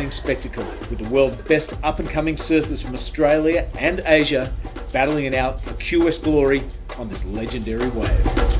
inspiring spectacle with the world's best up-and-coming surfers from Australia and Asia battling it out for QS glory on this legendary wave.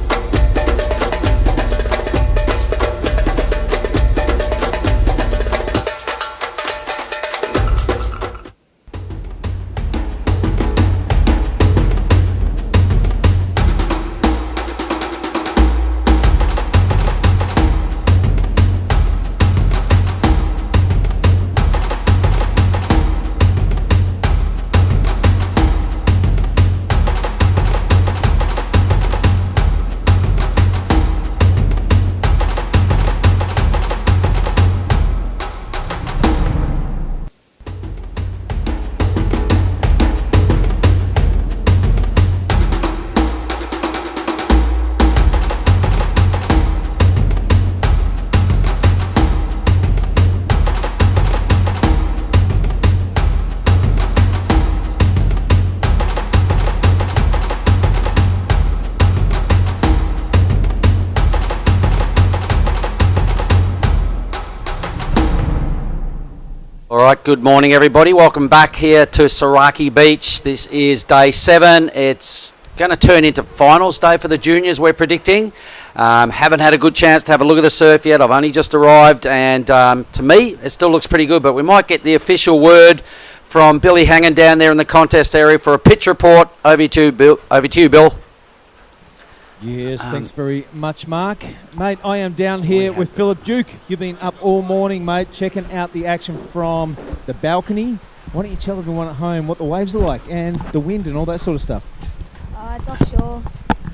Alright, good morning everybody. Welcome back here to Saraki Beach. This is day 7. It's going to turn into finals day for the juniors, we're predicting. Haven't had a good chance to have a look at the surf yet. I've only just arrived and to me it still looks pretty good, but we might get the official word from Billy hanging down there in the contest area for a pitch report. Over to you, Bill. Yes, thanks very much, Mark. Mate, I am down here with Philip Duke. You've been up all morning, mate, checking out the action from the balcony. Why don't you tell everyone at home what the waves are like and the wind and all that sort of stuff? It's offshore.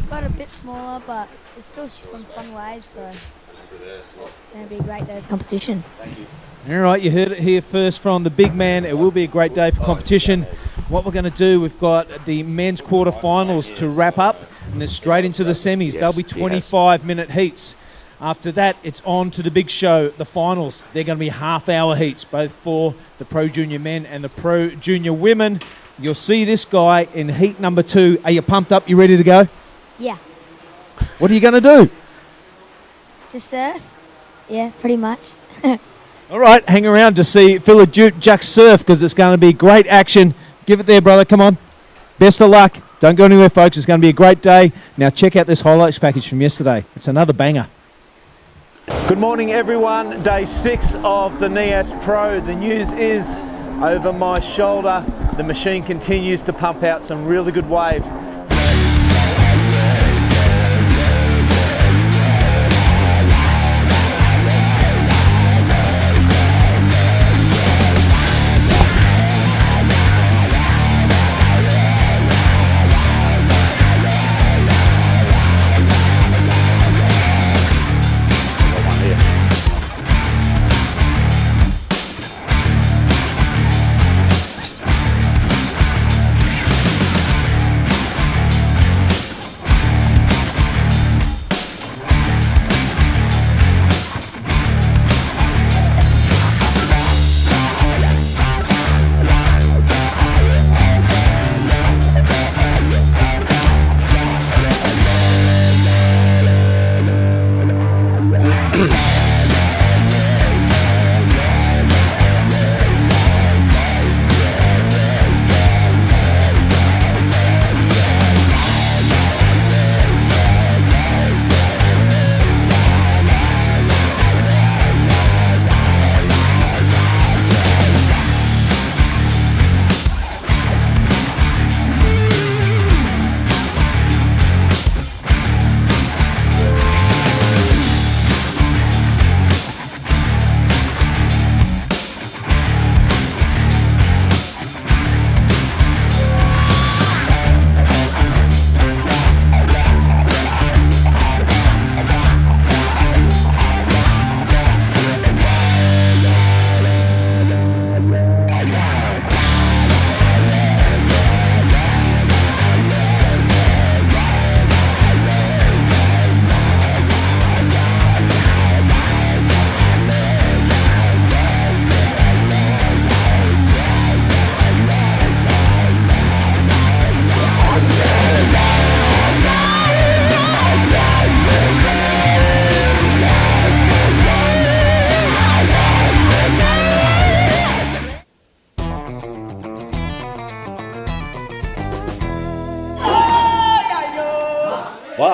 Got a bit smaller, but it's still some fun waves, so it's going to be a great day of competition. Thank you. All right, you heard it here first from the big man. It will be a great day for competition. What we're going to do, we've got the men's quarterfinals to wrap up, and then straight into the semis. They'll be 25-minute heats. After that, it's on to the big show, the finals. They're going to be half-hour heats, both for the Pro Junior men and the Pro Junior women. You'll see this guy in heat number 2. Are you pumped up? You ready to go? Yeah. What are you going to do? Just surf? Yeah, pretty much. All right, hang around to see Philip Duke Jack surf because it's going to be great action. Give it there, brother. Come on. Best of luck. Don't go anywhere, folks. It's going to be a great day. Now check out this highlights package from yesterday. It's another banger. Good morning, everyone. Day 6 of the Nias Pro. The news is over my shoulder. The machine continues to pump out some really good waves.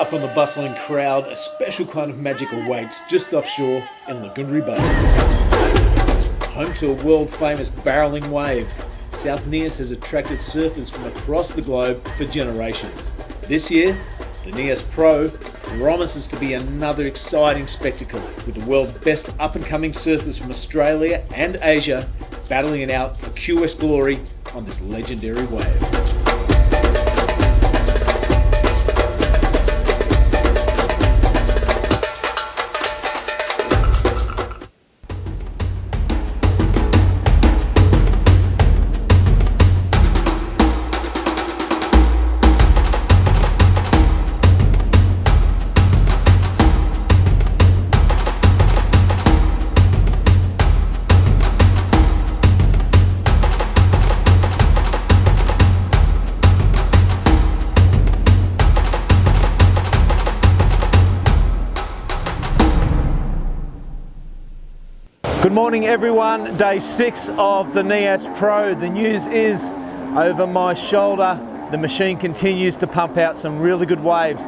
Far from the bustling crowd, a special kind of magic awaits just offshore in Lagundri Bay. Home to a world-famous barreling wave, South Nias has attracted surfers from across the globe for generations. This year, the Nias Pro promises to be another exciting spectacle, with the world's best up-and-coming surfers from Australia and Asia battling it out for QS glory on this legendary wave. Good morning everyone, day 6 of the Nias Pro. The news is over my shoulder. The machine continues to pump out some really good waves.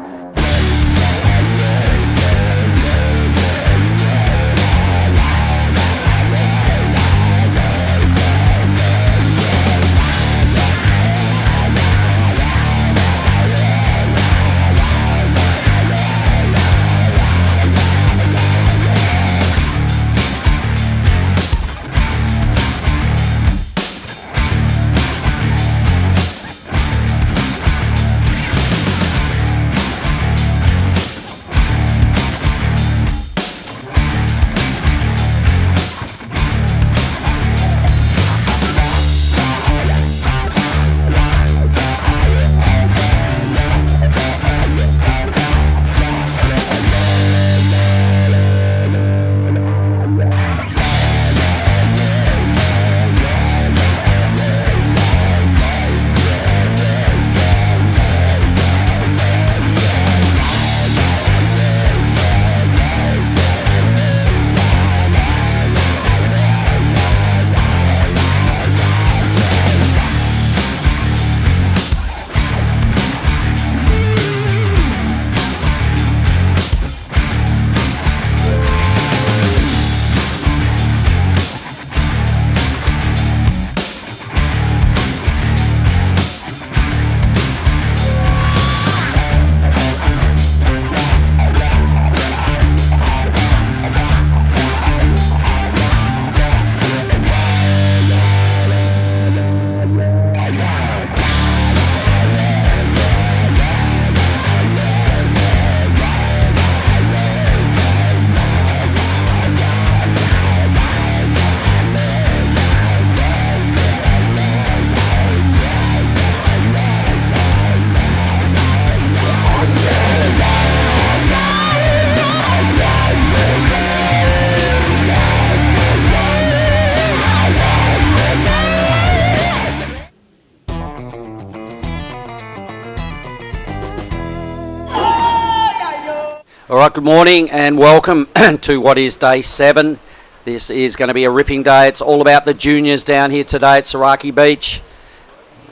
Alright, good morning and welcome to what is day 7. This is going to be a ripping day. It's all about the juniors down here today at Saraki Beach.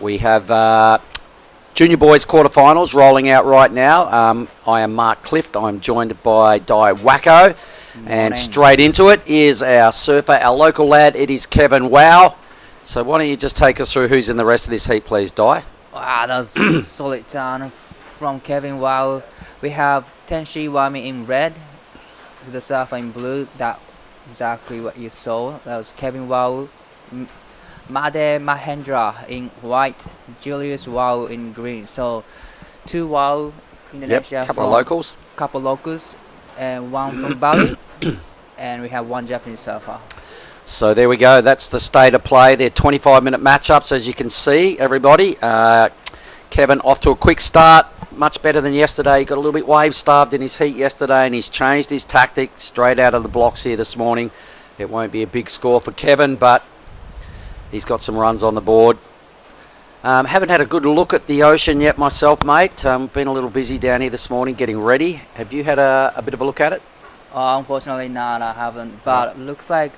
We have junior boys quarterfinals rolling out right now. I am Mark Clift. I'm joined by Di Wacko. And straight into it is our surfer, our local lad. It is Kevin Wow. So why don't you just take us through who's in the rest of this heat, please, Di? Wow, that was a solid turn from Kevin Wow. We have Tenshi Wami in red, the surfer in blue. That exactly what you saw. That was Kevin Wow. Made Mahendra in white, Julius Wow in green. So 2 Wow Indonesia. Yep, couple of locals, and 1 from Bali, and we have 1 Japanese surfer. So there we go. That's the state of play. They're 25-minute matchups, as you can see, everybody. Kevin off to a quick start. Much better than yesterday. He got a little bit wave-starved in his heat yesterday, and he's changed his tactic straight out of the blocks here this morning. It won't be a big score for Kevin, but he's got some runs on the board. Haven't had a good look at the ocean yet myself, mate. Been a little busy down here this morning getting ready. Have you had a bit of a look at it? Unfortunately not, I haven't. But looks like,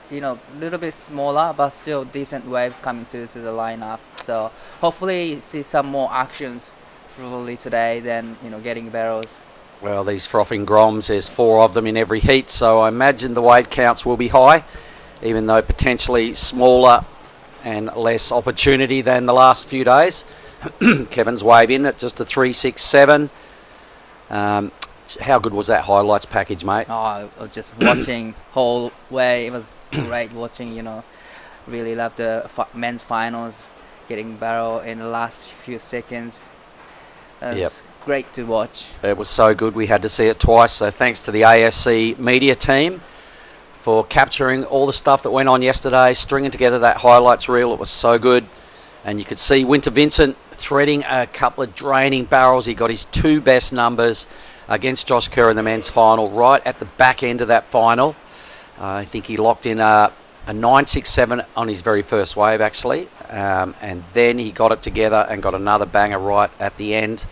you know, a little bit smaller, but still decent waves coming to the lineup. So hopefully see some more actions probably today than getting barrels. Well, these frothing groms, there's 4 of them in every heat, so I imagine the wave counts will be high, even though potentially smaller and less opportunity than the last few days. Kevin's wave in at just a 3.67. How good was that highlights package, mate? Oh, I was just watching whole way. It was great watching. Really loved the men's finals, getting barrel in the last few seconds. It's great to watch. It was so good. We had to see it twice. So thanks to the ASC media team for capturing all the stuff that went on yesterday, stringing together that highlights reel. It was so good. And you could see Winter Vincent threading a couple of draining barrels. He got his 2 best numbers against Josh Kerr in the men's final right at the back end of that final. I think he locked in a 9.67 on his very first wave, actually. And then he got it together and got another banger right at the end.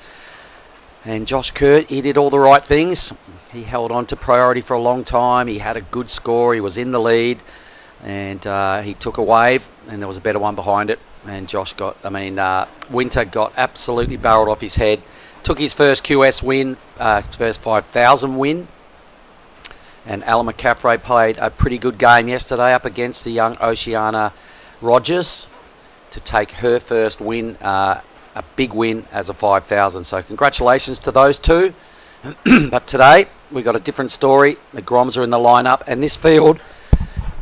And Josh Kerr, he did all the right things. He held on to priority for a long time. He had a good score. He was in the lead. And he took a wave, and there was a better one behind it. And Winter got absolutely barreled off his head. Took his first QS win, his first 5,000 win. And Alan McCaffrey played a pretty good game yesterday up against the young Oceana Rogers to take her first win, a big win as a 5,000. So congratulations to those two. But today we got a different story. The Groms are in the lineup, and this field,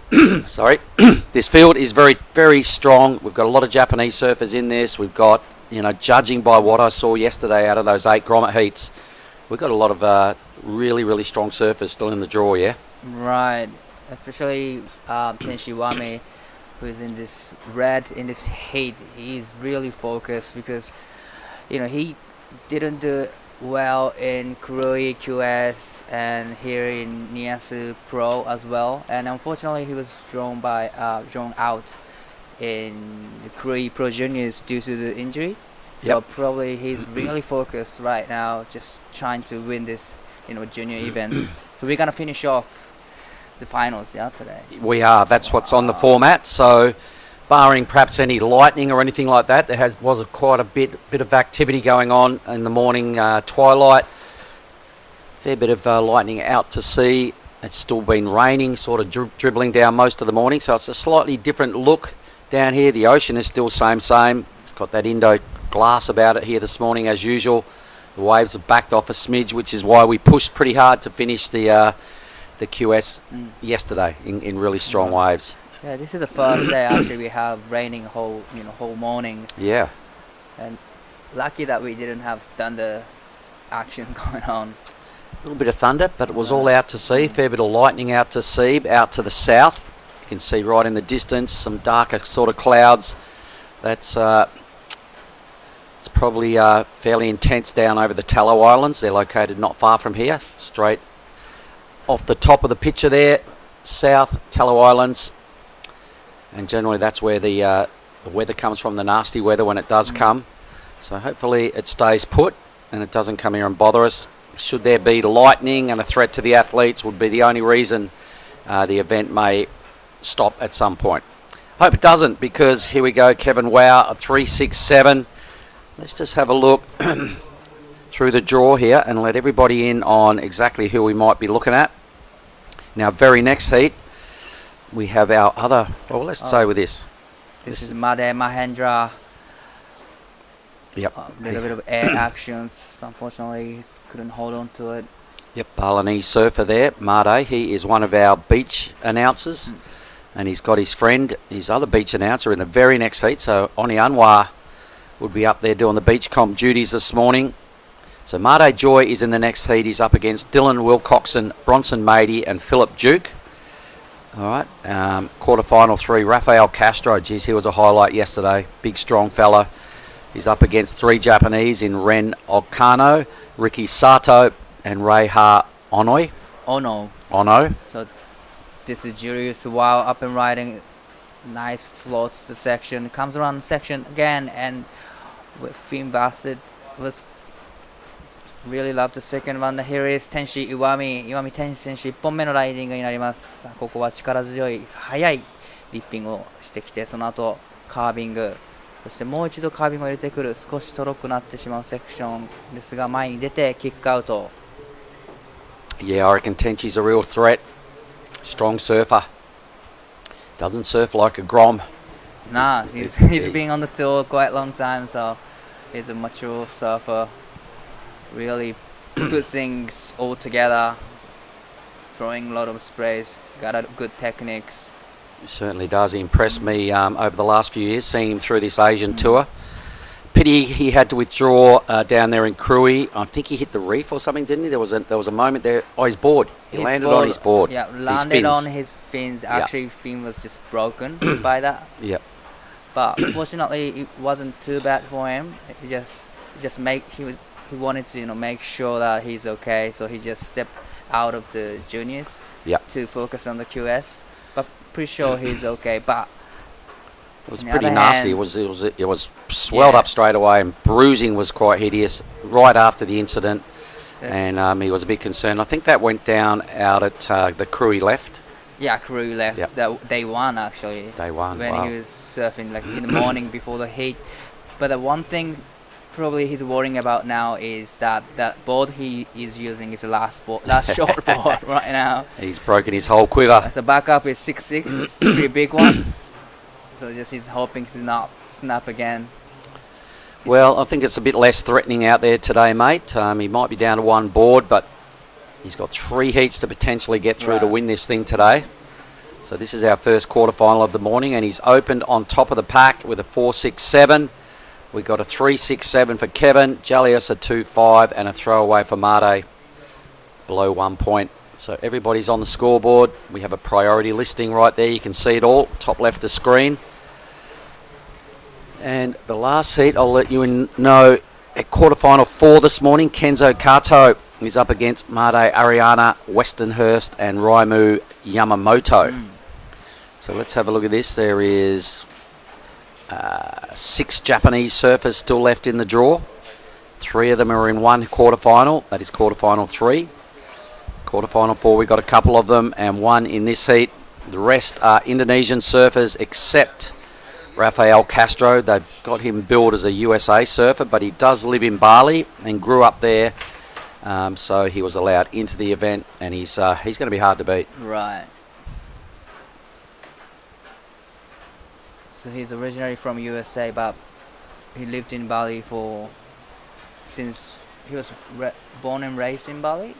this field is very, very strong. We've got a lot of Japanese surfers in this. We've got, judging by what I saw yesterday out of those 8 grommet heats, we've got a lot of really, really strong surfers still in the draw, yeah? Right, especially Tenshi Wame, who's in this red, in this heat. He's really focused because, he didn't do well in Kurui QS and here in Nias Pro as well. And unfortunately, he was drawn out in the Kurui Pro Juniors due to the injury. So probably he's really focused right now, just trying to win this, junior event. So we're gonna finish off the finals, today. We are. That's what's on the format. So, barring perhaps any lightning or anything like that, there was quite a bit of activity going on in the morning twilight. Fair bit of lightning out to sea. It's still been raining, sort of dribbling down most of the morning. So it's a slightly different look down here. The ocean is still same. It's got that Indo glass about it here this morning as usual. The waves have backed off a smidge, which is why we pushed pretty hard to finish the QS yesterday in really strong waves. Yeah, this is the first day actually we have raining whole morning. Yeah. And lucky that we didn't have thunder action going on. A little bit of thunder, but it was all out to sea. Fair bit of lightning out to sea, out to the south. You can see right in the distance some darker sort of clouds. That's it's probably fairly intense down over the Tallow Islands. They're located not far from here, straight off the top of the picture there, south Tallow Islands. And generally that's where the weather comes from, the nasty weather when it does come. So hopefully it stays put and it doesn't come here and bother us. Should there be lightning and a threat to the athletes, would be the only reason the event may stop at some point. Hope it doesn't, because here we go, Kevin Wow, a 3.67. Let's just have a look through the draw here and let everybody in on exactly who we might be looking at. Now, very next heat, we have our other, well, let's say with this. This is Made Mahendra. Yep. A little bit of air actions, unfortunately couldn't hold on to it. Yep, Balinese surfer there, Made. He is one of our beach announcers, and he's got his friend, his other beach announcer, in the very next heat. So Oni Anwar would be up there doing the beach comp duties this morning. So Made Joy is in the next heat. He's up against Dylan Wilcoxon, Bronson Mady and Philip Duke. All right, quarterfinal 3, Rafael Castro. Geez, he was a highlight yesterday. Big, strong fella. He's up against 3 Japanese in Ren Okano, Ricky Sato and Reiha Onoi. Ono. So this is Julius Wow up and riding. Nice floats the section. Comes around the section again, and with Finn Bassett was really loved the second one. Here is Tenshi Iwami Tenshi選手1本目のライディングになります。ここは力強い速いリッピングをしてきて、その後カービングそしてもう一度カービングを入れてくる、少しとろくなってしまうセクションですが、前に出てキックアウト。 Yeah, I reckon Tenchi's a real threat. Strong surfer. Doesn't surf like a Grom. Nah, he's been on the tour quite a long time, so he's a mature surfer. Really good things all together. Throwing a lot of sprays, got a good techniques. He certainly does. He impressed me over the last few years, seeing him through this Asian tour. Pity he had to withdraw down there in Krui. I think he hit the reef or something, didn't he? There was a moment there. Oh, his board. He landed on his board. Yeah, his landed fins. on his fins. Actually, fin was just broken by that. Yep. But fortunately, it wasn't too bad for him. He wanted to make sure that he's okay. So he just stepped out of the juniors to focus on the QS. But pretty sure he's okay. But it was pretty nasty. It was swelled up straight away, and bruising was quite hideous right after the incident. And he was a bit concerned. I think that went down out at the Krui left. Yeah, Crew left day one actually. Day one, when he was surfing like in the morning before the heat. But the one thing probably he's worrying about now is that board he is using is the last short board right now. He's broken his whole quiver. As a backup is 6'6", it's a pretty big one. So just he's hoping to not snap again. Well, I think it's a bit less threatening out there today, mate. He might be down to one board, but he's got 3 heats to potentially get through to win this thing today. So this is our first quarterfinal of the morning, and he's opened on top of the pack with a 4.67. We got a 3.67 for Kevin, Jalius a 2.5, and a throwaway for Mate below 1 point. So everybody's on the scoreboard. We have a priority listing right there. You can see it all, top left of screen. And the last heat, I'll let you know, at quarterfinal 4 this morning, Kenzo Kato is up against Made Ariana, Westonhurst, and Raimu Yamamoto. So let's have a look at this. There is 6 Japanese surfers still left in the draw. 3 of them are in one quarterfinal. That is quarterfinal 3. Quarterfinal 4, we got a couple of them, and 1 in this heat. The rest are Indonesian surfers, except Rafael Castro. They've got him billed as a USA surfer, but he does live in Bali and grew up there. So he was allowed into the event, and he's going to be hard to beat. Right. So he's originally from USA, but he lived in Bali since he was born and raised in Bali.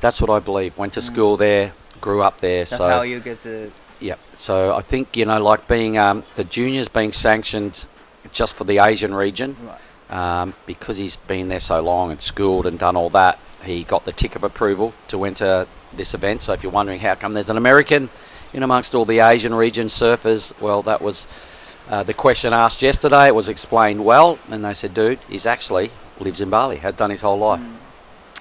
That's what I believe. Went to school there, grew up there. That's how you get to. Yep. So I think like being the juniors being sanctioned just for the Asian region. Right. Because he's been there so long and schooled and done all that, he got the tick of approval to enter this event. So if you're wondering how come there's an American in amongst all the Asian region surfers, well, that was the question asked yesterday. It was explained well, and they said, dude, he's actually lives in Bali, had done his whole life.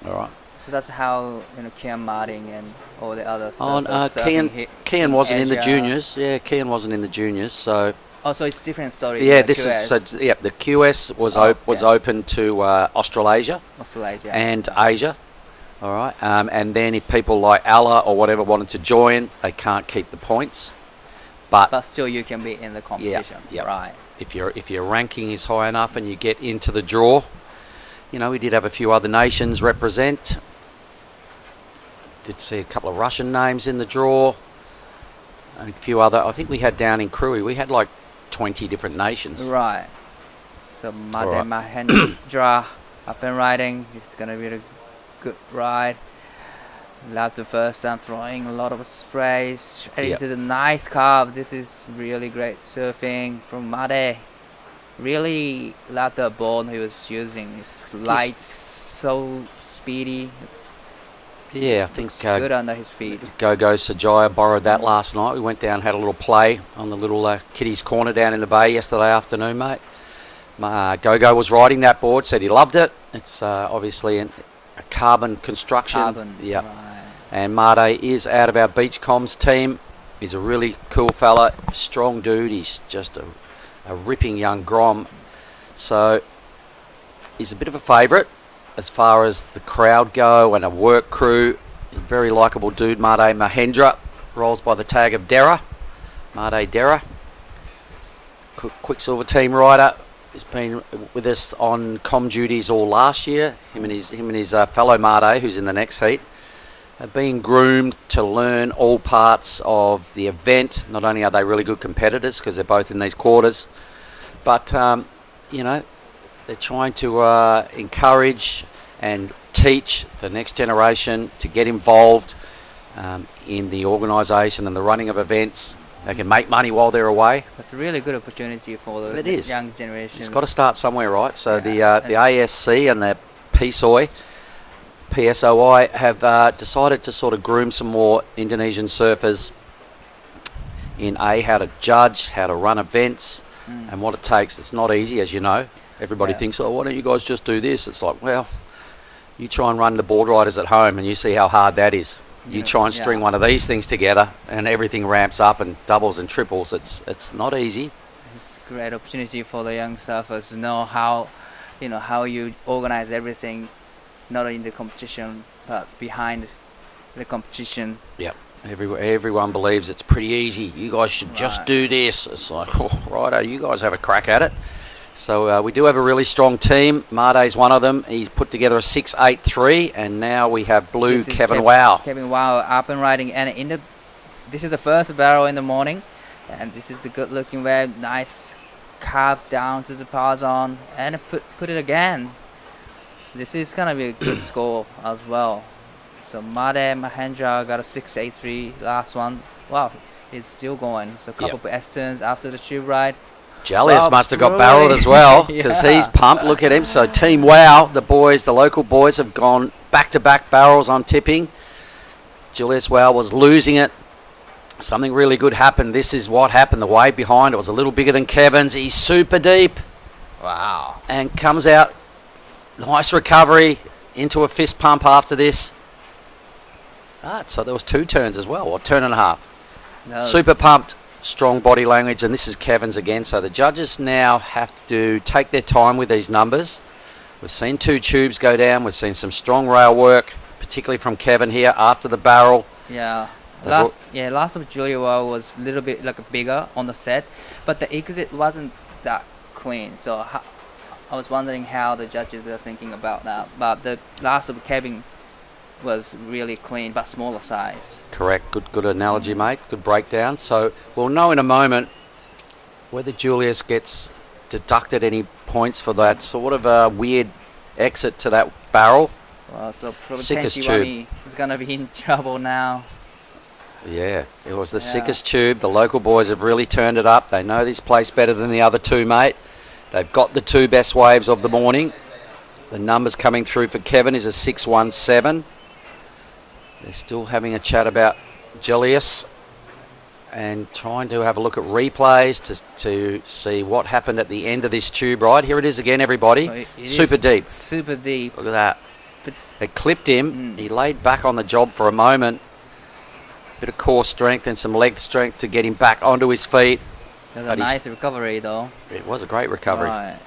All right. So that's how Kian Martin and all the other surfers. Kian wasn't in the Asia. juniors. Yeah, Kian wasn't in the juniors. So. Oh, so it's a different story. Yeah, the this QS. is the QS was open to Australasia and Asia. All right, and then if people like Allah or whatever wanted to join, they can't keep the points, but still you can be in the competition. Yeah. Right. If your ranking is high enough and you get into the draw, we did have a few other nations represent. Did see a couple of Russian names in the draw, and a few other. I think we had down in Krui, we had like 20 different nations. Right. So Made Mahendra up and riding. This is gonna be a good ride. Love the first time, throwing a lot of sprays straight into the nice carve. This is really great surfing from Made. Really love the board he was using. It's light, so speedy. Yeah, I think good under his feet. Gogo Sajaya borrowed that last night. We went down, had a little play on the little kiddies corner down in the bay yesterday afternoon, mate. Gogo was riding that board, said he loved it. It's obviously a carbon construction. Yeah. Right. And Made is out of our beach comms team. He's a really cool fella, strong dude. He's just a ripping young Grom. So he's a bit of a favourite as far as the crowd go and a work crew. Very likeable dude, Made Mahendra. Rolls by the tag of Dera. Made Dera. Quicksilver team rider. He's been with us on comm duties all last year. Him and his fellow Mate, who's in the next heat, have been groomed to learn all parts of the event. Not only are they really good competitors because they're both in these quarters, but you know, they're trying to encourage and teach the next generation to get involved in the organisation and the running of events. They can make money while they're away. That's a really good opportunity for the young generation. It's got to start somewhere, right? So the ASC and the PSOI have decided to sort of groom some more Indonesian surfers in how to judge, how to run events, and what it takes. It's not easy, as you know. Everybody thinks, oh, why don't you guys just do this? It's like, well, you try and run the board riders at home and you see how hard that is. You try and string one of these things together and everything ramps up and doubles and triples. It's not easy. It's a great opportunity for the young surfers to know how you organize everything, not in the competition but behind the competition. Yep. Everyone believes it's pretty easy. You guys should just do this. It's like, oh, righto, you guys have a crack at it. So we do have a really strong team. Mate's one of them. He's put together a 6.83, and now we have blue Kevin Wow. Kevin Wow up and riding, and this is the first barrel in the morning, and this is a good looking wave. Nice carve down to the power zone, and put it again. This is gonna be a good score as well. So Mate Mahendra got a 6.83 last one. Wow, it's still going. So a couple of S turns after the tube ride. Julius must have got barreled as well because he's pumped. Look at him. So Team Wow, the local boys have gone back-to-back barrels on tipping. Julius Wow was losing it. Something really good happened. This is what happened. The wave behind it was a little bigger than Kevin's. He's super deep. Wow. And comes out. Nice recovery into a fist pump after this. So there was 2 turns as well, or turn and a half. Super pumped. Strong body language, and this is Kevin's again. So the judges now have to take their time with these numbers. We've seen 2 tubes go down. We've seen some strong rail work, particularly from Kevin here after the barrel. Yeah. Last of Julia was a little bit bigger on the set, but the exit wasn't that clean. So I was wondering how the judges are thinking about that. But the last of Kevin was really clean but smaller size. Correct. Good analogy, mate. Good breakdown. So we'll know in a moment whether Julius gets deducted any points for that sort of a weird exit to that barrel. Well, so probably sickest tube is going to be in trouble now. Yeah, it was the sickest tube. The local boys have really turned it up. They know this place better than the other 2, mate. They've got the 2 best waves of the morning. The numbers coming through for Kevin is a 6.17. They're still having a chat about Julius and trying to have a look at replays to see what happened at the end of this tube ride. Here it is again, everybody. Super deep. Super deep. Look at that. It clipped him. He laid back on the job for a moment. Bit of core strength and some leg strength to get him back onto his feet. It was a nice recovery, though. It was a great recovery. Right.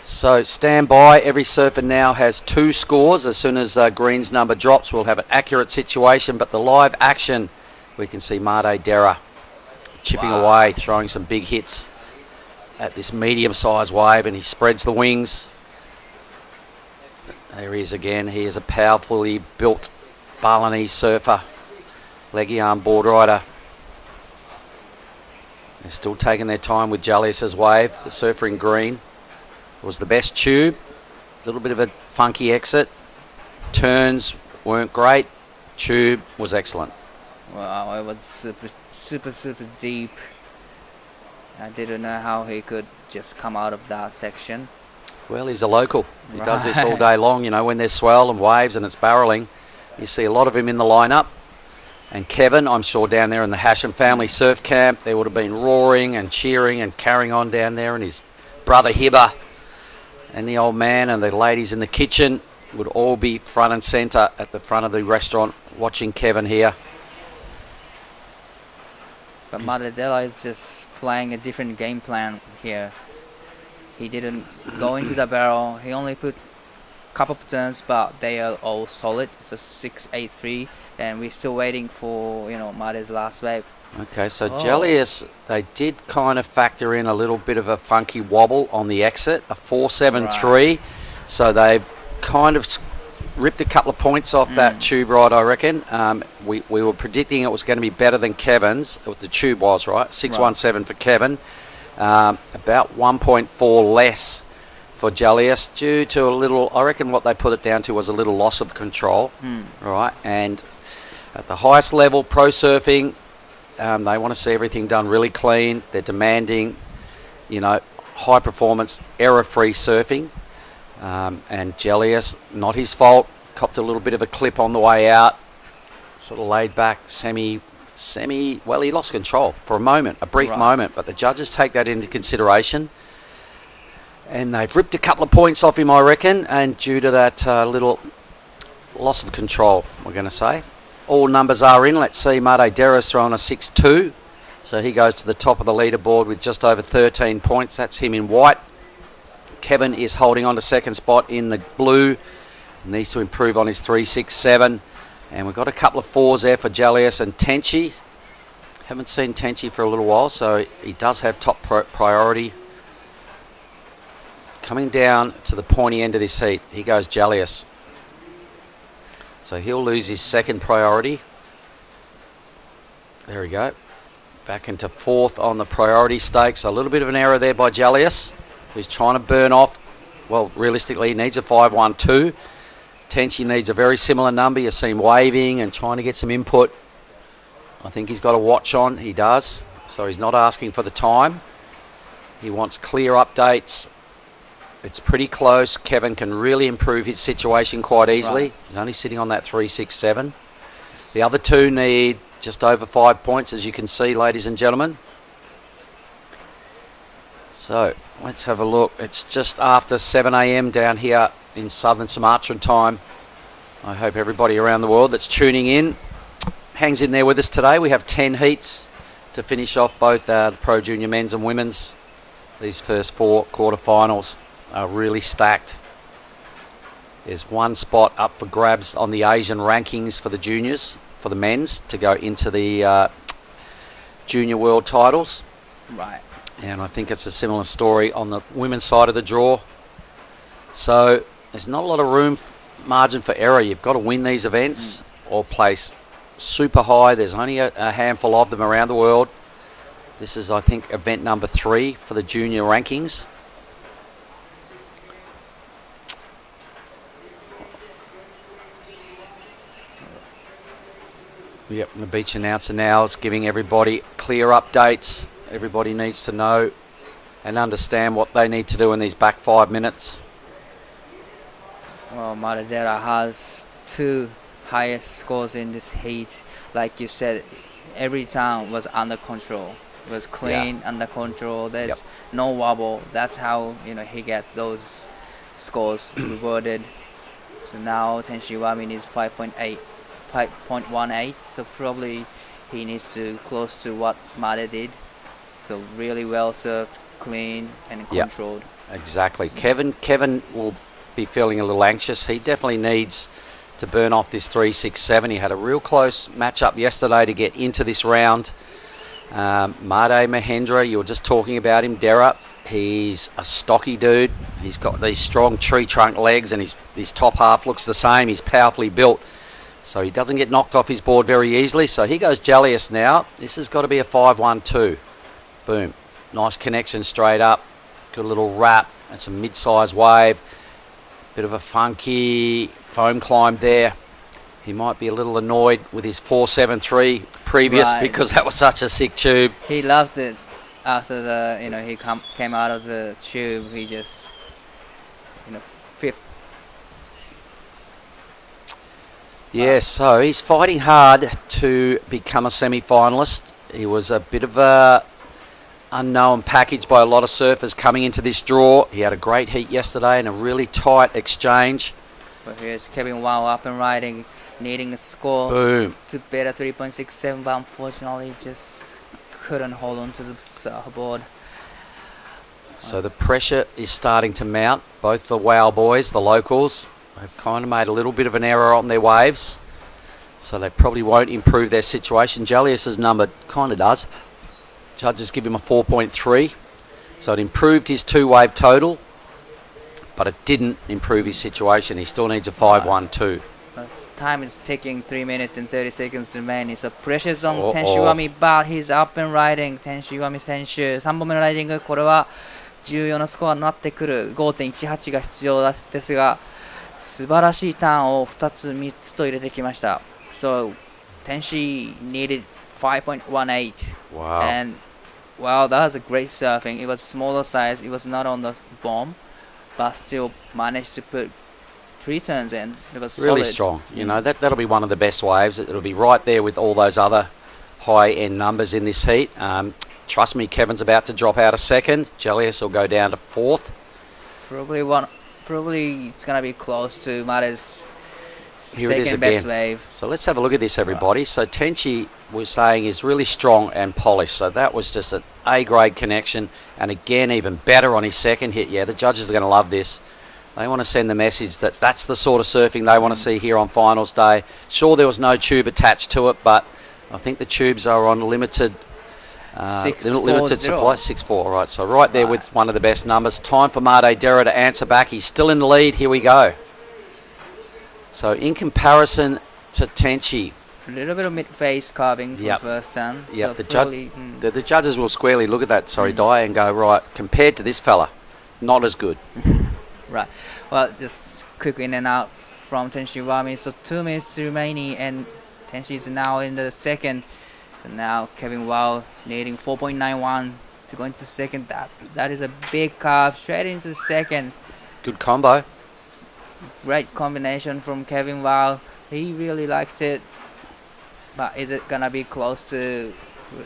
So stand by. Every surfer now has 2 scores. As soon as Green's number drops, we'll have an accurate situation. But the live action, we can see Mate Dera chipping away, throwing some big hits at this medium-sized wave, and he spreads the wings. There he is again. He is a powerfully built Balinese surfer, leggy arm board rider. They're still taking their time with Julius's wave. The surfer in green was the best tube. A little bit of a funky exit. Turns weren't great. Tube was excellent. Wow, it was super deep. I didn't know how he could just come out of that section. Well, he's a local. He does this all day long. You know, when there's swell and waves and it's barreling, you see a lot of him in the lineup. And Kevin, I'm sure down there in the Hashem family surf camp, there would have been roaring and cheering and carrying on down there, and his brother Hibba and the old man and the ladies in the kitchen would all be front and centre at the front of the restaurant watching Kevin here. But Maradella is just playing a different game plan here. He didn't go into the barrel. He only put a couple of turns, but they are all solid. So 6.83, and we're still waiting for Made's last wave. Okay, so Jellius, they did kind of factor in a little bit of a funky wobble on the exit, a 4.73. So they've kind of ripped a couple of points off that tube ride, I reckon. We were predicting it was going to be better than Kevin's. The tube was, right? 6.17 for Kevin. About 1.4 less for Jellius due to a little, I reckon what they put it down to was a little loss of control, right? And at the highest level, pro surfing, they want to see everything done really clean. They're demanding, high performance, error-free surfing. And Jellius, not his fault, copped a little bit of a clip on the way out, sort of laid back, well, he lost control for a moment, a brief moment, but the judges take that into consideration. And they've ripped a couple of points off him, I reckon, and due to that little loss of control, we're going to say. All numbers are in. Let's see, Mate Dera's throwing a 6.2. So he goes to the top of the leaderboard with just over 13 points. That's him in white. Kevin is holding on to second spot in the blue. Needs to improve on his 3.67. And we've got a couple of 4s there for Jellius and Tenchi. Haven't seen Tenchi for a little while, so he does have top priority. Coming down to the pointy end of this heat, he goes Jellius. So he'll lose his second priority. There we go. Back into 4th on the priority stakes. A little bit of an error there by Jellius, who's trying to burn off. Well, realistically, he needs a 5.12. Tenchi needs a very similar number. You see him waving and trying to get some input. I think he's got a watch on. He does. So he's not asking for the time. He wants clear updates. It's pretty close. Kevin can really improve his situation quite easily. He's only sitting on that 3.67. The other two need just over 5 points, as you can see, ladies and gentlemen. So let's have a look. It's just after 7 a.m. down here in southern Sumatran time. I hope everybody around the world that's tuning in hangs in there with us today. We have 10 heats to finish off both the Pro Junior men's and women's. These first 4 quarterfinals are really stacked. There's one spot up for grabs on the Asian rankings for the juniors, for the men's, to go into the junior world titles. Right. And I think it's a similar story on the women's side of the draw. So there's not a lot of margin for error. You've got to win these events or place super high. There's only a handful of them around the world. This is, I think, event number 3 for the junior rankings. Yep, the beach announcer now is giving everybody clear updates. Everybody needs to know and understand what they need to do in these back 5 minutes. Well, Maradera has 2 highest scores in this heat. Like you said, every time was under control. It was clean, under control. There's no wobble. That's how he gets those scores rewarded. So now Tenshi Wamin is 5.18, so probably he needs to close to what Made did. So really well served, clean and controlled. Exactly. Kevin will be feeling a little anxious. He definitely needs to burn off this 3.67. He had a real close matchup yesterday to get into this round. Made Mahendra, you were just talking about him, Dera. He's a stocky dude. He's got these strong tree trunk legs and his top half looks the same. He's powerfully built. So he doesn't get knocked off his board very easily. So he goes Jellius now. This has got to be a 5.12. Boom. Nice connection straight up. Good little wrap and some mid-size wave. Bit of a funky foam climb there. He might be a little annoyed with his 4.73 previous because that was such a sick tube. He loved it after the he came out of the tube. He just fifth. Yeah, so he's fighting hard to become a semi-finalist. He was a bit of a unknown package by a lot of surfers coming into this draw. He had a great heat yesterday and a really tight exchange. But here's Kevin Wow up and riding, needing a score to better 3.67, but unfortunately just couldn't hold on to the board. So the pressure is starting to mount. Both the Wow boys, the locals, have kind of made a little bit of an error on their waves. So they probably won't improve their situation. Jallius's number kind of does. Judges give him a 4.3. So it improved his 2-wave total, but it didn't improve his situation. He still needs a 5.12. Time is ticking, 3 minutes and 30 seconds remaining. So pressure's on Tenshi Iwami, but he's up and riding. Tenshi Iwami 選手、3本目のライディング、これは重要なスコアになってくる。5.18 が必要ですが、素晴らしいターンを2つ、3つと入れてきました。So Tenshi needed 5.18. Wow. And wow, that was a great surfing. It was smaller size. It was not on the bomb, but still managed to put 3 turns in. It was really solid. Strong. You know, that'll be one of the best waves. It'll be right there with all those other high-end numbers in this heat. Trust me, Kevin's about to drop out a second. Jallius will go down to 4th. Probably it's gonna be close to Mare's Here it is second best again. wave. So let's have a look at this, everybody. So Tenchi was saying is really strong and polished. So that was just an A-grade connection. And again, even better on his second hit. Yeah, the judges are going to love this. They want to send the message that that's the sort of surfing they want to see here on finals day. Sure, there was no tube attached to it, but I think the tubes are on limited supply. 6.4, right. So right there with one of the best numbers. Time for Made Dera to answer back. He's still in the lead. Here we go. So in comparison to Tenchi, A little bit of mid-face carving for Yep. the first turn. yeah, So the, probably, the judges will squarely look at that, die, and go, right, compared to this fella, not as good. Right. Well, just quick in and out from Tenshi Iwami. So 2 minutes remaining, and Tenshi is now in the second. So now Kevin Wow needing 4.91 to go into second. That is a big carve straight into the second. Good combo. Great combination from Kevin Wow. He really liked it. But is it gonna be close to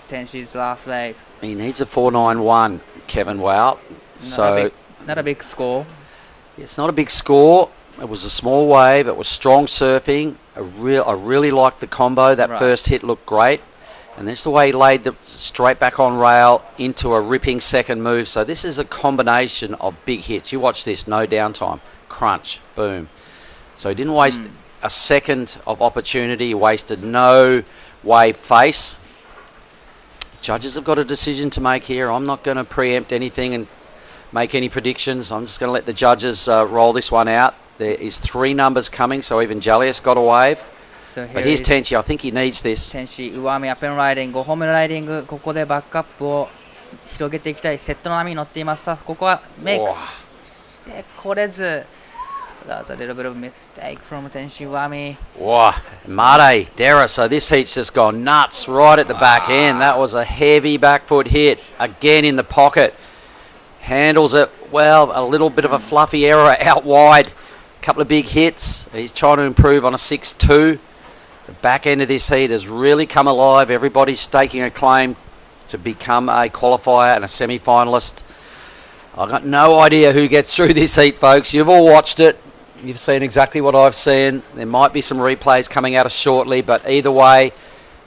Tenshi's last wave? He needs a 4.91, Kevin Wow. Not a big score. It's not a big score. It was a small wave. It was strong surfing. I really liked the combo. That first hit looked great. And that's the way he laid the straight back on rail into a ripping second move. So this is a combination of big hits. You watch this, no downtime. Crunch, boom. So he didn't waste a second of opportunity. He wasted no wave face. Judges have got a decision to make here. I'm not going to preempt anything and make any predictions. I'm just going to let the judges roll this one out. There is 3 numbers coming, so even Jallius got a wave. So But here's Tenchi. I think he needs this. Tenshi Iwami アップライディング5本目のライディング、ここでバックアップを広げていきたい。セットの波に乗っています。さあここはメイクしてこれず。That's a little bit of a mistake from Tenshi Iwami. Wow, Made Dera. So this heat's just gone nuts right at the back end. That was a heavy back foot hit. Again in the pocket. Handles it well. A little bit of a fluffy error out wide. A couple of big hits. He's trying to improve on a 6.2. The back end of this heat has really come alive. Everybody's staking a claim to become a qualifier and a semi-finalist. I've got no idea who gets through this heat, folks. You've all watched it. You've seen exactly what I've seen. There might be some replays coming out of shortly, but either way,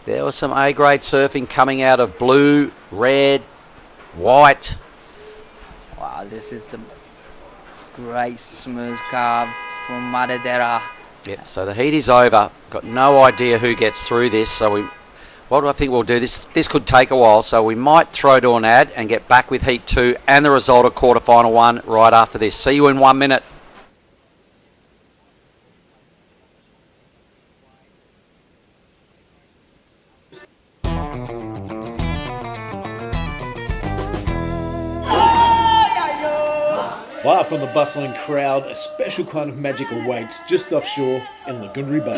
there was some A-grade surfing coming out of blue, red, white. Wow, this is a great smooth carve from Maredera. Yep, so the heat is over. Got no idea who gets through this. So what do I think we'll do? This could take a while, so we might throw to an ad and get back with Heat 2 and the result of Quarterfinal 1 right after this. See you in 1 minute. Far from the bustling crowd, a special kind of magic awaits just offshore in Lagundri Bay.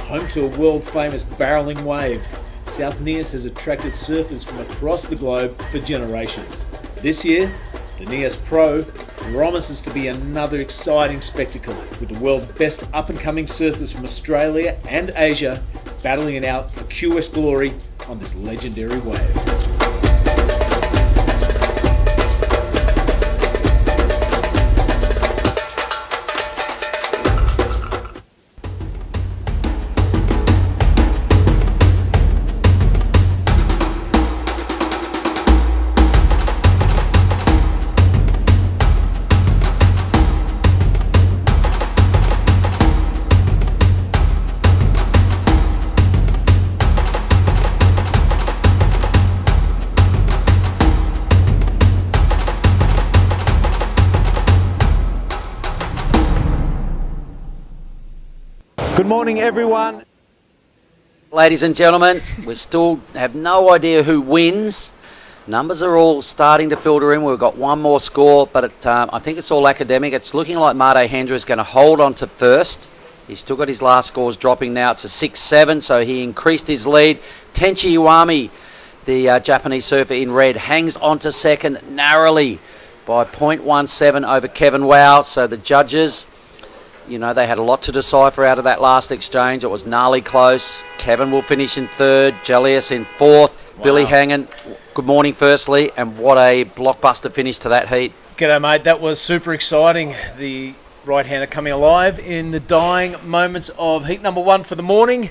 Home to a world-famous barreling wave, South Nias has attracted surfers from across the globe for generations. This year, the Nias Pro promises to be another exciting spectacle with the world's best up-and-coming surfers from Australia and Asia battling it out for QS glory on this legendary wave. Good morning, everyone. Ladies and gentlemen, we still have no idea who wins. Numbers are all starting to filter in. We've got one more score, but I think it's all academic. It's looking like Mate Hendra is going to hold on to first. He's still got his last scores dropping now. It's a 6-7, so he increased his lead. Tenchi Iwami, the Japanese surfer in red, hangs on to second narrowly by 0.17 over Kevin Wow. So the judges, you know, they had a lot to decipher out of that last exchange. It was gnarly close. Kevin will finish in third, Jelius in fourth, wow. Billy Hangen, good morning firstly, and what a blockbuster finish to that heat. G'day mate, that was super exciting. The right-hander coming alive in the dying moments of heat number 1 for the morning.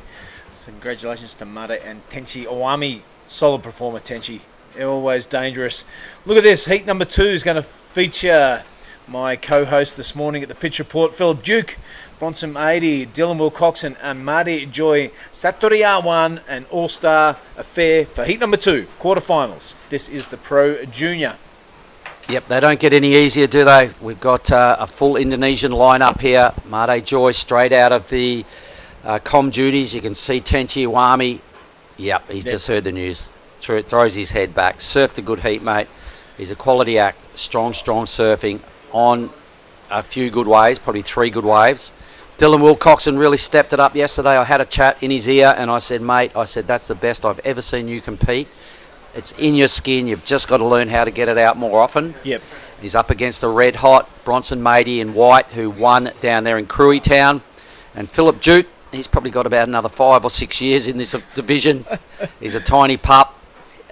So congratulations to Mate and Tenchi Iwami. Solid performer, Tenchi. Always dangerous. Look at this, heat number 2 is going to feature my co-host this morning at the pitch report, Philip Duke, Bronson 80, Dylan Wilcoxon, and Marty Joy Satoriawan, an all-star affair for heat number 2, quarterfinals. This is the Pro Junior. Yep, they don't get any easier, do they? We've got a full Indonesian lineup here. Mate Joy straight out of the comm duties. You can see Tenchi Iwami. Yep, he's just heard the news. Throws his head back. Surfed a good heat, mate. He's a quality act. Strong surfing on a few good waves, probably 3 good waves. Dylan Wilcoxon really stepped it up yesterday. I had a chat in his ear and I said, mate, that's the best I've ever seen you compete. It's in your skin. You've just got to learn how to get it out more often. Yep. He's up against a red-hot Bronson Matey in white who won down there in Cruy Town. And Philip Jute, he's probably got about another 5 or 6 years in this division. He's a tiny pup.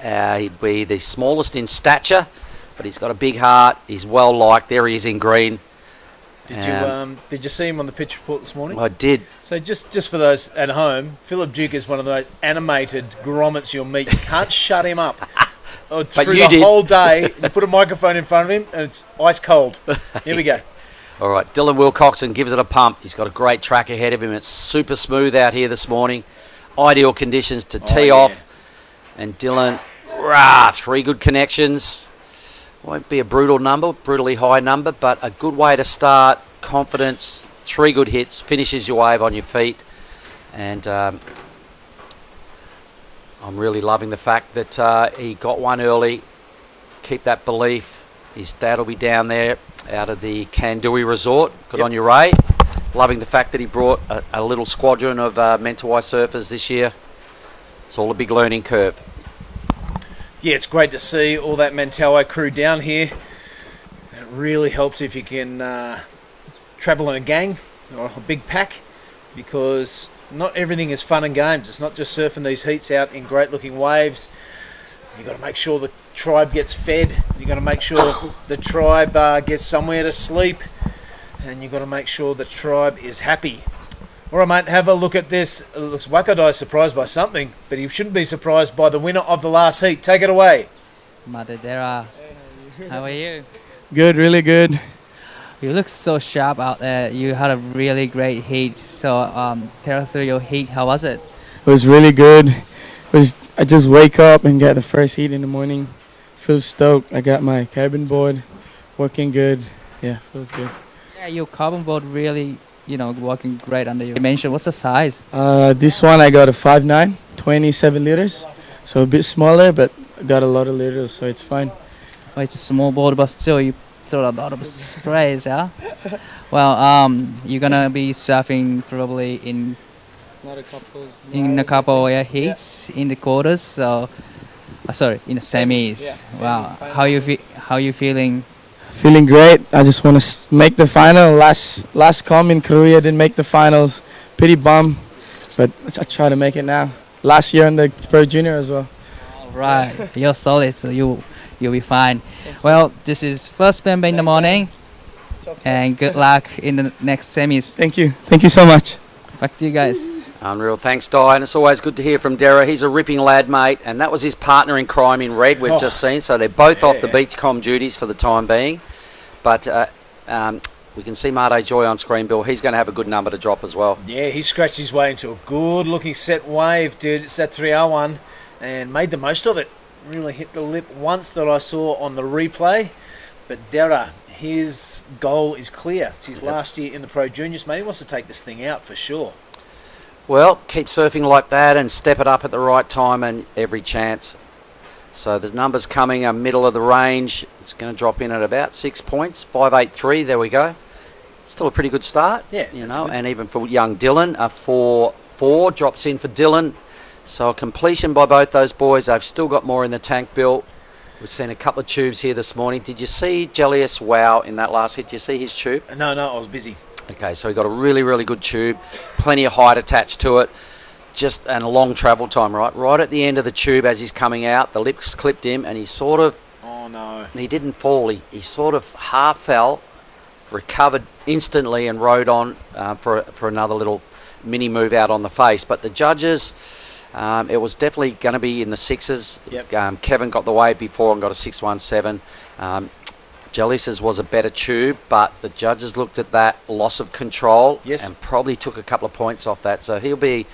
He'd be the smallest in stature, but he's got a big heart. He's well liked. There he is in green. Did you see him on the pitch report this morning? I did. So just for those at home, Philip Duke is one of those animated grommets you'll meet. You can't shut him up. Through the whole day, you put a microphone in front of him and it's ice cold. Here we go. All right, Dylan Wilcoxon gives it a pump. He's got a great track ahead of him. It's super smooth out here this morning. Ideal conditions to tee off. And Dylan, 3 good connections. Won't be a brutally high number, but a good way to start. Confidence, 3 good hits, finishes your wave on your feet. And I'm really loving the fact that he got one early. Keep that belief. His dad will be down there out of the Kandui Resort. Good on you, Ray. Loving the fact that he brought a little squadron of Mentawai surfers this year. It's all a big learning curve. Yeah, it's great to see all that Mentawai crew down here. It really helps if you can travel in a gang or a big pack, because not everything is fun and games. It's not just surfing these heats out in great looking waves. You've got to make sure the tribe gets fed. You've got to make sure the tribe gets somewhere to sleep. And you've got to make sure the tribe is happy. All right, mate, have a look at this. It looks Wakadai's surprised by something, but he shouldn't be surprised by the winner of the last heat. Take it away. Madedera, how are you? Good, really good. You look so sharp out there. You had a really great heat. So tell us through your heat. How was it? It was really good. I just wake up and get the first heat in the morning. Feel stoked. I got my carbon board working good. Yeah, feels good. Yeah, your carbon board really, working great under your dimension. What's the size? This one I got a 5'9", 27 liters. So a bit smaller, but I got a lot of liters, so it's fine. Oh, it's a small board, but still you throw a lot of sprays, yeah? Well, you're going to be surfing probably in a couple heats in the quarters, so... in the semis. Yeah, wow. How you feeling? Feeling great. I just want to make the final. Last com in Korea, didn't make the finals. Pretty bummed, but I try to make it now. Last year in the Pro Junior as well. All right. You're solid, so you'll be fine. Well, this is first Bembe in the morning, and good luck in the next semis. Thank you. Thank you so much. Back to you guys. Unreal. Thanks, Di. And it's always good to hear from Dara. He's a ripping lad, mate. And that was his partner in crime in red we've just seen. So they're both off the beach comm duties for the time being. But we can see Mate Joy on screen, Bill. He's going to have a good number to drop as well. Yeah, he scratched his way into a good-looking set wave, dude. It's that 301 and made the most of it. Really hit the lip once that I saw on the replay. But Dara, his goal is clear. It's his last year in the Pro Juniors, mate. He wants to take this thing out for sure. Well, keep surfing like that and step it up at the right time and every chance. So the numbers coming are middle of the range. It's going to drop in at about 6 points. 5.83, there we go. Still a pretty good start. Yeah, you that's know, good. and even for young Dylan, a 4.4 drops in for Dylan. So a completion by both those boys. They've still got more in the tank built. We've seen a couple of tubes here this morning. Did you see Julius Wow in that last hit? Did you see his tube? No, I was busy. Okay, so he got a really, really good tube. Plenty of height attached to it. Just and a long travel time, right? Right at the end of the tube as he's coming out, the lips clipped him and he sort of... Oh, no. He didn't fall. He sort of half fell, recovered instantly and rode on for another little mini move out on the face. But the judges, it was definitely going to be in the sixes. Yep. Kevin got the wave before and got a 6.17. Jellice's was a better tube, but the judges looked at that loss of control and probably took a couple of points off that. So he'll be...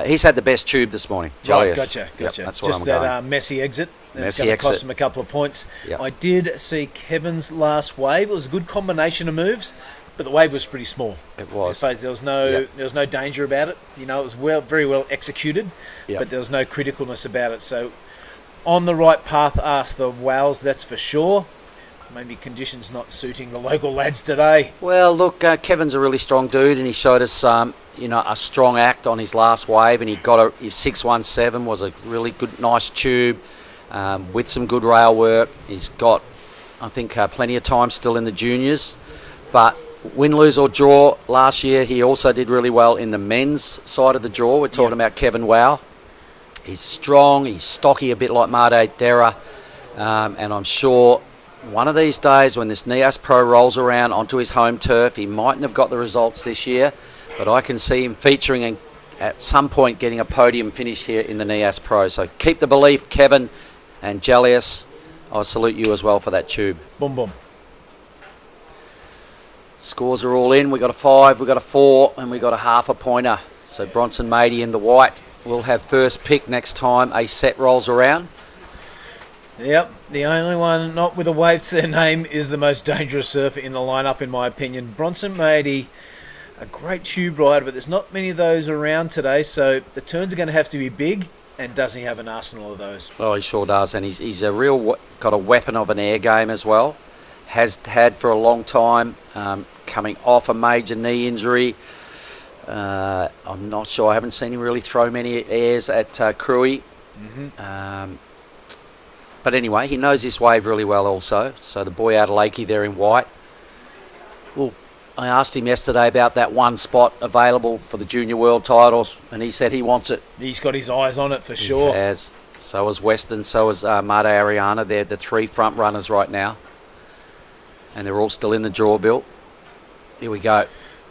he's had the best tube this morning, Jellius. Right, gotcha. Yep, that's what Just I'm that going. messy exit. That's Messy going to cost exit. him a couple of points. Yep. I did see Kevin's last wave. It was a good combination of moves, but the wave was pretty small. It was. There was no danger about it. You know, it was very well executed, but there was no criticalness about it. So on the right path after the wows, that's for sure. Maybe conditions not suiting the local lads today. Well, look, Kevin's a really strong dude, and he showed us, a strong act on his last wave, and he got his 6.17 was a really good, nice tube with some good rail work. He's got, I think, plenty of time still in the juniors, but win, lose or draw, last year he also did really well in the men's side of the draw. We're talking about Kevin Wow. He's strong, he's stocky, a bit like Made Dera, and I'm sure one of these days when this Nias Pro rolls around onto his home turf, he mightn't have got the results this year, but I can see him featuring and at some point getting a podium finish here in the Nias Pro. So keep the belief, Kevin and Jellius. I salute you as well for that tube. Boom, boom. Scores are all in. We got a 5, we got a 4, and we got a half a pointer. So Bronson Mady in the white will have first pick next time a set rolls around. Yep, the only one not with a wave to their name is the most dangerous surfer in the lineup, in my opinion. Bronson Mady, a great tube rider, but there's not many of those around today, so the turns are going to have to be big, and doesn't he have an arsenal of those? Oh, he sure does, and he's a real got a weapon of an air game as well. Has had for a long time, coming off a major knee injury. I'm not sure. I haven't seen him really throw many airs at Cruy. But anyway, he knows this wave really well also. So the boy out of Lakey there in white. Well, I asked him yesterday about that one spot available for the Junior World titles, and he said he wants it. He's got his eyes on it for sure. He has. So is Weston, so is Made Ariana. They're the 3 front runners right now. And they're all still in the draw, Bill. Here we go.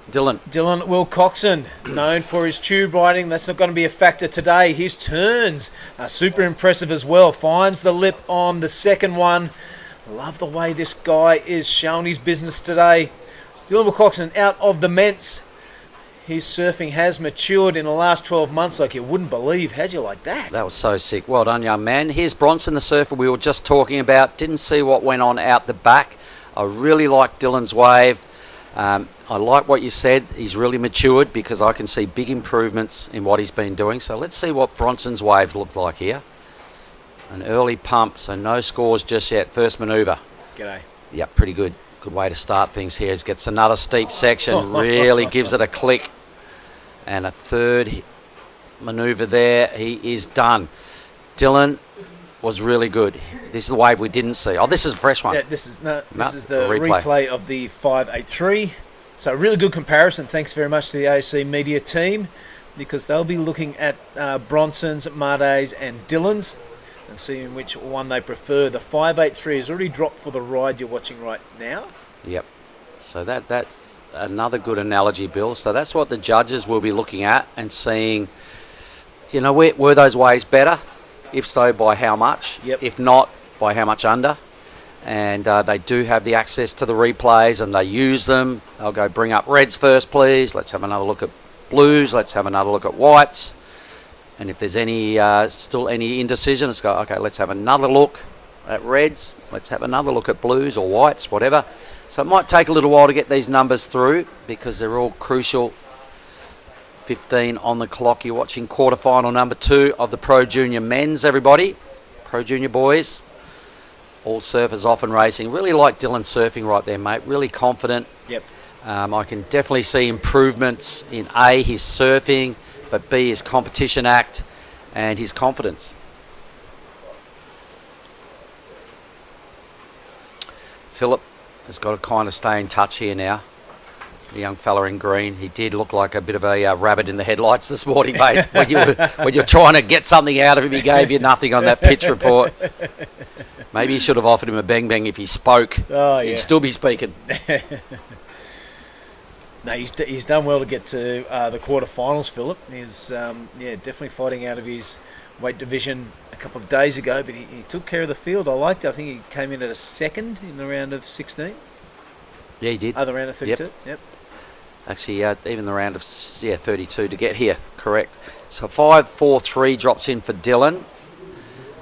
Dylan Wilcoxon, known for his tube riding. That's not going to be a factor today. His turns are super impressive as well. Finds the lip on the second one. Love the way this guy is showing his business today. Dylan Wilcoxon out of the Ments. His surfing has matured in the last 12 months like you wouldn't believe. How'd you like that? That was so sick. Well done, young man. Here's Bronson, the surfer we were just talking about. Didn't see what went on out the back. I really like Dylan's wave. I like what you said. He's really matured because I can see big improvements in what he's been doing. So let's see what Bronson's waves look like here. An early pump, so no scores just yet. First manoeuvre. G'day. Yep, pretty good. Good way to start things here. He gets another steep section, really gives it a click. And a third manoeuvre there. He is done. Dylan was really good. This is the wave we didn't see. Oh, this is a fresh one. Yeah, this is the replay of the 5.83. So a really good comparison. Thanks very much to the ASC media team, because they'll be looking at Bronson's, Made's and Dylan's and seeing which one they prefer. The 5.83 has already dropped for the ride you're watching right now. Yep. So that's another good analogy, Bill. So that's what the judges will be looking at and seeing, you know, were those waves better? If so, by how much? Yep. If not, by how much under? And they do have the access to the replays and they use them. They'll go bring up reds first, please. Let's have another look at blues. Let's have another look at whites. And if there's any still any indecision, let's go, okay, let's have another look at reds. Let's have another look at blues or whites, whatever. So it might take a little while to get these numbers through because they're all crucial 5:15 on the clock. You're watching quarterfinal number 2 of the Pro Junior men's, everybody. Pro Junior boys. All surfers off and racing. Really like Dylan surfing right there, mate. Really confident. Yep. I can definitely see improvements in A, his surfing, but B, his competition act and his confidence. Philip has got to kind of stay in touch here now. The young fella in green. He did look like a bit of a rabbit in the headlights this morning, mate. when you're trying to get something out of him, he gave you nothing on that pitch report. Maybe you should have offered him a bang if he spoke. Oh, yeah. He'd still be speaking. No, he's done well to get to the quarterfinals, Philip. He's definitely fighting out of his weight division a couple of days ago, but he took care of the field. I liked it. I think he came in at a second in the round of 16. Yeah, he did. Oh, the round of 32? Yep. Actually, even the round of 32 to get here, correct. So 5-4-3 drops in for Dylan.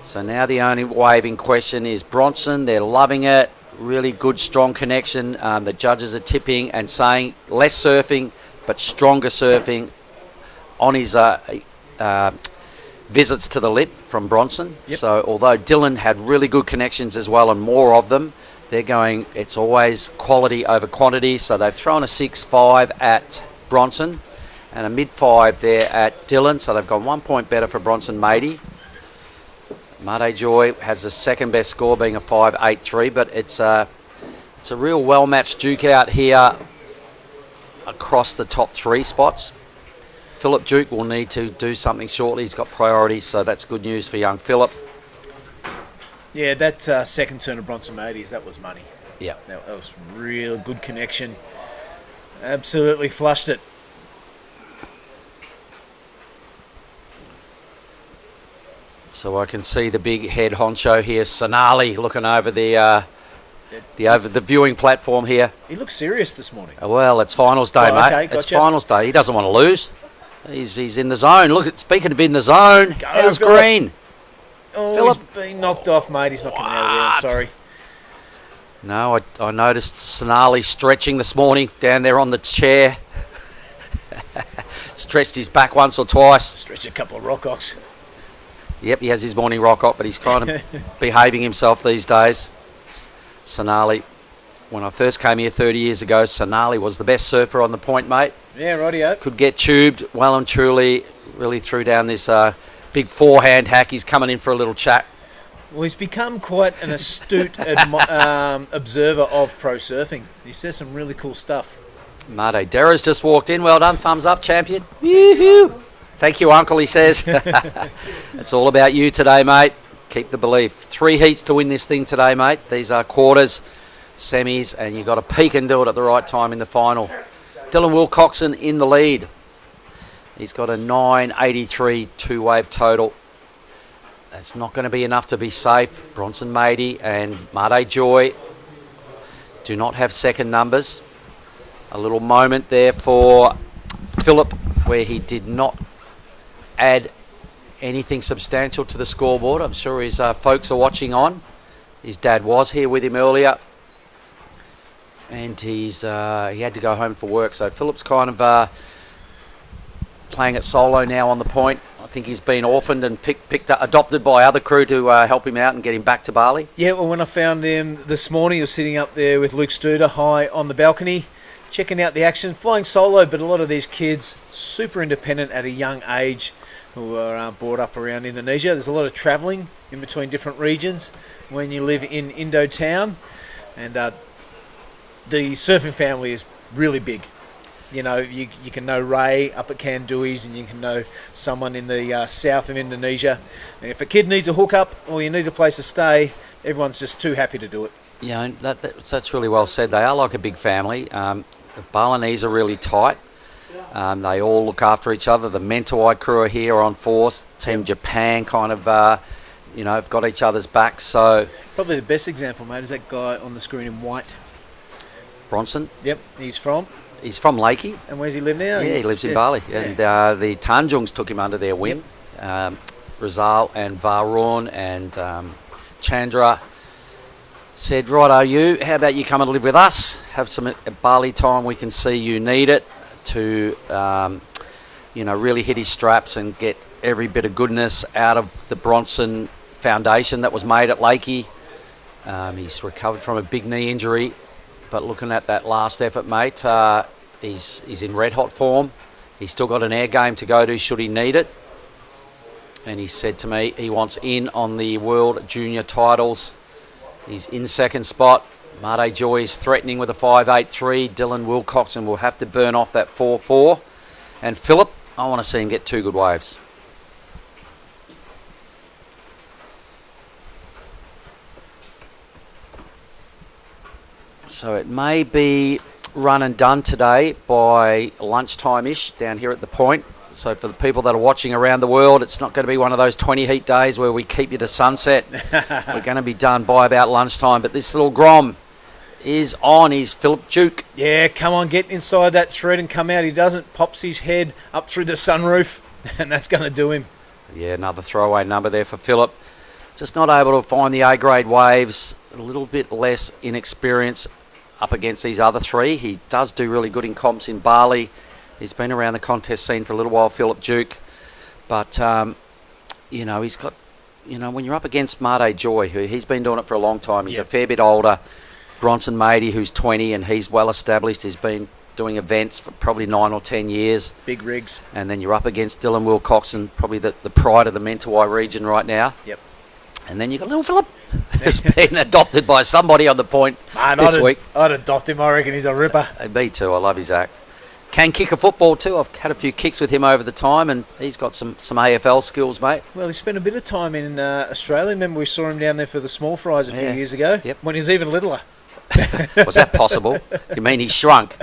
So now the only wave in question is Bronson. They're loving it. Really good, strong connection. The judges are tipping and saying less surfing, but stronger surfing on his visits to the lip from Bronson. Yep. So although Dylan had really good connections as well and more of them, they're going, it's always quality over quantity. So they've thrown a 6-5 at Bronson and a mid-5 there at Dylan. So they've gone 1 point better for Bronson Matey. Mate Joy has the second best score, being a 5.83, but it's a real well-matched duke out here across the top 3 spots. Philip Duke will need to do something shortly. He's got priorities, so that's good news for young Philip. Yeah, that second turn of Bronson Matey's, that was money. Yeah. That was real good connection. Absolutely flushed it. So I can see the big head honcho here, Sonali, looking over the viewing platform here. He looked serious this morning. Well, it's finals day, mate. Okay, It's gotcha. finals day. He doesn't want to lose. He's in the zone. Look, speaking of in the zone, how's Philip. Green? Oh, Philip. he's been knocked off, mate. He's not coming out of there. I'm What? sorry. No, I noticed Sonali stretching this morning down there on the chair. Stretched his back once or twice. Stretch a couple of rock-ox. Yep, he has his morning rock up, but he's kind of behaving himself these days. Sonali, when I first came here 30 years ago, Sonali was the best surfer on the point, mate. Yeah, rightio. Could get tubed well and truly. Really threw down this big forehand hack. He's coming in for a little chat. Well, he's become quite an astute observer of pro surfing. He says some really cool stuff. Mate Dera's just walked in. Well done. Thumbs up, champion. Woo-hoo. Thank you, Uncle, he says. It's all about you today, mate. Keep the belief. 3 heats to win this thing today, mate. These are quarters, semis, and you've got to peak and do it at the right time in the final. Dylan Wilcoxon in the lead. He's got a 9.83 two-wave total. That's not going to be enough to be safe. Bronson Matey and Mate Joy do not have second numbers. A little moment there for Philip where he did not add anything substantial to the scoreboard. I'm sure his folks are watching on. His dad was here with him earlier, and he had to go home for work. So Philip's kind of playing it solo now on the point. I think he's been orphaned and adopted by other crew to help him out and get him back to Bali. Yeah, well, when I found him this morning, he was sitting up there with Luke Studer high on the balcony, checking out the action, flying solo, but a lot of these kids super independent at a young age who are brought up around Indonesia. There's a lot of travelling in between different regions when you live in Indo town, and the surfing family is really big. You know, you can know Ray up at Kandui's, and you can know someone in the south of Indonesia. And if a kid needs a hookup or you need a place to stay, everyone's just too happy to do it. Yeah, that's really well said. They are like a big family. The Balinese are really tight. They all look after each other. The Mentawai crew are here on force. Team Japan kind of, have got each other's backs. So Probably the best example, mate, is that guy on the screen in white. Bronson, Yep, he's from. he's from Lakey. And where's he live now? Yeah, he lives in Bali. And the Tanjungs took him under their wing. Rizal and Varun and Chandra said, righto you, how about you come and live with us? Have some Bali time. We can see you need it to, really hit his straps and get every bit of goodness out of the Bronson foundation that was made at Lakey. He's recovered from a big knee injury, but looking at that last effort, mate, he's in red-hot form. He's still got an air game to go to should he need it. And he said to me he wants in on the World Junior titles. He's in second spot. Mate Joy is threatening with a 5.83. Dylan Wilcoxon will have to burn off that 4.4. And Philip, I want to see him get 2 good waves. So it may be run and done today by lunchtime-ish down here at the point. So for the people that are watching around the world, it's not going to be one of those 20 heat days where we keep you to sunset. We're going to be done by about lunchtime. But this little Grom is on. He's Philip Duke. Yeah, come on, get inside that thread and come out. He doesn't. Pops his head up through the sunroof, and that's going to do him. Yeah, another throwaway number there for Philip. Just not able to find the A-grade waves. A little bit less inexperience up against these other 3. He does do really good in comps in Bali. He's been around the contest scene for a little while, Philip Duke. But, he's got, when you're up against Mate Joy, who he's been doing it for a long time. He's a fair bit older. Bronson Matey, who's 20, and he's well established. He's been doing events for probably 9 or 10 years. Big rigs. And then you're up against Dylan Wilcoxon, probably the pride of the Mentawai region right now. Yep. And then you've got little Philip, who's been adopted by somebody on the point this week. I'd adopt him. I reckon he's a ripper. Me too. I love his act. Can kick a football too. I've had a few kicks with him over the time, and he's got some AFL skills, mate. Well, he spent a bit of time in Australia. Remember we saw him down there for the small fries a few years ago? Yep. When he was even littler. Was that possible? You mean he shrunk?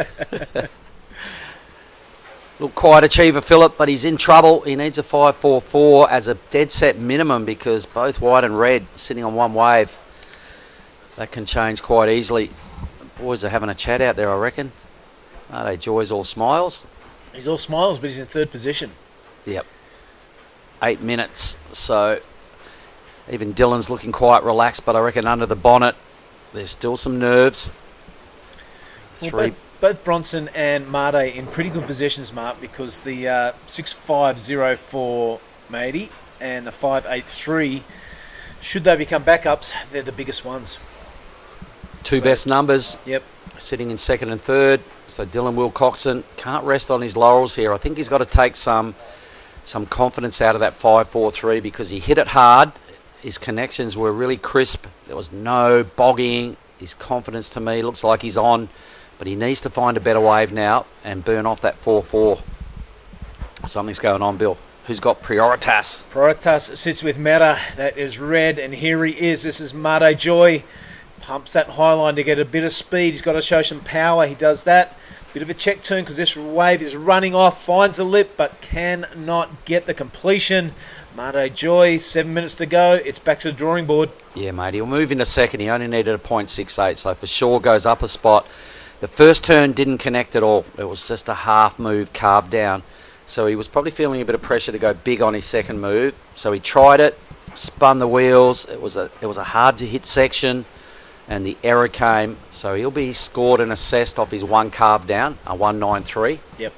Little quiet achiever, Philip, but he's in trouble. He needs a 5.44 as a dead set minimum because both white and red sitting on one wave. That can change quite easily. The boys are having a chat out there, I reckon. Are they Joy's all smiles? He's all smiles, but he's in third position. Yep. 8 minutes. So even Dylan's looking quite relaxed, but I reckon under the bonnet there's still some nerves. Well, both Bronson and Mate in pretty good positions, Mark, because the 6.50 for Matey and the 5.83, should they become backups, they're the biggest ones. Two best numbers. Yep. Sitting in second and third. So Dylan Wilcoxon can't rest on his laurels here. I think he's got to take some confidence out of that 5.43 because he hit it hard. His connections were really crisp. There was no bogging. His confidence to me looks like he's on, but he needs to find a better wave now and burn off that 4.4. Something's going on, Bill. Who's got Prioritas? Prioritas sits with Meta. That is red, and here he is. This is Mate Joy. Pumps that high line to get a bit of speed. He's got to show some power. He does that. Bit of a check turn because this wave is running off. Finds the lip, but cannot get the completion. Mate Joy, 7 minutes to go. It's back to the drawing board. Yeah, mate. He'll move into second. He only needed a 0.68, so for sure goes up a spot. The first turn didn't connect at all. It was just a half move carved down. So he was probably feeling a bit of pressure to go big on his second move. So he tried it, spun the wheels. It was a hard to hit section, and the error came. So he'll be scored and assessed off his one carved down, a 193. Yep.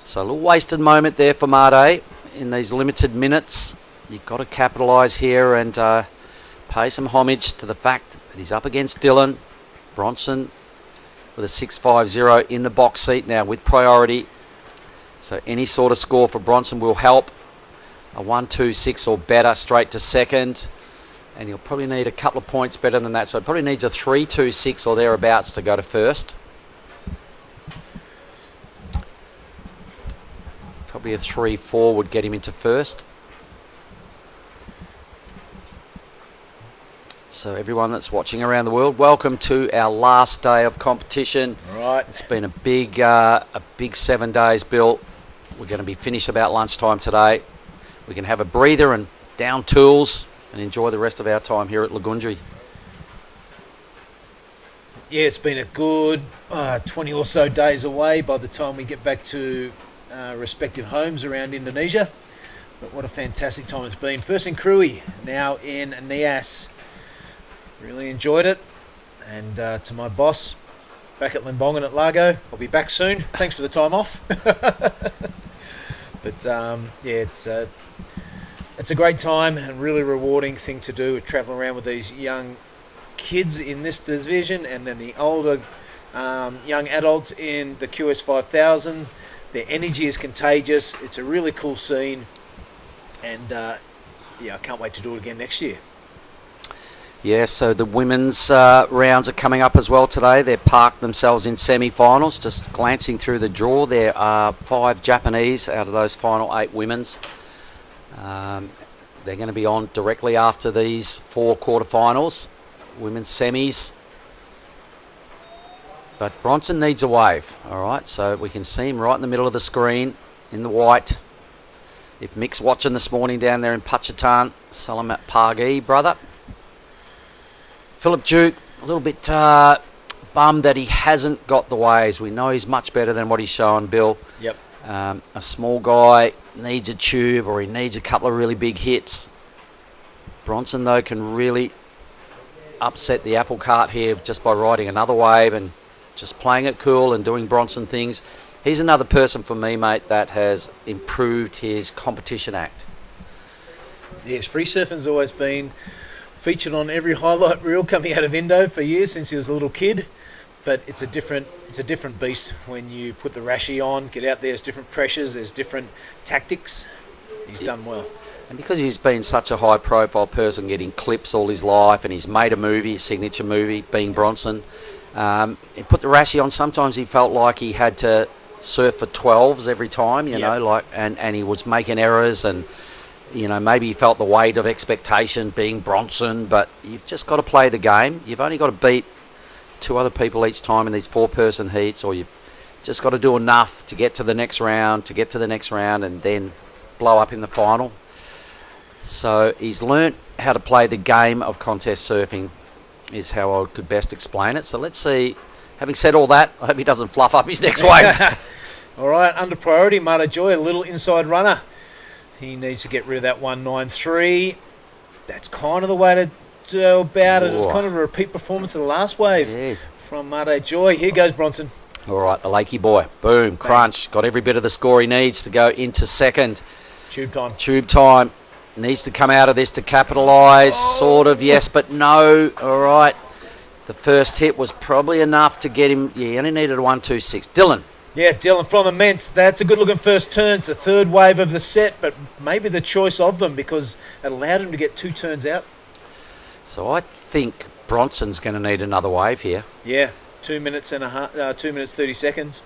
So a little wasted moment there for Mate in these limited minutes. You've got to capitalise here and pay some homage to the fact that he's up against Dylan Bronson with a 6.50 in the box seat now with priority. So any sort of score for Bronson will help. A 1.26 or better straight to second. And he'll probably need a couple of points better than that. So he probably needs a 3.26 or thereabouts to go to first. Probably a 3.4 would get him into first. So everyone that's watching around the world, welcome to our last day of competition. Right. It's been a big 7 days, Bill. We're going to be finished about lunchtime today. We can have a breather and down tools and enjoy the rest of our time here at Lagundri. Yeah, it's been a good 20 or so days away by the time we get back to respective homes around Indonesia. But what a fantastic time it's been. First in Krui, now in Nias. Really enjoyed it. And to my boss, back at Limbongan at Largo, I'll be back soon. Thanks for the time off. But it's a great time and really rewarding thing to do, traveling around with these young kids in this division, and then the older young adults in the QS 5000. Their energy is contagious. It's a really cool scene, and I can't wait to do it again next year. Yeah, so the women's rounds are coming up as well today. They've parked themselves in semi-finals. Just glancing through the draw, there are 5 Japanese out of those final 8 women's. They're going to be on directly after these 4 quarterfinals, women's semis. But Bronson needs a wave, all right? So we can see him right in the middle of the screen in the white. If Mick's watching this morning down there in Pachatan, Salamat Pagi, brother. Philip Duke, a little bit bummed that he hasn't got the waves. We know he's much better than what he's shown, Bill. Yep. A small guy needs a tube, or he needs a couple of really big hits. Bronson, though, can really upset the apple cart here just by riding another wave and just playing it cool and doing Bronson things. He's another person for me, mate, that has improved his competition act. Yes, free surfing's always been featured on every highlight reel coming out of Indo for years since he was a little kid, but it's a different beast when you put the rashi on, get out there. There's different pressures, there's different tactics. He's done well. And because he's been such a high-profile person, getting clips all his life, and he's made a movie, signature movie, being Bronson, he put the rashi on. Sometimes he felt like he had to surf for 12s every time, you know, like, and he was making errors, and maybe he felt the weight of expectation being Bronson, but you've just got to play the game. You've only got to beat 2 other people each time in these 4-person heats, or you've just got to do enough to get to the next round, and then blow up in the final. So he's learnt how to play the game of contest surfing, is how I could best explain it. So let's see. Having said all that, I hope he doesn't fluff up his next wave. All right, under priority, Mata Joy, a little inside runner. He needs to get rid of that 193. That's kind of the way to do about it. It's kind of a repeat performance of the last wave from Mate Joy. Here goes Bronson. All right, the Lakey boy. Boom, crunch. Got every bit of the score he needs to go into second. Tube time. Needs to come out of this to capitalise. Sort of, yes, but no. All right. The first hit was probably enough to get him. Yeah, he only needed a 126. Dylan. Yeah, Dylan from immense. That's a good-looking first turn. It's the third wave of the set, but maybe the choice of them because it allowed him to get 2 turns out. So I think Bronson's going to need another wave here. Yeah, 2 minutes and a half, 2 minutes 30 seconds.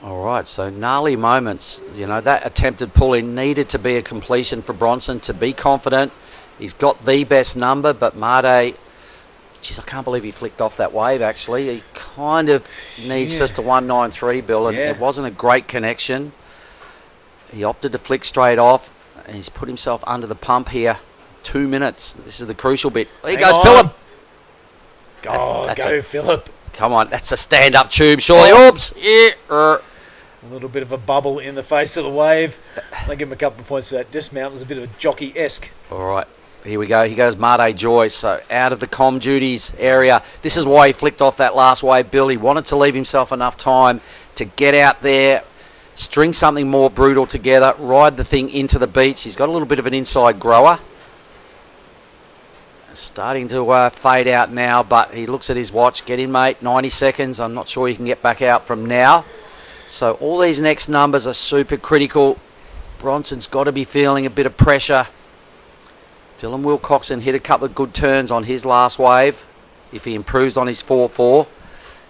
All right, so gnarly moments. That attempted pull-in needed to be a completion for Bronson to be confident. He's got the best number, but Mate, geez, I can't believe he flicked off that wave, actually. He kind of needs just a 193, Bill, and it wasn't a great connection. He opted to flick straight off, and he's put himself under the pump here. 2 minutes. This is the crucial bit. Here goes Philip. Go, Philip. Come on, that's a stand-up tube, surely. Oops. Yeah. A little bit of a bubble in the face of the wave. I'll give him a couple of points for that dismount. It was a bit of a jockey-esque. All right. Here we go. Here goes Mate Joy. So out of the comm duties area. This is why he flicked off that last wave, Bill. He wanted to leave himself enough time to get out there, string something more brutal together, ride the thing into the beach. He's got a little bit of an inside grower. Starting to fade out now, but he looks at his watch. Get in, mate. 90 seconds. I'm not sure he can get back out from now. So all these next numbers are super critical. Bronson's got to be feeling a bit of pressure. Dylan Wilcoxon hit a couple of good turns on his last wave. If he improves on his 4-4,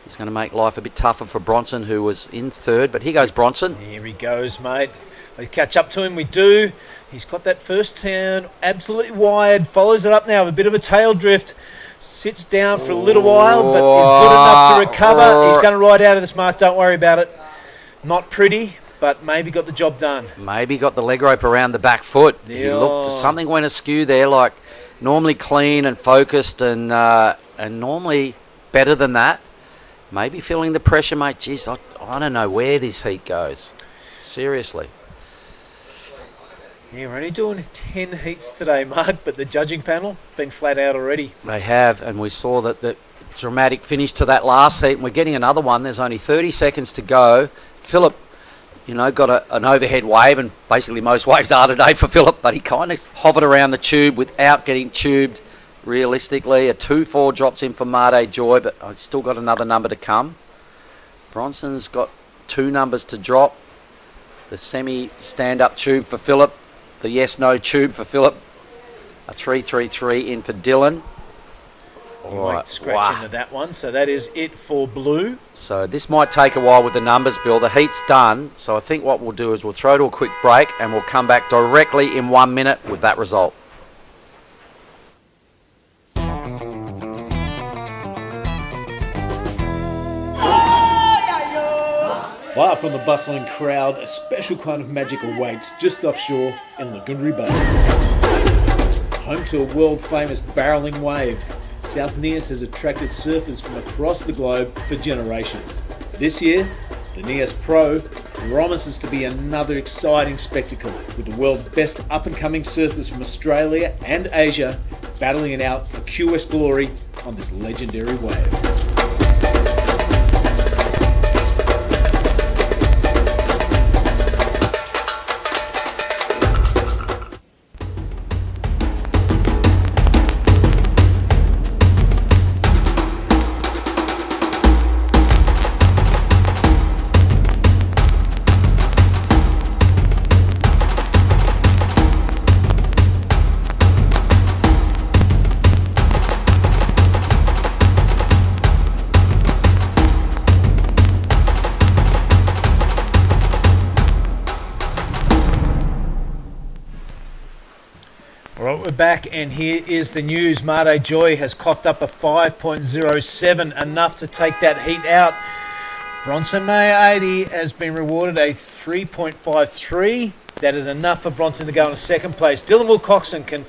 he's going to make life a bit tougher for Bronson, who was in third. But here goes Bronson. Here he goes, mate. We catch up to him. We do. He's got that first turn absolutely wide. Follows it up now with a bit of a tail drift. Sits down for a little while, but is good enough to recover. He's going to ride out of this, Mark. Don't worry about it. Not pretty, but maybe got the job done. Maybe got the leg rope around the back foot. Yeah. He looked, something went askew there, like normally clean and focused and normally better than that. Maybe feeling the pressure, mate. Jeez, I don't know where this heat goes. Seriously. Yeah, we're only doing 10 heats today, Mark, but the judging panel been flat out already. They have, and we saw that the dramatic finish to that last heat, and we're getting another one. There's only 30 seconds to go. Philip got an overhead wave, and basically most waves are today for Philip, but he kind of hovered around the tube without getting tubed realistically. A 2-4 drops in for Made Joy, but I've still got another number to come. Bronson's got 2 numbers to drop. The semi stand-up tube for Philip. The yes-no tube for Philip. A 3-3-3 in for Dylan. You might scratch into that one. So that is it for blue. So this might take a while with the numbers, Bill. The heat's done. So I think what we'll do is we'll throw to a quick break and we'll come back directly in 1 minute with that result. Far from the bustling crowd, a special kind of magic awaits just offshore in Lagundri Bay. Home to a world-famous barreling wave, South Nias has attracted surfers from across the globe for generations. This year, the Nias Pro promises to be another exciting spectacle, with the world's best up-and-coming surfers from Australia and Asia battling it out for QS glory on this legendary wave. We're back, and here is the news. Made Joy has coughed up a 5.07, enough to take that heat out. Bronson May 80 has been rewarded a 3.53. That is enough for Bronson to go in second place. Dylan Wilcoxon can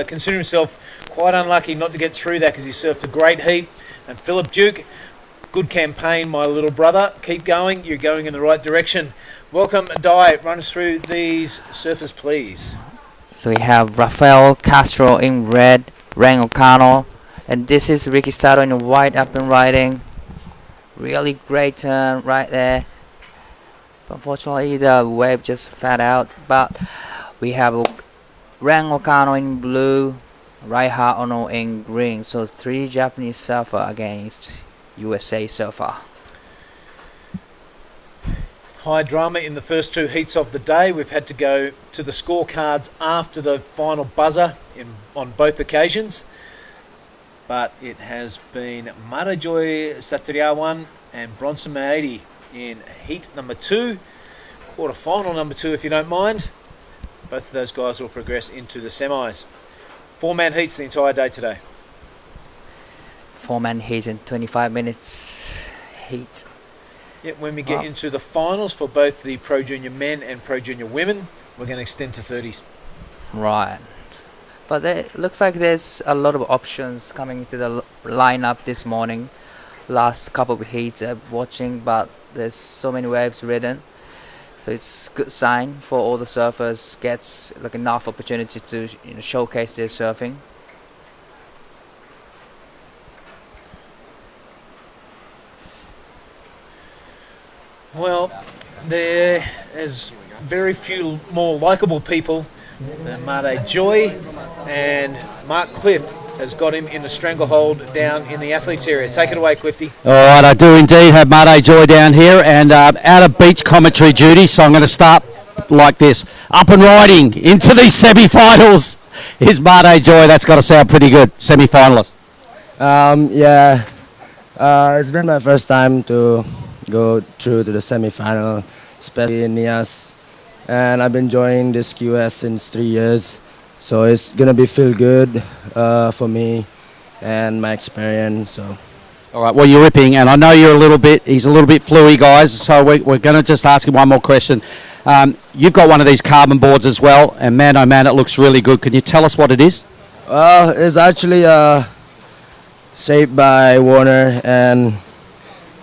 consider himself quite unlucky not to get through that because he surfed a great heat. And Philip Duke, good campaign, my little brother. Keep going. You're going in the right direction. Welcome, Di. Run us through these surfers, please. So we have Rafael Castro in red, Rang O'Connell, and this is Ricky Sato in white up and riding. Really great turn right there. Unfortunately, the wave just fat out, but we have Rang O'Connell in blue, Raiha Ono in green. So 3 Japanese surfer against USA surfer. High drama in the first 2 heats of the day. We've had to go to the scorecards after the final buzzer on both occasions. But it has been Made Joy Satriawan and Bronson May 80 in heat number 2. Quarterfinal number 2, if you don't mind. Both of those guys will progress into the semis. 4-man heats the entire day today. 4-man heats in 25 minutes heat. Yep, when we get into the finals for both the Pro Junior men and Pro Junior women, we're going to extend to 30s. Right. But it looks like there's a lot of options coming into the lineup this morning. Last couple of heats I'm watching, but there's so many waves ridden. So it's a good sign for all the surfers, gets like enough opportunity to showcase their surfing. Well, there is very few more likeable people than Made Joy, and Mark Cliff has got him in a stranglehold down in the athletes area. Take it away, Clifty. All right, I do indeed have Made Joy down here, and out of beach commentary duty, so I'm going to start like this. Up and riding into these semi-finals is Made Joy. That's got to sound pretty good. Semi-finalist. It's been my first time to go through to the semi-final, especially in Nias, and I've been enjoying this QS since 3 years, so it's gonna be feel good for me and my experience. So all right, well, you're ripping, and I know he's a little bit fluey, guys, so we're going to just ask him one more question. You've got one of these carbon boards as well, and man, oh man, it looks really good. Can you tell us what it is? It's actually shaped by Warner, and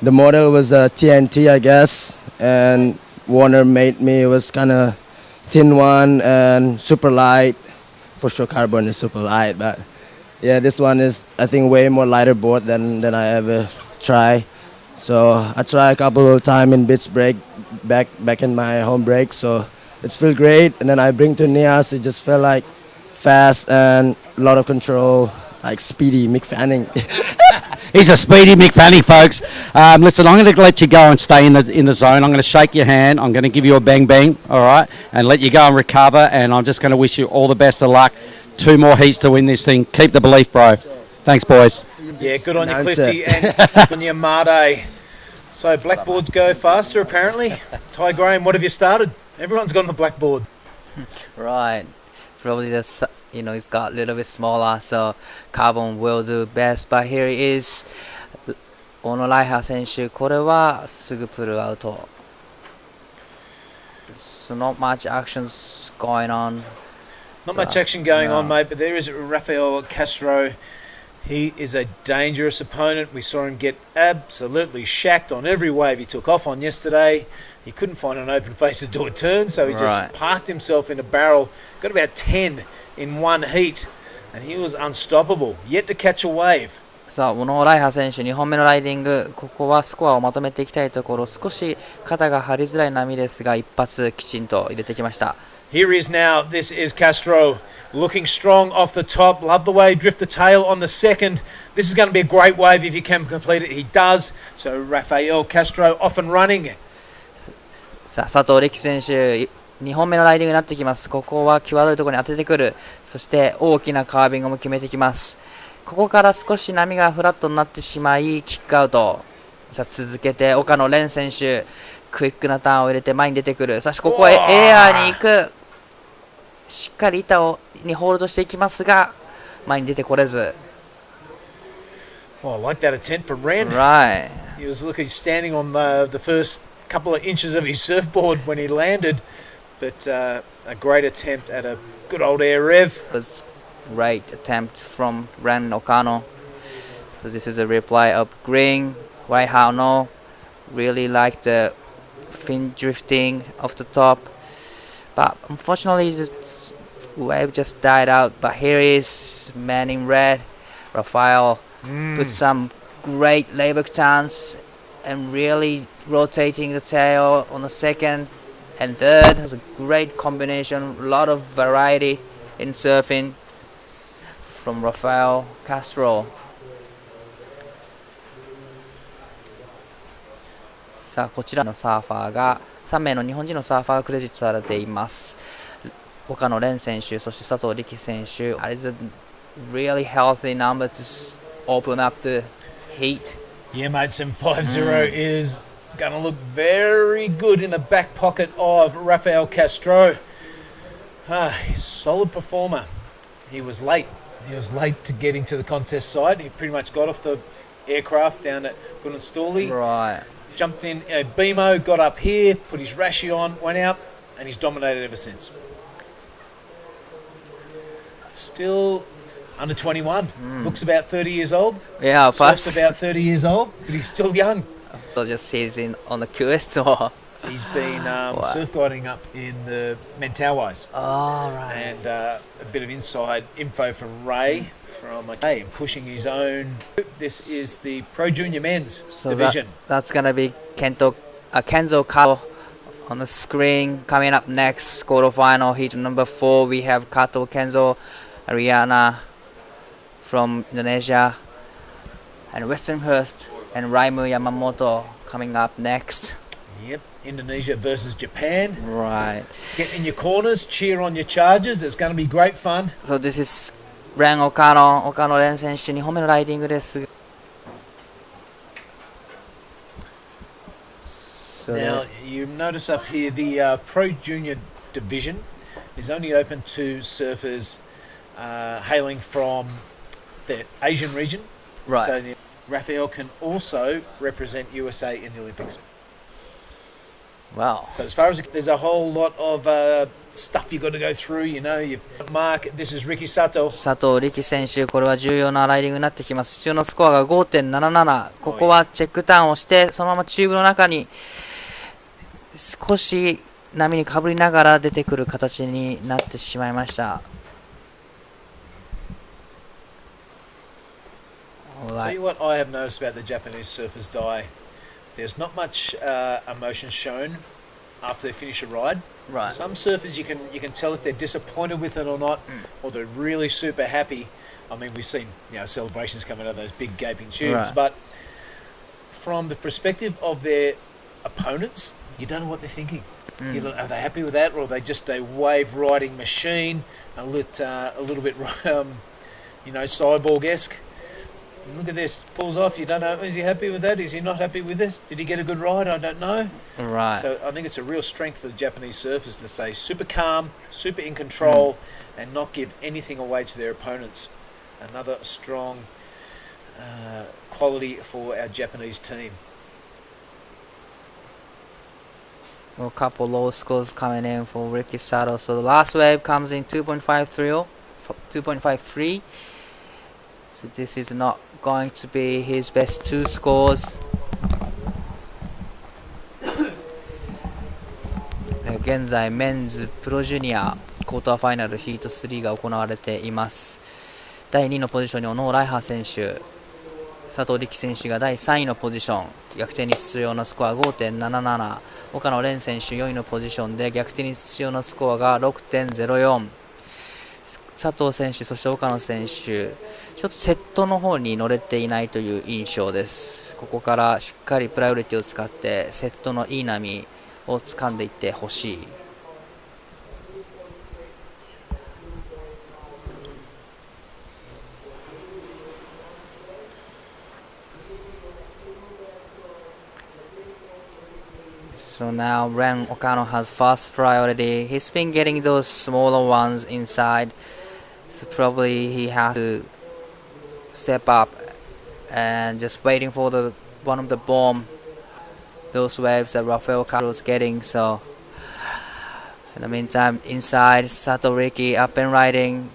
the model was a TNT, I guess, and Warner made me, it was kind of thin one and super light. For sure carbon is super light, but yeah, this one is, I think, way more lighter board than I ever try. So I try a couple of time in bits break back in my home break. So it's feel great. And then I bring to Nias. It just felt like fast and a lot of control, like speedy Mick Fanning. He's a speedy Mick Fanning, folks. Listen, I'm going to let you go and stay in the zone. I'm going to shake your hand. I'm going to give you a bang bang, all right, and let you go and recover. And I'm just going to wish you all the best of luck. 2 more heats to win this thing. Keep the belief, bro. Thanks, boys. Yeah, good on you, Clifty, and good on you, Made. So blackboards go faster, apparently. Ty Graham, what have you started? Everyone's got on the blackboard. Right. Probably just, it's got a little bit smaller, so carbon will do best. But here it is. 小野ライハ選手、これはすぐプルアウト。So not much actions going on. Not much action going on, mate, but there is Rafael Castro. He is a dangerous opponent. We saw him get absolutely shacked on every wave he took off on yesterday. He couldn't find an open face to do a turn, so he just parked himself in a barrel. Got about 10 in one heat, and he was unstoppable. Yet to catch a wave. さあ、小野ライハ選手、2本目のライディング、ここはスコアをまとめていきたいところ、少し肩が張りづらい波ですが、一発きちんと入れてきました。Here he is now. This is Castro looking strong off the top. Love the way drift the tail on the second. This is going to be a great wave if he can complete it. He does. So Rafael Castro off and running. さあ、佐藤力選手、2本目のライディングになってきます。ここは際どいところに当ててくる。そして大きなカービングも決めてきます。ここから少し波がフラットになってしまい、キックアウト。さあ、続けて岡野蓮選手、クイックなターンを入れて前に出てくる。そしてここはエアーに行く。しっかり板にホールドしていきますが、前に出てこれず。Oh, I like that attempt from Ren. Right. He was looking standing on the first couple of inches of his surfboard when he landed, but a great attempt at a good old air rev. It was great attempt from Ren Okano. So this is a replay of Green. Why how no? Really like the fin drifting off the top. But unfortunately, this wave just died out. But here is man in red. Rafael with some great layback turns and really rotating the tail on the second and third. It was a great combination. A lot of variety in surfing from Rafael Castro. さあ、こちらのサーファーが3名の日本人のサーファーがクレジットされています。岡野蓮選手、そして佐藤力選手。That is a really healthy number to open up the heat. Yeah, mate, 750 is going to look very good in the back pocket of Rafael Castro. He's a solid performer. He was late. He was late to getting to the contest site. He pretty much got off the aircraft down at Gununstuli. Right. Jumped in a BMO, got up here, put his rashi on, went out, and he's dominated ever since. Still under 21. Looks about 30 years old. Yeah, Surfs about 30 years old, but he's still young. So just he's in on the QS tour. He's been surf guiding up in the Mentawais. Oh, right. And a bit of inside info from Ray from pushing his own. This is the Pro Junior Men's division. That's going to be Kenzo Kato on the screen. Coming up next, quarterfinal heat number 4. We have Kato, Kenzo, Ariana from Indonesia, and Westernhurst and Raimu Yamamoto coming up next. Yep, Indonesia versus Japan. Right. Get in your corners, cheer on your charges. It's going to be great fun. So this is Ren Okano, Okano Ren 選手2本目のライディングです。Now, you notice up here the Pro Junior division is only open to surfers hailing from the Asian region. Right. So Rafael can also represent USA in the Olympics. Wow. But as far as there's a whole lot of stuff you've got to go through, you've Mark, this is Ricky Sato. 佐藤力選手、これは重要なライディングになってきます。必要なスコアが 5.77。ここはチェックターンをして、そのままチューブの中に少し波にかぶりながら出てくる形になってしまいました。Tell you what I have noticed about the Japanese surfers, Dai. there's not much emotion shown after they finish a ride. Right. Some surfers you can tell if they're disappointed with it or not, or they're really super happy. I mean, we've seen celebrations coming out of those big gaping tubes, Right. but from the perspective of their opponents, you don't know what they're thinking. Are they happy with that, or are they just a wave riding machine, a little bit cyborg-esque? Look at this, pulls off. You don't know, is he happy with that? Is he not happy with this? Did he get a good ride? I don't know. Right. So I think it's a real strength for the Japanese surfers to stay super calm, super in control, and not give anything away to their opponents. Another strong quality for our Japanese team. Well, a couple low scores coming in for Ricky Sato. So the last wave comes in 2.53. So this is not going to be his best 2 scores.現在メンズプロジュニアクォーターファイナルヒート3が行われています。第2位のポジションに小野ライハ選手、佐藤力選手が第3位のポジション、逆転に必要なスコア 5.77、 岡野蓮選手4位のポジションで逆転に必要なスコアが 6.04。 佐藤選手、そして岡野選手、ちょっとセットの方に乗れていないという印象です。ここからしっかりプライオリティを使ってセットのいい波を掴んでいってほしい。So now Ren Okano has first priority. He's been getting those smaller ones inside, so probably he has to step up and just waiting for the one of the bomb, those waves that Rafael Carlos getting. So in the meantime, inside Sato Riki up and riding.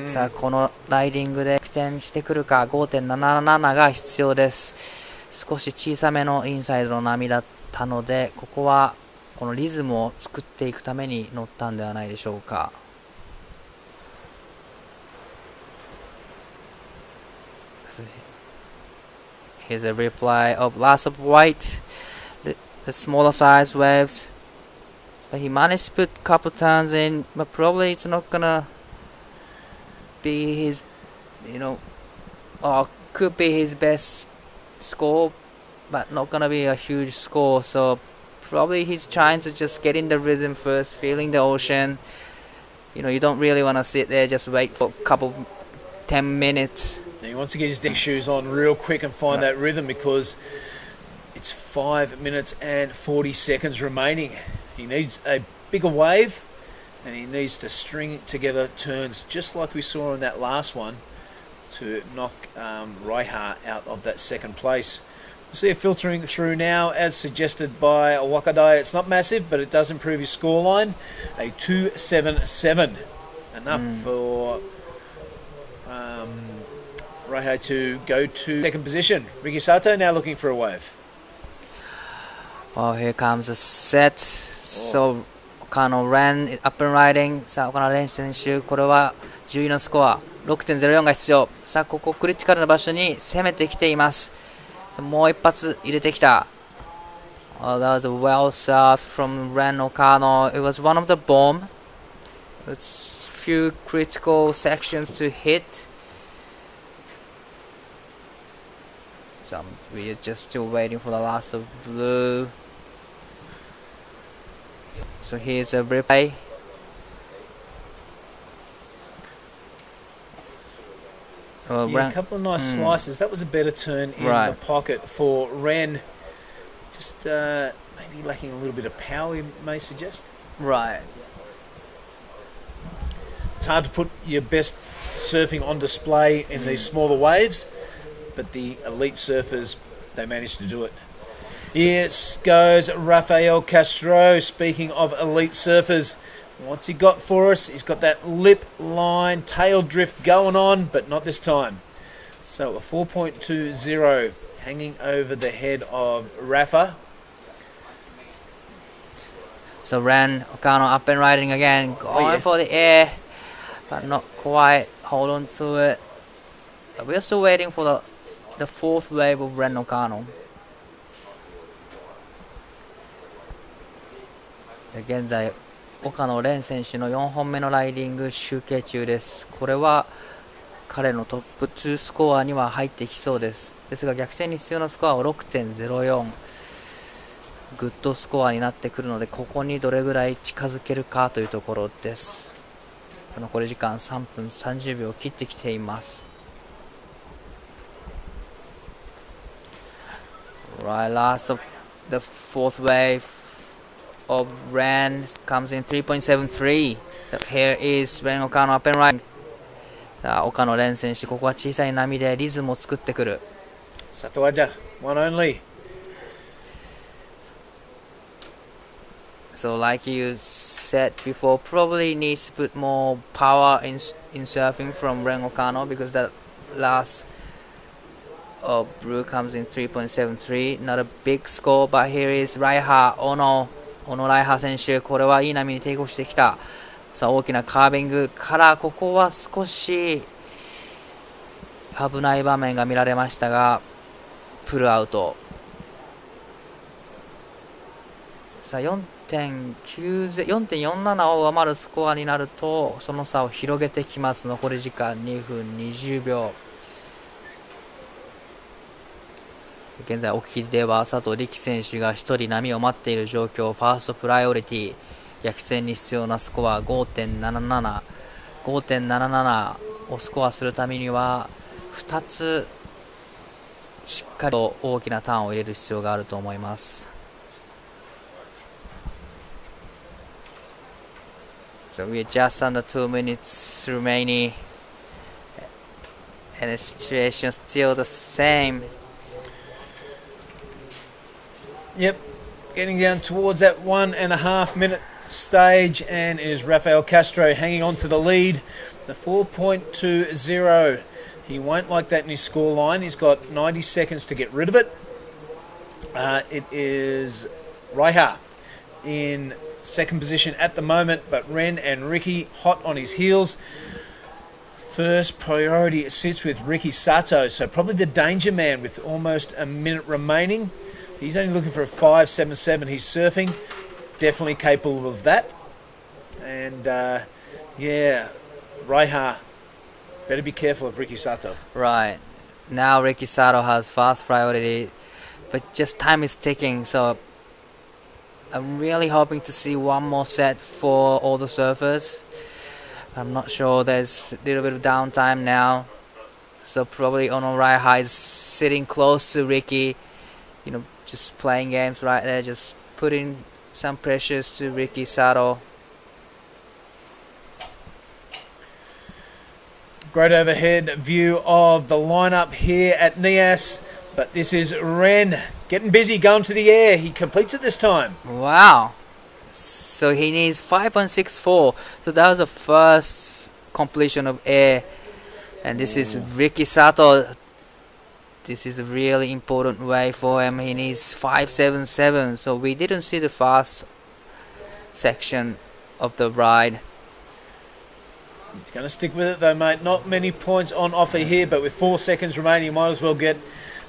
さあこのライディングで逆転してくるか。 5.77 が必要です。少し小さめのインサイドの波だったので、ここはこのリズムを作っていくために乗ったんではないでしょうか。Here's a reply of lots of white, the smaller size waves, but he managed to put a couple turns in, but probably it's not gonna be his, or could be his best score, but not gonna be a huge score. So probably he's trying to just get in the rhythm first, feeling the ocean. You don't really want to sit there just wait for a couple 10 minutes. He wants to get his deck shoes on real quick and find that rhythm, because it's 5 minutes and 40 seconds remaining. He needs a bigger wave, and he needs to string together turns just like we saw in that last one to knock Raiha out of that second place. We'll see it filtering through now as suggested by Wakadai. It's not massive, but it does improve his scoreline. A 2.77. Enough for Raiha to go to second position. Ricky Sato now looking for a wave. Well, here comes a set. So Okano ran up and riding. さあ岡野蓮選手、これは10位のスコア 6.04 が必要。さあここクリティカルな場所に攻めてきています。もう一発入れてきた。Oh, that was a well served from Ren Okano. It was one of the bomb. It's few critical sections to hit. So we're just still waiting for the last of blue. So here's a replay. Well, Yeah, a couple of nice slices. That was a better turn in the pocket for Ren. Just maybe lacking a little bit of power, you may suggest. Right. It's hard to put your best surfing on display in these smaller waves, but the elite surfers, they managed to do it. Here goes Rafael Castro. Speaking of elite surfers, what's he got for us? He's got that lip line tail drift going on, but not this time. So a 4.20 hanging over the head of Rafa. So Ren Okano up and riding again, going for the air, but not quite. Hold on to it. But we're still waiting for the fourth wave of Ren Okano. 現在岡野蓮選手の4本目のライディング集計中です。これは彼のトップ2スコアには入ってきそうです。ですが逆転に必要なスコアは 6.04、 グッドスコアになってくるので、ここにどれぐらい近づけるかというところです。残り時間3分30秒を切ってきています。Right, last of the fourth wave of Ren comes in 3.73. Here is Ren Okano up and right. さあ、岡野蓮選手、ここは小さい波でリズムを作ってくる。Satu aja, one only. So like you said before, probably needs to put more power in surfing from Ren Okano, because that last brew comes in 3.73. Not a big score, but here is Raiha Ono ライハ選手、これはいい波にテイクオフしてきた。さあ、大きなカービングから、ここは少し危ない場面が見られましたが、プルアウト。さあ、4.47 を上回るスコアになると、その差を広げてきます。残り時間2分20秒。現在沖では佐藤力選手が1人波を待っている状況。ファーストプライオリティ、逆転に必要なスコア 5.77。 5.77 をスコアするためには2つしっかりと大きなターンを入れる必要があると思います。So we're just under 2 minutes remaining, and the situation is still the same. Yep, getting down towards that 1.5 minute stage, and is Rafael Castro hanging on to the lead, the 4.20. He won't like that in his scoreline. He's got 90 seconds to get rid of it. It is Raiha in second position at the moment, but Ren and Ricky hot on his heels. First priority sits with Ricky Sato, so probably the danger man with almost a minute remaining. He's only looking for a 5.77. He's surfing, definitely capable of that. And yeah, Raiha, better be careful of Ricky Sato. Right. Now Ricky Sato has fast priority, but just time is ticking, so I'm really hoping to see one more set for all the surfers. I'm not sure, there's a little bit of downtime now, so probably Ono Raiha is sitting close to Ricky, just playing games right there, just putting some pressures to Ricky Sato. Great overhead view of the lineup here at Nias, but this is Ren getting busy, going to the air. He completes it this time. Wow. So he needs 5.64. So that was the first completion of air. And this is Ricky Sato. This is a really important way for him. He needs 5.77. So we didn't see the fast section of the ride. He's going to stick with it though, mate. Not many points on offer here, but with 4 seconds remaining, you might as well get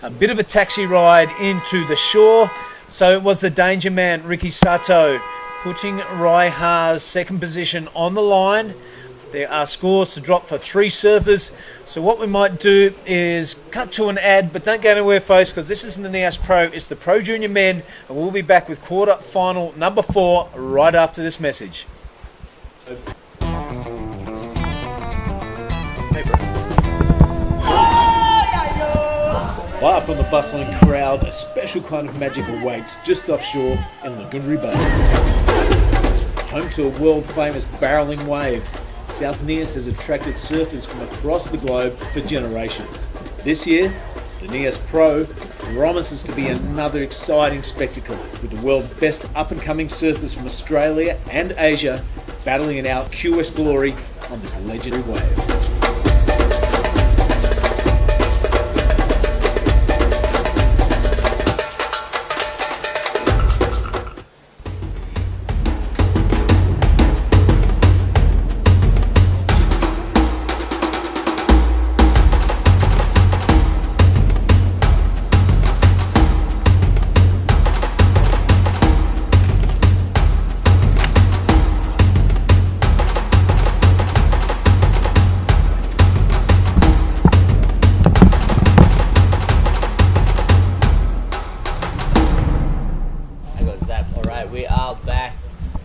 a bit of a taxi ride into the shore. So it was the danger man, Ricky Sato, putting Raiha's second position on the line. There are scores to drop for 3 surfers. So what we might do is cut to an ad, but don't go anywhere, folks, because this isn't the Nias Pro, it's the Pro Junior Men, and we'll be back with quarter final number 4 right after this message. Far from the bustling crowd, a special kind of magic awaits just offshore in Lagundri Bay. Home to a world-famous barreling wave, South Nias has attracted surfers from across the globe for generations. This year, the Nias Pro promises to be another exciting spectacle, with the world's best up-and-coming surfers from Australia and Asia battling it out QS glory on this legendary wave.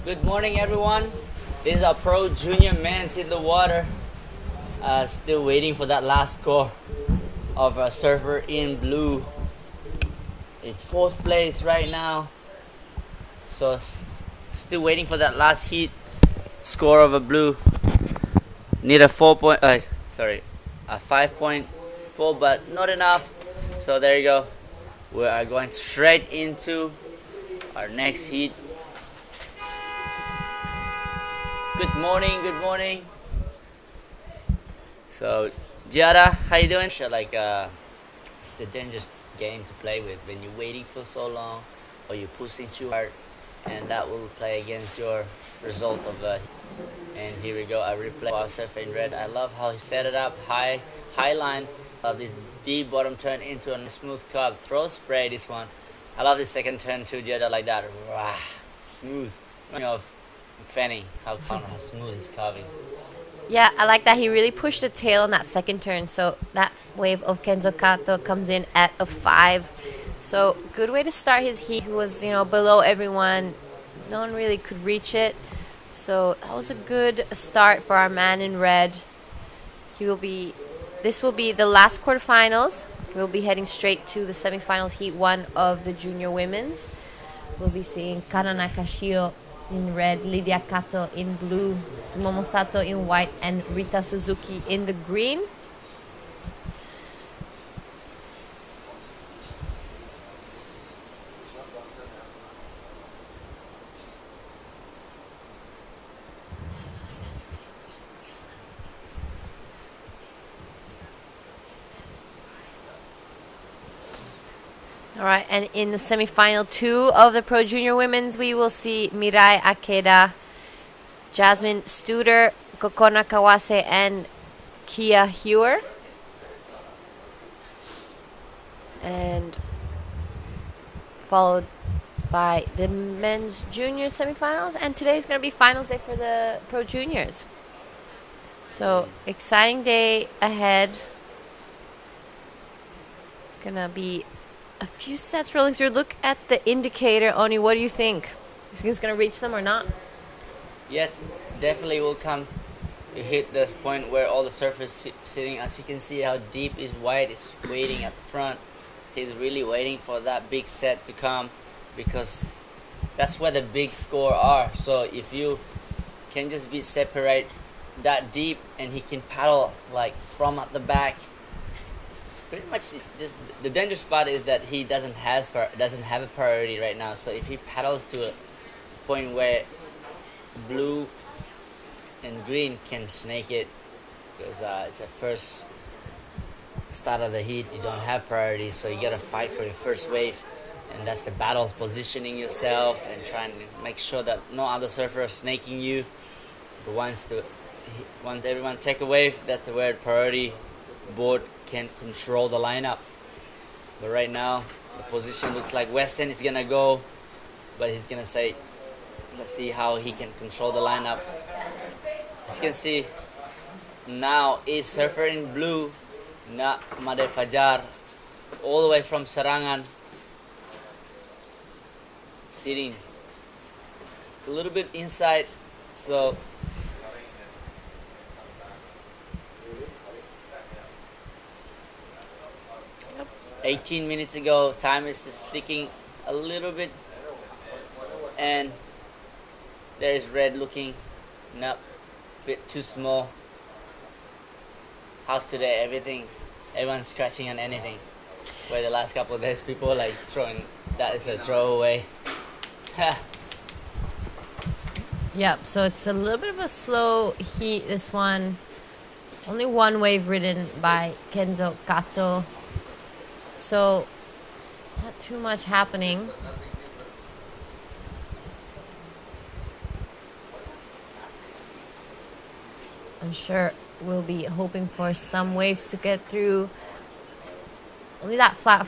Good morning, everyone. This is our pro junior men's in the water. Still waiting for that last score of a surfer in blue. It's fourth place right now. So still waiting for that last heat score of a blue. Need a 5.4, but not enough. So there you go. We are going straight into our next heat. Good morning, good morning. So, Giada, how you doing? Like, it's the dangerous game to play with when you're waiting for so long, or you're pushing too hard, and that will play against your result of the. And here we go, a replay. Wow, surfer in red. I love how he set it up high line. This deep bottom turn into a smooth curve. Throw spray this one. I love this second turn too, Giada, like that. Rah, smooth. Of Fanning, how smooth he's carving. Yeah, I like that he really pushed the tail on that second turn. So that wave of Kenzo Kato comes in at a 5. So good way to start his heat. He was, below everyone. No one really could reach it. So that was a good start for our man in red. This will be the last quarterfinals. We'll be heading straight to the semifinals, heat 1 of the junior women's. We'll be seeing Kana Nakashio in red, Lydia Kato in blue, Sumomo Sato in white, and Rita Suzuki in the green. All right, and in the semifinal 2 of the Pro Junior Women's, we will see Mirai Akeda, Jasmine Studer, Kokona Kawase, and Kia Hewer. And followed by the men's juniors semifinals. And today's going to be finals day for the Pro Juniors. So, exciting day ahead. It's going to be a few sets rolling through. Look at the indicator, Oni. What do you think? Is he going to reach them or not? Yes, definitely will come. You hit this point where all the surfers sitting. As you can see how deep is white is waiting at the front. He's really waiting for that big set to come because that's where the big score are. So if you can just be separate that deep and he can paddle like from at the back. Pretty much, just the dangerous spot is that he doesn't have a priority right now. So if he paddles to a point where blue and green can snake it, because it's a first start of the heat, you don't have priority, so you gotta fight for your first wave, and that's the battle, positioning yourself and trying to make sure that no other surfer is snaking you. But once everyone take a wave, that's where priority board can control the lineup. But right now the position looks like Weston is gonna go, but he's gonna say, let's see how he can control the lineup. As you can see now is surfer in blue, Na Made Fajar, all the way from Sarangan, sitting a little bit inside. So 18 minutes ago, time is just sticking a little bit, and there is red looking a bit too small. How's today? Everyone's scratching on anything. Where the last couple of days people like throwing, that is a throwaway. Yep, so it's a little bit of a slow heat, this one. Only one wave ridden by Kenzo Kato. So, not too much happening. I'm sure we'll be hoping for some waves to get through. Only that flat.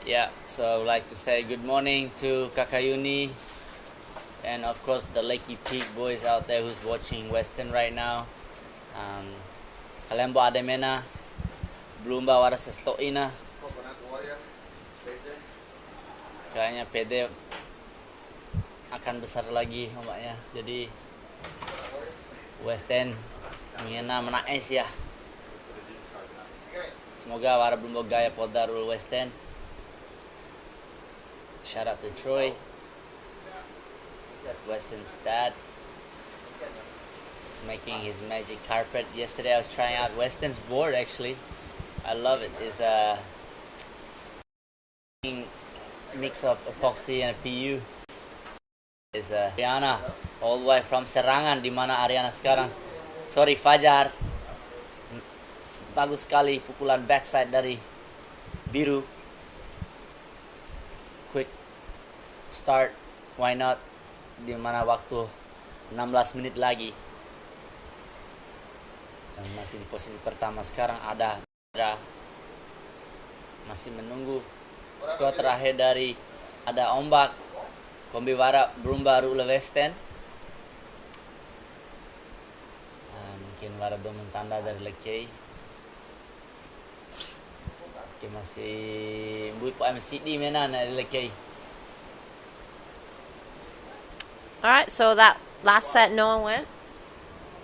Yeah, so I'd like to say good morning to Kakayuni, and of course the Lakey Peak boys out there who's watching Western right now. Kalembo Ademena, Blumba Warasestoina. Kayaknya pede akan besar lagi ombaknya. Jadi West End mengena menaes ya. Semoga wara belum gaya podarul West End. Shout out to Troy. That's West End's dad. He's making his magic carpet. Yesterday I was trying out West End's board actually. I love it. It's a mix of epoxy and PU. It's Ariana, all the way from Serangan, di mana Ariana sekarang. Sorry Fajar, bagus sekali pukulan backside dari biru. Quick start, why not? Di mana waktu 16 menit lagi. Dan masih di posisi pertama sekarang ada masih menunggu skor terakhir dari ada ombak kombi wara belum baru West End. Mungkin wara domen tanda dari Lekei. Oke, masih bui po MCD menan dari Lekei. Alright, so that last set no one went.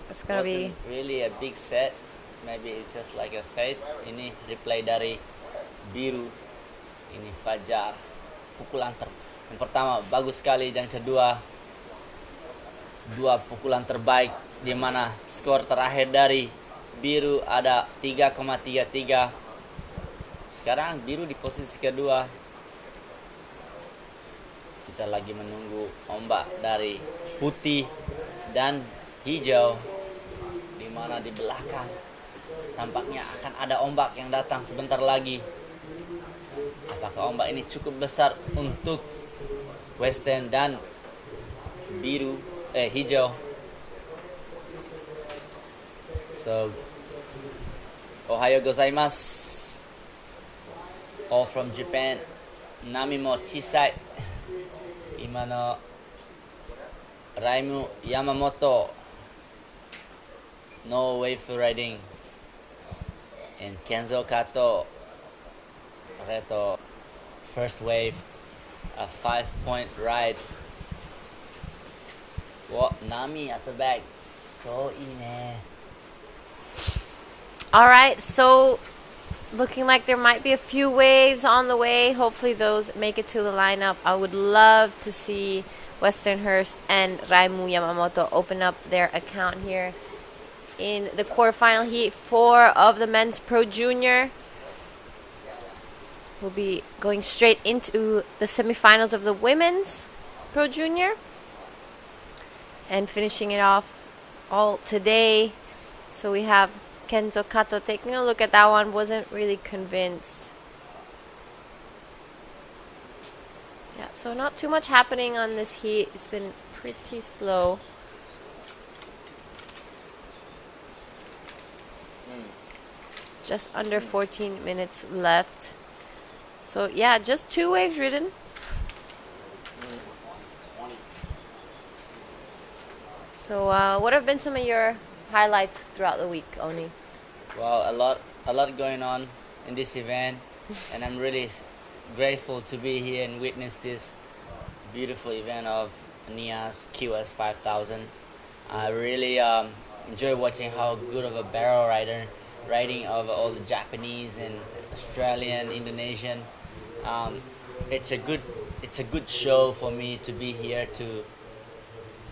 It's gonna be really a big set. Maybe it's just like a face. Ini replay dari biru. Ini Fajar. Pukulan yang pertama bagus sekali dan kedua dua pukulan terbaik di mana skor terakhir dari biru ada 3,33. Sekarang biru di posisi kedua. Kita lagi menunggu ombak dari putih dan hijau di mana di belakang tampaknya akan ada ombak yang datang sebentar lagi. Apakah ombak ini cukup besar untuk West End dan hijau? So, Ohayo gozaimasu. All from Japan. Nami mo chisai. Imano Raimu Yamamoto. No wave riding. And Kenzo Kato. Reto. First wave. A 5-point ride. What? Nami at the back. So ine. alright. So looking like there might be a few waves on the way. Hopefully those make it to the lineup. I would love to see Westernhurst and Raimu Yamamoto open up their account here in the quarterfinal heat 4 of the Men's Pro Junior. We'll be going straight into the semifinals of the Women's Pro Junior and finishing it off all today. So we have Kenzo Kato taking a look at that one. Wasn't really convinced. Yeah, so not too much happening on this heat. It's been pretty slow. Just under 14 minutes left. So yeah, just 2 waves ridden. So what have been some of your highlights throughout the week, Oni? Well, a lot going on in this event, and I'm really grateful to be here and witness this beautiful event of Nias QS 5000. I really enjoy watching how good of a barrel riding of all the Japanese and Australian, Indonesian. It's a good show for me to be here to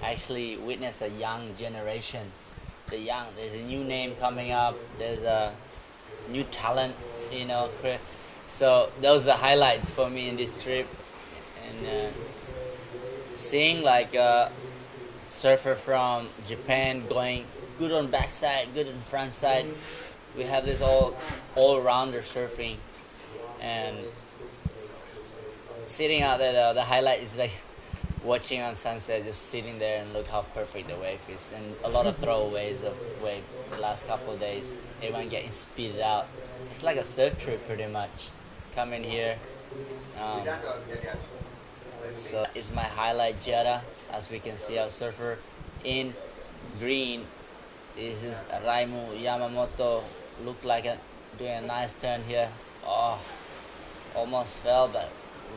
actually witness the young generation. There's a new name coming up. There's a new talent, So those are the highlights for me in this trip, and seeing like a surfer from Japan going good on backside, good on front side. We have this all-rounder surfing, and sitting out there, the highlight is like watching on sunset, just sitting there and look how perfect the wave is, and a lot of throwaways of wave the last couple of days. Everyone getting speeded out. It's like a surf trip pretty much. Come in here. So it's my highlight Jetta. As we can see, our surfer in green. This is Raimu Yamamoto. Looked like doing a nice turn here. Oh, almost fell, but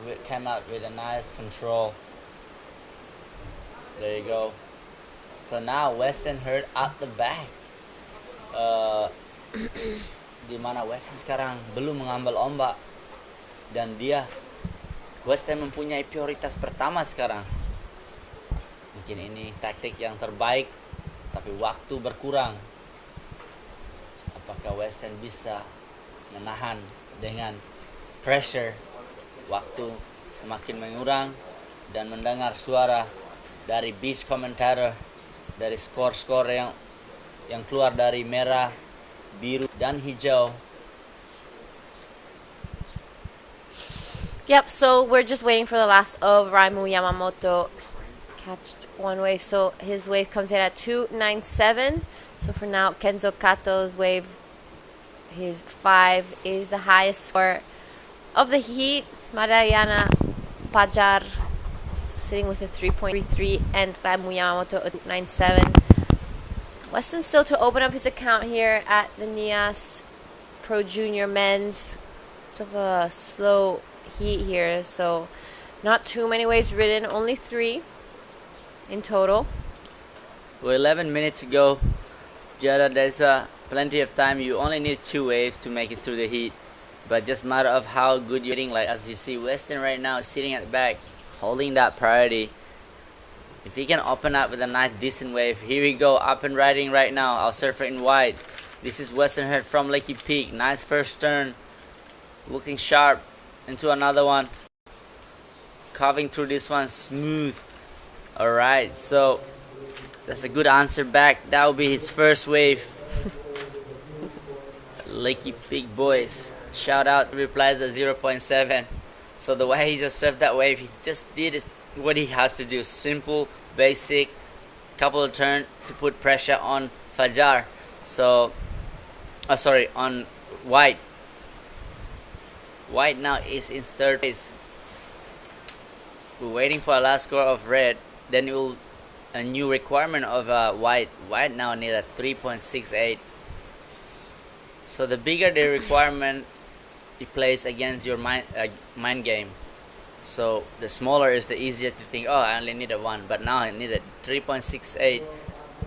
we came out with a nice control. There you go. So now Western Hurt at the back. Di mana Western sekarang belum mengambil ombak dan Western mempunyai prioritas pertama sekarang. Mungkin ini taktik yang terbaik, tapi waktu berkurang. Apakah Western bisa menahan dengan pressure? Waktu semakin mengurang dan mendengar suara dari beach commentator, dari skor-skor yang keluar dari merah, biru dan hijau. Yep, so we're just waiting for the last of Raimu Yamamoto. Catched one wave, so his wave comes in at 297. So for now, Kenzo Kato's wave, his 5 is the highest score of the heat. Madariana Pajar sitting with a 3.33 and Raimu Yamamoto at 297. Weston still to open up his account here at the Nias Pro Junior Men's. Sort of a slow heat here, so not too many waves ridden, only 3 in total. So 11 minutes to go. Jada, there's plenty of time. You only need 2 waves to make it through the heat, but just matter of how good you're hitting. Like as you see, Weston right now is sitting at the back, holding that priority. If he can open up with a nice decent wave, here we go, up and riding right now. I'll surf it in white. This is Western Hurt from Lakey Peak. Nice first turn, looking sharp into another one, carving through this one smooth. Alright, so that's a good answer back. That will be his first wave. Lakey Peak boys, shout out, replies at 0.7. So the way he just surfed that wave, he just did what he has to do. Simple, basic, couple of turns to put pressure on Fajar. So, on White. White now is in 3rd place. We're waiting for a last score of red. Then a new requirement of White. White now need a 3.68. So the bigger the requirement, it plays against your mind game. So the smaller is the easier to think, oh, I only need a 1, but now I need a 3.68.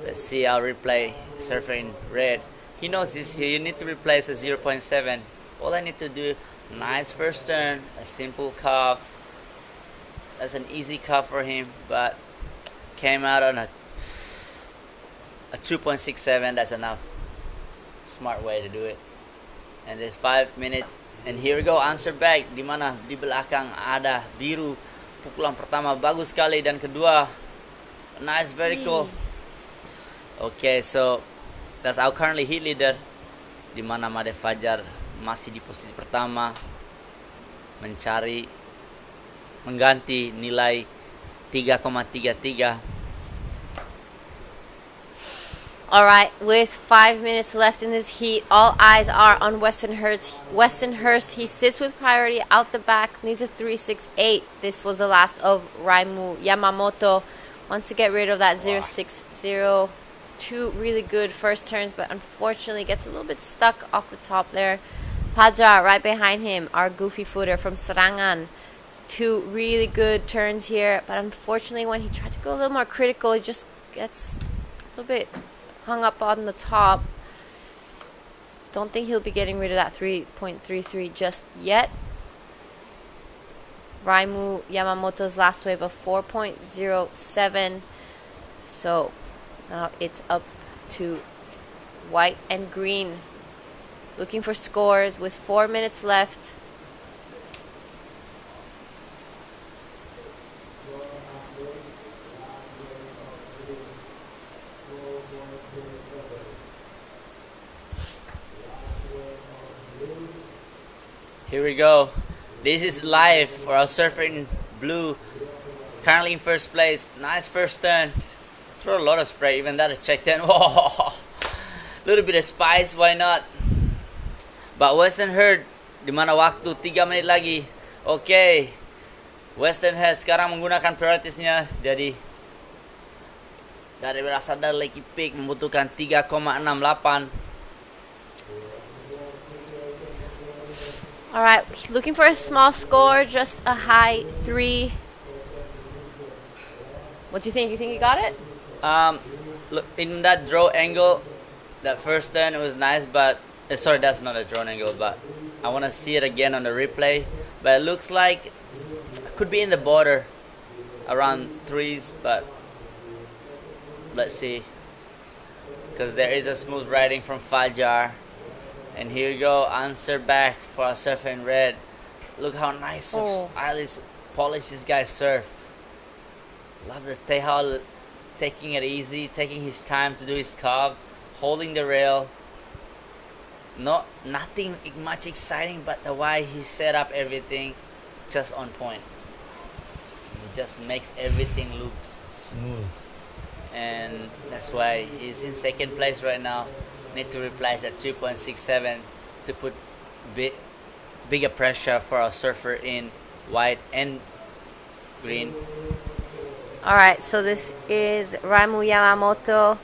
Let's see our replay. Surfer in red. He knows this here. You need to replace a 0.7. All I need to do, nice first turn, a simple carve. That's an easy carve for him, but came out on a 2.67. That's enough. Smart way to do it. And there's 5 minutes. And here we go, answer back. Di mana di belakang ada biru. Pukulan pertama bagus sekali dan kedua nice vertical. Okay, so that's our currently heat leader. Di mana Made Fajar masih di posisi pertama, mengganti nilai 3,33. Alright, with 5 minutes left in this heat, all eyes are on Weston Hurst. He sits with priority out the back, needs a 3.68. This was the last of Raimu Yamamoto. Wants to get rid of that 0.60. 2 really good first turns, but unfortunately gets a little bit stuck off the top there. Pajar right behind him, our goofy footer from Serangan. 2 really good turns here, but unfortunately when he tried to go a little more critical, he just gets a little bit hung up on the top. Don't think he'll be getting rid of that 3.33 just yet. Raimu Yamamoto's last wave of 4.07. So now it's up to white and green. Looking for scores with 4 minutes left. Here we go. This is live for our surfer in blue. Currently in first place. Nice first turn. Throw a lot of spray. Even that is check 10. Whoa. Little bit of spice. Why not? But Western Hurt. Di mana waktu 3 menit lagi. Okay. Western Hurt sekarang menggunakan prioritasnya. Jadi dari berasal dari Lakey Peak membutuhkan 3,68. Alright, looking for a small score, just a high 3. What do you think? You think you got it? Look, in that draw angle, that first turn, it was nice, but sorry, that's not a draw angle, but I want to see it again on the replay. But it looks like it could be in the border around threes, but let's see, because there is a smooth riding from Fajar. And here you go, answer back for a surfer in red. Look how nice of stylish polish this guy serve. Love the Tehal taking it easy, taking his time to do his carve, holding the rail. Nothing much exciting, but the way he set up everything, just on point. It just makes everything look smooth, and that's why he's in second place right now. Need to replace at 2.67 to put bigger pressure for our surfer in white and green. All right, so this is Raimu Yamamoto.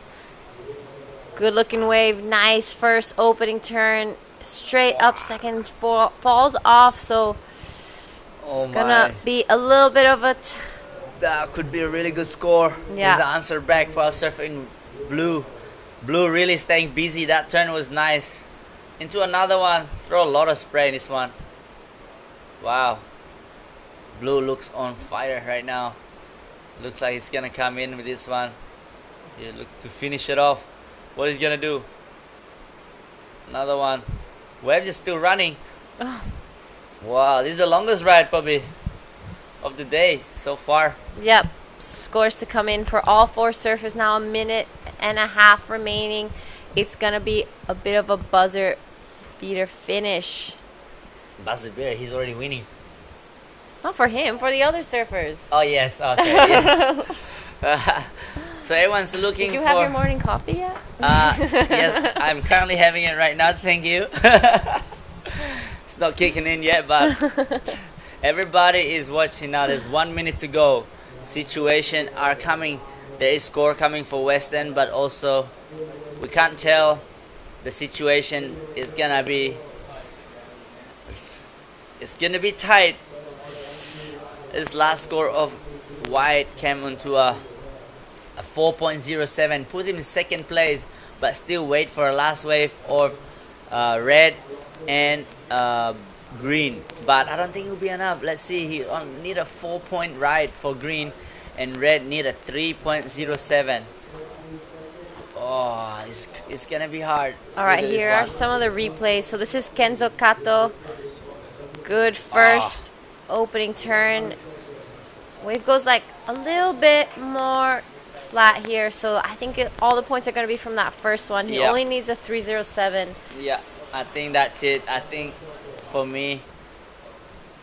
Good looking wave, nice first opening turn, straight up second, falls off, so it's gonna be a little bit of a that could be a really good score. Yeah. There's an answer back for our surfer in blue. Blue really staying busy. That turn was nice. Into another one. Throw a lot of spray in this one. Wow. Blue looks on fire right now. Looks like he's gonna come in with this one. Yeah, look to finish it off. What is he gonna do? Another one. Wave is still running. Oh. Wow, this is the longest ride probably of the day so far. Yep. Scores to come in for all four surfers now. 1.5 minutes remaining. It's gonna be a bit of a buzzer beater finish. Buzzer beater, he's already winning. Not for him, for the other surfers. Oh yes, okay, yes. So everyone's looking for... Did you have your morning coffee yet? Yes, I'm currently having it right now, thank you. It's not kicking in yet, but everybody is watching now. There's 1 minute to go. Situation are coming. There is score coming for Western, but also we can't tell. The situation is gonna be... It's gonna be tight. This last score of white came onto a 4.07, put him in second place, but still wait for a last wave of red and green. But I don't think it will be enough. Let's see, he need a 4-point ride for green, and red need a 3.07. Oh, it's gonna be hard. All right, here are some of the replays. So this is Kenzo Kato. Good first opening turn. Wave goes like a little bit more flat here, so I think all the points are going to be from that first one. He only needs a 307. Yeah, I think that's it. I think for me,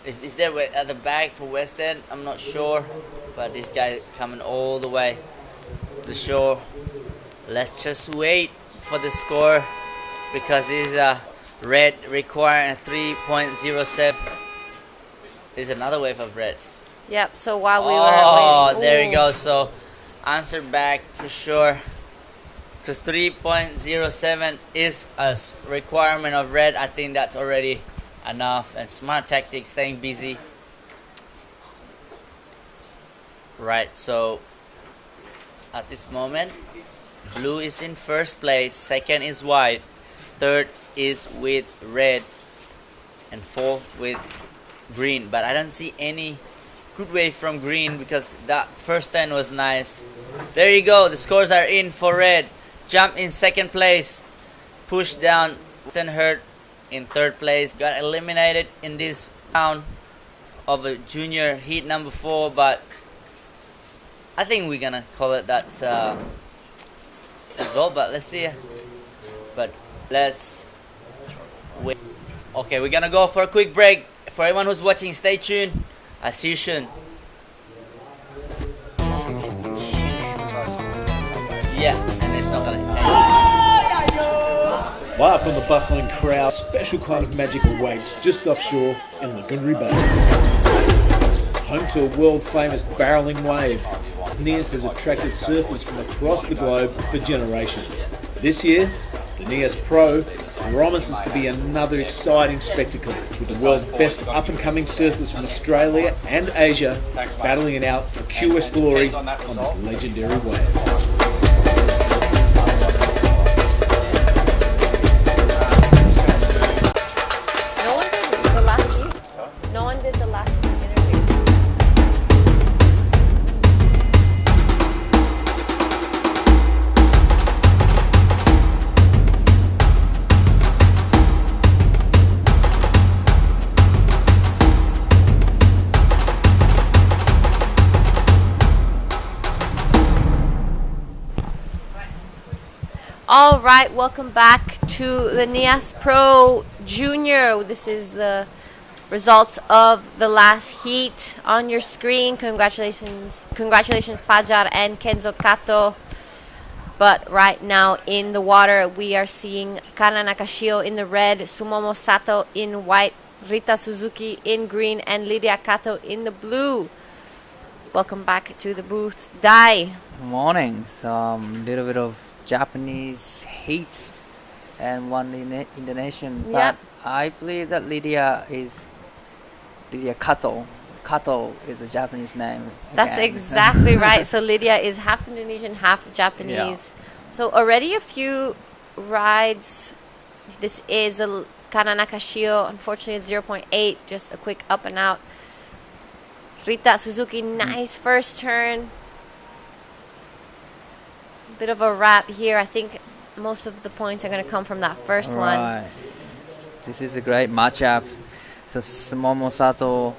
is there at the back for Western? I'm not sure, but this guy coming all the way to the shore. Let's just wait for the score, because this red requiring a 3.07. There's another wave of red. Yep, so while we were waiting... Oh, there you go. So answer back for sure, because 3.07 is a requirement of red. I think that's already enough. And smart tactics, staying busy. Right, so at this moment, blue is in first place, second is white, third is with red, and fourth with green. But I don't see any good wave from green, because that first turn was nice. There you go, the scores are in for red. Jump in second place, push down Western Hurt in third place. Got eliminated in this round of a junior heat number 4, but I think we're gonna call it that result, but let's see. But let's wait. Okay, we're gonna go for a quick break. For everyone who's watching, stay tuned. I'll see you soon. Yeah, and it's not gonna Live from the bustling crowd, special kind of magical waves just offshore in Lagundri Bay. Home to a world famous barreling wave, Nias has attracted surfers from across the globe for generations. This year, the Nias Pro promises to be another exciting spectacle with the world's best up-and-coming surfers from Australia and Asia battling it out for QS glory on this legendary wave. No one did the last heat. No one did the last heat interview. All right, welcome back to the Nias Pro Junior. This is the results of the last heat on your screen. Congratulations, Pajar and Kenzo Kato. But right now in the water, we are seeing Kana Nakashio in the red, Sumomo Sato in white, Rita Suzuki in green, and Lydia Kato in the blue. Welcome back to the booth. Dai. Good morning. Some little bit of Japanese heat and one Indonesian. Yep. But I believe that Lydia Kato. Kato is a Japanese name. That's again. exactly right. So Lydia is half Indonesian, half Japanese. So already a few rides. This is a Kana Nakashio. Unfortunately, it's 0.8. Just a quick up and out. Rita Suzuki, nice first turn. Bit of a wrap here. I think most of the points are going to come from that first one. This is a great matchup. So Sumomo Sato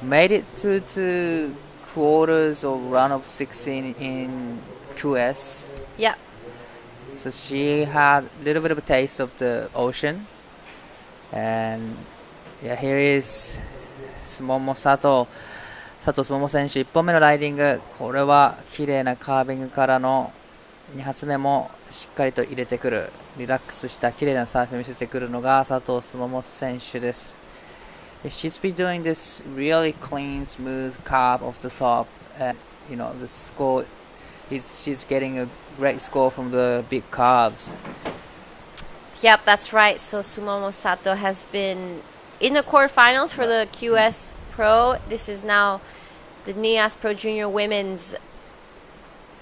made it through to quarters or round of 16 in QS. Yeah. So she had a little bit of a taste of the ocean. And yeah, here is Sumomo Sato. 佐藤友選手1本目のライディング、これは綺麗なカービングからの2発目もしっかりと入れてくる、リラックスした綺麗なサーフを見せてくるのが佐藤友選手です。She's been doing this really clean, smooth carve off the top, and you know the score is she's getting a great score from the big carves. Yep, that's right. So Sumomo Sato has been in the quarterfinals for the QS Pro. This is now the Nias Pro Junior Women's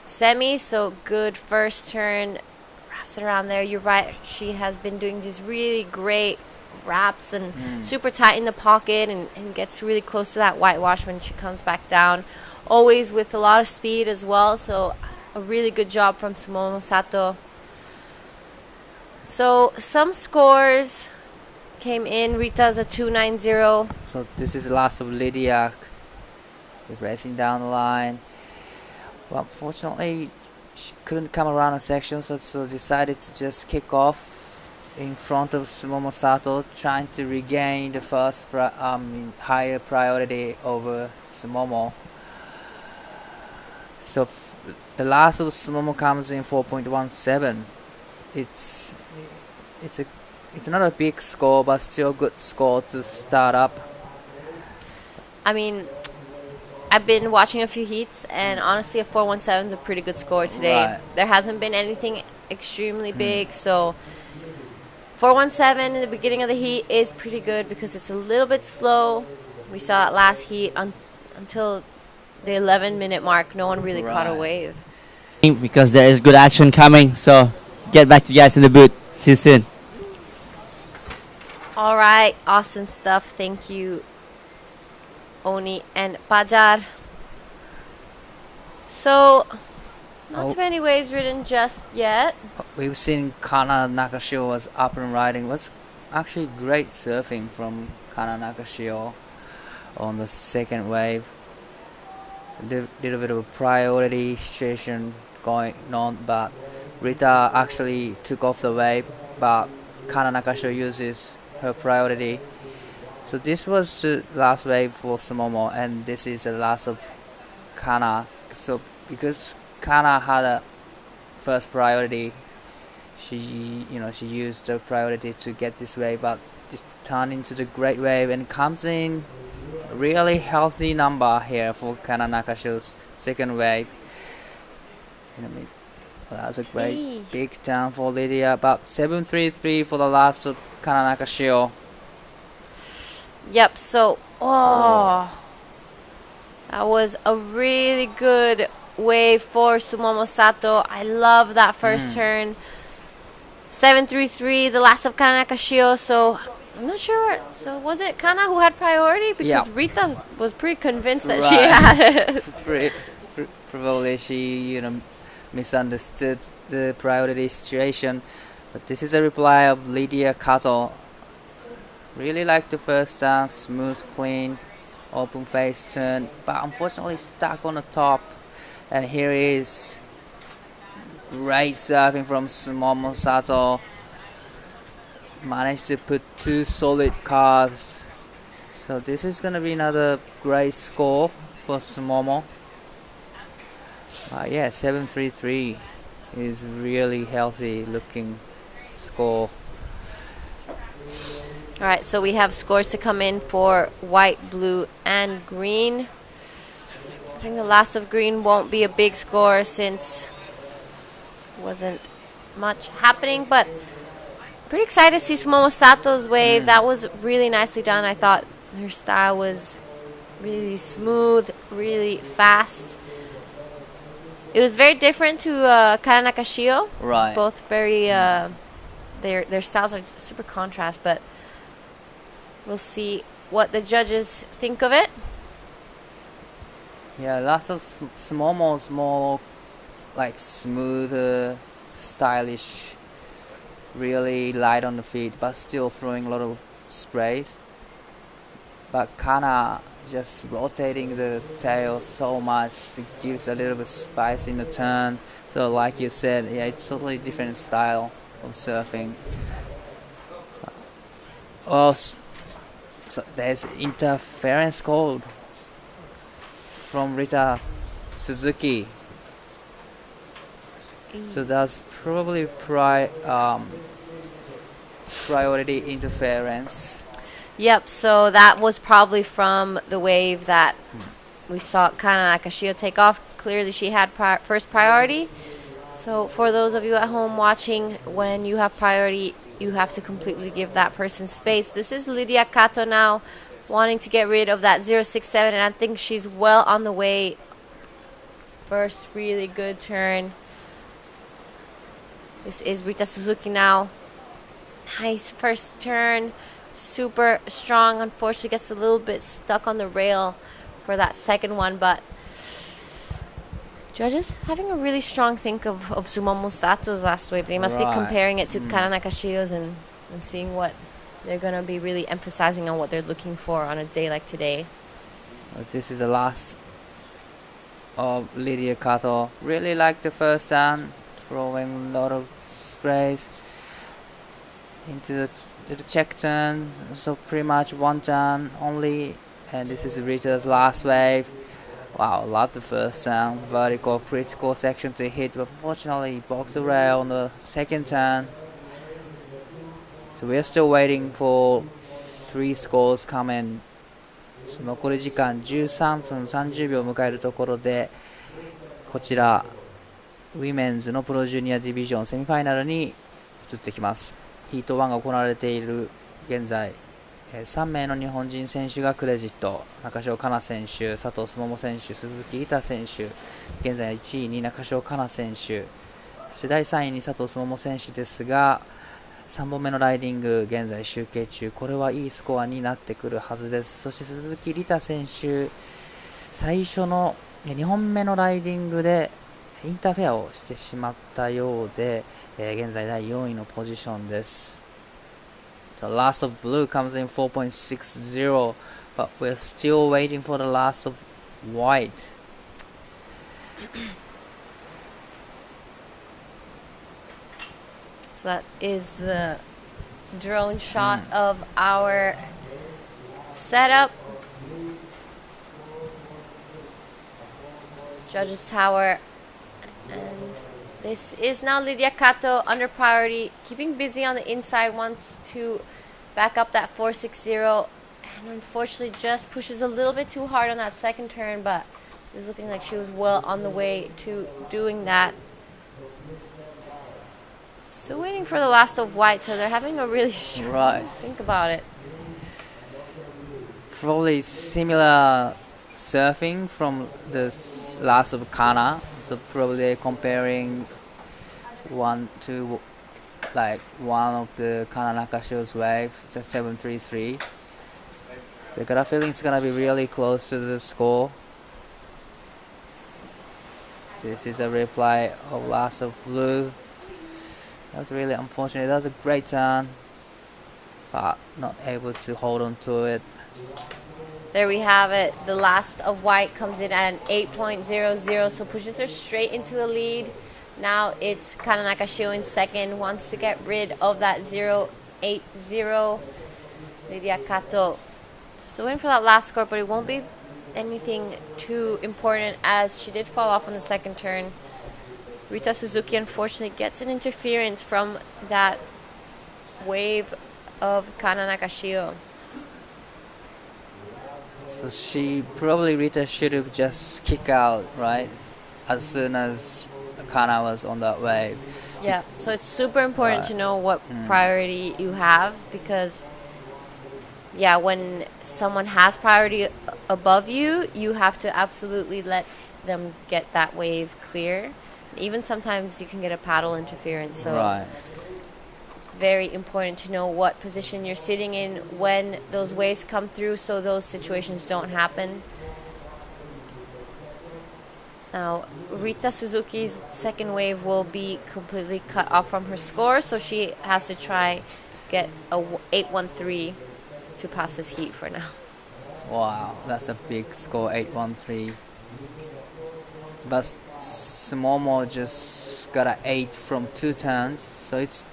semi. So good first turn, wraps it around there. You're right. She has been doing these really great wraps and super tight in the pocket and gets really close to that whitewash when she comes back down. Always with a lot of speed as well. So a really good job from Sumomo Sato. So some scores came in. Rita's a 290. So this is the last of Lydia racing down the line. Well, unfortunately, she couldn't come around a section, so decided to just kick off in front of Sumomo Sato, trying to regain the first higher priority over Sumomo. So the last of Sumomo comes in 4.17. It's not a big score, but still a good score to start up. I mean, I've been watching a few heats, and honestly, a 417 is a pretty good score today. Right. There hasn't been anything extremely big, so 417 in the beginning of the heat is pretty good because it's a little bit slow. We saw that last heat until the 11-minute mark. No one really caught a wave. Because there is good action coming, so get back to you guys in the booth. See you soon. All right, awesome stuff. Thank you, Oni and Pajar. So, not too many waves ridden just yet. We've seen Kana Nakashio was up and riding. It was actually great surfing from Kana Nakashio on the second wave. A little bit of a priority situation going on, but Rita actually took off the wave, but Kana Nakashio uses her priority. So this was the last wave for Sumomo, and this is the last of Kana. So because Kana had a first priority, she used the priority to get this wave, but this turned into the great wave and comes in really healthy number here for Kana Nakashio's second wave. That's a great Eee. big turn for Lydia. About 7-3-3 for the last of Kana Nakashio. Yep, so, that was a really good wave for Sumomo Sato. I love that first turn. 7-3-3, the last of Kana Nakashio, so I'm not sure. So was it Kana who had priority? Because Rita was pretty convinced that she had it. Probably she, misunderstood the priority situation. But this is a reply of Lydia Kato. Really like the first turn, smooth, clean, open face turn, but unfortunately stuck on the top. And here is great surfing from Sumomo Sato. Managed to put 2 solid carves. So this is gonna be another great score for Sumomo. Yeah, 7-3-3 is really healthy looking score. All right, so we have scores to come in for white, blue, and green. I think the last of green won't be a big score since wasn't much happening, but pretty excited to see Sumomo Sato's wave. That was really nicely done. I thought her style was really smooth, really fast. It was very different to Kana Nakashio. Right. Both very, their styles are super contrast, but we'll see what the judges think of it. Yeah, lots of Sumomo's more like smoother, stylish, really light on the feet, but still throwing a lot of sprays. But Kana just rotating the tail so much, it gives a little bit spice in the turn. So like you said, yeah, it's totally different style of surfing. Oh, so there's interference code from Rita Suzuki. So that's probably priority interference. Yep, so that was probably from the wave that we saw Kana Nakashio take off. Clearly she had first priority. So for those of you at home watching, when you have priority, you have to completely give that person space. This is Lydia Kato now, wanting to get rid of that 067, and I think she's well on the way. First really good turn. This is Rita Suzuki now. Nice first turn. Super strong. Unfortunately gets a little bit stuck on the rail for that second one, but judges having a really strong think of Sumomo Sato's last wave. They must be comparing it to Kana Nakashio's and seeing what they're going to be really emphasizing on what they're looking for on a day like today. This is the last of Lydia Kato. Really like the first turn, throwing a lot of sprays into the check turn, so pretty much one turn only, and this is Rita's last wave. Wow, love the first turn, vertical critical section to hit, but fortunately blocked the rail on the second turn. So we are still waiting for 3 scores coming. 残り時間13分30秒を迎えるところで、こちらウィメンズのプロジュニアディビジョンセミファイナルに移ってきます。ヒート1が行われている現在、3名の日本人選手がクレジット。中条香奈選手、佐藤すもも選手、鈴木梨太選手、現在1位に中条香奈選手、そして第3位に佐藤すもも選手ですが、3本目のライディング現在集計中。これはいいスコアになってくるはずです。そして鈴木梨太選手、最初の2本目のライディングでインターフェアをしてしまったようで、現在第4位のポジションです。So last of blue comes in 4.60, but we're still waiting for the last of white. So that is the drone shot of our setup. Judges Tower. And this is now Lydia Kato under priority, keeping busy on the inside, wants to back up that 460, and unfortunately just pushes a little bit too hard on that second turn, but it was looking like she was well on the way to doing that. Still waiting for the last of white, so they're having a really strong Right. think about it. Probably similar surfing from the last of Kana. So probably comparing one to like one of the Kana Nakashi's wave. It's a 733. So I got a feeling it's gonna be really close to the score. This is a replay of last of blue. That's really unfortunate. That was a great turn, but not able to hold on to it. There we have it. The last of white comes in at an 8.00, so pushes her straight into the lead. Now it's Kana Nakashio in second, wants to get rid of that 0.80. Lydia Kato still waiting for that last score, but it won't be anything too important as she did fall off on the second turn. Rita Suzuki unfortunately gets an interference from that wave of Kana Nakashio. So Rita should have just kicked out, right? As soon as Kana was on that wave. Yeah, so it's super important to know what priority you have, because yeah, when someone has priority above you, you have to absolutely let them get that wave clear. Even sometimes you can get a paddle interference, so Right. very important to know what position you're sitting in when those waves come through, so those situations don't happen. Now, Rita Suzuki's second wave will be completely cut off from her score, so she has to try get a 8.13 to pass this heat for now. Wow, that's a big score, 8.13. But Sumomo just got an 8 from 2 turns, so it's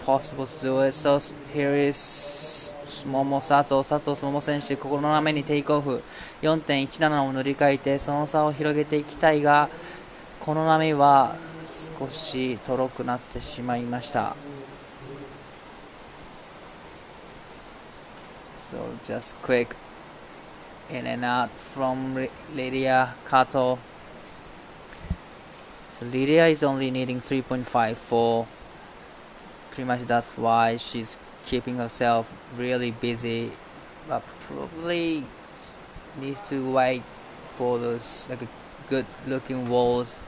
possible to do it. So here is Momo Sato 選手、ここの波にテイクオフ 4.17 を塗り替えてその差を広げていきたいが、この波は少しとろくなってしまいました。So just quick in and out from Lydia Kato. So Lydia is only needing 3.54. Pretty much that's why she's keeping herself really busy, but probably needs to wait for those like good looking walls,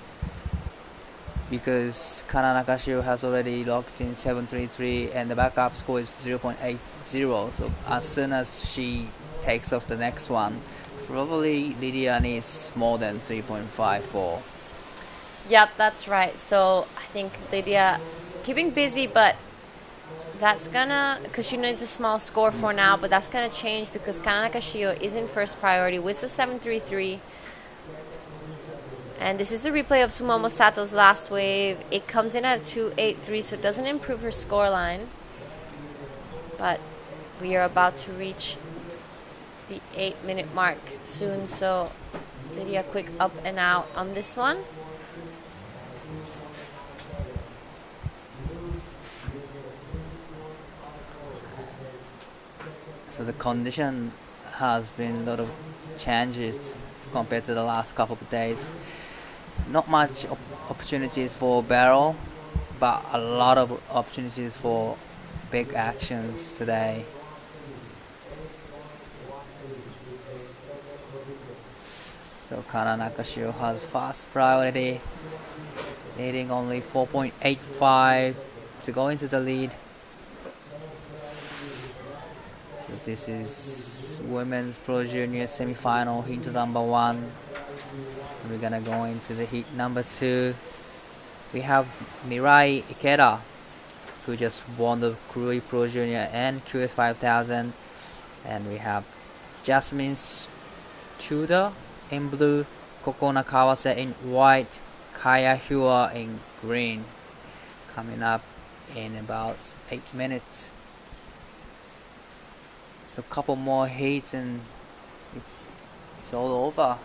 because Kana Nakashiro has already locked in 7.33 and the backup score is 0.80. So as soon as she takes off the next one, probably Lydia needs more than 3.54. Yep, that's right. So I think Lydia keeping busy, but that's gonna, because she needs a small score for now, but that's gonna change because Kana Nakashio is in first priority with the 7.33. And this is the replay of Sumomo Sato's last wave. It comes in at a 2.83, so it doesn't improve her score line. But we are about to reach the 8-minute mark soon, so Lydia quick up and out on this one. So the condition has been a lot of changes compared to the last couple of days. Not much opportunities for barrel, but a lot of opportunities for big actions today. So Kana Nakashiro has fast priority, needing only 4.85 to go into the lead. So this is Women's Pro Junior Semifinal, heat number 1. We're gonna go into the heat number 2. We have Mirai Ikeda, who just won the Krui Pro Junior and QS 5000. And we have Jasmine Tudor in blue, Kokona Kawase in white, Kaya Hua in green. Coming up in about 8 minutes. So a couple more heats and it's all over.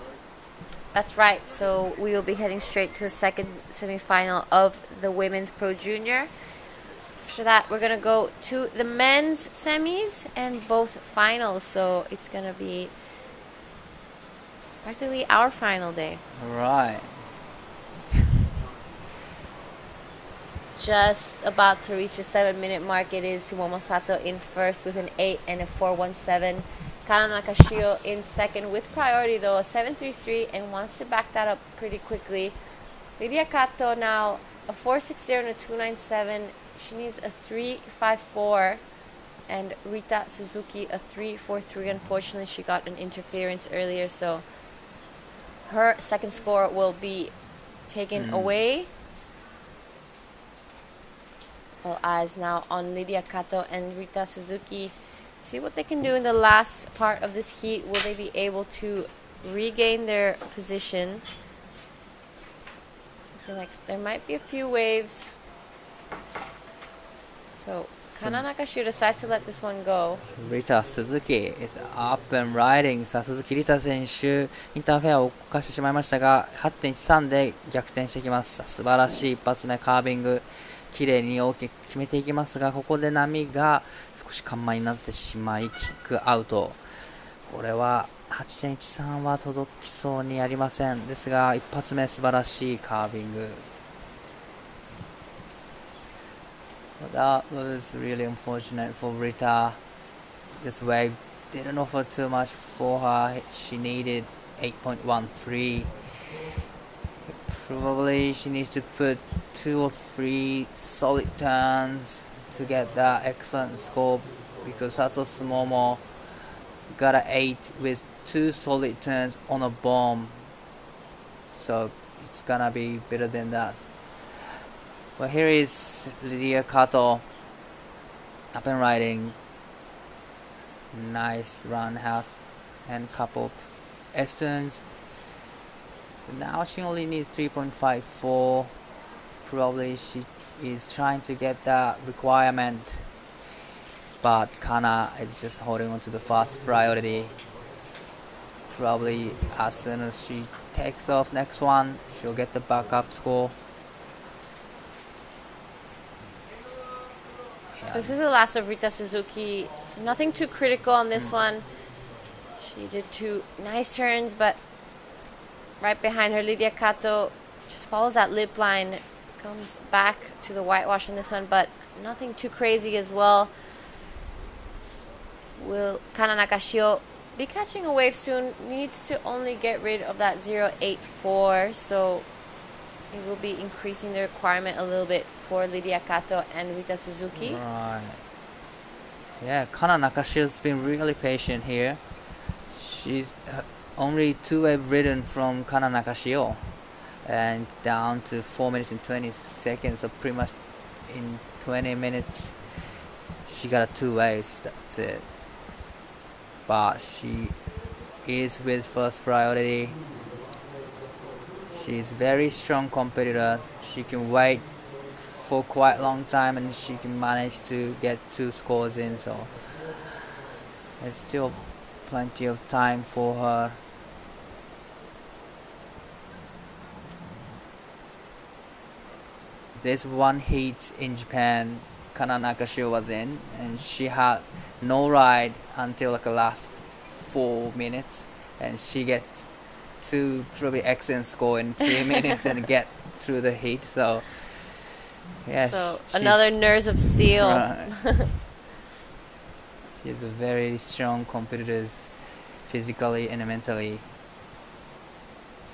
That's right. So we will be heading straight to the second semifinal of the Women's Pro Junior. After that, we're going to go to the men's semis and both finals. So it's going to be practically our final day. All right. just about to reach the 7-minute mark. It is Sumomo Sato in first with an 8 and a 4.17. Kana Nakashio in second with priority though, a 7.33, and wants to back that up pretty quickly. Lydia Kato now a 4.60 and a 2.97. She needs a 3.54. And Rita Suzuki a 3.43. Unfortunately, she got an interference earlier, so her second score will be taken away. All eyes now on Lydia Kato and Rita Suzuki. See what they can do in the last part of this heat. Will they be able to regain their position? I feel like there might be a few waves. So Kana Nakashio decides to let this one go. Rita Suzuki is up and riding. さあ、鈴木リタ選手、インターフェアを犯してしまいましたが、8.13 で逆転してきます。素晴らしい一発目、カービング。綺麗に大きく決めていきますが、ここで波が少し緩慢になってしまい、キックアウト。これは 8.13 は届きそうにありません。ですが、一発目素晴らしいカービング。That was really unfortunate for Rita. This wave didn't offer too much for her. She needed 8.13. Probably she needs to put 2 or 3 solid turns to get that excellent score, because Sato Sumomo got an 8 with 2 solid turns on a bomb. So it's gonna be better than that. Well, here is Lydia Kato up and riding. Nice roundhouse and couple of S-turns. So now she only needs 3.54. Probably she is trying to get that requirement, but Kana is just holding on to the first priority. Probably as soon as she takes off next one, she'll get the backup score. So this is the last of Rita Suzuki. So nothing too critical on this one. She did 2 nice turns, but right behind her, Lydia Kato just follows that lip line, comes back to the whitewash in this one, but nothing too crazy as well. Will Kana Nakashio be catching a wave soon? Needs to only get rid of that 0.84, so it will be increasing the requirement a little bit for Lydia Kato and Rita Suzuki. Right. Yeah, Kana Nakashio's been really patient here. She's only 2 wave ridden from Kana Nakashio, and down to 4 minutes and 20 seconds, so pretty much in 20 minutes she got a 2 waves, that's it. But she is with first priority. She's very strong competitor. She can wait for quite a long time and she can manage to get 2 scores in, so there's still plenty of time for her. There's one heat in Japan Kana Nakashio was in, and she had no ride until like the last 4 minutes, and she gets 2 probably excellent score in 3 minutes and get through the heat. So yeah, so another nerves of steel. Right. She's a very strong competitor physically and mentally,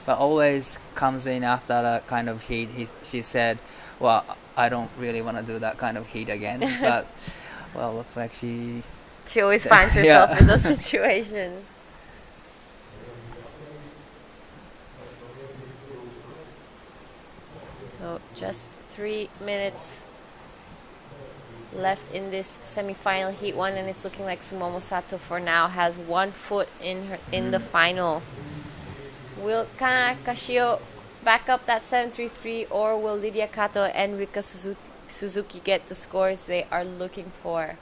but always comes in after that kind of heat. She said, well, I don't really want to do that kind of heat again, but well, looks like she always finds herself in those situations. So just 3 minutes left in this semi-final heat 1, and it's looking like Sumomo Sato for now has 1 foot in the final. Will Kana Nakashio back up that 7.33, or will Lydia Kato and Rika Suzuki get the scores they are looking for?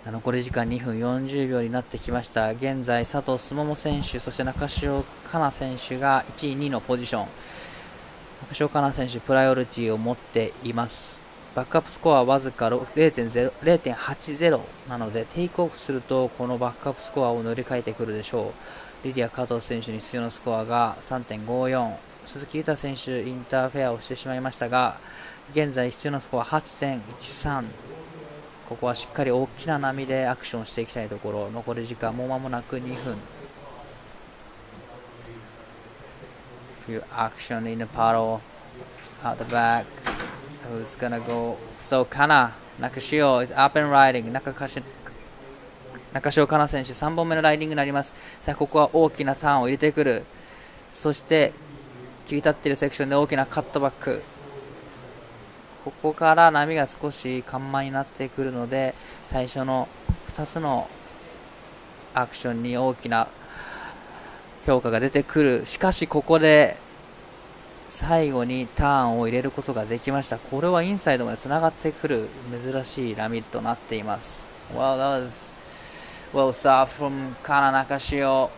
残り時間2分40秒になってきました。現在佐藤すもも選手、そして中潮かな選手が1位2位のポジション。中潮かな選手プライオリティを持っています。バックアップスコアはわずか 0.80 なので、テイクオフするとこのバックアップスコアを乗り換えてくるでしょう。リディア加藤選手に必要なスコアが 3.54。鈴木優太選手インターフェアをしてしまいましたが、現在必要なスコア 8.13。 ここはしっかり大きな波でアクションしていきたいところ。残り時間もう間もなく2分。Few action in the paddle out the back. Who's gonna go? So Kana Nakashio is up and riding. 中潮かな選手3本目のライディングになります。さあここは大きなターンを入れてくる。そして切り立っているセクションで大きなカットバック。ここから波が少し緩慢になってくるので、最初の2つのアクションに大きな評価が出てくる。しかしここで最後にターンを入れることができました。これはインサイドまでつながってくる珍しい波となっています。Well, that was well served from Kana Nakashio.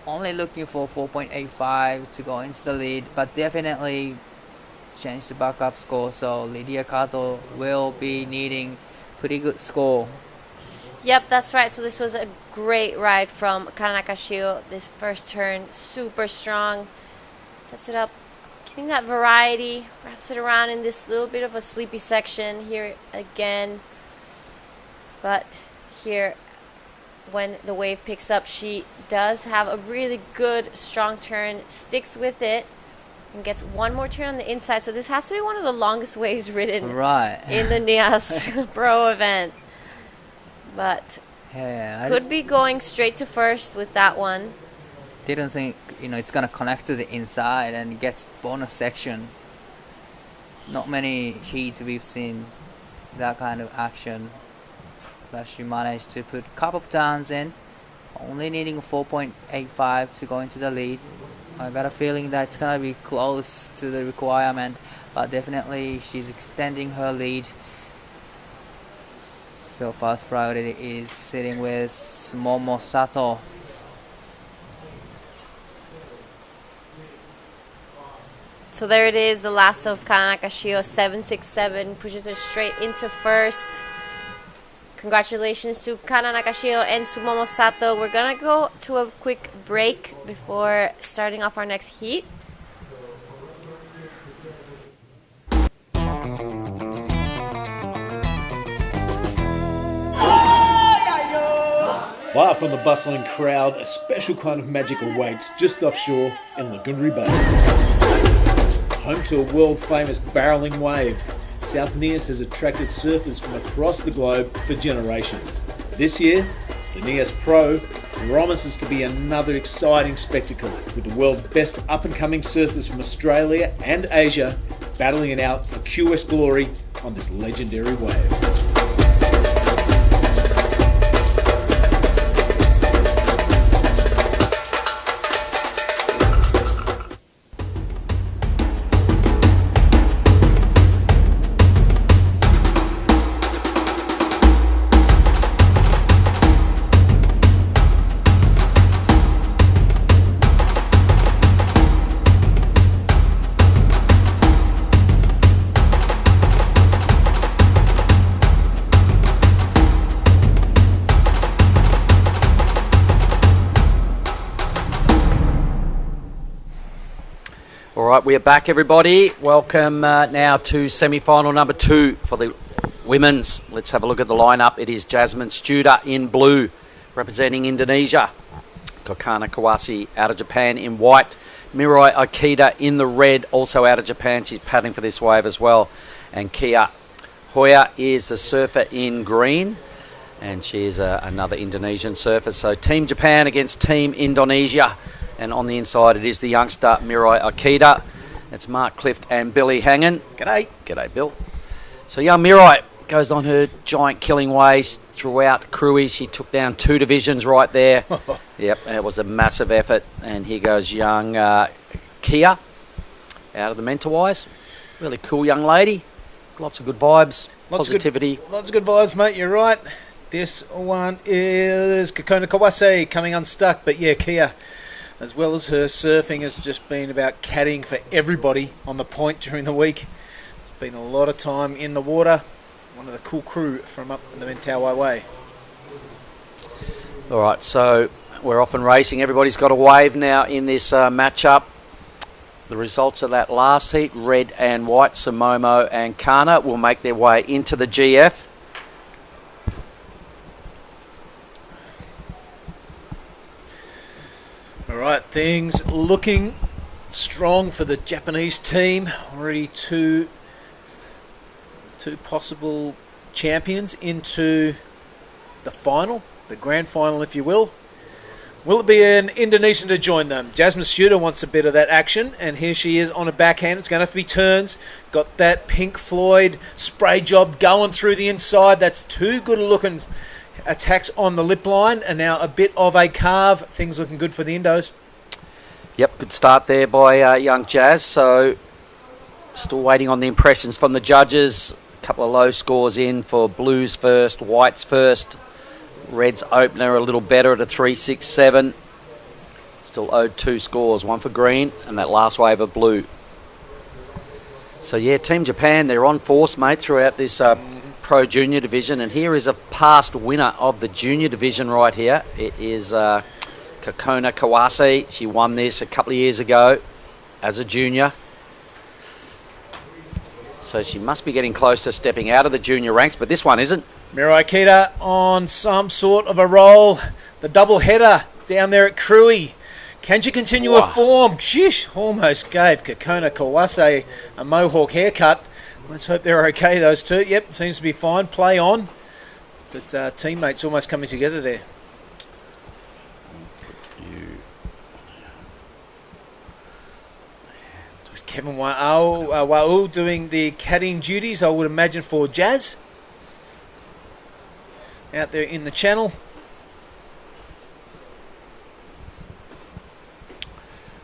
Only looking for 4.85 to go into the lead, but definitely change the backup score. So Lydia Kato will be needing pretty good score. Yep, that's right. So this was a great ride from Kanakashio. This first turn, super strong. Sets it up, getting that variety. Wraps it around in this little bit of a sleepy section here again. But here, when the wave picks up, she does have a really good, strong turn. Sticks with it and gets one more turn on the inside. So this has to be one of the longest waves ridden in the Nias Pro event. But could be going straight to first with that one. Didn't think it's gonna connect to the inside and gets bonus section. Not many heats we've seen that kind of action, but she managed to put a couple of turns in, only needing 4.85 to go into the lead. I got a feeling that it's gonna be close to the requirement, but definitely she's extending her lead. So first priority is sitting with Momo Sato. So there it is, the last of Kanakashio, 767, pushes her straight into first. Congratulations to Kana Nakashio and Sumomo Sato. We're gonna go to a quick break before starting off our next heat. Live from the bustling crowd, a special kind of magic awaits just offshore in Lagundri Bay. Home to a world-famous barreling wave, South Nias has attracted surfers from across the globe for generations. This year, the Nias Pro promises to be another exciting spectacle, with the world's best up-and-coming surfers from Australia and Asia battling it out for QS glory on this legendary wave. All right, we are back, everybody. Welcome now to semi-final number 2 for the women's. Let's have a look at the lineup. It is Jasmine Studer in blue, representing Indonesia. Kokana Kawase out of Japan in white. Mirai Akita in the red, also out of Japan. She's paddling for this wave as well. And Kia Hoya is the surfer in green, and she is another Indonesian surfer. So Team Japan against Team Indonesia. And on the inside, it is the youngster Mirai Akita. It's Mark Clift and Billy Hangen. G'day. G'day, Bill. So young Mirai goes on her giant killing ways throughout Cruise. She took down 2 divisions right there. Yep, it was a massive effort. And here goes young Kia out of the Mentawise. Really cool young lady. Lots of good vibes, positivity. Lots of good vibes, mate. You're right. This one is Kokona Kawase coming unstuck. But yeah, Kia, as well as her surfing, has just been about caddying for everybody on the point during the week. It's been a lot of time in the water. One of the cool crew from up in the Mentawai Way. All right, so we're off and racing. Everybody's got a wave now in this matchup. The results of that last heat, red and white, Samomo and Kana, will make their way into the GF. All right, things looking strong for the Japanese team. Already two possible champions into the final, the grand final, if you will. Will it be an Indonesian to join them? Jasmine Studer wants a bit of that action, and here she is on a backhand. It's going to have to be turns. Got that Pink Floyd spray job going through the inside. That's two good-looking attacks on the lip line, and now a bit of a carve. Things looking good for the Indos. Yep, good start there by young Jazz. So still waiting on the impressions from the judges. A couple of low scores in for Blues first, Whites first. Red's opener a little better at a 3.67. Still owed 2 scores, one for green and that last wave of blue. So yeah, Team Japan, they're on force, mate, throughout this Pro Junior division. And here is a past winner of the Junior division right here. It is Kokona Kawase. She won this a couple of years ago as a junior. So she must be getting close to stepping out of the junior ranks, but this one isn't. Mirai Kita on some sort of a roll. The double header down there at Krui. Can she continue her form? Shish, almost gave Kokona Kawase a mohawk haircut. Let's hope they're okay, those two. Yep, seems to be fine. Play on. But teammates almost coming together there. Kevin Wa'u doing the caddying duties, I would imagine, for Jazz. Out there in the channel.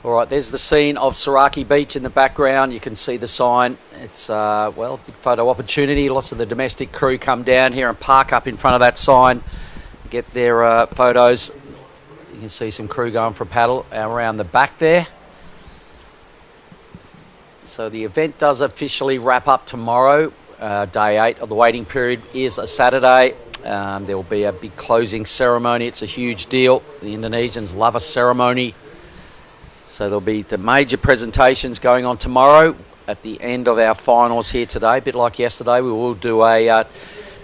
All right, there's the scene of Saraki Beach in the background. You can see the sign. It's, well, big photo opportunity. Lots of the domestic crew come down here and park up in front of that sign, get their photos. You can see some crew going for a paddle around the back there. So the event does officially wrap up tomorrow. Day 8 of the waiting period is a Saturday. There will be a big closing ceremony. It's a huge deal. The Indonesians love a ceremony. So there'll be the major presentations going on tomorrow at the end of our finals here today. A bit like yesterday, we will do a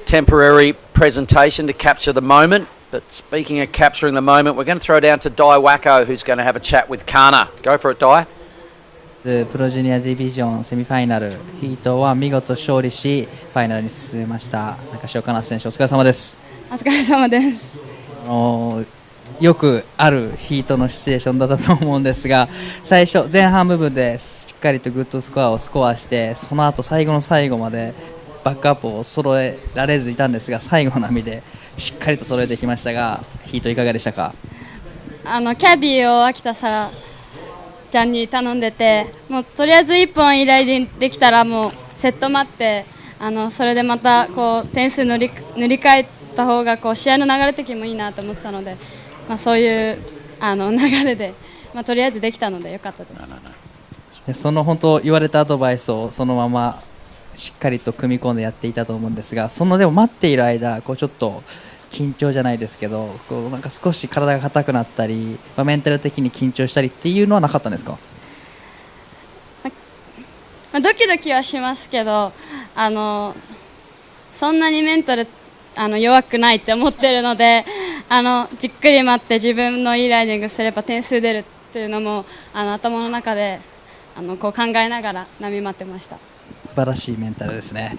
temporary presentation to capture the moment. But speaking of capturing the moment, we're going to throw down to Dai Wacko, who's going to have a chat with Kana. Go for it, Dai. プロジュニアディビジョンセミファイナルヒートは見事勝利しファイナルに進めました中潮かな選手お疲れ様です。お疲れ様です。よくあるヒートのシチュエーションだったと思うんですが最初前半部分でしっかりとグッドスコアをスコアしてその後最後の最後までバックアップを揃えられずいたんですが最後の波でしっかりと揃えてきましたがヒートいかがでしたか。キャディーを秋田さちゃんに頼んでてもうとりあえず1本依頼できたらもうセット待ってそれでまたこう点数塗り替えた方がこう試合の流れ的にもいいなと思ってたので、そういう流れで、とりあえずできたのでよかったです。その本当言われたアドバイスをそのまましっかりと組み込んでやっていたと思うんですがそのでも待っている間こうちょっと緊張じゃないですけどこうなんか少し体が硬くなったり、メンタル的に緊張したりっていうのはなかったんですか。ドキドキはしますけどそんなにメンタル弱くないって思ってるのでじっくり待って自分のいいライディングすれば点数出るっていうのも頭の中でこう考えながら波待ってました。素晴らしいメンタルですね。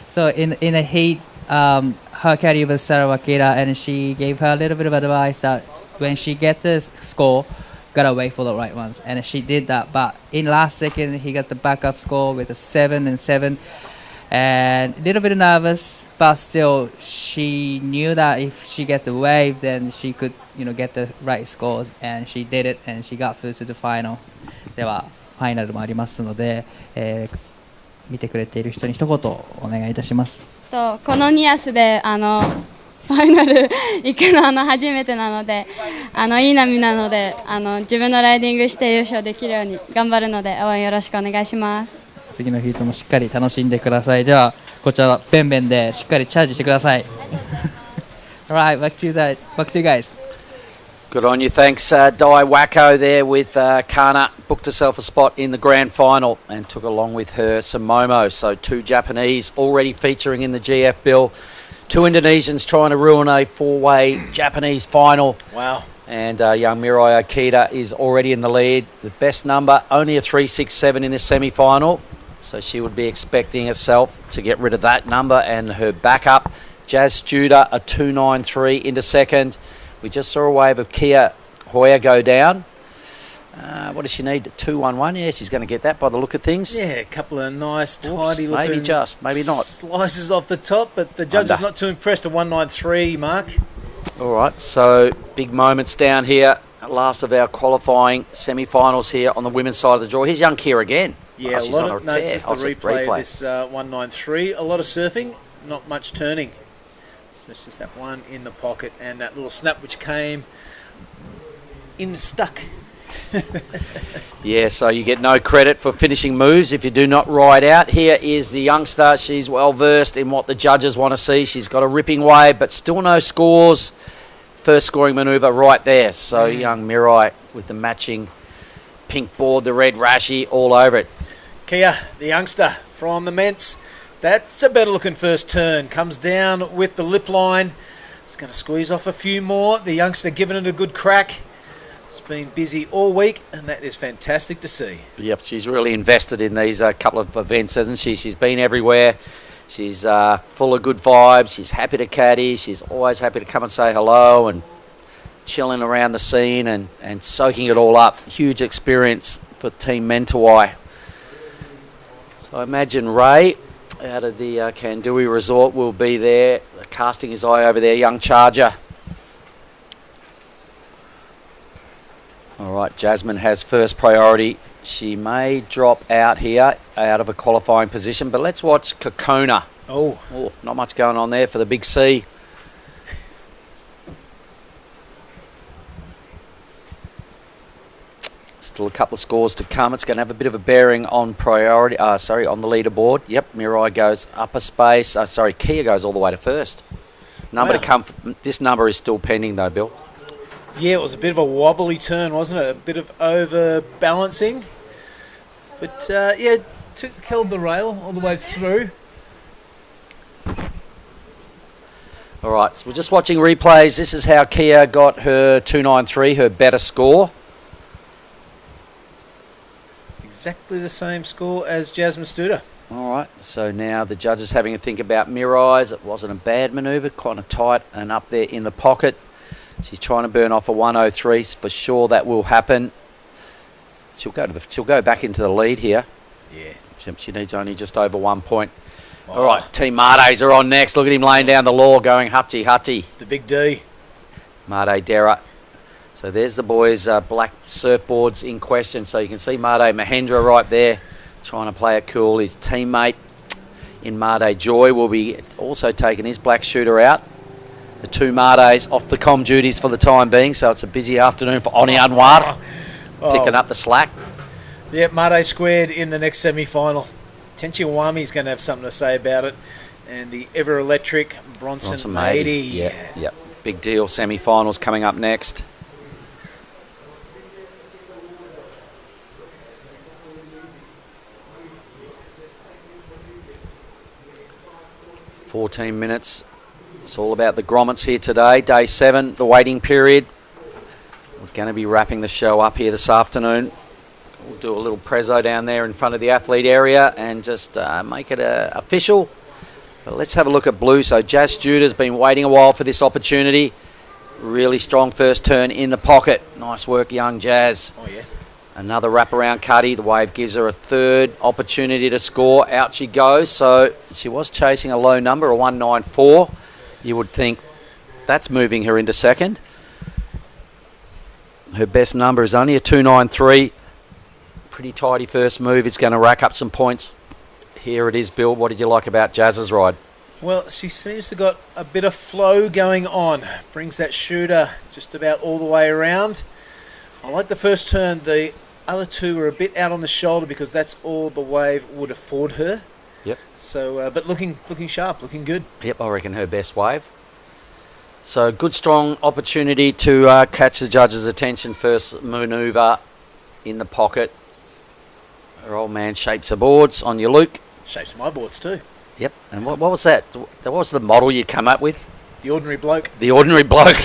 So in a heat, her caddy was Sarah Wakita, and she gave her a little bit of advice that when she gets the score, gotta wait for the right ones, and she did that. But in last second, he got the backup score with a 7 and 7, and a little bit nervous, but still, she knew that if she gets the wave, then she could, get the right scores, and she did it, and she got through to the final. ではファイナルもありますので、見てくれている人に一言お願いいたします。このニアスでファイナル行くの初めてなのでいい波なので自分のライディングして優勝できるように頑張るので応援よろしくお願いします。次のヒートもしっかり楽しんでください。ではこちらベンベンでしっかりチャージしてください。Alright, back to you guys. ありがとうございます。 Back to you guys. ありがとうございます。 Alright, back to you guys. ありがとうございます。 ありがとうございます。 Back to you guys. Good on you. Thanks, Dai Wacko there with Kana. Booked herself a spot in the grand final and took along with her Samomo. So 2 Japanese already featuring in the GF bill. 2 Indonesians trying to ruin a 4-way Japanese final. Wow. And young Mirai Okita is already in the lead. The best number, only a 3.67 in this semi-final. So she would be expecting herself to get rid of that number. And her backup, Jazz Studer, a 2.93 into second. We just saw a wave of Kia Hoya go down. What does she need? 2.11? Yeah, she's going to get that by the look of things. Yeah, a couple of nice, tidy looking... Maybe just, maybe not. ...slices off the top, but the judge is not too impressed. A 1.93 mark. All right, so big moments down here. Last of our qualifying semi-finals here on the women's side of the draw. Here's young Kia again. Yeah, she's a lot on of notes. The replay of this 1.93. A lot of surfing, not much turning. So it's just that one in the pocket and that little snap which came in stuck. Yeah, so you get no credit for finishing moves if you do not ride out. Here is the youngster. She's well versed in what the judges want to see. She's got a ripping wave, but still no scores. First scoring manoeuvre right there. So young Mirai with the matching pink board, the red rashi all over it. Kia, the youngster from the Ments. That's a better looking first turn. Comes down with the lip line. It's going to squeeze off a few more. The youngster giving it a good crack. It's been busy all week, and that is fantastic to see. Yep, she's really invested in these couple of events, hasn't she? She's been everywhere. She's full of good vibes. She's happy to caddy. She's always happy to come and say hello and chilling around the scene and soaking it all up. Huge experience for Team Mentawai. So I imagine Ray out of the Kandui Resort will be there, casting his eye over there, young Charger. All right, Jasmine has first priority. She may drop out here, out of a qualifying position, but let's watch Kokona. Oh, not much going on there for the big C. Still a couple of scores to come. It's going to have a bit of a bearing on priority. On the leaderboard. Yep, Mirai goes upper space. Kia goes all the way to first. Number to come. This number is still pending though, Bill. Yeah, it was a bit of a wobbly turn, wasn't it? A bit of overbalancing. But yeah, held the rail all the way through. All right, so we're just watching replays. This is how Kia got her 2.93, her better score. Exactly the same score as Jasmine Studer. All right, so now the judges having a think about Mirai's. It wasn't a bad manoeuvre, kind of tight and up there in the pocket. She's trying to burn off a 1.03. For sure that will happen. She'll go back into the lead here. Yeah. She needs only just over 1 point. Oh. All right, Team Mardes are on next. Look at him laying down the law, going hutty, hutty. The big D. Made Dera. So there's the boys' black surfboards in question. So you can see Made Mahendra right there trying to play it cool. His teammate in Made Joy will be also taking his black shooter out. The 2 Mades off the comm duties for the time being. So it's a busy afternoon for Oni Anwar picking up the slack. Yeah, Made squared in the next semi-final. Tenchi Iwami's going to have something to say about it. And the ever-electric Bronson Mady. Yeah. Big deal. Semi-finals coming up next. $14 minutes. It's all about the grommets here today. Day 7, the waiting period. We're going to be wrapping the show up here this afternoon. We'll do a little prezzo down there in front of the athlete area and just make it official. But let's have a look at blue. So Jazz Studer's been waiting a while for this opportunity. Really strong first turn in the pocket. Nice work, young Jazz. Oh, yeah. Another wraparound cutty. The wave gives her a third opportunity to score. Out she goes. So she was chasing a low number, a 1.94. You would think that's moving her into second. Her best number is only a 2.93. Pretty tidy first move. It's going to rack up some points. Here it is, Bill. What did you like about Jazz's ride? Well, she seems to have got a bit of flow going on. Brings that shooter just about all the way around. I like the first turn. The other two were a bit out on the shoulder because that's all the wave would afford her. Yep. So, but looking sharp, looking good. Yep, I reckon her best wave. So good, strong opportunity to catch the judge's attention. First manoeuvre in the pocket. Her old man shapes the boards on your Luke. Shapes my boards too. Yep. And what was that? What was the model you come up with? The ordinary bloke. The ordinary bloke.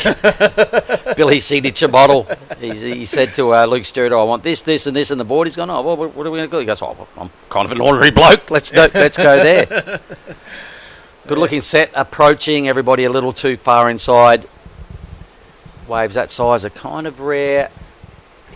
Billy's signature model. He said to Luke Stewart, I want this, this, and this, and the board. He's gone, oh, well, what are we going to do? He goes, oh, I'm kind of an ordinary bloke. Let's go there. Good looking set, approaching. Everybody a little too far inside. Waves that size are kind of rare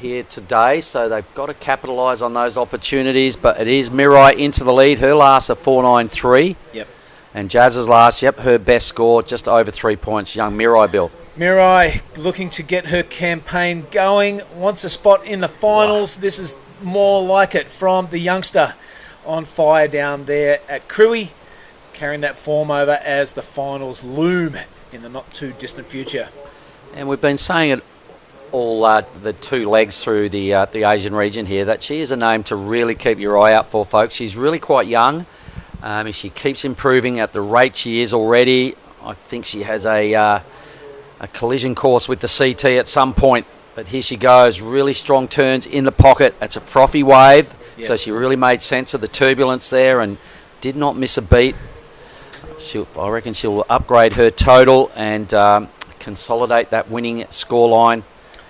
here today, so they've got to capitalise on those opportunities. But it is Mirai into the lead. Her last are 4.93. Yep. And Jazz's last, yep, her best score, just over 3 points. Young Mirai, Bill. Mirai looking to get her campaign going. Wants a spot in the finals. Wow. This is more like it from the youngster on fire down there at Cruy, carrying that form over as the finals loom in the not too distant future. And we've been saying it all the 2 legs through the Asian region here, that she is a name to really keep your eye out for, folks. She's really quite young. If she keeps improving at the rate she is already, I think she has a collision course with the CT at some point. But here she goes, really strong turns in the pocket. That's a frothy wave, yep. So she really made sense of the turbulence there and did not miss a beat. I reckon she'll upgrade her total and consolidate that winning scoreline.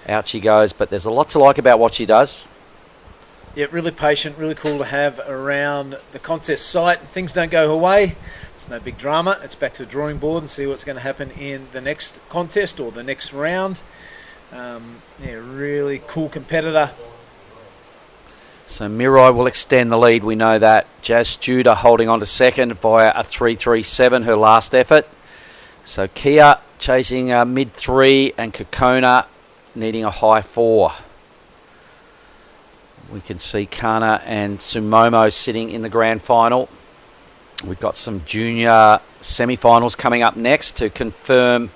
Out she goes, but there's a lot to like about what she does. Yeah, really patient, really cool to have around the contest site. Things don't go her way. It's no big drama. It's back to the drawing board and see what's going to happen in the next contest or the next round. Yeah, really cool competitor. So Mirai will extend the lead, we know that. Jazz Studer holding on to second via a 3.37, her last effort. So Kia chasing mid-3 and Kokona needing a high 4. We can see Kana and Sumomo sitting in the grand final. We've got some junior semi-finals coming up next to confirm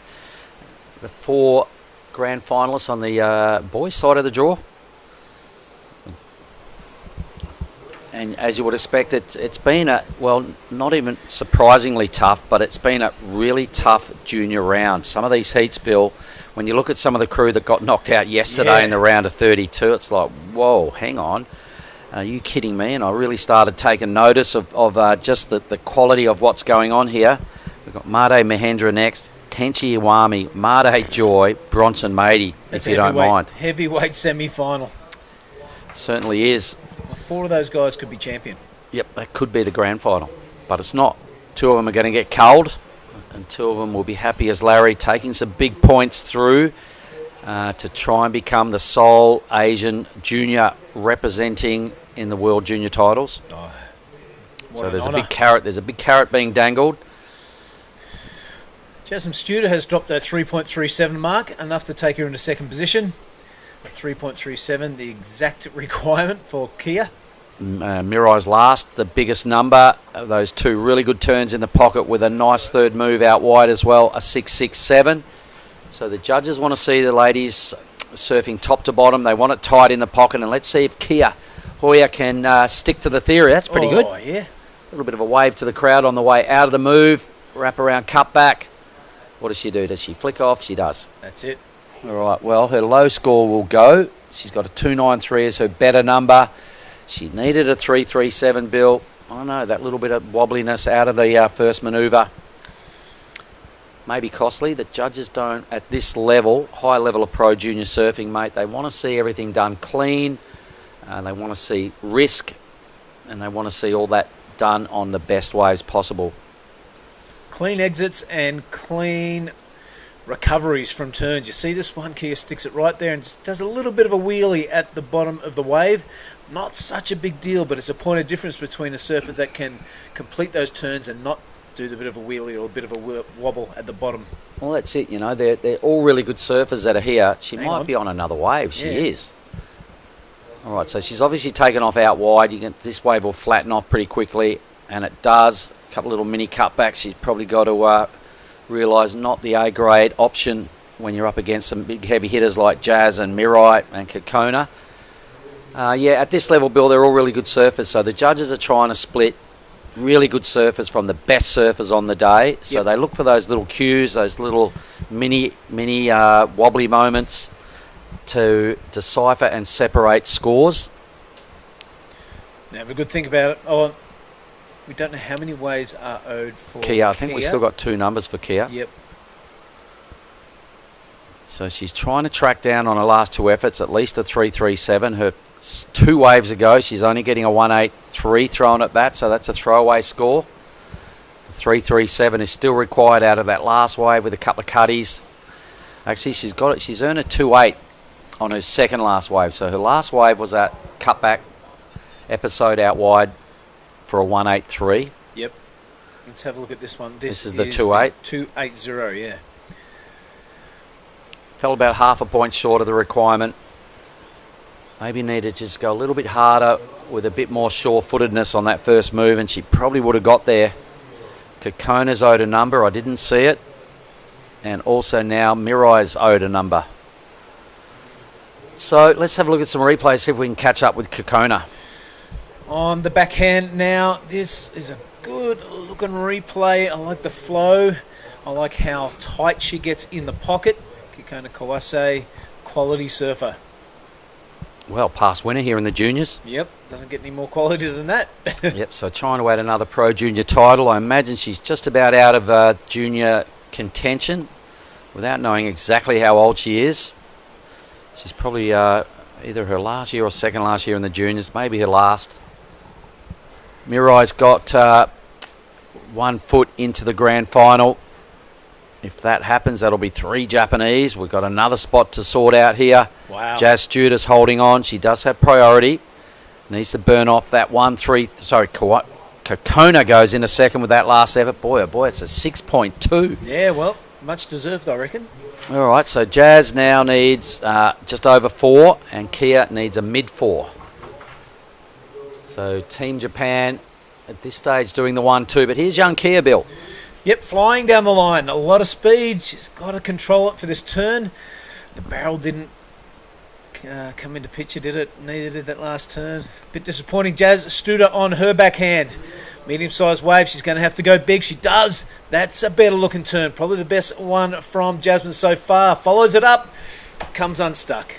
the 4 grand finalists on the boys' side of the draw. And as you would expect, it's been not even surprisingly tough, but it's been a really tough junior round. Some of these heats, Bill, when you look at some of the crew that got knocked out yesterday in the round of 32, it's like, whoa, hang on. Are you kidding me? And I really started taking notice of just the quality of what's going on here. We've got Made Mahendra next, Tenchi Iwami, Made Joy, Bronson Mady, if you don't mind. Heavyweight semi-final. It certainly is. 4 of those guys could be champion. Yep, that could be the grand final, but it's not. 2 of them are going to get culled, and 2 of them will be happy as Larry, taking some big points through to try and become the sole Asian junior representing in the World Junior titles. Oh, so there's a big carrot. There's a big carrot being dangled. Jasmine Studer has dropped that 3.37 mark, enough to take her into second position. 3.37, the exact requirement for Kia. Mirai's last, the biggest number. Those 2 really good turns in the pocket with a nice third move out wide as well, a 6.67. So the judges want to see the ladies surfing top to bottom. They want it tight in the pocket, and let's see if Kia Hoya can stick to the theory. That's pretty good. Oh, yeah. A little bit of a wave to the crowd on the way out of the move. Wrap around, cut back. What does she do? Does she flick off? She does. That's it. All right, well, her low score will go. She's got a 2.93 as her better number. She needed a 3.37, Bill. I know, that little bit of wobbliness out of the first manoeuvre. Maybe costly. The judges don't, at this level, high level of pro junior surfing, mate, they want to see everything done clean. They want to see risk, and they want to see all that done on the best waves possible. Clean exits and clean recoveries from turns. You see this one, Kia sticks it right there and just does a little bit of a wheelie at the bottom of the wave. Not such a big deal, but it's a point of difference between a surfer that can complete those turns and not do the bit of a wheelie or a bit of a wobble at the bottom. Well, that's it. You know, they're all really good surfers that are here. She might be on another wave. She is. All right, so she's obviously taken off out wide. This wave will flatten off pretty quickly, and it does. A couple little mini cutbacks. She's probably got to realise not the A-grade option when you're up against some big heavy hitters like Jazz and Mirai and Kokona. Yeah, at this level, Bill, they're all really good surfers. So the judges are trying to split really good surfers from the best surfers on the day. So they look for those little cues, those little mini wobbly moments to decipher and separate scores. Now, have a good think about it. Oh, we don't know how many waves are owed for Kia. I think we've still got 2 numbers for Kia. Yep. So she's trying to track down on her last 2 efforts, at least a 3.37. Her 2 waves ago, she's only getting a 1.83 thrown at that, so that's a throwaway score. 3.37 is still required out of that last wave with a couple of cutties. Actually, she's got it. She's earned a 2.8 on her second last wave. So her last wave was that cutback episode out wide for a 1.83. Yep. Let's have a look at this one. This is the 2.8. 2.80, yeah. Fell about half a point short of the requirement. Maybe needed to just go a little bit harder with a bit more sure-footedness on that first move, and she probably would have got there. Kokona's owed a number. I didn't see it. And also now Mirai's owed a number. So let's have a look at some replays, see if we can catch up with Kokona. On the backhand now, this is a good-looking replay. I like the flow. I like how tight she gets in the pocket. Kokona Kawase, quality surfer. Well, past winner here in the juniors. Yep, doesn't get any more quality than that. Yep, so trying to add another pro junior title. I imagine she's just about out of junior contention without knowing exactly how old she is. She's probably either her last year or second last year in the juniors, maybe her last. Mirai's got 1 foot into the grand final. If that happens, that'll be 3 Japanese. We've got another spot to sort out here. Wow. Jazz Stewart is holding on. She does have priority. Needs to burn off that 1-3. Sorry, Kokona goes in a second with that last effort. Boy, oh boy, it's a 6.2. Yeah, well, much deserved, I reckon. All right, so Jazz now needs just over 4, and Kia needs a mid-4. So Team Japan at this stage doing the 1-2. But here's young Kia, Bill. Yep, flying down the line. A lot of speed. She's got to control it for this turn. The barrel didn't come into picture, did it? Neither did that last turn. Bit disappointing. Jazz Studer on her backhand. Medium-sized wave. She's going to have to go big. She does. That's a better-looking turn. Probably the best one from Jasmine so far. Follows it up. Comes unstuck.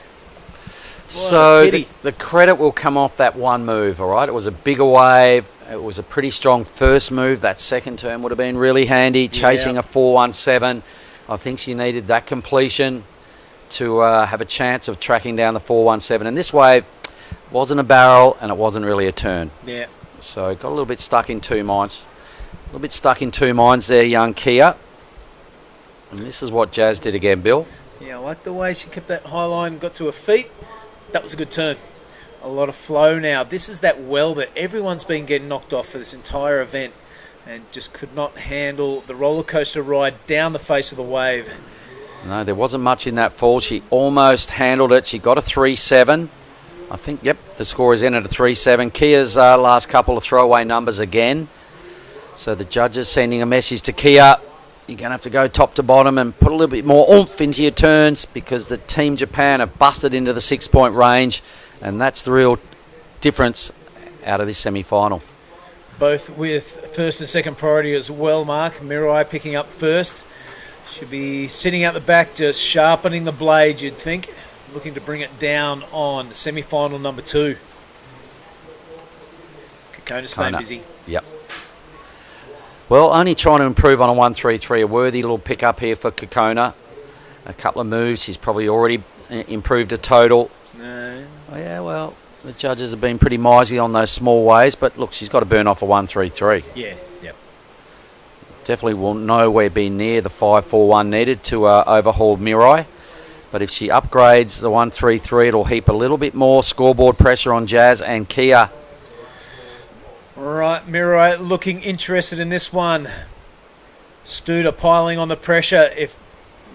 So the credit will come off that one move, all right? It was a bigger wave. It was a pretty strong first move. That second turn would have been really handy, chasing a 4.17. I think she needed that completion to have a chance of tracking down the 4.17. And this wave wasn't a barrel, and it wasn't really a turn. Yeah. So got a little bit stuck in 2 minds. A little bit stuck in 2 minds there, young Kia. And this is what Jazz did again, Bill. Yeah, I like the way she kept that high line, got to her feet. That was a good turn. A lot of flow now. This is that well that everyone's been getting knocked off for this entire event and just could not handle the roller coaster ride down the face of the wave. No, there wasn't much in that fall. She almost handled it. She got a 3.7. I think, yep, the score is in at a 3.7. Kia's last couple of throwaway numbers again. So the judges sending a message to Kia. You're going to have to go top to bottom and put a little bit more oomph into your turns because the Team Japan have busted into the 6-point range, and that's the real difference out of this semi-final. Both with first and second priority as well, Mark. Mirai picking up first. Should be sitting out the back, just sharpening the blade, you'd think. Looking to bring it down on semi-final number 2. Kokona staying busy. Yep. Well, only trying to improve on a 1.33, a worthy little pick-up here for Kokona. A couple of moves, she's probably already improved a total. No. Oh, yeah, well, the judges have been pretty miserly on those small ways, but look, she's got to burn off a 1.33. Yeah, yep. Definitely will nowhere be near the 5.41 needed to overhaul Mirai. But if she upgrades the 1.33, it'll heap a little bit more scoreboard pressure on Jazz and Kia. Right, Mirai looking interested in this one. Studer piling on the pressure. If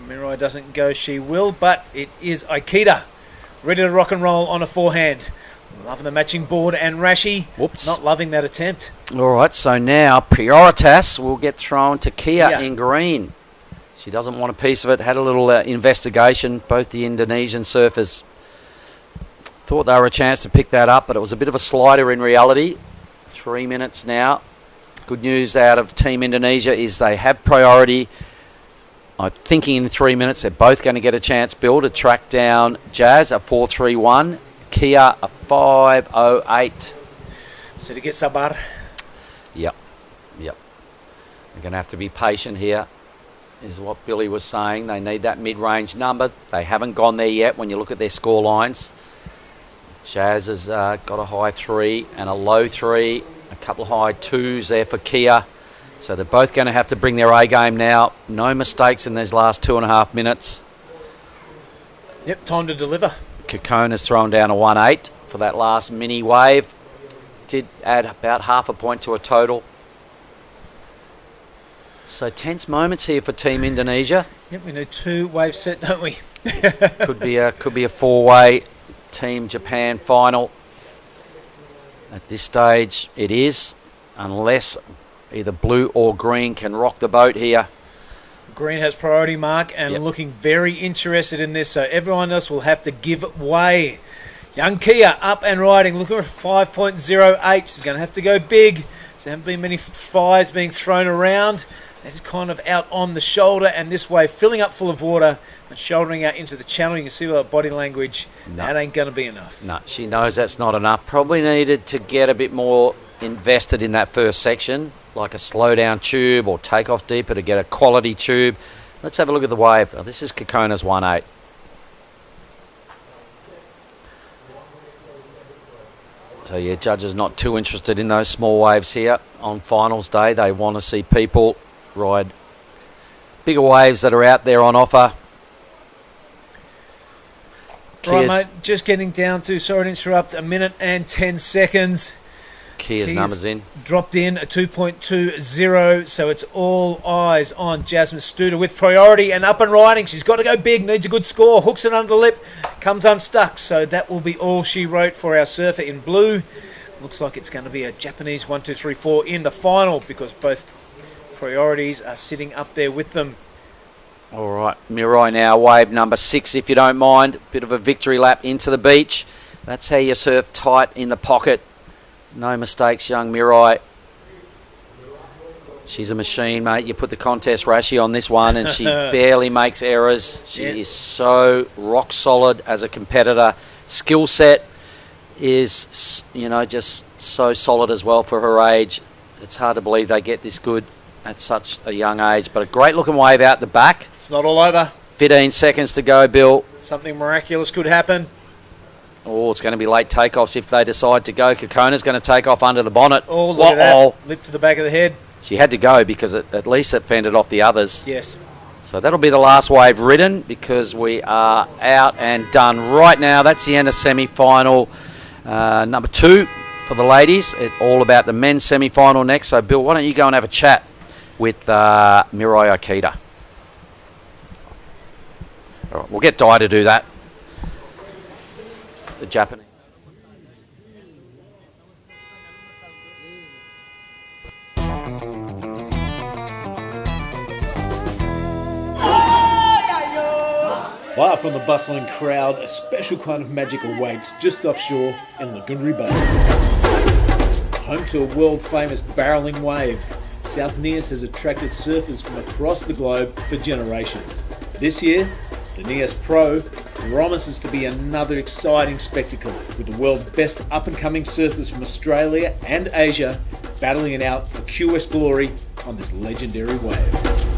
Mirai doesn't go, she will, but it is Aikita. Ready to rock and roll on a forehand. Loving the matching board, and Rashi Whoops. not loving that attempt. All right, so now Prioritas will get thrown to Kia in green. She doesn't want a piece of it. Had a little investigation. Both the Indonesian surfers thought they were a chance to pick that up, but it was a bit of a slider in reality. 3 minutes now. Good news out of Team Indonesia is they have priority. I'm thinking in 3 minutes they're both going to get a chance, Bill, to track down Jazz, a 4.31, Kia, a 5.08. Sedikit sabar. Yep. They're going to have to be patient here, is what Billy was saying. They need that mid-range number. They haven't gone there yet when you look at their score lines. Jazz has got a high 3 and a low 3, a couple of high 2s there for Kia. So they're both going to have to bring their A game now. No mistakes in these last 2.5 minutes. Yep, time to deliver. Kokona's thrown down a 1.8 for that last mini wave. Did add about half a point to a total. So tense moments here for Team Indonesia. Yep, we need 2 wave set, don't we? could be a 4-way Team Japan final. At this stage, it is, unless either blue or green can rock the boat here. Green has priority mark and looking very interested in this, so everyone else will have to give way. Young Kia up and riding, looking for 5.08. She's going to have to go big. There haven't been many fires being thrown around. It's kind of out on the shoulder, and this wave filling up full of water and shouldering out into the channel. You can see with her body language, that ain't going to be enough. No, she knows that's not enough. Probably needed to get a bit more invested in that first section, like a slow down tube or take off deeper to get a quality tube. Let's have a look at the wave. Oh, this is Kokona's 1.8. So yeah, judges not too interested in those small waves here on finals day. They want to see people ride bigger waves that are out there on offer. Right, mate, just getting down to, sorry to interrupt, 1 minute and 10 seconds. Kia's numbers in. Dropped in a 2.20, so it's all eyes on Jasmine Studer with priority and up and riding. She's got to go big, needs a good score, hooks it under the lip, comes unstuck, so that will be all she wrote for our surfer in blue. Looks like it's going to be a Japanese 1, 2, 3, 4 in the final because both priorities are sitting up there with them. All right, Mirai now, wave number 6 if you don't mind. Bit of a victory lap into the beach. That's how you surf tight in the pocket. No mistakes, young Mirai. She's a machine, mate. You put the contest Rashi on this one and she barely makes errors. She is so rock solid as a competitor. Skill set is, you know, just so solid as well for her age. It's hard to believe they get this good at such a young age. But a great looking wave out the back. It's not all over. 15 seconds to go, Bill. Something miraculous could happen. Oh, it's going to be late takeoffs if they decide to go. Kokona's going to take off under the bonnet. Oh, look at that. Lip to the back of the head. She had to go because at least it fended off the others. Yes. So that'll be the last wave ridden because we are out and done right now. That's the end of semi-final number 2 for the ladies. It's all about the men's semi-final next. So, Bill, why don't you go and have a chat with Mirai Akita. All right, we'll get Dai to do that. The Japanese. Far from the bustling crowd, a special kind of magic awaits just offshore in Lagundri Bay. Home to a world-famous barreling wave, South Nias has attracted surfers from across the globe for generations. This year, the Nias Pro promises to be another exciting spectacle with the world's best up-and-coming surfers from Australia and Asia battling it out for QS glory on this legendary wave.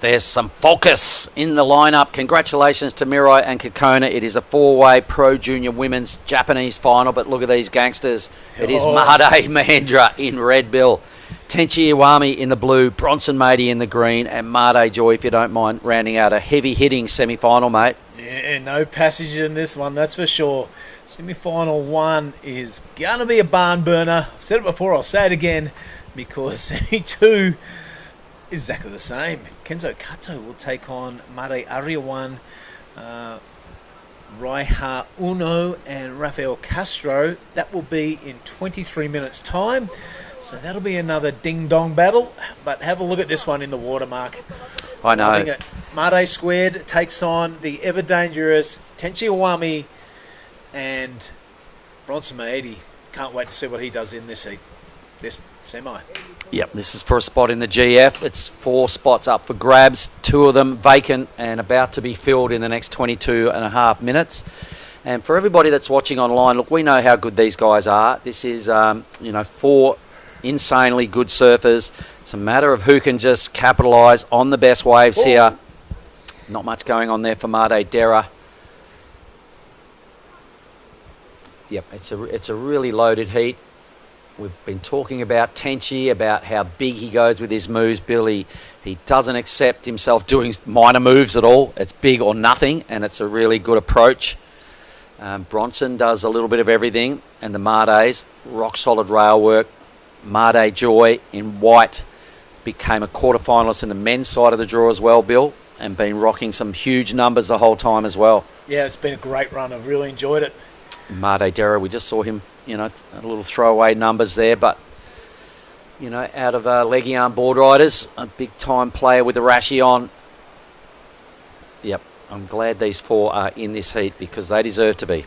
There's some focus in the lineup. Congratulations to Mirai and Kokona. It is a 4-way Pro Junior Women's Japanese final, but look at these gangsters. It is Made Mahendra in red, Bill. Tenchi Iwami in the blue, Bronson Matey in the green, and Made Joy, if you don't mind, rounding out a heavy-hitting semi-final, mate. Yeah, no passage in this one, that's for sure. Semi-final 1 is going to be a barn burner. I've said it before, I'll say it again, because semi-2 is exactly the same. Kenzo Kato will take on Mare Ariawan, Raiha Uno and Rafael Castro. That will be in 23 minutes time. So that'll be another ding-dong battle. But have a look at this one in the water, Mark. I know. Mare Squared takes on the ever-dangerous Tenchi Iwami and Bronson Maedi. Can't wait to see what he does in this heat, this semi. Yep, this is for a spot in the GF. It's 4 spots up for grabs, 2 of them vacant and about to be filled in the next 22 and a half minutes. And for everybody that's watching online, look, we know how good these guys are. This is, 4 insanely good surfers. It's a matter of who can just capitalise on the best waves here. Not much going on there for Made Dera. Yep, it's a really loaded heat. We've been talking about Tenchi, about how big he goes with his moves. Billy, he doesn't accept himself doing minor moves at all. It's big or nothing, and it's a really good approach. Bronson does a little bit of everything, and the Mardes, rock solid rail work. Made Joy in white became a quarterfinalist in the men's side of the draw as well, Bill, and been rocking some huge numbers the whole time as well. Yeah, it's been a great run. I've really enjoyed it. Made Dera, we just saw him, a little throwaway numbers there, but, out of leggy arm board riders, a big-time player with the Rashi on. Yep, I'm glad these 4 are in this heat because they deserve to be.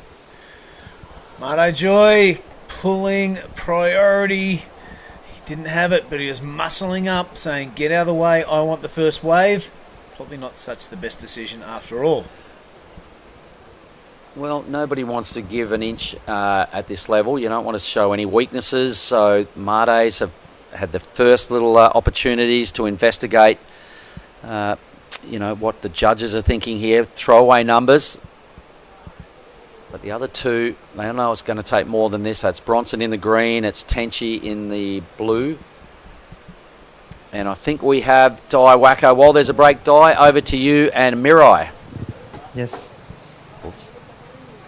Made Joy pulling priority. He didn't have it, but he was muscling up, saying, get out of the way, I want the first wave. Probably not such the best decision after all. Well, nobody wants to give an inch at this level. You don't want to show any weaknesses. So Mardes have had the first little opportunities to investigate, what the judges are thinking here. Throwaway numbers. But the other 2, they know it's going to take more than this. That's Bronson in the green. It's Tenchi in the blue. And I think we have Dai Wacko. While there's a break, Dai, over to you and Mirai. Yes.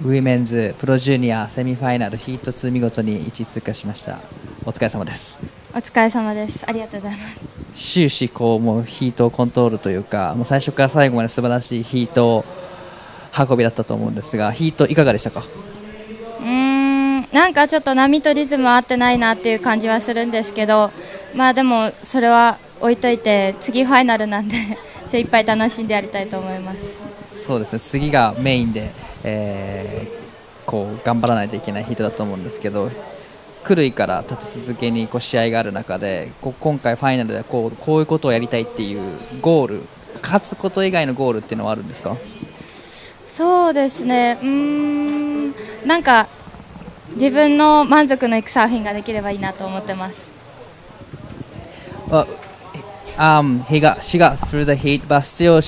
ウィメンズプロジュニアセミファイナルヒート2見事に1位通過しました。お疲れ様です。お疲れ様です。ありがとうございます。終始もうヒートコントロールというか、もう最初から最後まで素晴らしいヒート運びだったと思うんですが、ヒートいかがでしたか？なんかちょっと波とリズム合ってないなっていう感じはするんですけど、でもそれは置いといて次ファイナルなんで精一杯楽しんでやりたいと思います。そうですね、次がメインで、頑張らないといけないヒートだと思うんですけど、狂いから立て続けに試合がある中で、今回ファイナルでこういうことをやりたいっていうゴール、勝つこと以外のゴールっていうのはあるんですか？そうですね、なんか自分の満足のいくサーフィンができればいいなと思ってます。She got through the heat, but still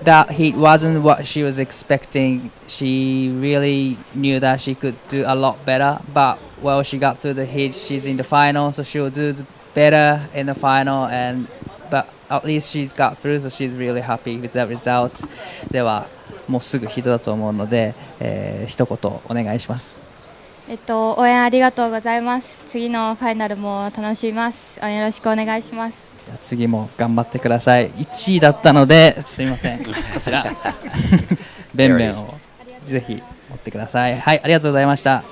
that heat wasn't what she was expecting. She really knew that she could do a lot better, but she got through the heat. She's in the final, so she'll do better in the final. But at least she's got through, so she's really happy with that result. ではもうすぐヒートだと思うので、一言お願いします。応援ありがとうございます。次のファイナルも楽しみます。よろしくお願いします。次も頑張ってください。1位だったのですみません。こちらベンベンをぜひ持ってください。はい、ありがとうございました。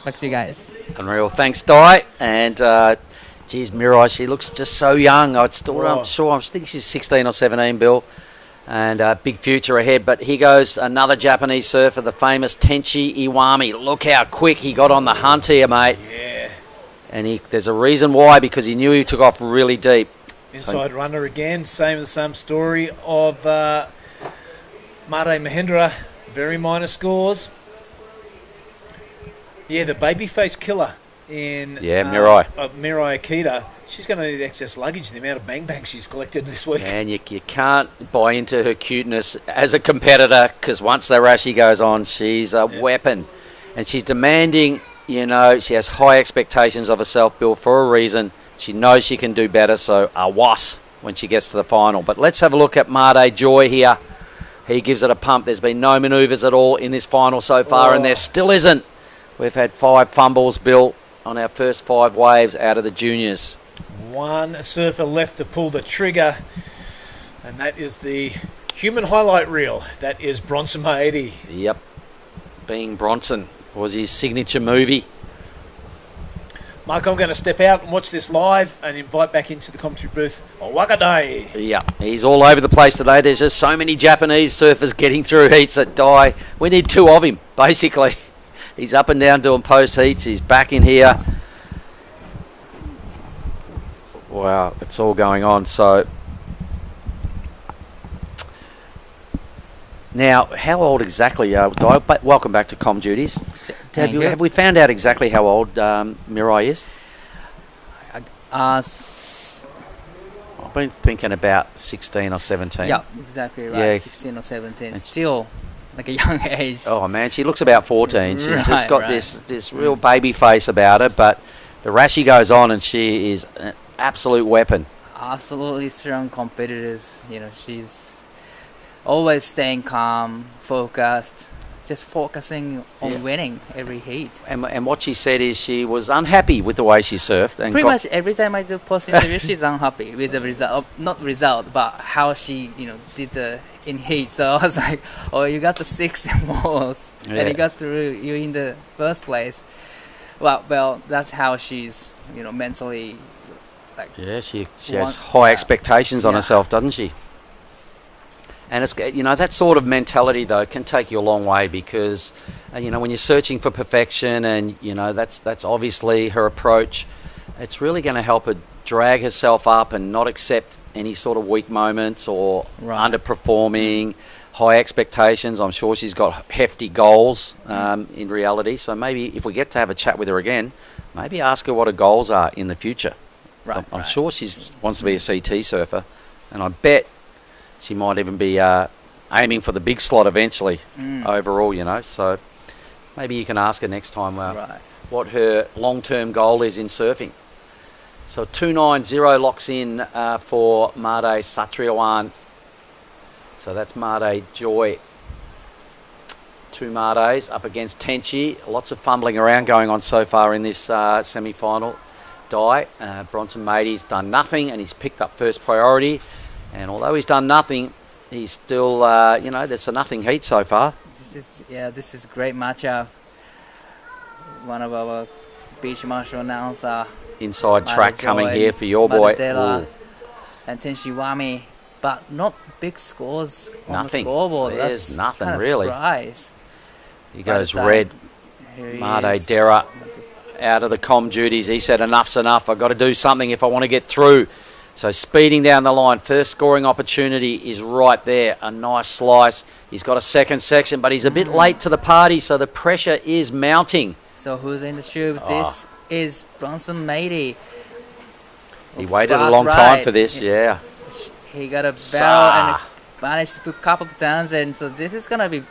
Back to you guys. Unreal. Thanks, Dai. And geez, Mirai, she looks just so young. I'm sure. I think she's 16 or 17, Bill. And big future ahead. But here goes another Japanese surfer, the famous Tenchi Iwami. Look how quick he got on the hunt here, mate. Yeah. And there's a reason why, because he knew he took off really deep. Inside runner again, same story of Mare Mahendra, very minor scores. Yeah, the babyface killer in Mirai. Mirai Akita. She's going to need excess luggage, the amount of bang she's collected this week. And you can't buy into her cuteness as a competitor, because once the Rashi goes on, she's a weapon. And she's demanding, she has high expectations of herself, Bill, for a reason. She knows she can do better, so awas when she gets to the final. But let's have a look at Made Joy here. He gives it a pump. There's been no manoeuvres at all in this final so far, and there still isn't. We've had 5 fumbles built on our first 5 waves out of the juniors. One surfer left to pull the trigger, and that is the human highlight reel. That is Bronson Maedi. Yep. Being Bronson was his signature movie. Mark, I'm going to step out and watch this live and invite back into the commentary booth Wakadai. Yeah, he's all over the place today. There's just so many Japanese surfers getting through heats at Dai. We need 2 of him, basically. He's up and down doing post heats. He's back in here. Wow, it's all going on. So now, how old exactly? Dai, welcome back to Com Duties. Have we found out exactly how old Mirai is? I've been thinking about 16 or 17. Yeah, exactly right. Yeah. 16 or 17. Still like a young age. Oh man, she looks about 14. She's just got Right. this real baby face about her, but the Rashi goes on and she is an absolute weapon. Absolutely strong competitors. You know, she's always staying calm, focused, just focusing on winning every heat. And what she said is she was unhappy with the way she surfed. And Pretty much every time I do post interview, she's unhappy with the result. Not result, but how she, did the in heat. So I was like, oh, you got the 6 balls, and you got through. You in the first place. Well, that's how she's, mentally. Yeah, she has high expectations on herself, doesn't she? And it's that sort of mentality though can take you a long way because when you're searching for perfection and that's obviously her approach. It's really going to help her drag herself up and not accept any sort of weak moments or underperforming, high expectations. I'm sure she's got hefty goals in reality. So maybe if we get to have a chat with her again, maybe ask her what her goals are in the future. I'm sure she wants to be a CT surfer, and I bet she might even be aiming for the big slot eventually overall, So maybe you can ask her next time what her long-term goal is in surfing. So 290 locks in for Made Satriawan. So that's Made Joy. 2 Mades up against Tenchi. Lots of fumbling around going on so far in this semi-final. Dai. Bronson Mady's done nothing and he's picked up first priority. And although he's done nothing, he's still, there's a nothing heat so far. This is a great matchup. One of our beach marshal announcer. Inside track coming here for your boy. And Tenshi Wami, but not big scores on the Nothing. scoreboard. There's That's nothing kind of really. Surprise. He goes red. Made Dera out of the com duties. He said enough's enough. I've got to do something if I want to get through. So speeding down the line, first scoring opportunity is right there. A nice slice. He's got a second section, but he's a bit late to the party, so the pressure is mounting. So who's in the tube? This is Bronson Maedy. He waited a long time for this, He got a barrel and managed to put a couple of turns in. So this is going to be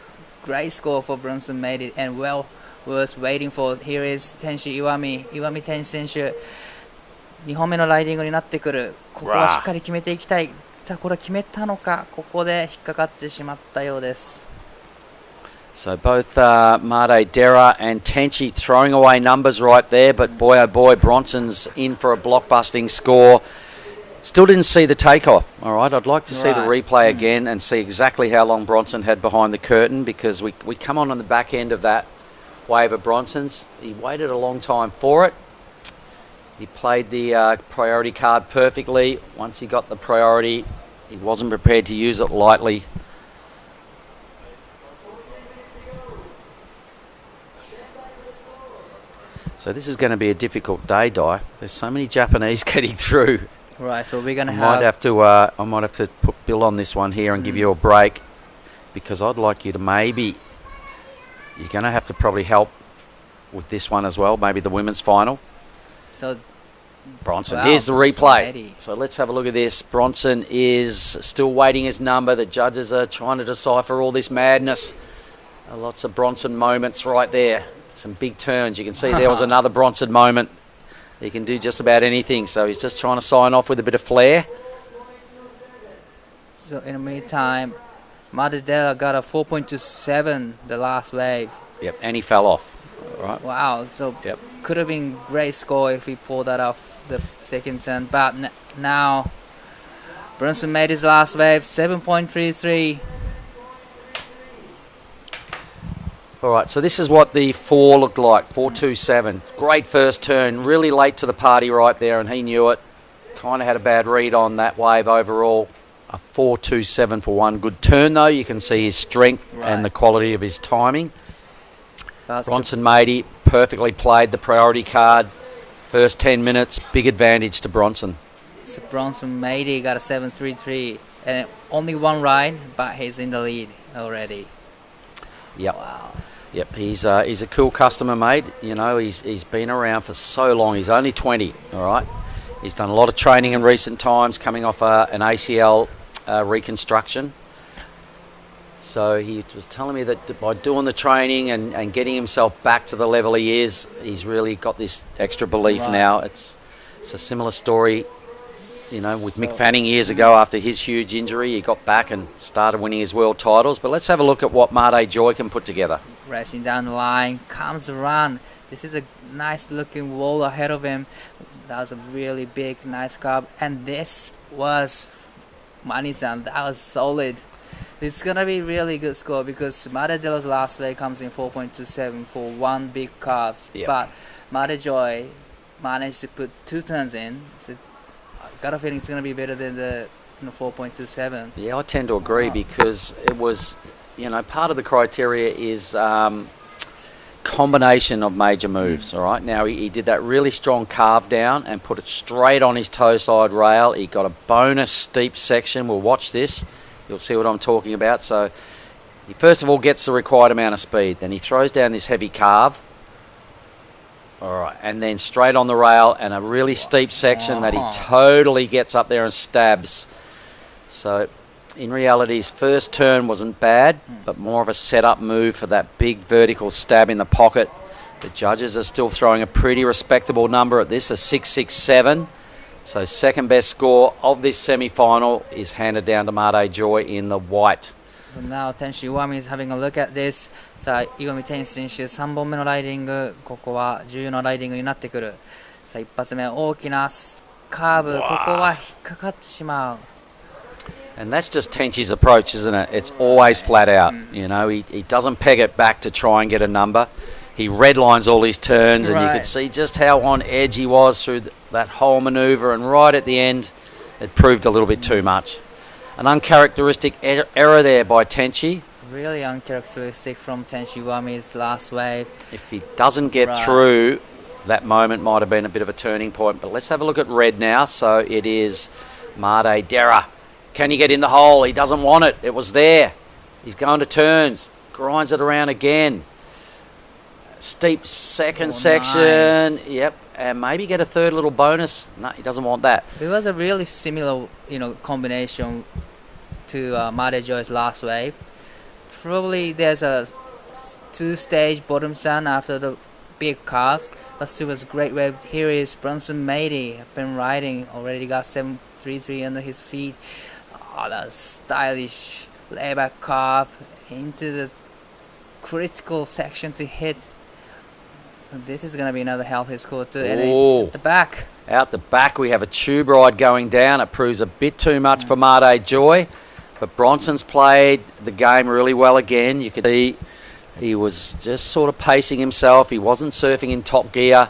great score for Bronson Maedy and well worth waiting for. Here is Tenshi Iwami. Iwami Tenshi 選手。2本目のライディングになってくる。ここはしっかり決めていきたい。さあこれ決めたのか。ここで引っかかってしまったようです。So both Made Dera and Tenchi throwing away numbers right there, but boy oh boy, Bronson's in for a blockbusting score. Still didn't see the takeoff. All right, I'd like to see the replay again and see exactly how long Bronson had behind the curtain because we come on the back end of that wave of Bronson's. He waited a long time for it. He played the priority card perfectly. Once he got the priority, he wasn't prepared to use it lightly. So this is going to be a difficult day, Dai. There's so many Japanese getting through. Right, so we're gonna I might have to put Bill on this one here and give you a break because I'd like you to maybe. You're going to have to probably help with this one as well. Maybe the women's final. So Bronson. Here's the replay. So let's have a look at this. Bronson is still waiting his number. The judges are trying to decipher all this madness. Lots of Bronson moments right there. Some big turns. You can see there was another Bronson moment. He can do just about anything. So he's just trying to sign off with a bit of flair. So in the meantime, Madedela got a 4.27 the last wave. Yep, and he fell off. All right. Wow, so Yep. could have been great score if he pulled that off the second turn. But now Brunson made his last wave, 7.33. All right, so this is what the 4 looked like, 4.27. Great first turn, really late to the party right there, and he knew it. Kind of had a bad read on that wave overall. A 4.27 for one good turn, though. You can see his strength and the quality of his timing. Bronson Matey perfectly played the priority card. First 10 minutes, big advantage to Bronson. So Bronson Matey got a 7.33, and only one ride, but he's in the lead already. Yep. Wow. Yep, he's a cool customer, mate. You know, he's been around for so long. He's only 20, all right? He's done a lot of training in recent times, coming off an ACL reconstruction. So he was telling me that by doing the training and getting himself back to the level he is, he's really got this extra belief now. It's a similar story, you know, with Mick Fanning years ago after his huge injury. He got back and started winning his world titles. But let's have a look at what Mate Joy can put together. Racing down the line, comes around. This is a nice looking wall ahead of him. That was a really big, nice carb. And this was Manizan. That was solid. It's going to be really good score because Madedela's last leg comes in 4.27 for one big carve. Yep. But Mate Joy managed to put 2 turns in. So I got a feeling it's going to be better than the 4.27. Yeah, I tend to agree because it was, you know, part of the criteria is combination of major moves. All right, now he did that really strong carve down and put it straight on his toe side rail. He got a bonus steep section. We'll watch this. You'll see what I'm talking about. So he first of all gets the required amount of speed. Then he throws down this heavy carve. All right, and then straight on the rail and a really steep section that he totally gets up there and stabs. So in reality, his first turn wasn't bad, but more of a setup move for that big vertical stab in the pocket. The judges are still throwing a pretty respectable number at this, a 6.67. So second best score of this semi-final is handed down to Mate Joy in the white. So now Tenshi Iwami is having a look at this. さあ、Iwami Tenshi 選手3本目のライディング、ここは重要なライディングになってくる。さあ、一発目大きなカーブ、ここは引っかかってしまう。And that's just Tenshi's approach, isn't it? It's always flat out. You know, he doesn't peg it back to try and get a number. He redlines all his turns, and you could see just how on edge he was through that whole manoeuvre. And right at the end, it proved a little bit too much. An uncharacteristic error there by Tenshi. Really uncharacteristic from Tenshi Iwami's last wave. If he doesn't get through, that moment might have been a bit of a turning point. But let's have a look at red now. So it is Made Dera. Can he get in the hole? He doesn't want it. It was there. He's going to turns. Grinds it around again. Steep second section. Nice. Yep. And maybe get a third little bonus. No, he doesn't want that. It was a really similar, combination to Mate Joy's last wave. Probably there's a 2-stage bottom stand after the big carves, but still was a great wave. Here is Bronson Matey. Been riding, already got 7.33 under his feet. Oh, that's stylish layback carve into the critical section to hit. This is going to be another healthy score too. And at the back. Out the back we have a tube ride going down. It proves a bit too much for Mate Joy. But Bronson's played the game really well again. You could see he was just sort of pacing himself. He wasn't surfing in top gear.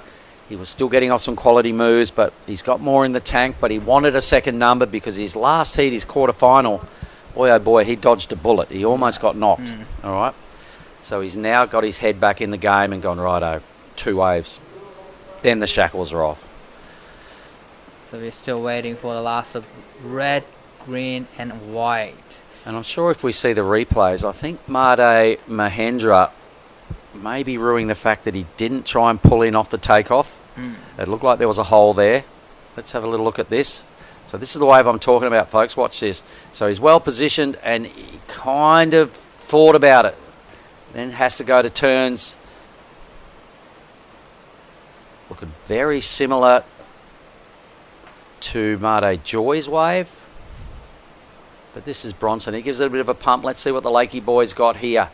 He was still getting off some quality moves, but he's got more in the tank. But he wanted a second number because his last heat, his quarterfinal, boy oh boy, he dodged a bullet. He almost got knocked. All right. So he's now got his head back in the game and gone, righto, 2 waves. Then the shackles are off. So we're still waiting for the last of red, green and white. And I'm sure if we see the replays, I think Made Mahendra may be ruining the fact that he didn't try and pull in off the takeoff. It looked like there was a hole there. Let's have a little look at this. So this is the wave I'm talking about, folks. Watch this. So he's well positioned and he kind of thought about it. Then has to go to turns. Looking very similar to Mate Joy's wave. But this is Bronson. He gives it a bit of a pump. Let's see what the Lakey boys got here.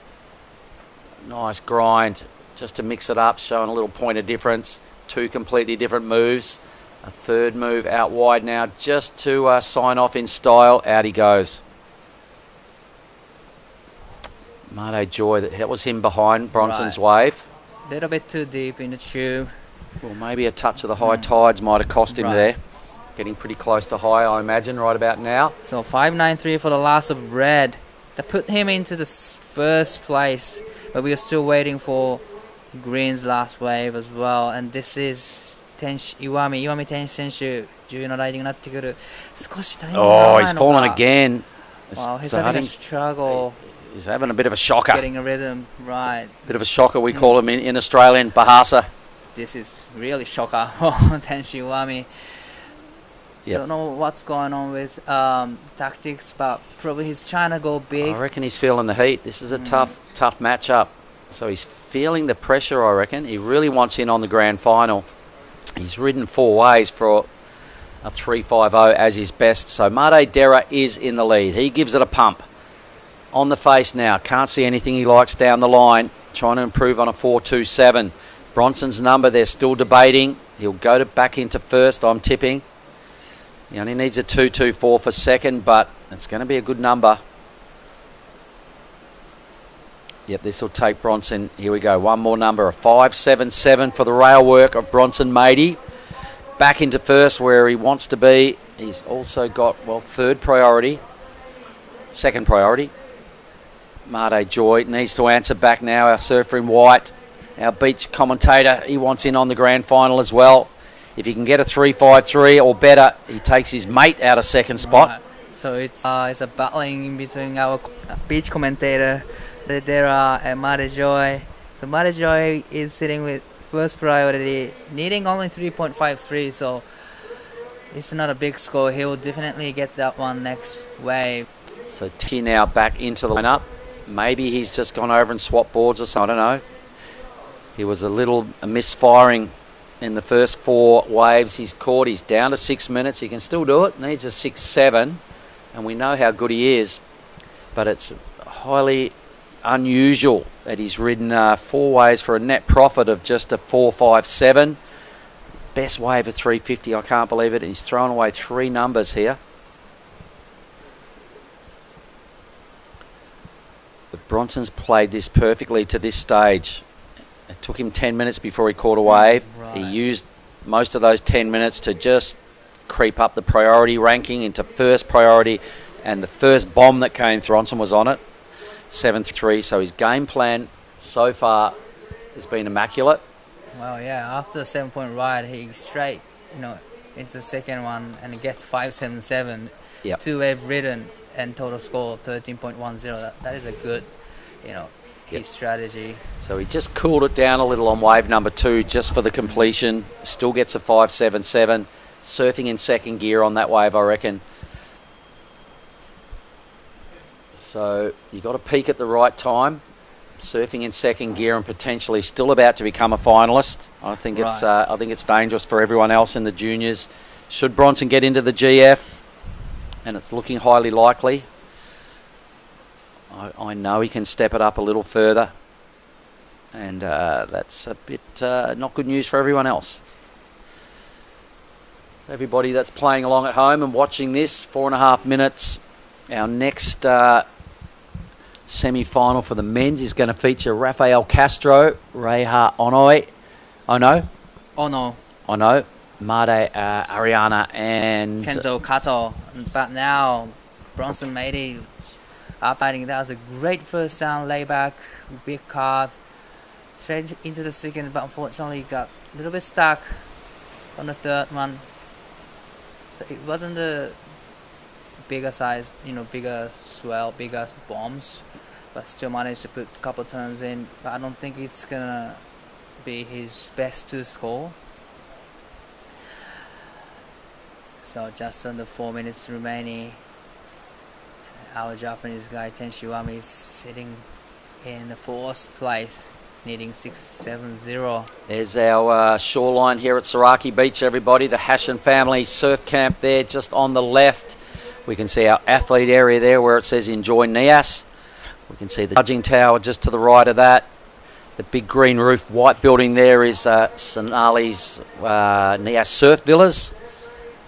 Nice grind just to mix it up, showing a little point of difference. Two completely different moves. A third move out wide now just to sign off in style. Out he goes. Mate Joy, that was him behind Bronson's wave. A little bit too deep in the tube. Well, maybe a touch of the high tides might have cost him there. Getting pretty close to high, I imagine, right about now. So 5.93 for the last of red. That put him into the first place, but we are still waiting for green's last wave as well. And this is Iwami Tenshi 選手、重要なライディングになってくる。少しタイミングが合わないのか。Oh, he's fallen again. Wow, he's having a struggle. He's having a bit of a shocker. Getting a rhythm, right. Bit of a shocker, we call him in Australian, Bahasa. This is really shocker for Tenshi Iwami. Yep. Don't know what's going on with tactics, but probably he's trying to go big. I reckon he's feeling the heat. This is a tough matchup. So he's feeling the pressure, I reckon. He really wants in on the grand final. He's ridden 4 ways for a 3.50 as his best. So Mate Dera is in the lead. He gives it a pump. On the face now. Can't see anything he likes down the line. Trying to improve on a 4.27. Bronson's number, they're still debating. He'll go back into first, I'm tipping. He only needs a 2.24 for second, but it's going to be a good number. Yep, this will take Bronson. Here we go. One more number, a 5.77 for the rail work of Bronson Matey. Back into first where he wants to be. He's also got, well, second priority. Mate Joy needs to answer back now. Our surfer in white, our beach commentator, he wants in on the grand final as well. If he can get a 3.53 or better, he takes his mate out of second spot. Right. So it's a battling in between our beach commentator, Redera, and Mate Joy. So Mate Joy is sitting with first priority, needing only 3.53, so it's not a big score. He will definitely get that one next wave. So T now back into the lineup. Maybe he's just gone over and swapped boards or something, I don't know. He was a misfiring in the first 4 waves he's caught. He's down to 6 minutes. He can still do it. Needs a 6.7, and we know how good he is. But it's highly unusual that he's ridden 4 waves for a net profit of just a 4.57. Best wave of 3.50. I can't believe it. He's thrown away 3 numbers here. But Bronson's played this perfectly to this stage. It took him 10 minutes before he caught a wave. Right. He used most of those 10 minutes to just creep up the priority ranking into first priority, and the first bomb that came through, Bronson was on it, 7.3. So his game plan so far has been immaculate. Well, yeah, after the 7-point ride, he straight, into the second one, and he gets 5.77. Yep. 2 wave ridden and total score 13.10. That is a good, his strategy. So he just cooled it down a little on wave number 2 just for the completion. Still gets a 5.77. Surfing in second gear on that wave, I reckon. So you got to peak at the right time. Surfing in second gear and potentially still about to become a finalist. I think it's dangerous for everyone else in the juniors. Should Bronson get into the GF, and it's looking highly likely, I know he can step it up a little further, and that's a bit not good news for everyone else. Everybody that's playing along at home and watching this, 4.5 minutes. Our next semi-final for the men's is going to feature Rafael Castro, Reiha Ono, Made Ariana, and Kenzo Kato. But now Bronson Matey up batting. That was a great first down layback, big carves, straight into the second, but unfortunately got a little bit stuck on the third one. So it wasn't the bigger size, bigger swell, bigger bombs, but still managed to put a couple turns in. But I don't think it's gonna be his best to score. So just under 4 minutes remaining. Our Japanese guy Tenshi Iwami is sitting in the 4th place, needing 6.70. There's our shoreline here at Saraki Beach, everybody. The Hashin family surf camp there just on the left. We can see our athlete area there where it says Enjoy Nias. We can see the judging tower just to the right of that. The big green roof white building there is Sonali's Nias Surf Villas.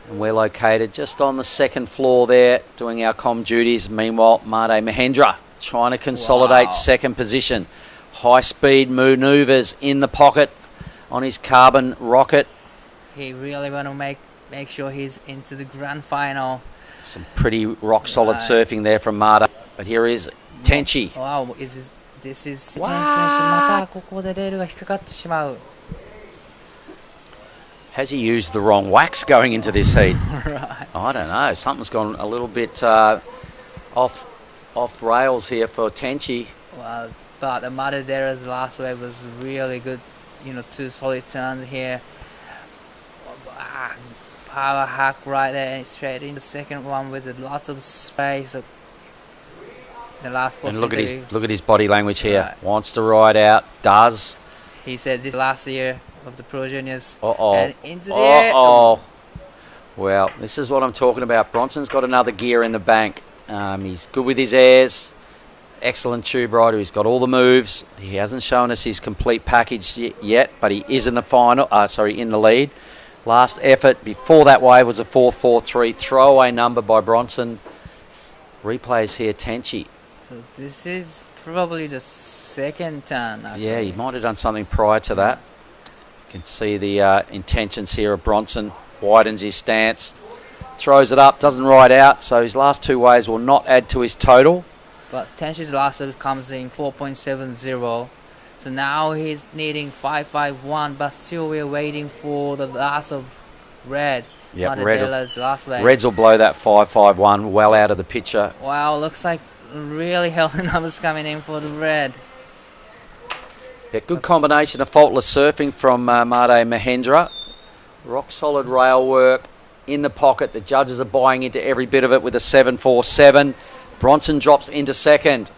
And we're located just on the second floor there doing our comm duties. Meanwhile, Made Mahendra trying to consolidate second position. High speed maneuvers in the pocket on his carbon rocket. He really want to make sure he's into the grand final. Some pretty rock solid surfing there from Made. But here is Tenchi. Wow, this is またここでレールが引っかかってしまう。 Has he used the wrong wax going into this heat? Right. I don't know. Something's gone a little bit off rails here for Tenchi. Well, but the Madeire's last wave was really good. You know, 2 solid turns here. Power hack right there and straight in the second one with lots of space. The last and look at his body language here. Right. Wants to ride out. Does. He said this last year of the Pro Juniors. And into the air. Well, this is what I'm talking about. Bronson's got another gear in the bank. He's good with his airs. Excellent tube rider. He's got all the moves. He hasn't shown us his complete package yet, but he is in the final. In the lead. Last effort before that wave was a 4.43 throwaway number by Bronson. Replays here, Tenchi. So this is probably the second turn. Actually. Yeah, he might have done something prior to that. You can see the intentions here of Bronson. Widens his stance, throws it up, doesn't ride out. So his last 2 waves will not add to his total. But Tenchi's last service comes in 4.70. So now he's needing 5.51, but still we're waiting for the last of Red. Yep, last wave. Reds will blow that 5.51 well out of the picture. Wow, looks like really healthy numbers coming in for the Red. Yeah, good combination of faultless surfing from Made Mahendra. Rock solid rail work in the pocket. The judges are buying into every bit of it with a 7.47. Bronson drops into second.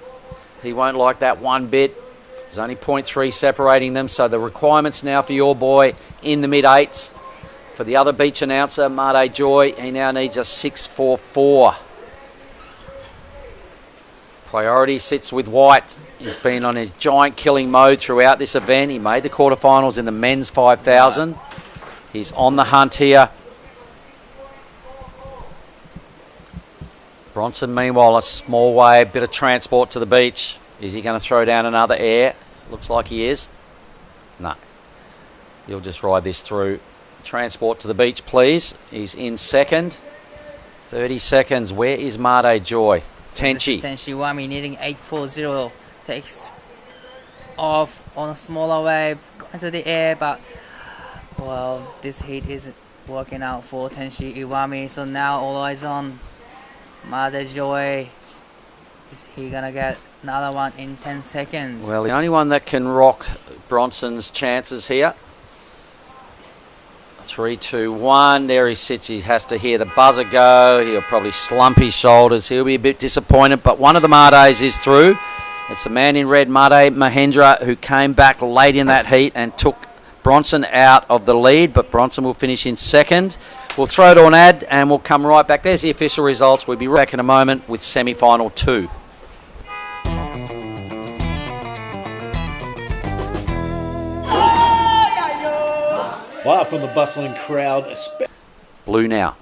He won't like that one bit. There's only 0.3 separating them, so the requirements now for your boy in the mid-8s. For the other beach announcer, Made Joy, he now needs a 6.44. Priority sits with White. He's been on his giant killing mode throughout this event. He made the quarterfinals in the men's 5,000. He's on the hunt here. Bronson, meanwhile, a small wave, bit of transport to the beach. Is he going to throw down another air? Looks like he is. No. He'll just ride this through. Transport to the beach, please. He's in second. 30 seconds. Where is Made Joy? Tenchi. Tenchi Wami needing 8.40. Takes off on a smaller wave. Going to the air, but... Well, this heat isn't working out for Tenchi Iwami. So now all eyes on Made Joy. Is he going to get another one in 10 seconds? Well, the only one that can rock Bronson's chances here. 3, 2, 1. There he sits. He has to hear the buzzer go. He'll probably slump his shoulders. He'll be a bit disappointed. But one of the Mades is through. It's the man in red, Made Mahendra, who came back late in that heat and took Bronson out of the lead. But Bronson will finish in second. We'll throw to an ad and we'll come right back. There's the official results. We'll be back in a moment with semi-final 2. Live from the bustling crowd. Blue now.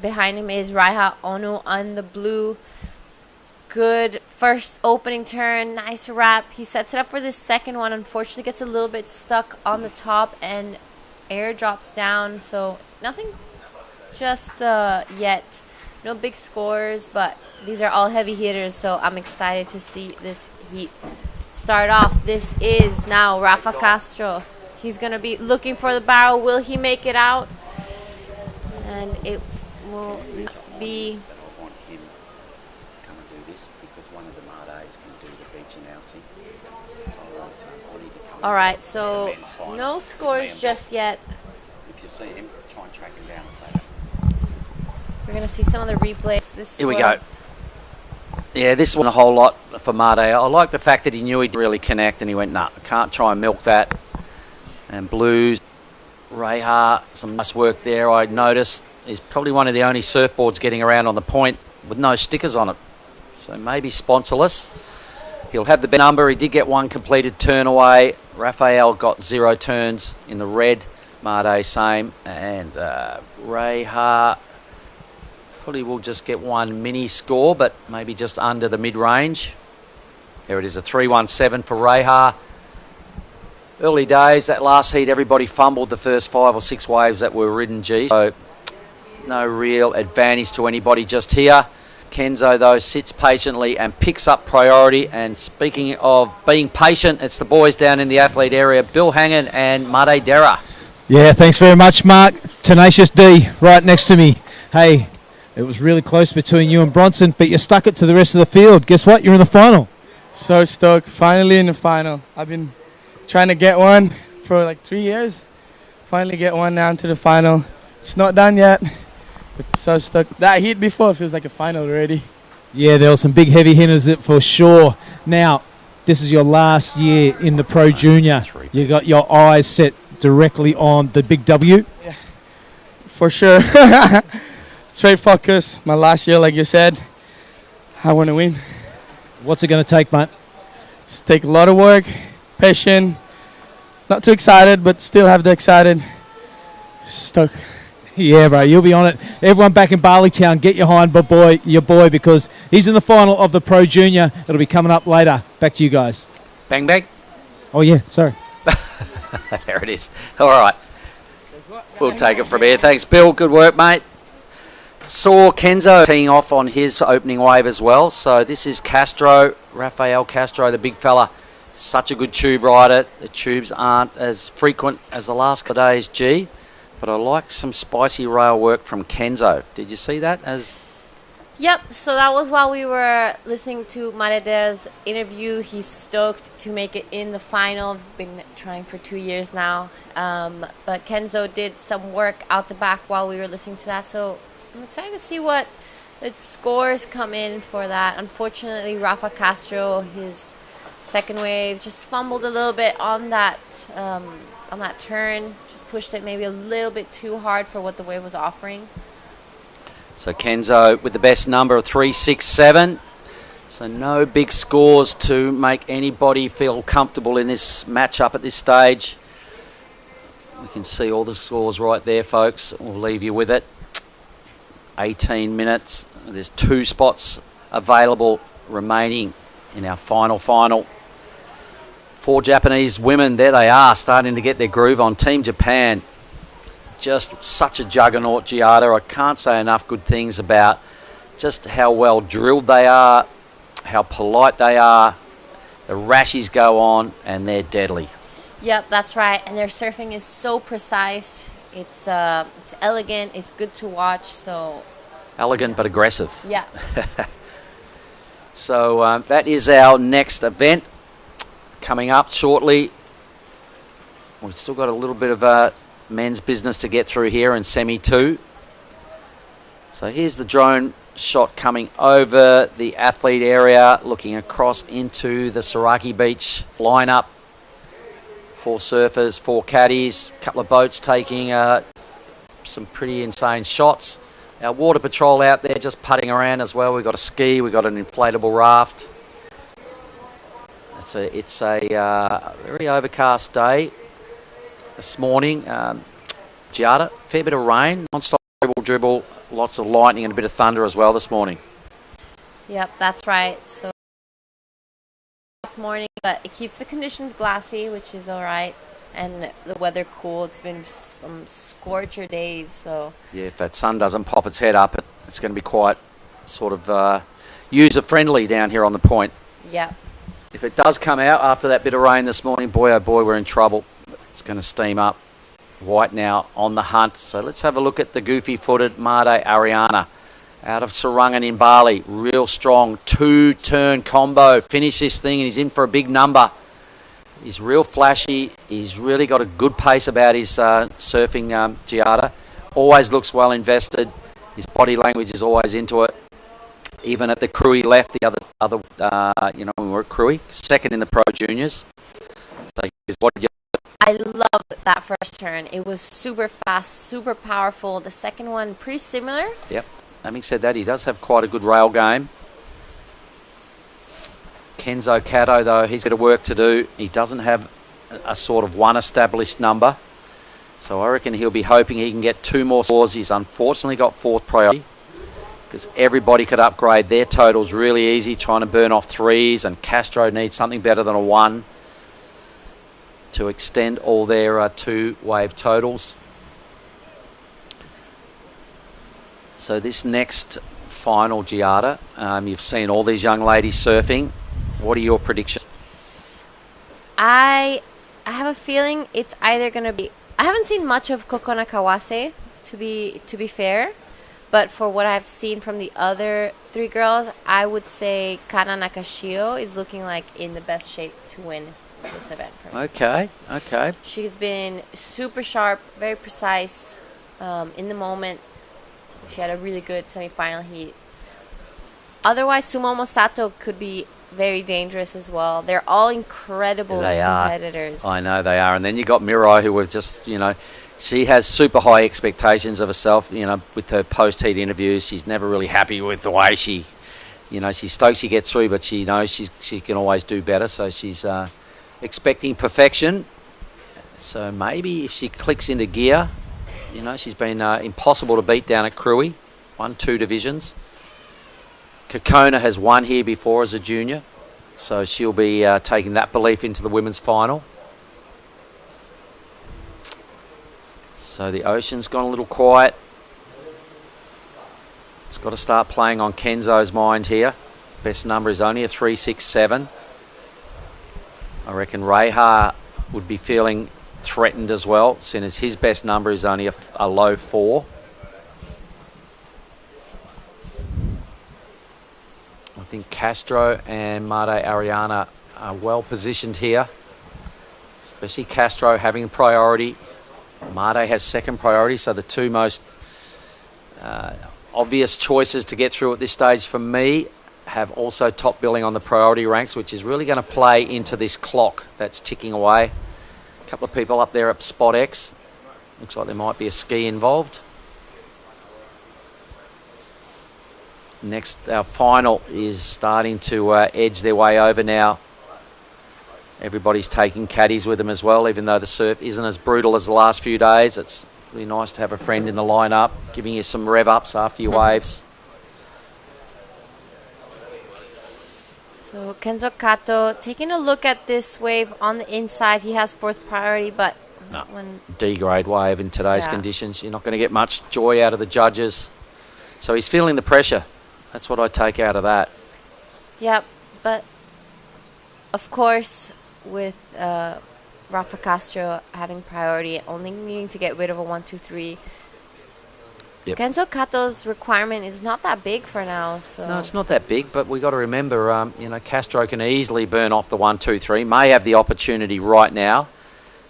Behind him is Raiha Onu on the blue. Good first opening turn. Nice wrap. He sets it up for this second one. Unfortunately, gets a little bit stuck on the top and air drops down. So nothing just yet. No big scores, but these are all heavy hitters. So I'm excited to see this heat start off. This is now Rafa Castro. He's going to be looking for the barrel. Will he make it out? And it will be... I want him to come and do this because one of the Mades can do the beach announcing. So I need to come. All right, so no scores just yet. If you see him, try and track him down and say that. We're going to see some of the replays. Here we go. Yeah, this one a whole lot for Made. I like the fact that he knew he'd really connect and he went, nah, I can't try and milk that. And Blues Reha, some nice work there. I noticed he's probably one of the only surfboards getting around on the point with no stickers on it. So maybe sponsorless. He'll have the number. He did get one completed turn away. Raphael got 0 turns in the red. Made same. And Reha probably will just get one mini score, but maybe just under the mid-range. There it is, a 317 for Reha. Early days, that last heat, everybody fumbled the first 5 or 6 waves that were ridden, G. So no real advantage to anybody just here. Kenzo, though, sits patiently and picks up priority. And speaking of being patient, it's the boys down in the athlete area, Bill Hangen and Made Dera. Yeah, thanks very much, Mark. Tenacious D right next to me. Hey, it was really close between you and Bronson, but you stuck it to the rest of the field. Guess what? You're in the final. So stoked. Finally in the final. I've been trying to get one for like 3 years. Finally get one down to the final. It's not done yet, but so stoked. That heat before feels like a final already. Yeah, there were some big heavy hitters for sure. Now, this is your last year in the Pro Junior. You got your eyes set directly on the big W. Yeah, for sure. Straight focus. My last year, like you said, I want to win. What's it going to take, mate? It's take a lot of work, patience. Not too excited, but still have the excited. Stoked. Yeah, bro, you'll be on it. Everyone back in Barleytown, get behind your boy, because he's in the final of the Pro Junior. It'll be coming up later. Back to you guys. Bang, bang. Oh, yeah, sorry. There it is. All right. We'll take it from here. Thanks, Bill. Good work, mate. Saw Kenzo teeing off on his opening wave as well. So this is Castro, Rafael Castro, the big fella. Such a good tube rider. The tubes aren't as frequent as the last couple of days, G. But I like some spicy rail work from Kenzo. Did you see that? Yep, so that was while we were listening to Marede's interview. He's stoked to make it in the final. Been trying for 2 years now. But Kenzo did some work out the back while we were listening to that. So I'm excited to see what the scores come in for that. Unfortunately, Rafa Castro, his second wave, just fumbled a little bit on that turn. Just pushed it maybe a little bit too hard for what the wave was offering. So Kenzo with the best number of 367. So no big scores to make anybody feel comfortable in this matchup at this stage. We can see all the scores right there, folks. We'll leave you with it. 18 minutes. There's 2 spots available remaining in our final. 4 Japanese women, there they are, starting to get their groove on. Team Japan, just such a juggernaut, Giada. I can't say enough good things about just how well drilled they are, how polite they are. The rashies go on and they're deadly. Yep, that's right. And their surfing is so precise. It's elegant. It's good to watch. So elegant but aggressive. Yeah. So that is our next event coming up shortly. We've still got a little bit of men's business to get through here in Semi 2. So here's the drone shot coming over the athlete area, looking across into the Saraki Beach lineup. 4 surfers, 4 caddies, a couple of boats taking some pretty insane shots. Our water patrol out there just putting around as well. We've got a ski, we've got an inflatable raft. It's a very overcast day this morning. Giada, fair bit of rain, non-stop dribble, lots of lightning and a bit of thunder as well this morning. Yep, that's right. So this morning, but it keeps the conditions glassy, which is all right, and the weather cool. It's been some scorcher days, so yeah, if that sun doesn't pop its head up, it's going to be quite sort of user-friendly down here on the point. Yeah. If it does come out after that bit of rain this morning, boy oh boy, we're in trouble. It's going to steam up. White now on the hunt. So let's have a look at the goofy-footed Made Ariana out of Sarangan in Bali. Real strong 2-turn combo. Finish this thing and he's in for a big number. He's real flashy. He's really got a good pace about his surfing, Giada. Always looks well invested. His body language is always into it. Even at the crew he left, the other when we were at crew, second in the Pro Juniors. So his body I love that first turn. It was super fast, super powerful. The second one, pretty similar. Yep. Having said that, he does have quite a good rail game. Kenzo Kato, though, he's got work to do. He doesn't have a sort of one established number. So I reckon he'll be hoping he can get 2 more scores. He's unfortunately got 4th priority because everybody could upgrade their totals really easy, trying to burn off 3s, and Castro needs something better than a 1 to extend all their 2-wave totals. So this next final, Giada, you've seen all these young ladies surfing. What are your predictions? I have a feeling it's either going to be... I haven't seen much of Kokona Kawase, to be fair. But for what I've seen from the other 3 girls, I would say Kana Nakashio is looking like in the best shape to win this event. Okay, okay. She's been super sharp, very precise in the moment. She had a really good semifinal heat. Otherwise, Sumomo Sato could be very dangerous as well. They're all incredible competitors. I know they are. And then you got Mirai, who was just, you know, she has super high expectations of herself, you know, with her post-heat interviews. She's never really happy with the way she, you know, she's stoked she gets through, but she knows she can always do better. So she's expecting perfection. So maybe if she clicks into gear, you know, she's been impossible to beat down at Crewy. 1-2 divisions. Kokona has won here before as a junior, so she'll be taking that belief into the women's final. So the ocean's gone a little quiet. It's got to start playing on Kenzo's mind here. Best number is only a 367. I reckon Reha would be feeling threatened as well, seeing as his best number is only a low 4. I think Castro and Made Ariana are well positioned here, especially Castro having priority. Made has 2nd priority, so the 2 most obvious choices to get through at this stage for me have also top billing on the priority ranks, which is really going to play into this clock that's ticking away. A couple of people up there at spot X. Looks like there might be a ski involved. Next, our final is starting to edge their way over now. Everybody's taking caddies with them as well, even though the surf isn't as brutal as the last few days. It's really nice to have a friend in the lineup, giving you some rev ups after your waves. So Kenzo Kato taking a look at this wave on the inside. He has 4th priority, but no, D-grade wave in today's conditions. You're not going to get much joy out of the judges. So he's feeling the pressure. That's what I take out of that. Yep, but of course, with Rafa Castro having priority, only needing to get rid of a 1, 2, 3. Yep. Kenzo Kato's requirement is not that big for now. So. No, it's not that big, but we got to remember, you know, Castro can easily burn off the 1, 2, 3. May have the opportunity right now.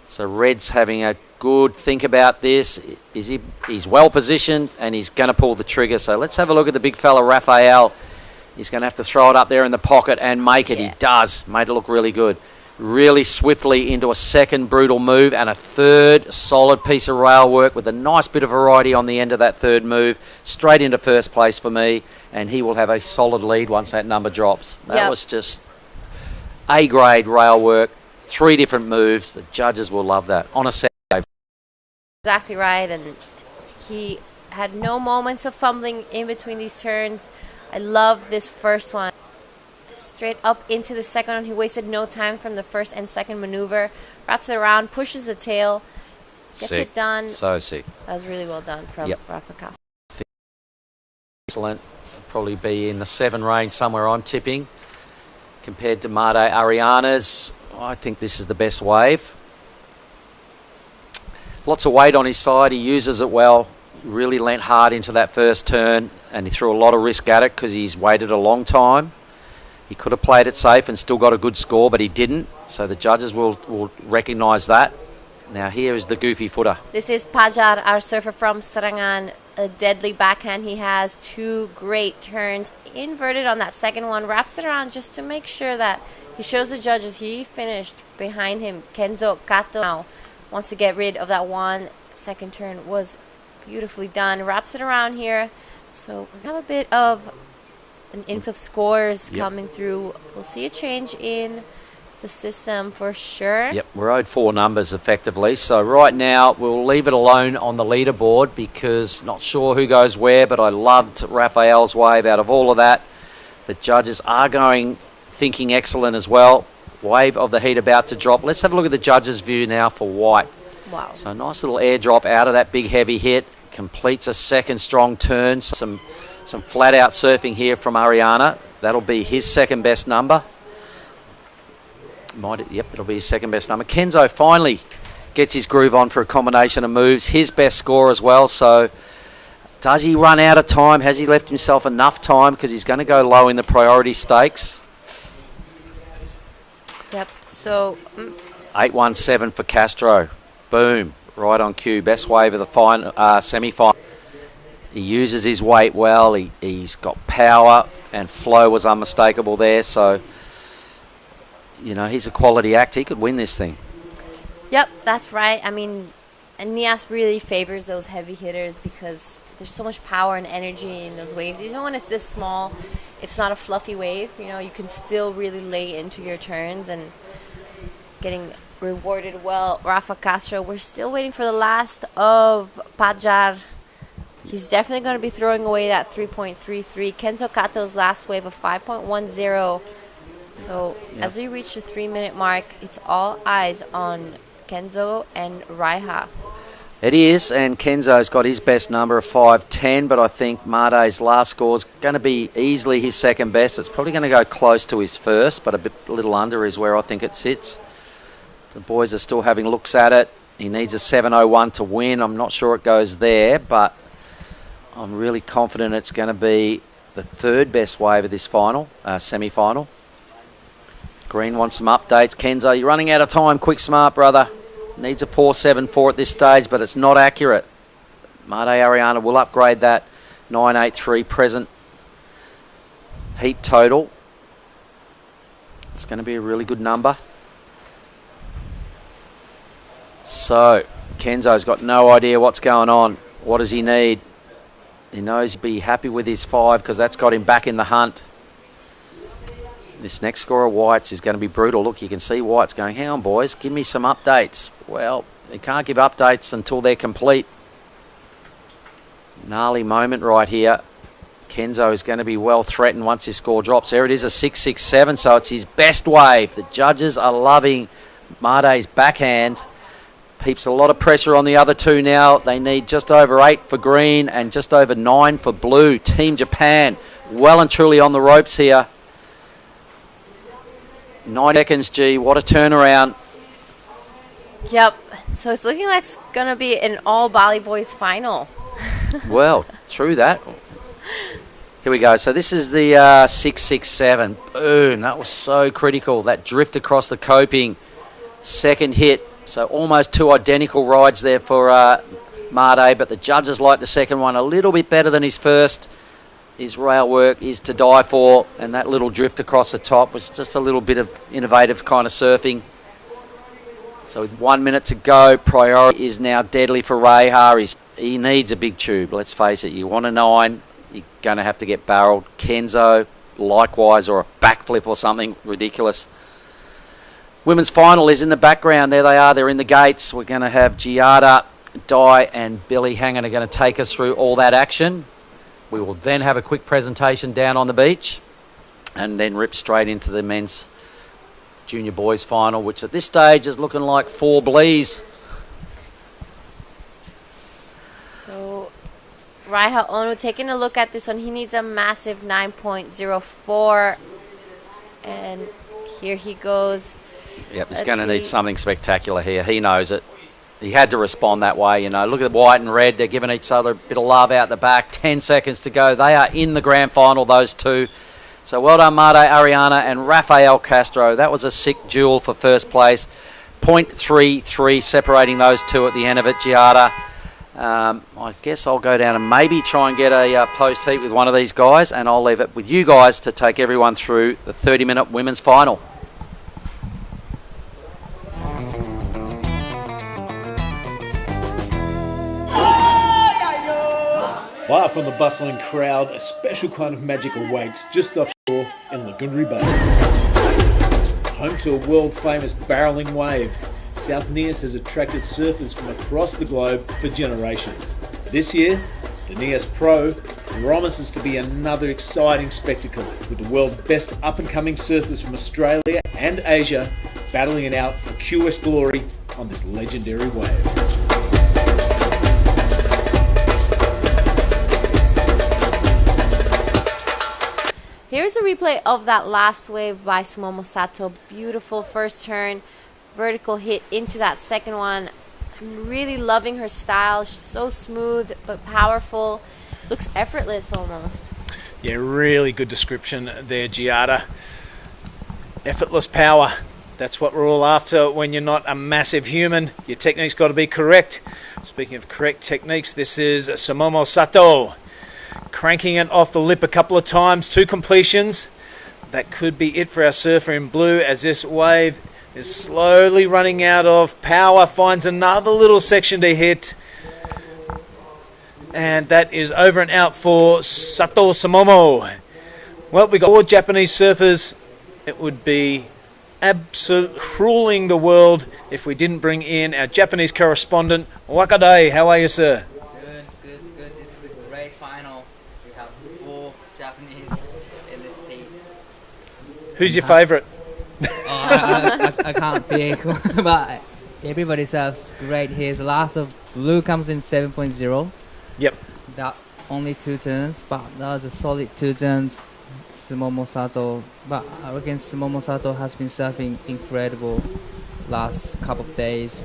So Red's having a good think about this. He's well positioned and he's going to pull the trigger. So let's have a look at the big fella, Rafael. He's going to have to throw it up there in the pocket and make it. Yeah. He does. Made it look really good. Really swiftly into a 2nd brutal move and a 3rd solid piece of rail work with a nice bit of variety on the end of that 3rd move. Straight into 1st place for me, and he will have a solid lead once that number drops. That was just A-grade rail work, 3 different moves. The judges will love that on a set. Exactly right, and he had no moments of fumbling in between these turns. I love this first one. Straight up into the 2nd one. He wasted no time from the 1st and 2nd maneuver. Wraps it around, pushes the tail, gets it done. So sick. That was really well done from Rafa Castro. Excellent. Probably be in the 7 range somewhere, I'm tipping. Compared to Made Ariana's, I think this is the best wave. Lots of weight on his side. He uses it well. Really leant hard into that 1st turn, and he threw a lot of risk at it because he's waited a long time. He could have played it safe and still got a good score, but he didn't. So the judges will recognise that. Now here is the goofy footer. This is Pajar, our surfer from Serangan. A deadly backhand. He has 2 great turns. Inverted on that 2nd one. Wraps it around just to make sure that he shows the judges he finished behind him. Kenzo Kato now wants to get rid of that one. Second turn was beautifully done. Wraps it around here. So we have a bit of an influx of scores coming through. We'll see a change in the system for sure. Yep, we're owed 4 numbers effectively. So right now we'll leave it alone on the leaderboard because not sure who goes where, but I loved Raphael's wave out of all of that. The judges are thinking excellent as well. Wave of the heat about to drop. Let's have a look at the judges' view now for white. Wow. So nice little airdrop out of that big heavy hit. Completes a second strong turn. Some flat out surfing here from Ariana. That'll be his second best number. Yep, it'll be his second best number. Kenzo finally gets his groove on for a combination of moves. His best score as well. So does he run out of time? Has he left himself enough time? Because he's going to go low in the priority stakes. Yep, so... 8-1-7 for Castro. Boom. Right on cue. Best wave of the semi-final. He uses his weight well. He's got power, and flow was unmistakable there. So, you know, he's a quality act. He could win this thing. Yep, that's right. I mean, and Nias really favors those heavy hitters because there's so much power and energy in those waves. Even when it's this small, it's not a fluffy wave. You know, you can still really lay into your turns and getting rewarded well. Rafa Castro, we're still waiting for the last of Pajar. He's definitely going to be throwing away that 3.33. Kenzo Kato's last wave of 5.10. So as we reach the 3-minute mark, it's all eyes on Kenzo and Raiha. It is, and Kenzo's got his best number of 5.10, but I think Made's last score is going to be easily his second best. It's probably going to go close to his first, but a little under is where I think it sits. The boys are still having looks at it. He needs a 7.01 to win. I'm not sure it goes there, but I'm really confident it's going to be the third best wave of this semi-final. Green wants some updates. Kenzo, you're running out of time. Quick smart, brother. Needs a 4.74 at this stage, but it's not accurate. Made Ariana will upgrade that. 9.83 present heat total. It's going to be a really good number. So, Kenzo's got no idea what's going on. What does he need? He knows he'll be happy with his 5 because that's got him back in the hunt. This next score of White's is going to be brutal. Look, you can see White's going, hang on, boys, give me some updates. Well, he can't give updates until they're complete. Gnarly moment right here. Kenzo is going to be well threatened once his score drops. There it is, a 6.67, so it's his best wave. The judges are loving Made's backhand. Heaps a lot of pressure on the other two now. They need just over 8 for green and just over 9 for blue. Team Japan well and truly on the ropes here. 9 seconds, G. What a turnaround. Yep. So it's looking like it's going to be an all Bali boys final. Well, true that. Here we go. So this is the 6.67. Boom. That was so critical. That drift across the coping. Second hit. So almost 2 identical rides there for Made, but the judges like the second one a little bit better than his first. His rail work is to die for, and that little drift across the top was just a little bit of innovative kind of surfing. So with 1 minute to go, priority is now deadly for Raiha. He needs a big tube, let's face it. You want a 9, you're going to have to get barreled. Kenzo, likewise, or a backflip or something ridiculous. Women's final is in the background. There they are. They're in the gates. We're going to have Giada, Di, and Billy Hangen are going to take us through all that action. We will then have a quick presentation down on the beach and then rip straight into the men's junior boys final, which at this stage is looking like 4 blees. So Raiha Onu taking a look at this one. He needs a massive 9.04. And here he goes. Yep, he's going to need something spectacular here. He knows it. He had to respond that way, you know. Look at white and red. They're giving each other a bit of love out the back. 10 seconds to go. They are in the grand final, those two. So well done, Made Ariana and Rafael Castro. That was a sick duel for first place. 0.33 separating those two at the end of it, Giada. I guess I'll go down and maybe try and get a post heat with one of these guys, and I'll leave it with you guys to take everyone through the 30-minute women's final. Far from the bustling crowd, a special kind of magic awaits just offshore in Lagundri Bay. Home to a world-famous barreling wave, South Nias has attracted surfers from across the globe for generations. This year, the Nias Pro promises to be another exciting spectacle, with the world's best up-and-coming surfers from Australia and Asia battling it out for QS glory on this legendary wave. Here's a replay of that last wave by Sumomo Sato. Beautiful first turn, vertical hit into that second one. I'm really loving her style. She's so smooth but powerful. Looks effortless almost. Yeah, really good description there, Giada. Effortless power. That's what we're all after when you're not a massive human. Your technique's got to be correct. Speaking of correct techniques, this is Sumomo Sato. Cranking it off the lip a couple of times, 2 completions. That could be it for our surfer in blue as this wave is slowly running out of power. Finds another little section to hit. And that is over and out for Sato Sumomo. Well, we got 4 Japanese surfers. It would be absolutely crueling the world if we didn't bring in our Japanese correspondent, Wakadai. How are you, sir? Good. This is a great final. We have 4 Japanese in this heat. Who's your favourite? I can't pick, but everybody serves great here. The last of blue comes in 7.0. Yep. That only 2 turns, but that was a solid 2 turns. Sumomo Sato, but I reckon Sumomo Sato has been surfing incredible last couple of days,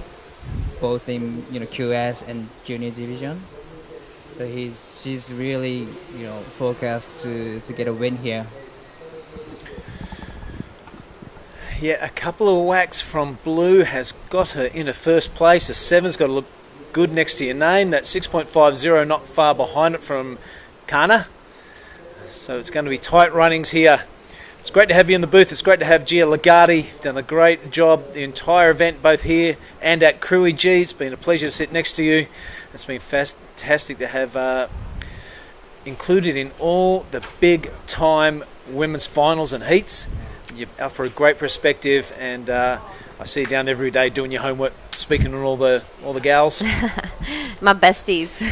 both in QS and junior division. So she's really focused to get a win here. Yeah, a couple of whacks from blue has got her into first place. The 7's got to look good next to your name. That 6.50 not far behind it from Kana. So it's going to be tight runnings here. It's great to have you in the booth. It's great to have Gia Lagarde. You've done a great job the entire event, both here and at Crewy G. It's been a pleasure to sit next to you. It's been fantastic to have included in all the big time women's finals and heats. You're out for a great perspective, and I see you down there every day doing your homework, speaking to all the gals. My besties.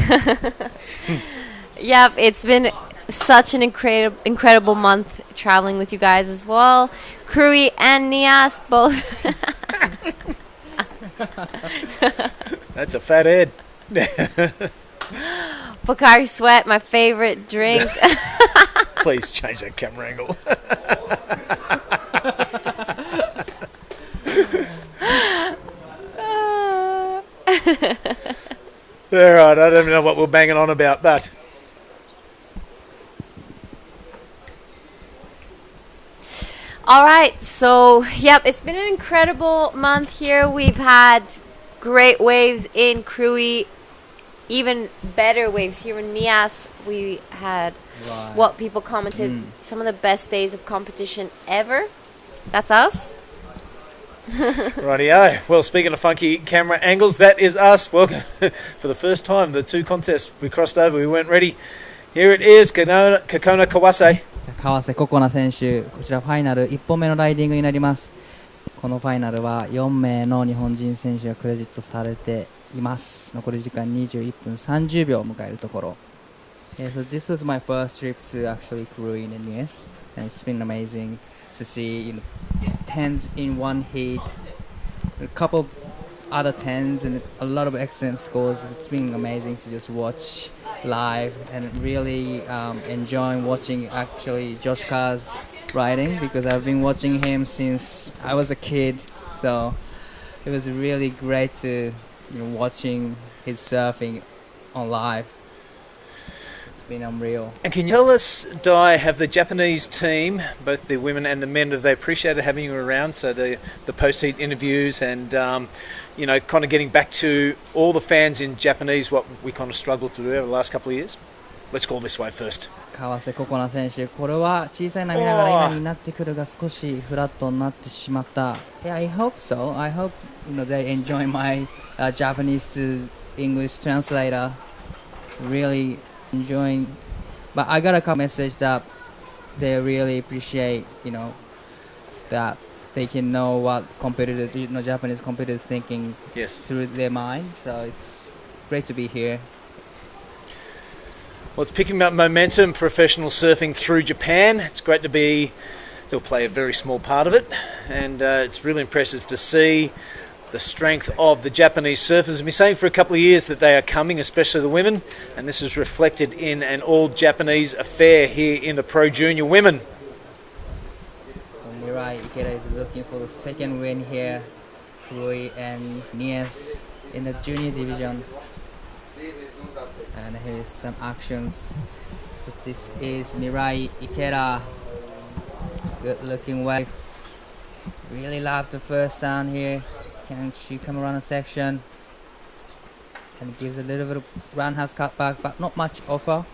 Yep, it's been such an incredible month traveling with you guys as well. Crewy and Nias both. That's a fat head. Pocari Sweat, my favorite drink. Please change that camera angle. All right, I don't even know what we're banging on about, but all right, so yep, it's been an incredible month here. We've had great waves in Crewy, even better waves here in Nias. We had what people commented some of the best days of competition ever. That's us. Rightio. Well, speaking of funky camera angles, that is us. Welcome. For the first time, the 2 contests we crossed over, we weren't ready. Here it is, Kokona Kawase. 川瀬心那選手、こちらファイナル1本目のライディングになります。このファイナルは4名の日本人選手がクレジットされています。残り時間21分30秒を迎えるところ。So this was my first trip to actually Crewy in Nias, and it's been amazing to see tens in one heat, a couple of other tens, and a lot of excellent scores. It's been amazing to just watch live and really enjoying watching actually Josh Carr's riding, because I've been watching him since I was a kid. So it was really great to watching his surfing on live. It's been unreal. And can you tell us, Dai, have the Japanese team, both the women and the men, have they appreciated having you around? So the post-heat interviews and kind of getting back to all the fans in Japanese, what we kind of struggled to do over the last couple of years. Let's call this wave first. 川瀬心那選手、これは小さい波ながら今になってくるが少しフラットになってしまった。Yeah, I hope so. I hope they enjoy my Japanese to English translator. Really enjoying. But I got a message that they really appreciate, that they can know what competitors, Japanese competitors thinking through their mind. So it's great to be here. Well, it's picking up momentum, professional surfing through Japan. It's great to be, he'll play a very small part of it, and it's really impressive to see the strength of the Japanese surfers. I've been saying for a couple of years that they are coming, especially the women, and this is reflected in an all-Japanese affair here in the Pro Junior Women. So Mirai Ikeda is looking for the second win here. Rui and Nias in the junior division. And here's some actions. So this is Mirai Ikeda. Good looking wave. Really love the first sound here. Can she come around a section? And gives a little bit of roundhouse cutback, but not much offer.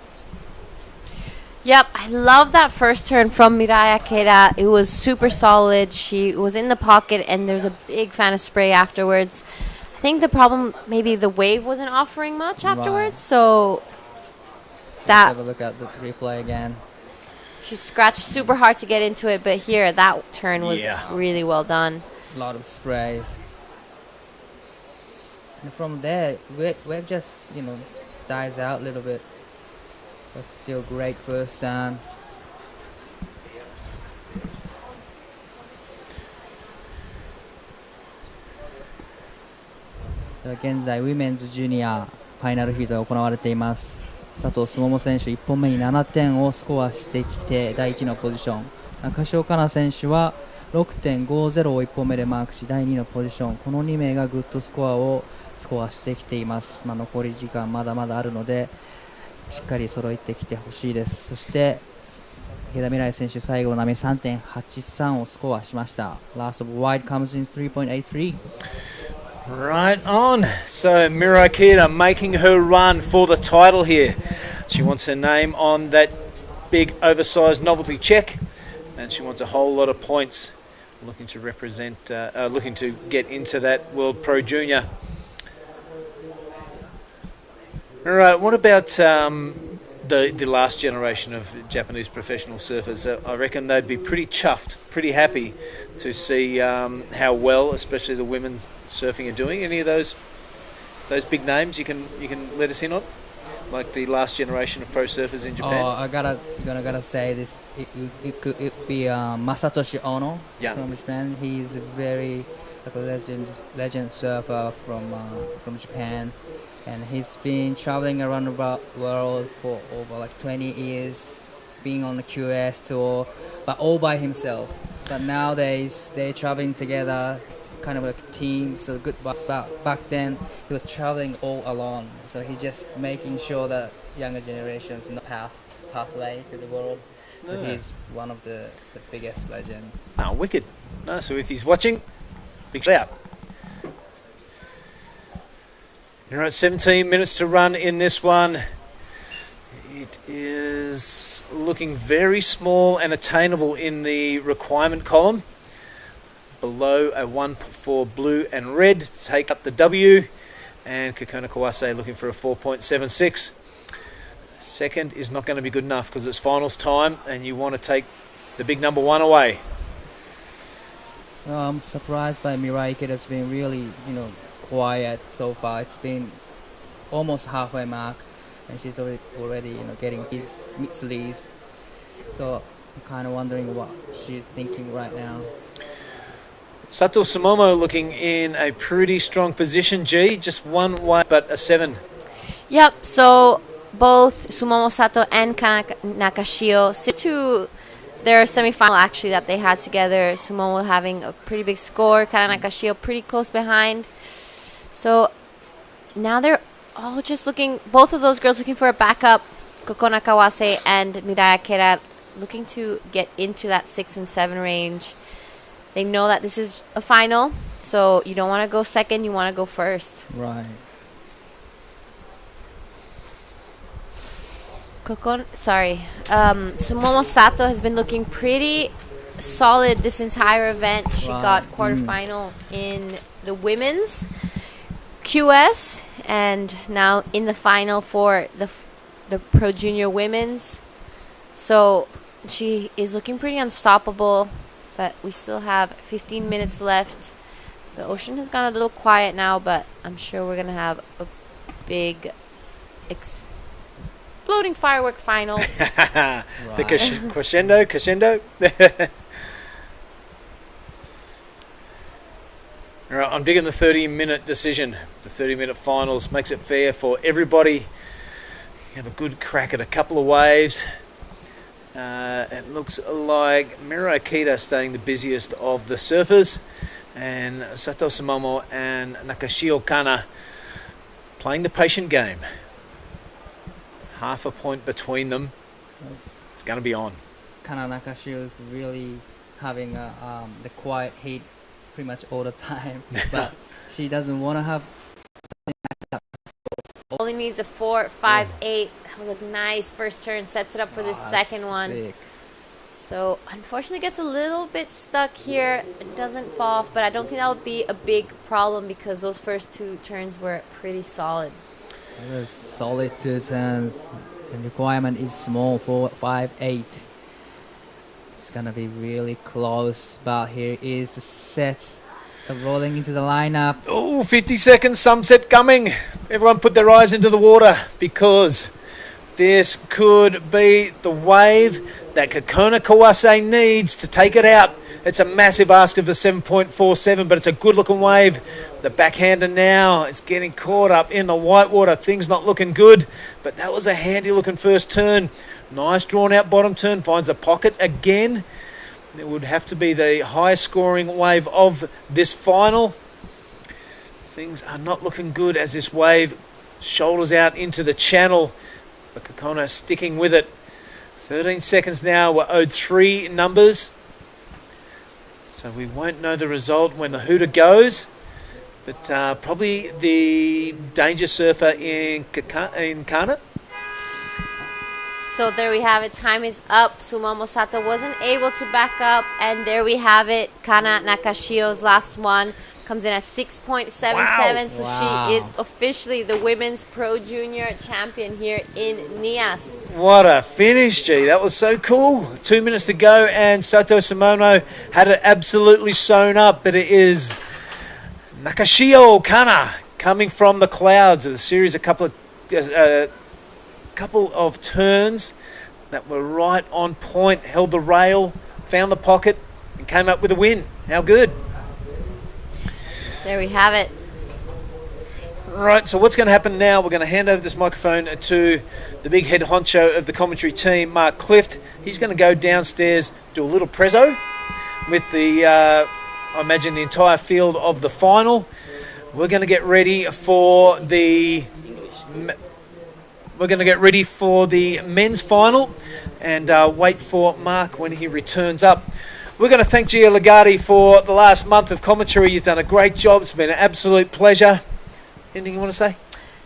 Yep, I love that first turn from Mirai Ikeda. It was super solid. She was in the pocket, and there's a big fan of spray afterwards. I think the problem, maybe the wave wasn't offering much afterwards, so that... Let's have a look at the replay again. She scratched super hard to get into it, but here, that turn was really well done. A lot of sprays. And from there, wave just, dies out a little bit. But still great first down. 現在ウィメンズジュニアファイナルヒートが行われています。佐藤すもも選手1本目に7点をスコアしてきて第1のポジション、中潮香奈選手は 6.50 を1本目でマークし第2のポジション、この2名がグッドスコアをスコアしてきています。残り時間まだまだあるのでしっかり揃えてきてほしいです。そして池田未来選手最後の波 3.83 をスコアしました。 Last of wide comes in 3.83. Right on. So Mirai Ikeda making her run for the title here. She wants her name on that big oversized novelty check, and she wants a whole lot of points. Looking to represent, looking to get into that World Pro Junior. All right. What about the last generation of Japanese professional surfers? I reckon they'd be pretty chuffed, pretty happy to see how well, especially the women surfing, are doing. Any of those big names you can let us in on, like the last generation of pro surfers in Japan? Oh, I gotta say this. It could be Masatoshi Ono from Japan. He's a very legend surfer from Japan, and he's been traveling around the world for over 20 years, being on the QS tour, but all by himself. But nowadays they're traveling together, kind of like a team. So good. Back then he was traveling all alone. So he's just making sure that younger generations know pathway to the world. So he's one of the biggest legend. Oh, wicked! No, so if he's watching, big shout. All right, 17 minutes to run in this one. It is looking very small and attainable in the requirement column. Below a 1 for blue and red to take up the W. And Kokona Kawase looking for a 4.76. Second is not going to be good enough because it's finals time and you want to take the big number one away. Well, I'm surprised by Mirai Ikeda. It's been really, quiet so far. It's been almost halfway mark. And she's already getting his mid-leads. So I'm kind of wondering what she's thinking right now. Sato Sumomo looking in a pretty strong position, G. Just one way, but a 7. Yep, so both Sumomo Sato and Nakashio to their semifinal actually that they had together. Sumomo having a pretty big score, Kana Nakashio pretty close behind. So now they're all just looking, both of those girls looking for a backup. Kokona Kawase and Mirai Ikeda looking to get into that 6 and 7 range. They know that this is a final, so you don't want to go second, you want to go first. Right. Sumomo Sato has been looking pretty solid this entire event. She got quarterfinal in the women's QS and now in the final for the the Pro Junior Women's. So she is looking pretty unstoppable, but we still have 15 minutes left. The ocean has gone a little quiet now, but I'm sure we're going to have a big exploding firework final. The crescendo. All right, I'm digging the 30-minute decision. The 30-minute finals makes it fair for everybody. You have a good crack at a couple of waves. It looks like Miro Akita staying the busiest of the surfers, and Sato Sumomo and Nakashio Kana playing the patient game. Half a point between them. It's going to be on. Kana Nakashio is really having the quiet heat pretty much all the time, but she doesn't want to have. Only needs a 4, 5, 8. That was a nice first turn. Sets it up for the second one. Sick. So unfortunately gets a little bit stuck here. It doesn't fall off, but I don't think that'll be a big problem because those first 2 turns were pretty solid. Solid 2 turns. The requirement is small, 4, 5, 8. It's gonna be really close, but here is the set. Rolling into the lineup. Oh, 50 seconds, sunset coming. Everyone put their eyes into the water because this could be the wave that Kekona Kawase needs to take it out. It's a massive ask of a 7.47, but it's a good-looking wave. The backhander now is getting caught up in the white water. Things not looking good, but that was a handy-looking first turn. Nice drawn-out bottom turn. Finds a pocket again. It would have to be the highest scoring wave of this final. Things are not looking good as this wave shoulders out into the channel. But Kekona sticking with it. 13 seconds now. We're owed 3 numbers. So we won't know the result when the hooter goes. But probably the danger surfer in Kana. So there we have it. Time is up. Sumomo Sato wasn't able to back up. And there we have it. Kana Nakashio's last one comes in at 6.77. Wow. So she is officially the Women's Pro Junior champion here in Nias. What a finish, gee. That was so cool. 2 minutes to go and Sato Sumomo had it absolutely sewn up. But it is Nakashio Kana coming from the clouds. The series, a couple of turns that were right on point, held the rail, found the pocket, and came up with a win. How good. There we have it. Right, so what's going to happen now, we're going to hand over this microphone to the big head honcho of the commentary team, Mark Clift. He's going to go downstairs, do a little prezzo with the, I imagine, the entire field of the final. We're going to get ready for the... We're going to get ready for the men's final and wait for Mark when he returns up. We're going to thank Gia Legati for the last month of commentary. You've done a great job. It's been an absolute pleasure. Anything you want to say?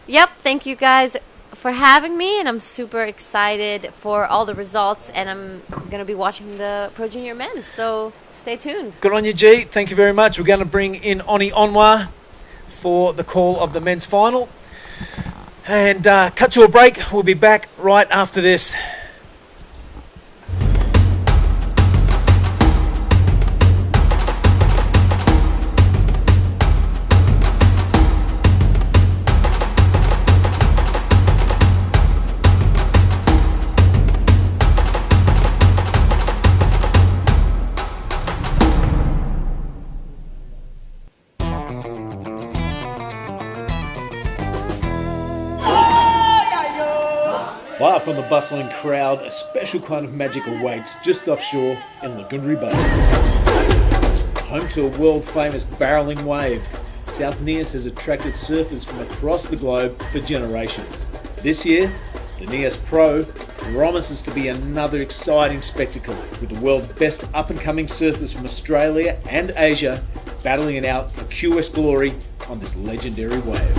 Yep, thank you guys for having me, and I'm super excited for all the results, and I'm going to be watching the Pro Junior Men's, so stay tuned. Good on you, G. Thank you very much. We're going to bring in Oni Onwa for the call of the men's final. And cut to a break. We'll be back right after this. Far from the bustling crowd, a special kind of magic awaits just offshore in Lagundri Bay. Home to a world-famous barreling wave, South Nias has attracted surfers from across the globe for generations. This year, the Nias Pro promises to be another exciting spectacle with the world's best up-and-coming surfers from Australia and Asia battling it out for QS glory on this legendary wave.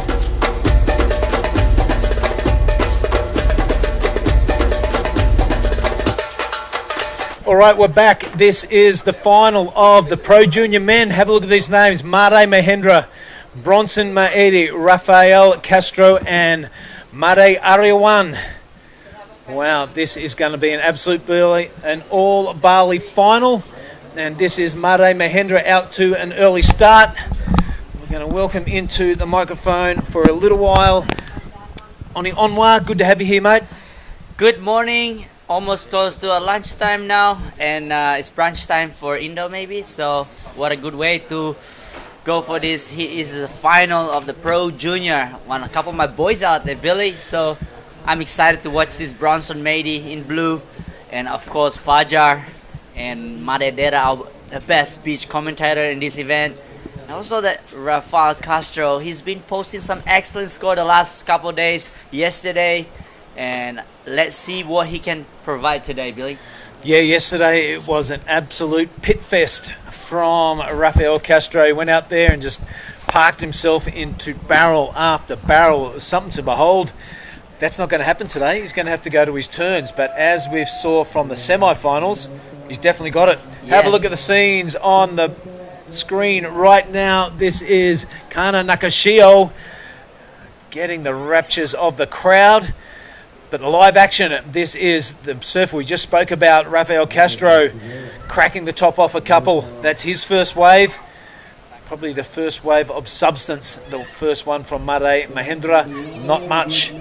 All right, we're back. This is the final of the Pro Junior Men. Have a look at these names. Mare Mahendra, Bronson Maedi, Rafael Castro, and Mare Ariawan. Wow, this is going to be an absolute Bali, an all Bali final. And this is Made Mahendra out to an early start. We're going to welcome into the microphone for a little while. Oni Onwa, good to have you here, mate. Good morning. Almost close to a lunchtime now, and it's brunch time for Indo maybe. So what a good way to go for this. He is the final of the Pro Junior. Want a couple of my boys out there, Billy. So I'm excited to watch this Bronson Mady in blue, and of course Fajar and Madedera, the best beach commentator in this event. And also that Rafael Castro, he's been posting some excellent score the last couple of days, yesterday, and let's see what he can provide today, Billy. Yeah, yesterday it was an absolute pit fest from Rafael Castro. He went out there and just parked himself into barrel after barrel. It was something to behold. That's not going to happen today. He's going to have to go to his turns. But as we saw from the semi-finals, he's definitely got it. Yes. Have a look at the scenes on the screen right now. This is Kana Nakashio getting the raptures of the crowd. But the live action, this is the surfer we just spoke about, Rafael Castro, cracking the top off a couple. That's his first wave. Probably the first wave of substance. The first one from Made Mahendra, not much.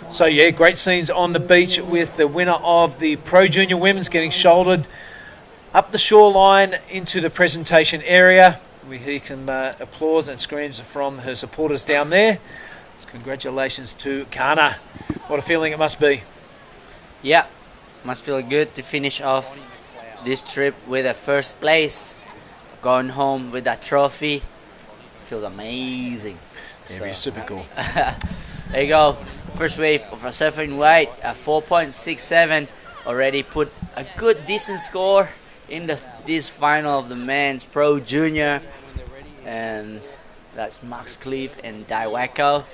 So yeah, great scenes on the beach with the winner of the Pro Junior Women's getting shouldered up the shoreline into the presentation area. We hear some applause and screams from her supporters down there. So congratulations to Kana. What a feeling it must be. Yeah, must feel good to finish off this trip with a first place. Going home with that trophy feels amazing. Yeah, so, super cool. There you go. First wave of a surfer in white, a 4.67. Already put a good, decent score in this final of the men's Pro Junior. And that's Max Cleave and Daiwako.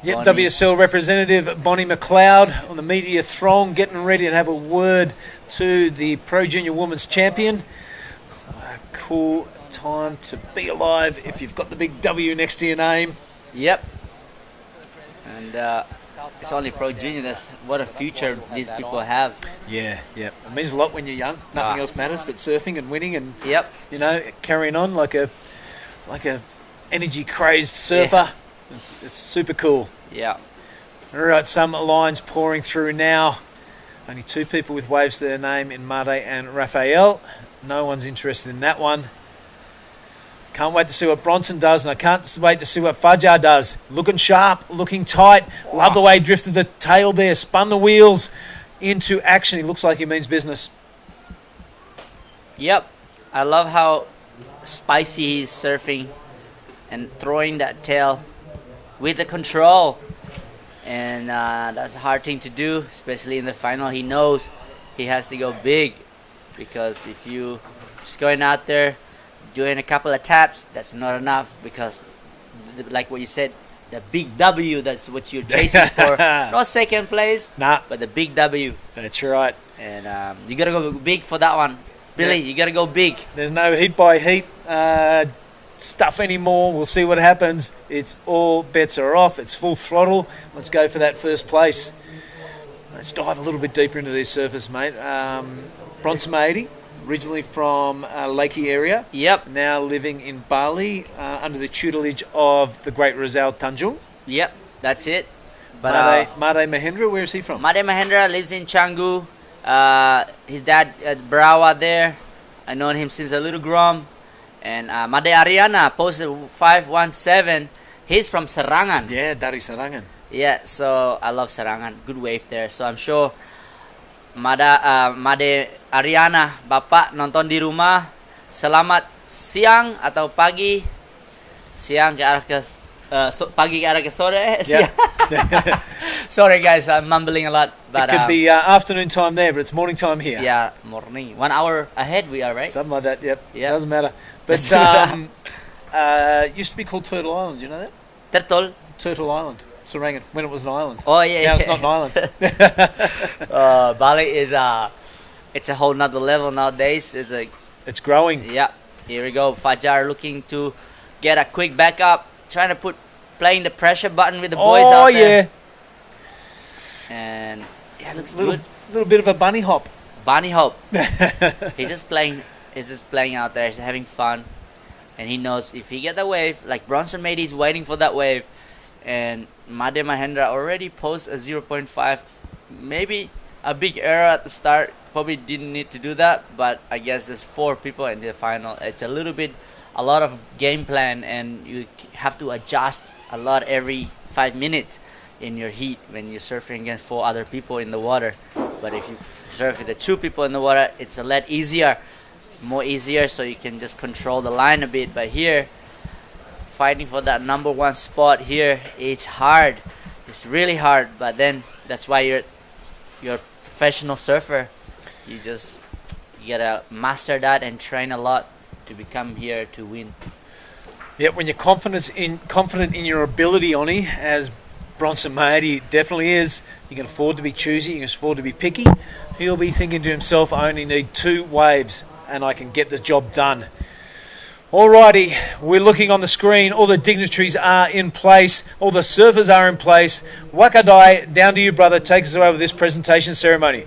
Yep, WSL representative Bonnie McLeod on the media throng, getting ready to have a word to the Pro Junior Women's Champion. A cool time to be alive if you've got the big W next to your name. Yep. And it's only Pro Junior. That's what a future these people have. Yeah, yeah. It means a lot when you're young. Nothing else matters but surfing and winning and you know, carrying on like a energy crazed surfer. Yeah. It's super cool. Yeah. All right, some lines pouring through now. Only two people with waves to their name in Made and Rafael. No one's interested in that one. Can't wait to see what Bronson does, and I can't wait to see what Fajar does. Looking sharp, looking tight. Love the way he drifted the tail there, spun the wheels into action. He looks like he means business. Yep. I love how spicy he's surfing and throwing that tail with the control. And that's a hard thing to do, especially in the final. He knows he has to go big, because if you just going out there doing a couple of taps, that's not enough, because like what you said, the big W, that's what you're chasing for. Not second place, but the big W. That's right. And you gotta go big for that one, Billy. You gotta go big. There's no heat by heat stuff anymore. We'll see what happens. It's all bets are off. It's full throttle. Let's go for that first place. Let's dive a little bit deeper into this surface, mate. Bronson Mady, originally from Lakey area. Yep. Now living in Bali under the tutelage of the great Rizal Tanjung. Yep, that's it. But Made Mahendra, where is he from? Made Mahendra lives in Canggu. His dad at Brawa there. I known him since a little grom. And Made Ariana posted 517. He's from Serangan. Yeah, dari Serangan. Yeah, so I love Serangan. Good wave there. So I'm sure Made Ariana, Bapak nonton di rumah. Selamat siang atau pagi. Siang ke arah ke pagi ke arah ke sore. Yeah. Sorry guys, I'm mumbling a lot. But it could be afternoon time there, but it's morning time here. Yeah, morning. 1 hour ahead we are, right? Something like that, yep. Doesn't matter. But used to be called Turtle Island, do you know that? Turtle Island, Serangan, when it was an island. Oh yeah. Now it's not an island. Bali is it's a whole nother level nowadays. It's growing. Yeah. Here we go. Fajar looking to get a quick backup, trying to playing the pressure button with the boys out there. Oh yeah. And Yeah, looks little, good. Little bit of a bunny hop. Bunny hop. He's just playing. He's just playing out there. He's having fun, and he knows if he get the wave, like Bronson made, he's waiting for that wave, and Made Mahendra already posed a 0.5, maybe a big error at the start. Probably didn't need to do that, but I guess there's 4 people in the final. It's a lot of game plan, and you have to adjust a lot every 5 minutes in your heat when you're surfing against 4 other people in the water. But if you surf with the 2 people in the water, it's a lot more easier, so you can just control the line a bit. But here, fighting for that number 1 spot here, it's hard. It's really hard, but then that's why you're a professional surfer. You gotta master that and train a lot to become here to win. Yeah, when you're confident in your ability, Oni, as Bronson Mahady definitely is, you can afford to be choosy, you can afford to be picky. He'll be thinking to himself, I only need 2 waves and I can get the job done. Alrighty, we're looking on the screen. All the dignitaries are in place. All the surfers are in place. Wakadai, down to you, brother. Take us away with this presentation ceremony.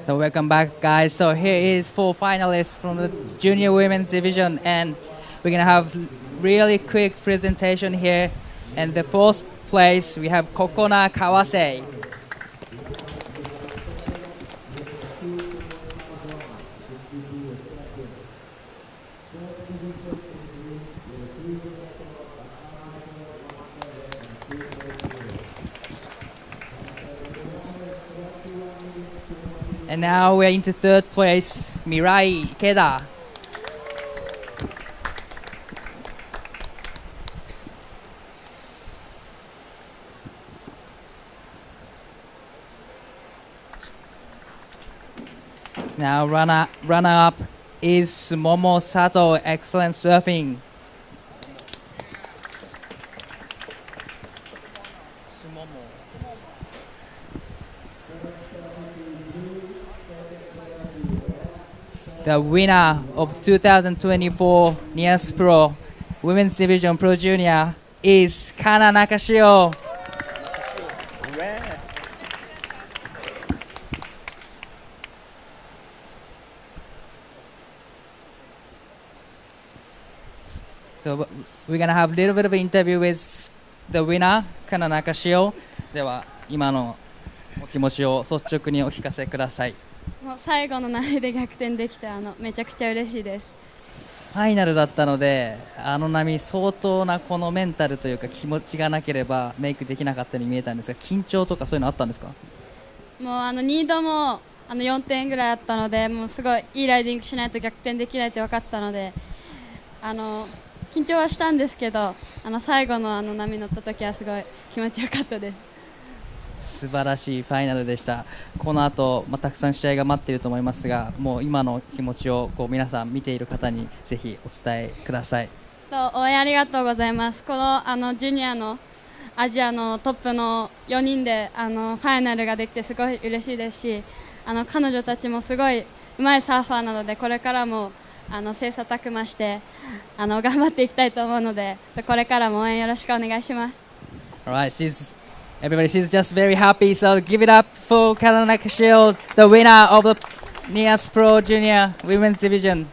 So welcome back, guys. So here is 4 finalists from the junior women's division, and we're gonna have really quick presentation here. And the first place we have Kokona Kawase. And now we're into 3rd place, Mirai Ikeda. Now runner-up is Momo Sato, excellent surfing. The winner of 2024 Nias Pro Women's Division Pro Junior is Kana Nakashio. So we're gonna have a little bit of an interview with the winner, Kana Nakashio. では今のお気持ちを率直にお聞かせください。もう最後の波で逆転できてめちゃくちゃ嬉しいです。ファイナルだったので、あの波相当なこのメンタルというか気持ちがなければメイクできなかったように見えたんですが、緊張とかそういうのあったんですか？もう2度も4点ぐらいあったので、もうすごいいいライディングしないと逆転できないって分かってたので、緊張はしたんですけど、最後の波乗った時はすごい気持ちよかったです。素晴らしいファイナルでした。この後、たくさん試合が待っていると思いますが、もう今の気持ちを皆さん見ている方にぜひお伝えください。応援ありがとうございます。このジュニアのアジアのトップの4人でファイナルができてすごい嬉しいですし、彼女たちもすごいうまいサーファーなので、これからも切磋琢磨して頑張っていきたいと思うので、これからも応援よろしくお願いします。Alright, everybody, she's just very happy, so give it up for Kana Nakashio, the winner of the Nias Pro Junior Women's Division.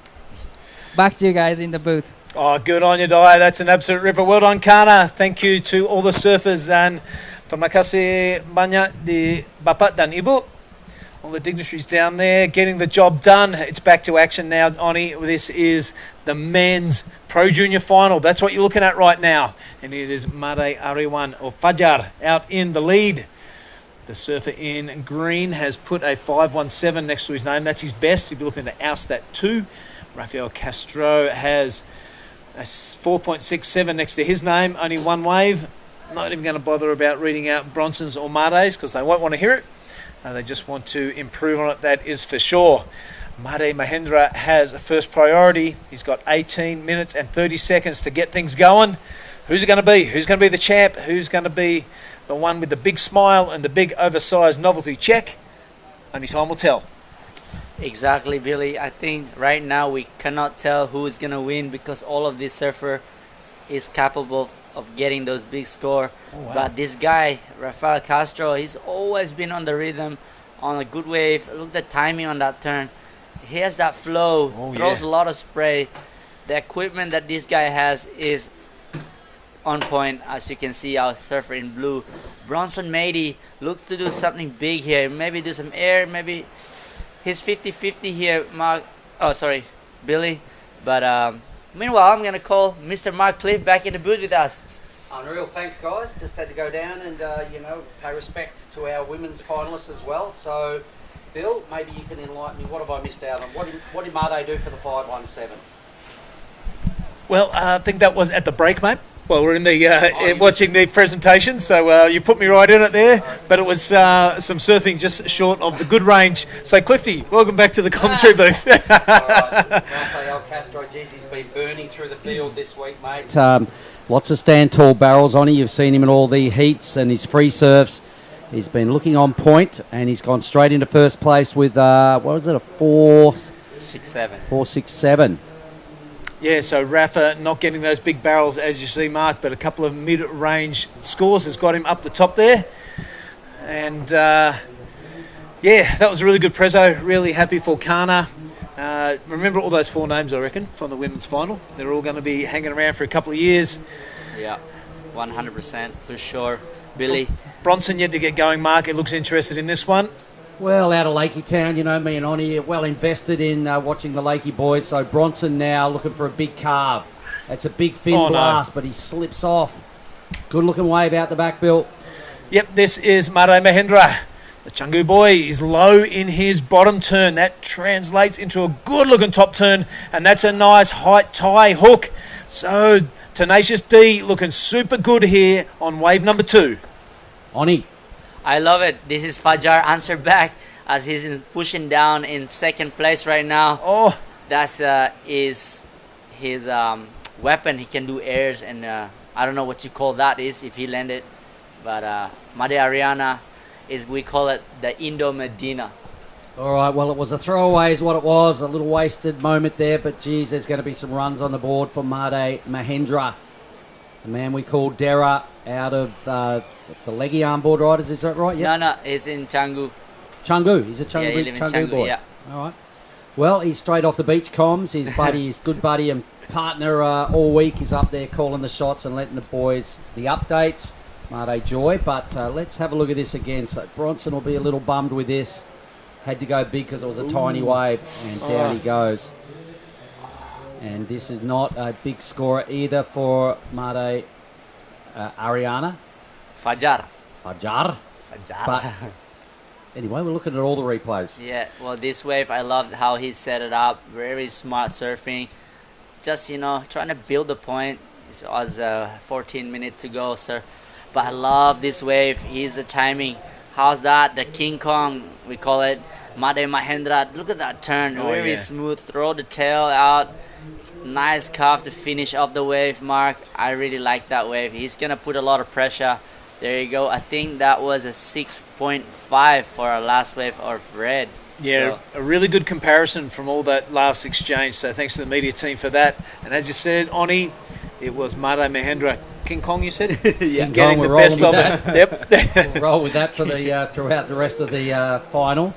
Back to you guys in the booth. Oh, good on you, Dai. That's an absolute ripper. Well done, Kana. Thank you to all the surfers, and terima kasih banyak di Bapak dan Ibu. All the dignitaries down there getting the job done. It's back to action now, Oni. This is the men's Pro Junior final. That's what you're looking at right now. And it is Made Ariwan or Fajar out in the lead. The surfer in green has put a 5.17 next to his name. That's his best. He'll be looking to oust that too. Rafael Castro has a 4.67 next to his name. Only 1 wave. Not even going to bother about reading out Bronson's or Made's because they won't want to hear it. They just want to improve on it, that is for sure. Made Mahendra has a first priority. He's got 18 minutes and 30 seconds to get things going. Who's it going to be? Who's going to be the champ? Who's going to be the one with the big smile and the big oversized novelty check? Only time will tell. Exactly, Billy. I think right now we cannot tell who is going to win because all of this surfer is capable of getting those big score. Oh, wow. But this guy, Rafael Castro, he's always been on the rhythm, on a good wave. Look at the timing on that turn. He has that flow, throws a lot of spray. The equipment that this guy has is on point, as you can see our surfer in blue. Bronson Mady looks to do something big here. Maybe do some air, maybe he's 50-50 here, Mark. Oh, sorry, Billy. But meanwhile, I'm going to call Mr. Mark Cliff back in the booth with us. Unreal, thanks guys. Just had to go down and pay respect to our women's finalists as well. So, Bill, maybe you can enlighten me. What have I missed out on? What did Made do for the 517? Well, I think that was at the break, mate. Well, we're in the watching the presentation, so you put me right in it there. But it was some surfing just short of the good range. So, Cliffy, welcome back to the commentary booth. Rafael Castro, geez, he's been burning through the field this week, mate. Lots of stand tall barrels on him. You've seen him in all the heats and his free surfs. He's been looking on point, and he's gone straight into first place with what was it, a 4.67. 4.67. Yeah, so Rafa not getting those big barrels as you see, Mark, but a couple of mid-range scores has got him up the top there. And yeah, that was a really good prezzo. Really happy for Kana. Remember all those 4 names, I reckon, from the women's final. They're all going to be hanging around for a couple of years. Yeah, 100% for sure. Billy. Bronson yet to get going, Mark. It looks interested in this one. Well, out of Lakey Town, you know, me and Oni are well invested in watching the Lakey boys. So Bronson now looking for a big carve. That's a big fin blast, but he slips off. Good looking wave out the back, Bill. Yep, this is Made Mahendra. The Canggu boy is low in his bottom turn. That translates into a good-looking top turn, and that's a nice height tie hook. So, Tenacious D looking super good here on wave number 2. Oni. I love it. This is Fajar answer back as he's pushing down in second place right now. Oh, that's is his weapon. He can do airs, and I don't know what you call that is if he landed, but Made Ariana is, we call it the Indo Medina. All right, well, it was a throwaway is what it was. A little wasted moment there, but geez, there's going to be some runs on the board for Made Mahendra. The man we call Dera out of the leggy armboard riders, is that right? Yep. No, he's in Canggu. Canggu, he's a Canggu, yeah, Canggu boy. Yeah. All right. Well, he's straight off the beach comms. His buddy, his good buddy and partner all week is up there calling the shots and letting the boys the updates. Made joy, but let's have a look at this again. So Bronson will be a little bummed with this. Had to go big because it was a tiny wave, and down he goes. And this is not a big scorer either for Made Ariana. Fajar. But anyway, we're looking at all the replays. Yeah, well, this wave, I love how he set it up. Very smart surfing. Just, you know, trying to build the point. It was 14 minutes to go, sir. But I love this wave. He's the timing. How's that? The King Kong, we call it. Made Mahendra. Look at that turn. Very smooth. Throw the tail out. Nice cuff to finish off the wave, Mark. I really like that wave. He's going to put a lot of pressure. There you go. I think that was a 6.5 for our last wave of red. Yeah, so a really good comparison from all that last exchange. So thanks to the media team for that. And as you said, Oni, it was Made Mahendra. King Kong, you said? Yeah. Getting the best of it. Yep. We'll roll with that for the throughout the rest of the final.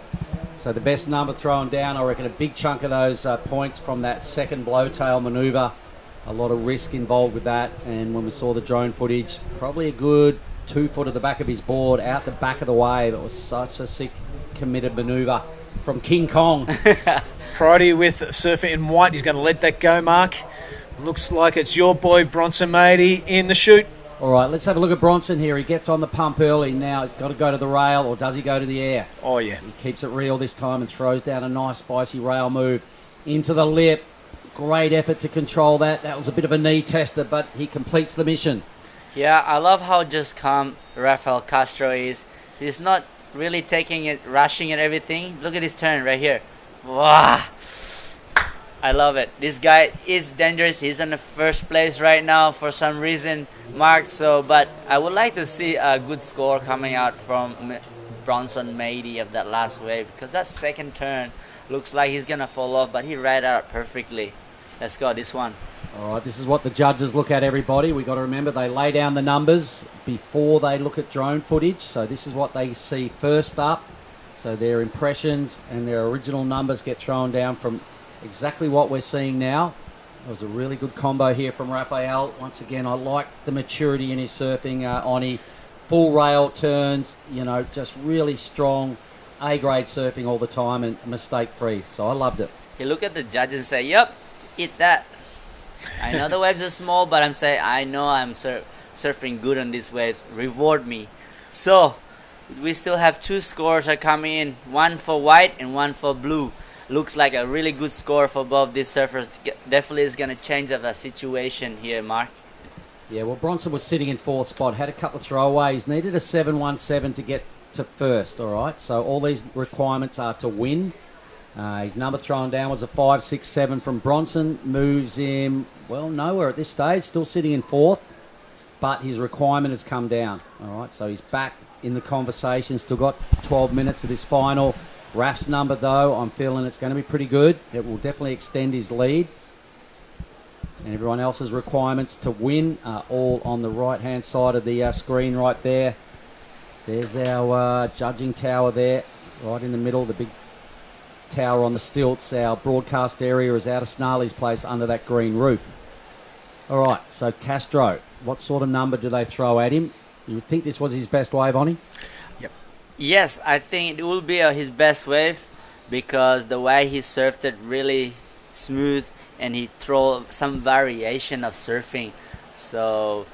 So the best number thrown down, I reckon a big chunk of those points from that second blowtail manoeuvre. A lot of risk involved with that. And when we saw the drone footage, probably a good 2 foot at the back of his board, out the back of the wave. It was such a sick, committed manoeuvre from King Kong. Priority with surfer in white. He's going to let that go, Mark. Looks like it's your boy Bronson Mady in the chute. All right, let's have a look at Bronson here. He gets on the pump early. Now he's got to go to the rail, or does he go to the air? Oh, yeah. He keeps it real this time and throws down a nice spicy rail move into the lip. Great effort to control that. That was a bit of a knee tester, but he completes the mission. Yeah, I love how just calm Rafael Castro is. He's not really taking it, rushing at everything. Look at this turn right here. Wow. I love it. This guy is dangerous. He's in the first place right now for some reason, Mark. So, but I would like to see a good score coming out from Bronson Mady of that last wave, because that second turn looks like he's gonna fall off, but he ride out perfectly. Let's go this one. All right, this is what the judges look at, everybody. We got to remember they lay down the numbers before they look at drone footage. So this is what they see first up. So their impressions and their original numbers get thrown down from exactly what we're seeing now. It was a really good combo here from Rafael. Once again, I like the maturity in his surfing, Oni. Full rail turns, you know, just really strong A-grade surfing all the time and mistake-free. So I loved it. You look at the judges and say, yep, eat that. I know the waves are small, but I'm saying I know I'm surfing good on these waves. Reward me. So we still have 2 scores are coming in, one for white and one for blue. Looks like a really good score for both these surfers. Definitely is going to change the situation here, Mark. Yeah, well, Bronson was sitting in 4th spot, had a couple of throwaways, needed a 7.17 to get to first, all right? So all these requirements are to win. His number thrown down was a 5.67 from Bronson. Moves him, well, nowhere at this stage, still sitting in 4th, but his requirement has come down, all right? So he's back in the conversation, still got 12 minutes of this final. Raf's number, though, I'm feeling it's going to be pretty good. It will definitely extend his lead. And everyone else's requirements to win are all on the right-hand side of the screen right there. There's our judging tower there, right in the middle, the big tower on the stilts. Our broadcast area is out of Snarley's place under that green roof. All right, so Castro, what sort of number do they throw at him? You would think this was his best wave, Oni? Yes, I think it will be his best wave because the way he surfed it really smooth and he throw some variation of surfing. So,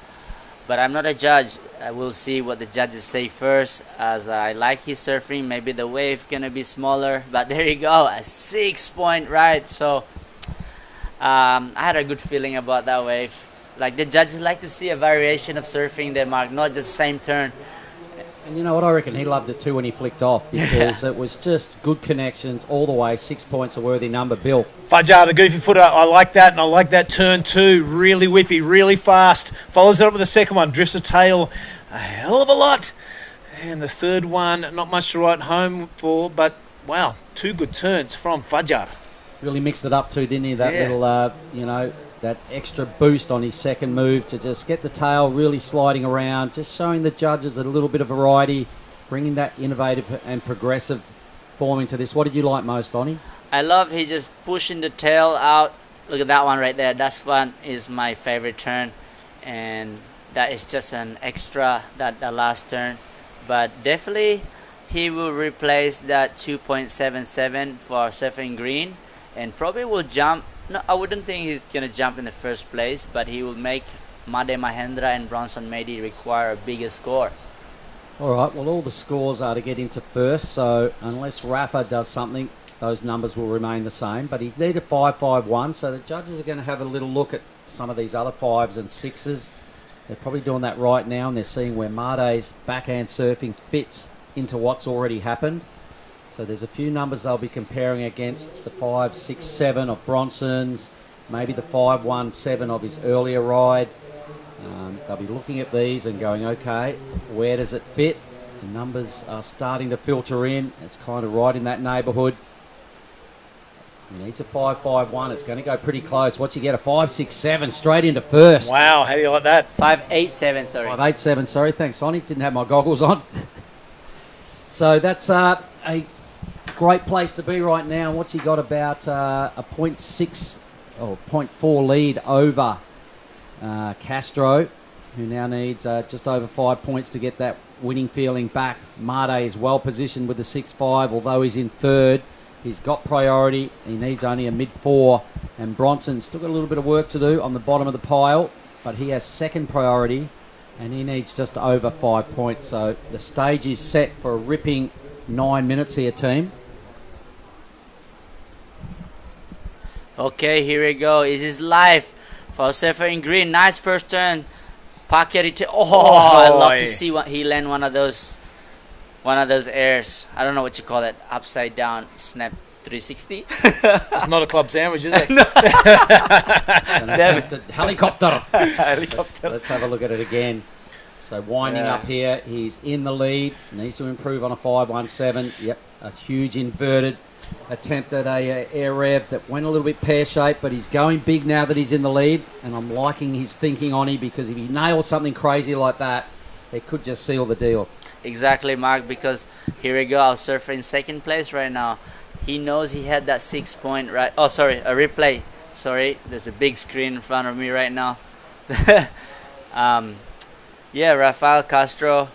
but I'm not a judge. I will see what the judges say first, as I like his surfing. Maybe the wave gonna be smaller, but there you go, a 6-point ride. So I had a good feeling about that wave. Like the judges like to see a variation of surfing there, Mark, not just same turn. And you know what, I reckon he loved it too when he flicked off because it was just good connections all the way. 6 points a worthy number, Bill. Fajar, the goofy footer, I like that, and I like that turn too. Really whippy, really fast. Follows it up with the second one, drifts a tail a hell of a lot. And the third one, not much to write home for, but wow, 2 good turns from Fajar. Really mixed it up too, didn't he? That little, you know, that extra boost on his second move to just get the tail really sliding around, just showing the judges a little bit of variety, bringing that innovative and progressive form into this. What did you like most, Oni? I love he just pushing the tail out. Look at that one right there. That one is my favorite turn, and that is just an extra, that the last turn. But definitely he will replace that 2.77 for surfing green and probably will jump. No, I wouldn't think he's going to jump in the first place, but he will make Made Mahendra and Bronson Mady require a bigger score. All right, well, all the scores are to get into first, so unless Rafa does something, those numbers will remain the same. But he needed 5.51, so the judges are going to have a little look at some of these other 5s and 6s. They're probably doing that right now, and they're seeing where Made's backhand surfing fits into what's already happened. So there's a few numbers they'll be comparing against, the 5, 6, 7 of Bronson's, maybe the 5, 1, 7 of his earlier ride. They'll be looking at these and going, okay, where does it fit? The numbers are starting to filter in. It's kind of right in that neighbourhood. He needs a 5.51. It's going to go pretty close. What's he get? A 5.67 straight into first. Wow, how do you like that? 5.87, sorry. 5.87, sorry. Thanks, Sonny. Didn't have my goggles on. So that's a great place to be right now. What's he got? About a 0.6 or 0.4 lead over Castro, who now needs just over 5 points to get that winning feeling back. Made is well positioned with the 6.5, although he's in third. He's got priority. He needs only a mid-4. And Bronson's still got a little bit of work to do on the bottom of the pile, but he has second priority, and he needs just over 5 points. So the stage is set for a ripping 9 minutes here, team. Okay, here we go. This is live for surfer in green. Nice first turn. Pocket it. I love to see what he land one of those airs. I don't know what you call it. Upside down snap 360. It's not a club sandwich, is it? Helicopter. Let's have a look at it again. So winding up here, he's in the lead. Needs to improve on a 5.17. Yep, a huge inverted attempt at a air rev that went a little bit pear-shaped, but he's going big now that he's in the lead, and I'm liking his thinking on him, because if he nails something crazy like that, it could just seal the deal. Exactly, Mark, because here we go, our surfer in second place right now. He knows he had that 6 point right. Oh, sorry, a replay. Sorry, there's a big screen in front of me right now. Yeah, Rafael Castro,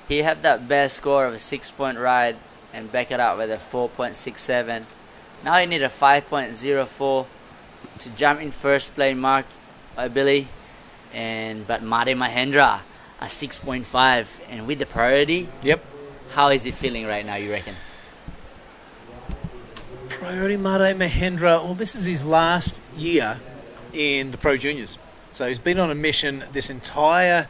he had that best score of a 6 point ride and back it up with a 4.67. Now he need a 5.04 to jump in first place, Mark, Billy. But Made Mahendra, a 6.5, and with the priority. Yep. How is he feeling right now, you reckon? Priority Made Mahendra, well, this is his last year in the Pro Juniors. So he's been on a mission this entire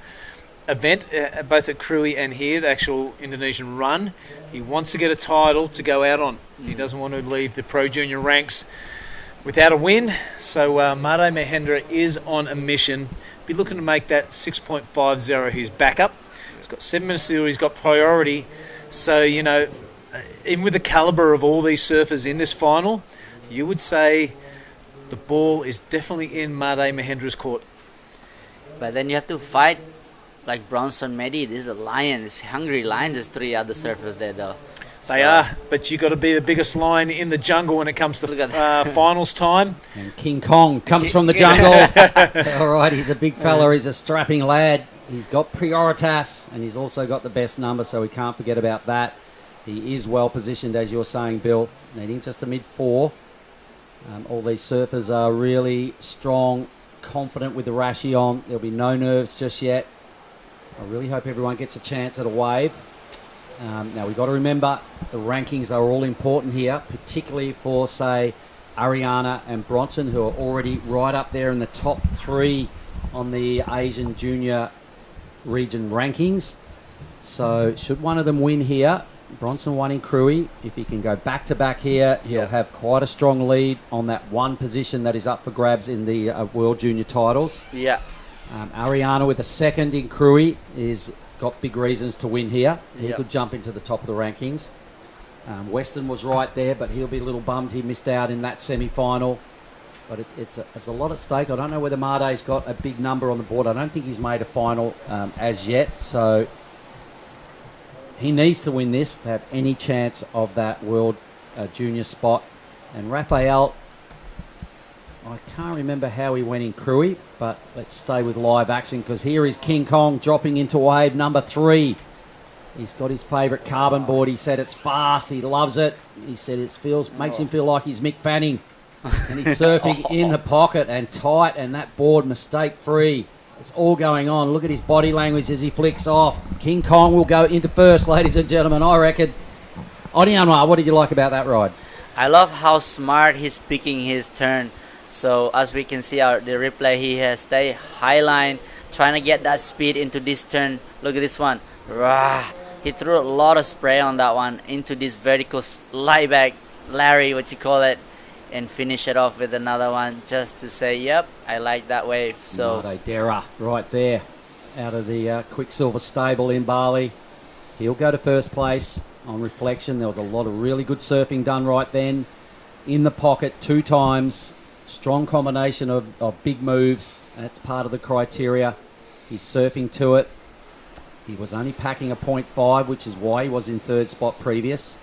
event, both at Krui and here, the actual Indonesian run. He wants to get a title to go out on. He doesn't want to leave the Pro Junior ranks without a win. So Made Mahendra is on a mission. Be looking to make that 6.50 his backup. He's got 7 minutes to do. He's got priority. So, you know, even with the caliber of all these surfers in this final, you would say the ball is definitely in Made Mahendra's court. But then you have to fight like Bronson Mehdi. This is a lion. It's hungry lions. There's 3 other surfers there, though. They are, but you got to be the biggest lion in the jungle when it comes to finals time. And King Kong comes from the jungle. All right, he's a big fella. He's a strapping lad. He's got prioritas, and he's also got the best number, so we can't forget about that. He is well positioned, as you're saying, Bill, needing just a mid-4. All these surfers are really strong, confident with the Rashi on. There'll be no nerves just yet. I really hope everyone gets a chance at a wave. Now, we've got to remember the rankings are all important here, particularly for, say, Ariana and Bronson, who are already right up there in the top 3 on the Asian Junior region rankings. So, should one of them win here, Bronson won in Krui. If he can go back-to-back here, he'll have quite a strong lead on that one position that is up for grabs in the World Junior titles. Yeah. Ariana with a second in Krui is got big reasons to win here. He Yep. could jump into the top of the rankings. Weston was right there, but he'll be a little bummed he missed out in that semi-final. But it's a lot at stake. I don't know whether Made's got a big number on the board. I don't think he's made a final as yet. So he needs to win this to have any chance of that World Junior spot. And Rafael, I can't remember how he went in Krui, but let's stay with live action because here is King Kong dropping into wave number 3. He's got his favourite carbon board. He said it's fast. He loves it. He said it makes him feel like he's Mick Fanning. And he's surfing in the pocket and tight, and that board mistake-free. It's all going on. Look at his body language as he flicks off. King Kong will go into first, ladies and gentlemen, I reckon. Onianwa, what did you like about that ride? I love how smart he's picking his turn. So as we can see the replay, he has stayed high line, trying to get that speed into this turn. Look at this one. Rah. He threw a lot of spray on that one into this vertical lie back, Larry, what you call it, and finish it off with another one just to say, yep, I like that wave. So Dera right there out of the Quicksilver stable in Bali. He'll go to first place. On reflection, there was a lot of really good surfing done right then. In the pocket 2 times. Strong combination of big moves. That's part of the criteria. He's surfing to it. He was only packing a 0.5, which is why he was in 3rd spot previous.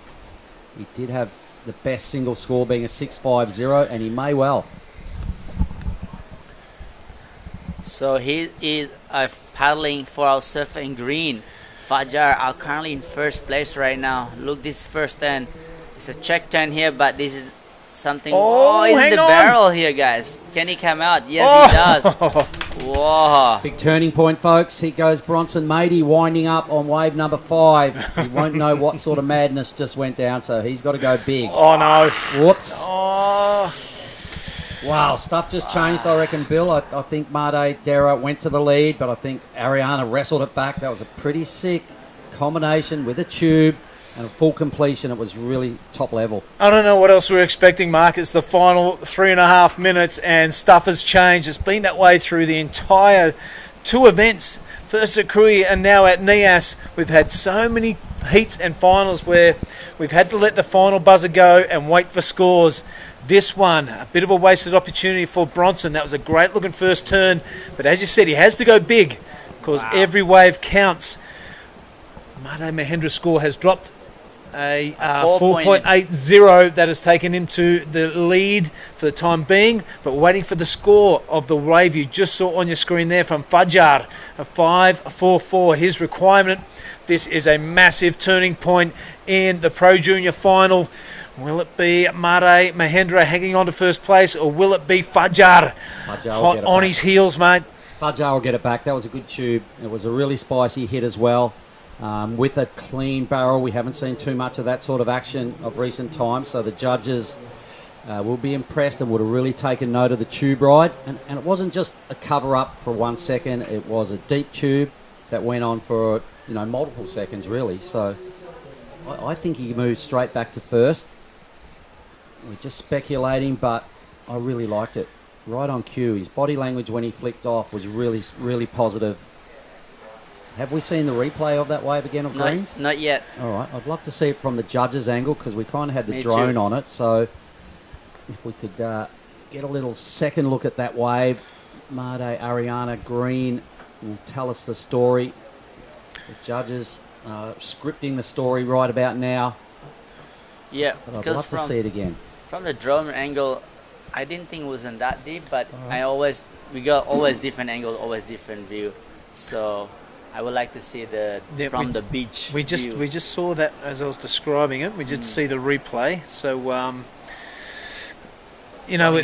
He did have the best single score being a 6.50, and he may well. So he is paddling for our surfer in green. Fajar are currently in first place right now. Look, this first turn. It's a check turn here, but this is something. Oh, he's in the barrel here, guys. Can he come out? Yes, he does. Whoa. Big turning point, folks. Here goes Bronson Mady winding up on wave number 5. He won't know what sort of madness just went down, so he's got to go big. Oh, no. Whoops. Oh. Wow, stuff just changed, I reckon, Bill. I think Made Dera went to the lead, but I think Ariana wrestled it back. That was a pretty sick combination with a tube and a full completion. It was really top level. I don't know what else we're expecting, Mark. It's the final 3.5 minutes and stuff has changed. It's been that way through the entire 2 events. First at Krui and now at Nias. We've had so many heats and finals where we've had to let the final buzzer go and wait for scores. This one, a bit of a wasted opportunity for Bronson. That was a great looking first turn. But as you said, he has to go big because every wave counts. Made Mahendra's score has dropped a 4.80. That has taken him to the lead for the time being, but waiting for the score of the wave you just saw on your screen there from Fajar, a 5.44, his requirement. This is a massive turning point in the Pro Junior final. Will it be Made Mahendra hanging on to first place, or will it be Fajar hot on his heels, mate? Fajar will get it back. That was a good tube. It was a really spicy hit as well. With a clean barrel, we haven't seen too much of that sort of action of recent times, so the judges will be impressed and would have really taken note of the tube ride. And it wasn't just a cover-up for 1 second. It was a deep tube that went on for, multiple seconds, really. So I think he moves straight back to first. We're just speculating, but I really liked it. Right on cue. His body language when he flicked off was really, really positive. Have we seen the replay of that wave again of greens? Not yet. All right. I'd love to see it from the judges' angle because we kind of had the drone on it. So if we could get a little second look at that wave. Made Ariana Green will tell us the story. The judges scripting the story right about now. Yeah, but I'd love to see it again. From the drone angle, I didn't think it wasn't that deep, but we got always different angles, always different view. So I would like to see the beach. We just saw that as I was describing it. We just see the replay. So running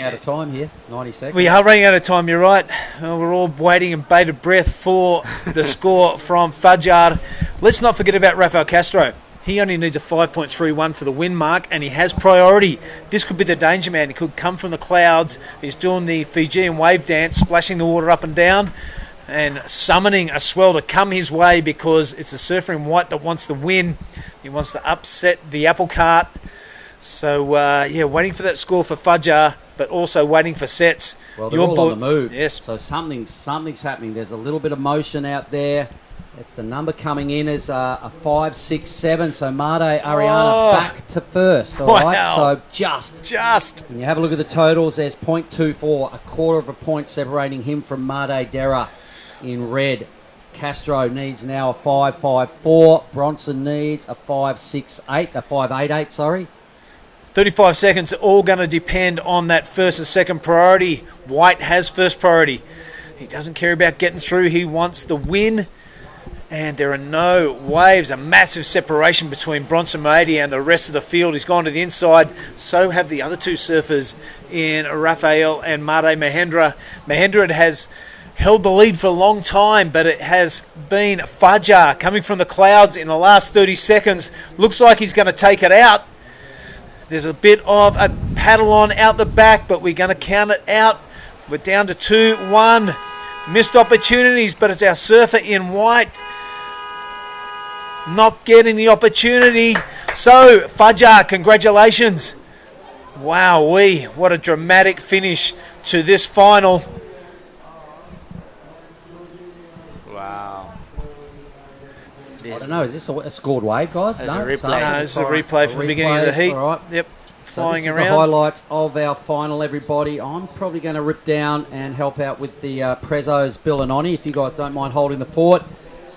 out of time here, 90 seconds. We are running out of time. You're right. We're all waiting in bated breath for the score from Fajar. Let's not forget about Rafael Castro. He only needs a 5.31 for the win mark, and he has priority. This could be the danger man. He could come from the clouds. He's doing the Fijian wave dance, splashing the water up and down, and summoning a swell to come his way because it's the surfer in white that wants the win. He wants to upset the apple cart. So, waiting for that score for Fajar, but also waiting for sets. Well, they're all on the move. Yes. So something's happening. There's a little bit of motion out there. The number coming in is a 5, 6, 7. So Made Ariana back to first. All right. So just. When you have a look at the totals, there's 0.24, a quarter of a point separating him from Made Dera in red. Castro needs now a 5.54. Bronson needs a 5.68, a 5.88. Sorry. 35 seconds, all going to depend on that first and second priority. White has first priority. He doesn't care about getting through. He wants the win. And there are no waves, a massive separation between Bronson Made and the rest of the field. He's gone to the inside. So have the other two surfers in Rafael and Made Mahendra. Mahendra has held the lead for a long time, but it has been Fajar coming from the clouds in the last 30 seconds. Looks like he's going to take it out. There's a bit of a paddle on out the back, but we're going to count it out. We're down to 2-1. Missed opportunities, but it's our surfer in white not getting the opportunity. So, Fajar, congratulations. Wowee, what a dramatic finish to this final. Wow. I don't know, is this a scored wave, guys? It's a replay. No, this is a replay from the beginning of the heat. All right. Yep, flying so this around. Is the highlights of our final, everybody. I'm probably going to rip down and help out with the Prezos, Bill and Oni, if you guys don't mind holding the fort.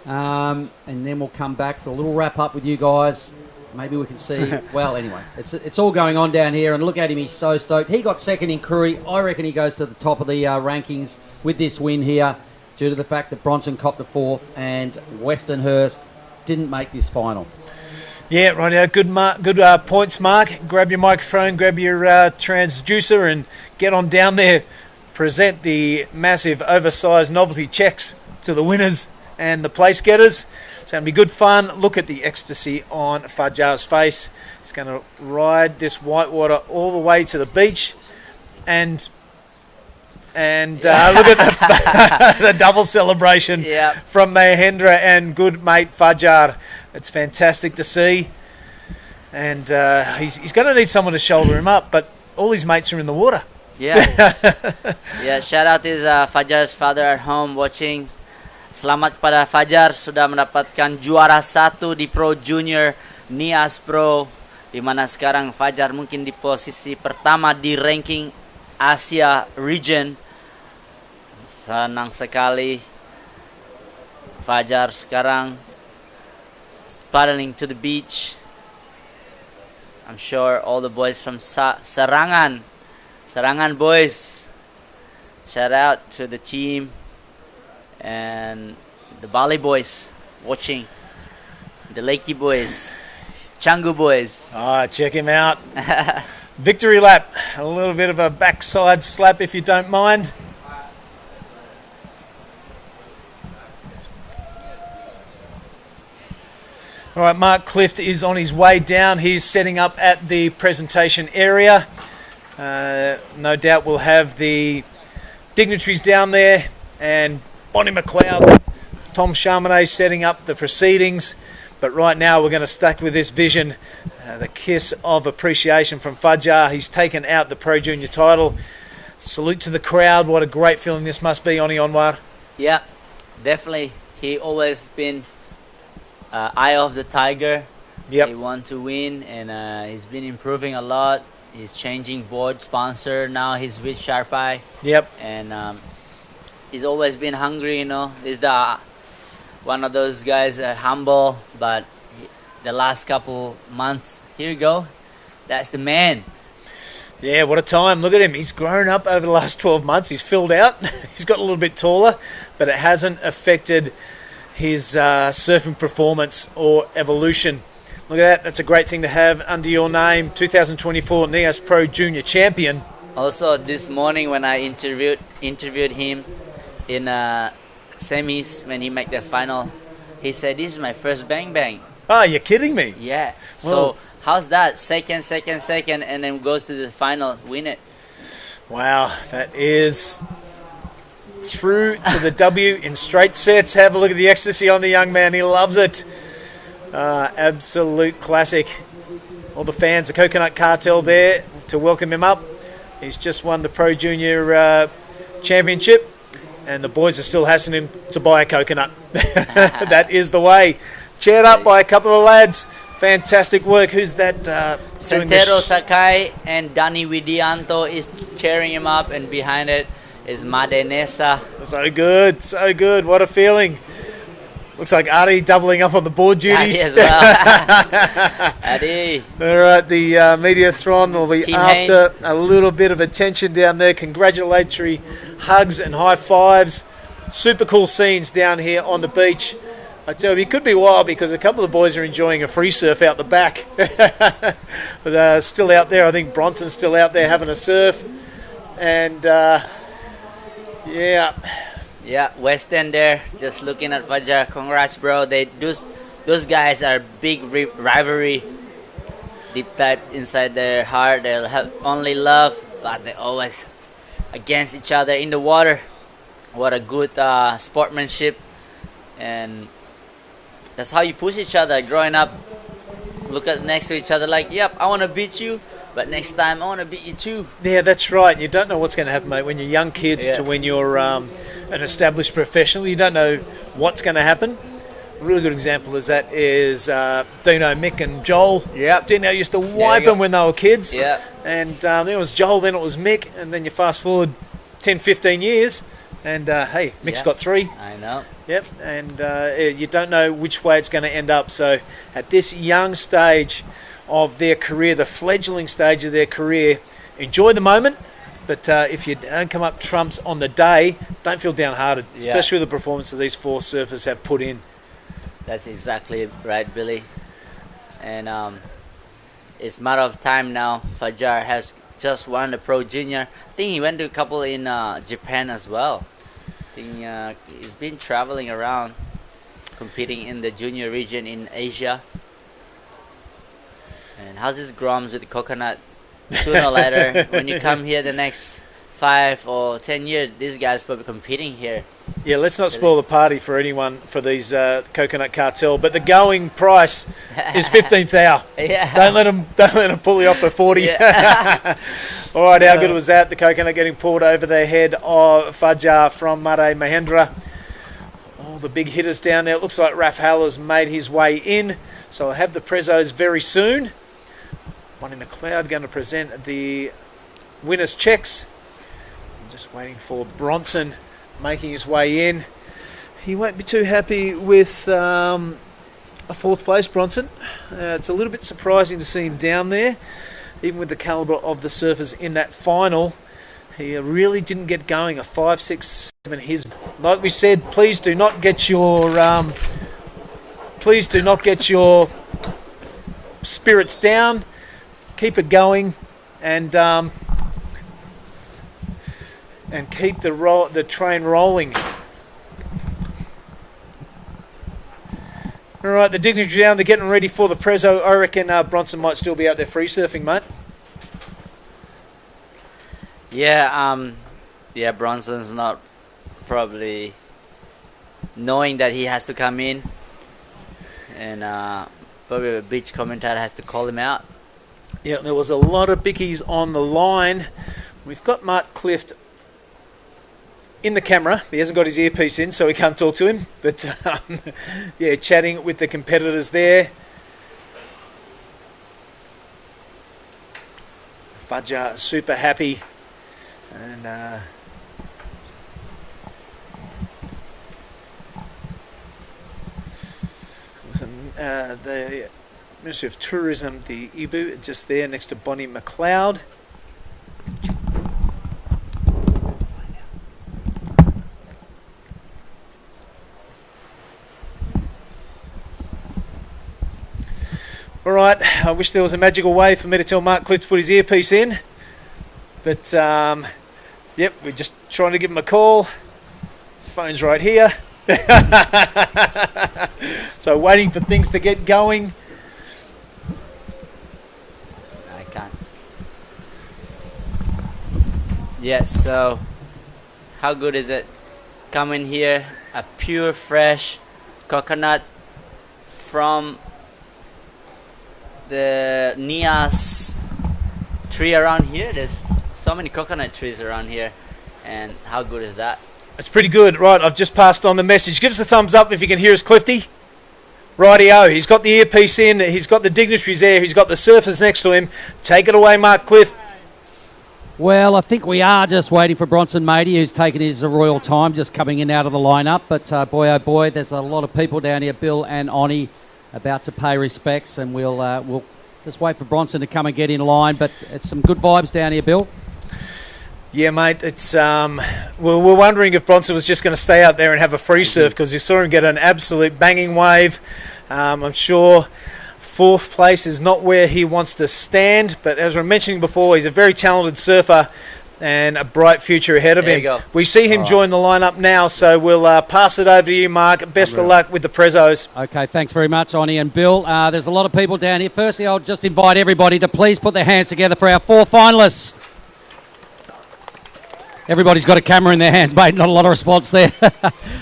And then we'll come back for a little wrap-up with you guys. Maybe we can see... Well, anyway, it's all going on down here, and look at him, he's so stoked. He got second in Koori. I reckon he goes to the top of the rankings with this win here due to the fact that Bronson copped the fourth and Westernhurst didn't make this final. Yeah, right. Good points, Mark. Grab your microphone, grab your transducer, and get on down there. Present the massive, oversized novelty checks to the winners and the place getters. It's going to be good fun. Look at the ecstasy on Fajar's face. He's going to ride this whitewater all the way to the beach, and look at the double celebration from Mahendra and good mate Fajar. It's fantastic to see, and he's going to need someone to shoulder him up, but all his mates are in the water. Yeah. Shout out is Fajar's father at home watching. Selamat kepada Fajar sudah mendapatkan juara 1 di Pro Junior Nias Pro, di mana sekarang Fajar mungkin di posisi pertama di ranking Asia Region. Senang sekali Fajar sekarang paddling to the beach. I'm sure all the boys from Sarangan boys, shout out to the team, and the Bali boys watching, the Lakey boys, Canggu boys. Check him out. Victory lap, a little bit of a backside slap if you don't mind. All right, Mark Clift is on his way down. He's setting up at the presentation area. No doubt we'll have the dignitaries down there, and Bonnie McLeod, Tom Charmanet setting up the proceedings. But right now we're going to stick with this vision, the kiss of appreciation from Fajar. He's taken out the Pro Junior title. Salute to the crowd. What a great feeling this must be, Oni Onwar. Yeah, definitely. He always been eye of the tiger. Yep. He want to win, and he's been improving a lot. He's changing board sponsor now. He's with Sharpai. Yep. And he's always been hungry. You know, he's one of those guys humble, but the last couple months, here you go. That's the man. Yeah, what a time. Look at him. He's grown up over the last 12 months. He's filled out. He's got a little bit taller, but it hasn't affected his surfing performance or evolution. Look at that. That's a great thing to have under your name. 2024 Nias Pro Junior Champion. Also, this morning when I interviewed him in semis when he made the final, he said, "This is my first bang bang." Oh, you're kidding me? Yeah. Well, So how's that? Second, and then goes to the final, win it. wow, that is through to the W in straight sets. Have a look at the ecstasy on the young man. He loves it. Absolute classic. All the fans, the Coconut Cartel there to welcome him up. He's just won the Pro Junior Championship, and the boys are still hassling him to buy a coconut. That is the way. Cheered up by a couple of lads. Fantastic work. Who's that? Santero Sakai and Dani Widianto is cheering him up, and behind it is Madenesa. So good, so good. What a feeling. Looks like Adi doubling up on the board duties. Adi as well. Adi. All right, the Mediathron will be Team after a little bit of attention down there. Congratulatory hugs and high fives. Super cool scenes down here on the beach. I tell you, it could be wild because a couple of the boys are enjoying a free surf out the back. But they're still out there. I think Bronson's still out there having a surf. And, yeah. Yeah, West End there, just looking at Fajar. Congrats, bro. Those guys are big rivalry. Deep type inside their heart. They'll have only love, but they're always against each other in the water. What a good sportsmanship. And that's how you push each other growing up. Look at next to each other like, yep, I want to beat you, but next time I want to beat you too. Yeah, that's right. You don't know what's going to happen, mate. When you're young kids to when you're an established professional, you don't know what's going to happen. A really good example is Dino, Mick and Joel. Yep. Dino used to wipe them when they were kids. Yeah. And then it was Joel, then it was Mick, and then you fast forward 10, 15 years, and hey, Mick's got 3. I know. Yep, and you don't know which way it's going to end up. So at this young stage of their career, the fledgling stage of their career, enjoy the moment. But if you don't come up trumps on the day, don't feel downhearted, especially with the performance that these 4 surfers have put in. That's exactly right, Billy. And it's a matter of time now. Fajar has just won the Pro Junior. I think he went to a couple in Japan as well. I think he's been traveling around, competing in the junior region in Asia. And how's this Groms with the coconut? Sooner or later, when you come here the next 5 or 10 years, these guys probably competing here. Yeah, let's not spoil the party for anyone for these Coconut Cartel. But the going price is 15th hour. Yeah. Don't let them pull you off for 40. Yeah. All right, how good was that? The coconut getting pulled over the head of Fajar from Mare Mahendra. All the big hitters down there. It looks like Raf Haller's made his way in. So I'll have the prezos very soon. One in the cloud going to present the winner's checks. I'm just waiting for Bronson making his way in. He won't be too happy with a fourth place, Bronson. It's a little bit surprising to see him down there, even with the calibre of the surfers in that final. He really didn't get going. A 5, 6, 7. Like we said, please do not get your spirits down. Keep it going, and keep the train rolling. All right, the dignitary down. They're getting ready for the Prezzo. I reckon Bronson might still be out there free surfing, mate. Yeah, Bronson's not probably knowing that he has to come in, and probably a beach commentator has to call him out. Yeah, there was a lot of bickies on the line. We've got Mark Clift in the camera. He hasn't got his earpiece in, so we can't talk to him. But yeah, chatting with the competitors there. Fudger super happy, and the Ministry of Tourism, the Ibu, just there next to Bonnie McLeod. All right, I wish there was a magical way for me to tell Mark Cliff to put his earpiece in, but yep, we're just trying to give him a call. His phone's right here. So waiting for things to get going. I can't. Yeah, so how good is it? Come in here, a pure fresh coconut from the Nias tree around here. There's so many coconut trees around here, and how good is that? It's pretty good. Right, I've just passed on the message. Give us a thumbs up if you can hear us, Clifty. Rightio, he's got the earpiece in, he's got the dignitaries there, he's got the surfers next to him. Take it away, Mark Cliff. Well, I think we are just waiting for Bronson Matey, who's taken his royal time, just coming in out of the lineup. But boy, oh boy, there's a lot of people down here, Bill and Oni, about to pay respects, and we'll just wait for Bronson to come and get in line. But it's some good vibes down here, Bill. Yeah, mate, it's we're wondering if Bronson was just going to stay out there and have a free surf, because you saw him get an absolute banging wave. I'm sure fourth place is not where he wants to stand, but as we were mentioning before, he's a very talented surfer and a bright future ahead of There him. you go. We see him join the lineup now, so we'll pass it over to you, Mark. Best of luck with the Prezzos. Okay, thanks very much, Oni and Bill. There's a lot of people down here. Firstly, I'll just invite everybody to please put their hands together for our 4 finalists. Everybody's got a camera in their hands, mate. Not a lot of response there.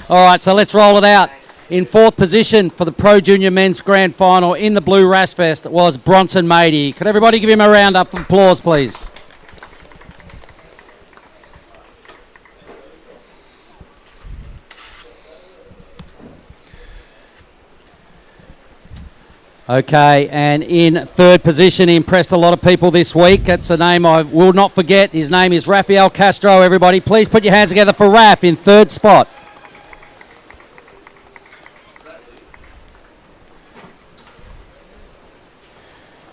All right, so let's roll it out. In 4th position for the Pro Junior Men's Grand Final in the Blue Rash Fest was Bronson Matey. Could everybody give him a round of applause, please? Okay, and in 3rd position, he impressed a lot of people this week. That's a name I will not forget. His name is Rafael Castro, everybody. Please put your hands together for Raf in 3rd spot.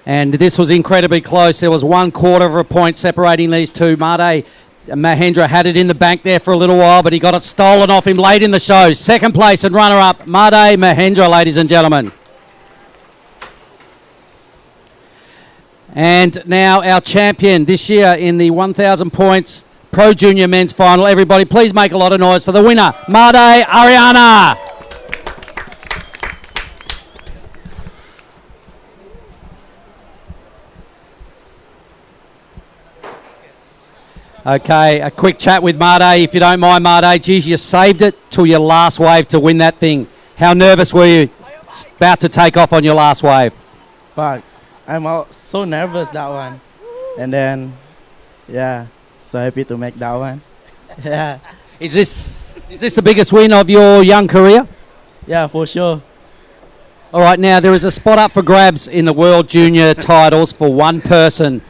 And this was incredibly close. There was 1/4 of a point separating these two. Made Mahendra had it in the bank there for a little while, but he got it stolen off him late in the show. 2nd place and runner-up, Made Mahendra, ladies and gentlemen. And now our champion this year in the 1,000 points Pro Junior Men's Final. Everybody, please make a lot of noise for the winner, Made Ariana. Okay, a quick chat with Made, if you don't mind, Made. Geez, you saved it till your last wave to win that thing. How nervous were you about to take off on your last wave? Fuck, I'm so nervous that one. And then, yeah, so happy to make that one. Yeah. Is this the biggest win of your young career? Yeah, for sure. All right, now there is a spot up for grabs in the World Junior titles for one person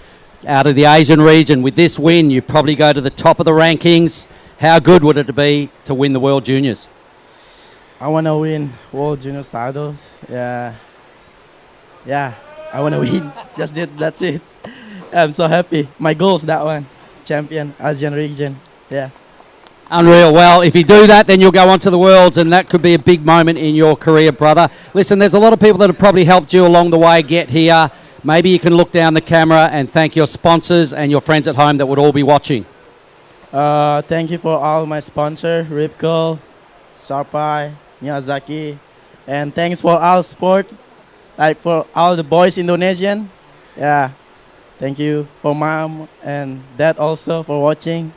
out of the Asian region. With this win, you probably go to the top of the rankings. How good would it be to win the World Juniors? I want to win World Juniors titles. Yeah, I want to win. That's it. I'm so happy. My goal's that one. Champion, ASEAN region. Yeah. Unreal. Well, if you do that, then you'll go on to the Worlds, and that could be a big moment in your career, brother. Listen, there's a lot of people that have probably helped you along the way get here. Maybe you can look down the camera and thank your sponsors and your friends at home that would all be watching. Thank you for all my sponsors, Ripco, Sarpai, Miyazaki, and thanks for all sport, like for all the boys Indonesian. Yeah, thank you for mom and dad also for watching.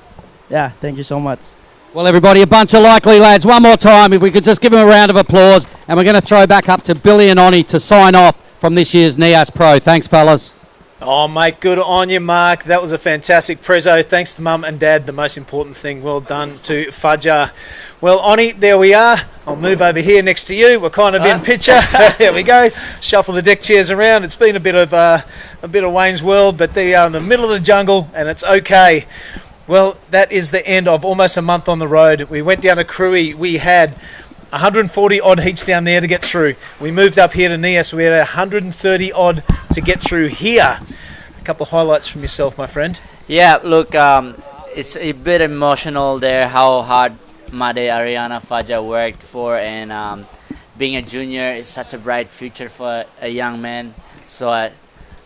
Yeah, thank you so much. Well, everybody, a bunch of likely lads. One more time, if we could just give them a round of applause. And we're going to throw back up to Billy and Oni to sign off from this year's Nias Pro. Thanks, fellas. Oh, mate, good on you, Mark. That was a fantastic prezzo. Thanks to Mum and Dad, the most important thing. Well done to Fajar. Well, Oni, there we are. I'll move over here next to you. We're kind of in picture. There we go. Shuffle the deck chairs around. It's been a bit of Wayne's World, but they are in the middle of the jungle, and it's okay. Well, that is the end of almost a month on the road. We went down to Krui. We had 140 odd heats down there to get through. We moved up here to Nias. We had 130 odd to get through here. A couple of highlights from yourself, my friend. Yeah, look, it's a bit emotional there how hard Made, Ariana, Faja worked for, and being a junior is such a bright future for a young man.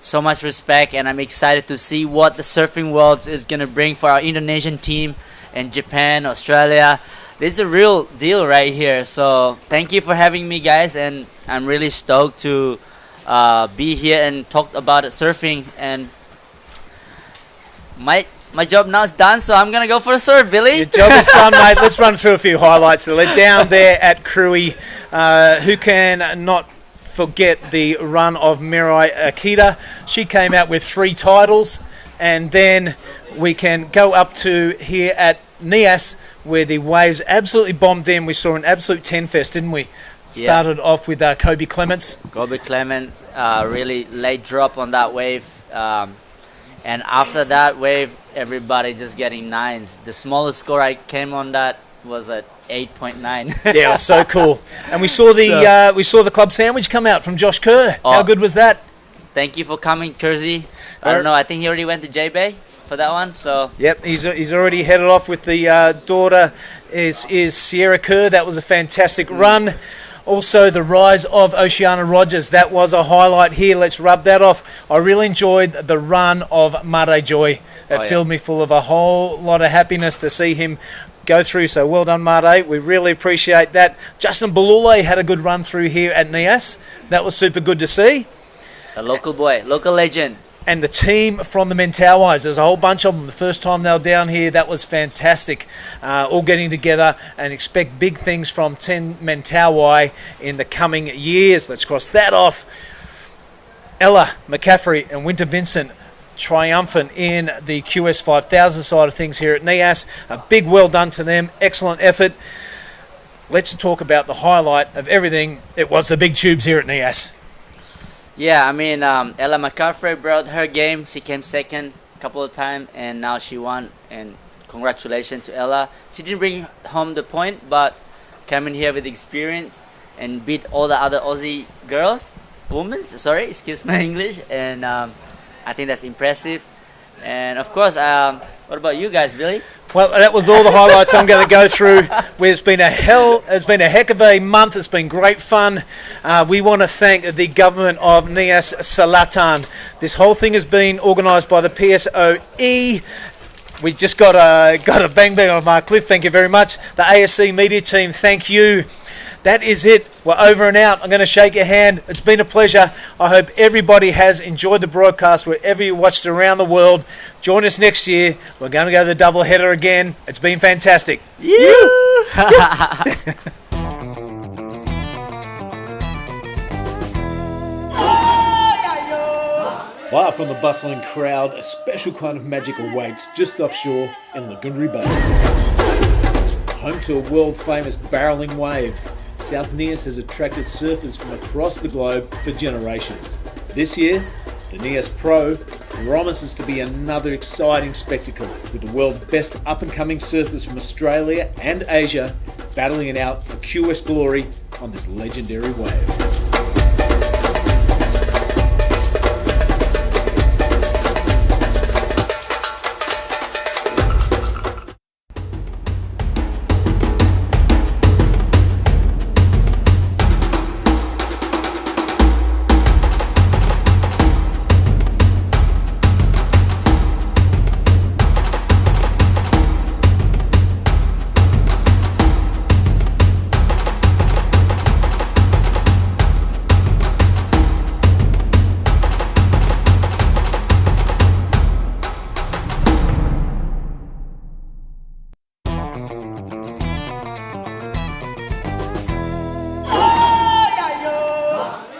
So much respect, and I'm excited to see what the surfing world is going to bring for our Indonesian team and Japan, Australia. This is a real deal right here. So thank you for having me, guys, and I'm really stoked to be here and talk about surfing. And my job now is done, so I'm going to go for a surf, Billy. Your job is done, mate. Let's run through a few highlights. They're down there at Krui. Who can not forget the run of Mirai Akita? She came out with 3 titles, and then we can go up to here at Nias, where the waves absolutely bombed in. We saw an absolute 10 fest, didn't we? Started off with Kobe Clements. Kobe Clements, really late drop on that wave. And after that wave, everybody just getting 9s. The smallest score I came on that was at 8.9. Yeah, it was so cool. And we saw the club sandwich come out from Josh Kerr. How good was that? Thank you for coming, Kersey. I don't know, I think he already went to J-Bay for that one. So yep, he's already headed off with the daughter is Sierra Kerr. That was a fantastic run. Also, the rise of Oceana Rogers. That was a highlight here. Let's rub that off. I really enjoyed the run of Made Joy. It filled me full of a whole lot of happiness to see him go through. So well done, Made. We really appreciate that. Justin Balule had a good run through here at Nias. That was super good to see. A local boy, local legend. And the team from the Mentawais, there's a whole bunch of them. The first time they were down here, that was fantastic. All getting together, and expect big things from Team Mentawai in the coming years. Let's cross that off. Ella McCaffrey and Winter Vincent triumphant in the QS 5000 side of things here at Nias. A big well done to them. Excellent effort. Let's talk about the highlight of everything. It was the big tubes here at Nias. Yeah, I mean, Ella McCaffrey brought her game. She came second a couple of times, and now she won. And congratulations to Ella. She didn't bring home the point, but came in here with experience and beat all the other Aussie excuse my English. And I think that's impressive. And of course, what about you guys, Billy? Well, that was all the highlights I'm going to go through. It's been a heck of a month. It's been great fun. We want to thank the government of Nias Selatan. This whole thing has been organised by the PSOE. We just got a bang bang on Mark Cliff. Thank you very much. The ASC media team, thank you. That is it. We're over and out. I'm going to shake your hand. It's been a pleasure. I hope everybody has enjoyed the broadcast wherever you watched around the world. Join us next year. We're going to go to the double header again. It's been fantastic. Far from the bustling crowd, a special kind of magic awaits just offshore in Lagundri Bay. Home to a world-famous barreling wave, South Nias has attracted surfers from across the globe for generations. This year, the Nias Pro promises to be another exciting spectacle with the world's best up-and-coming surfers from Australia and Asia battling it out for QS glory on this legendary wave.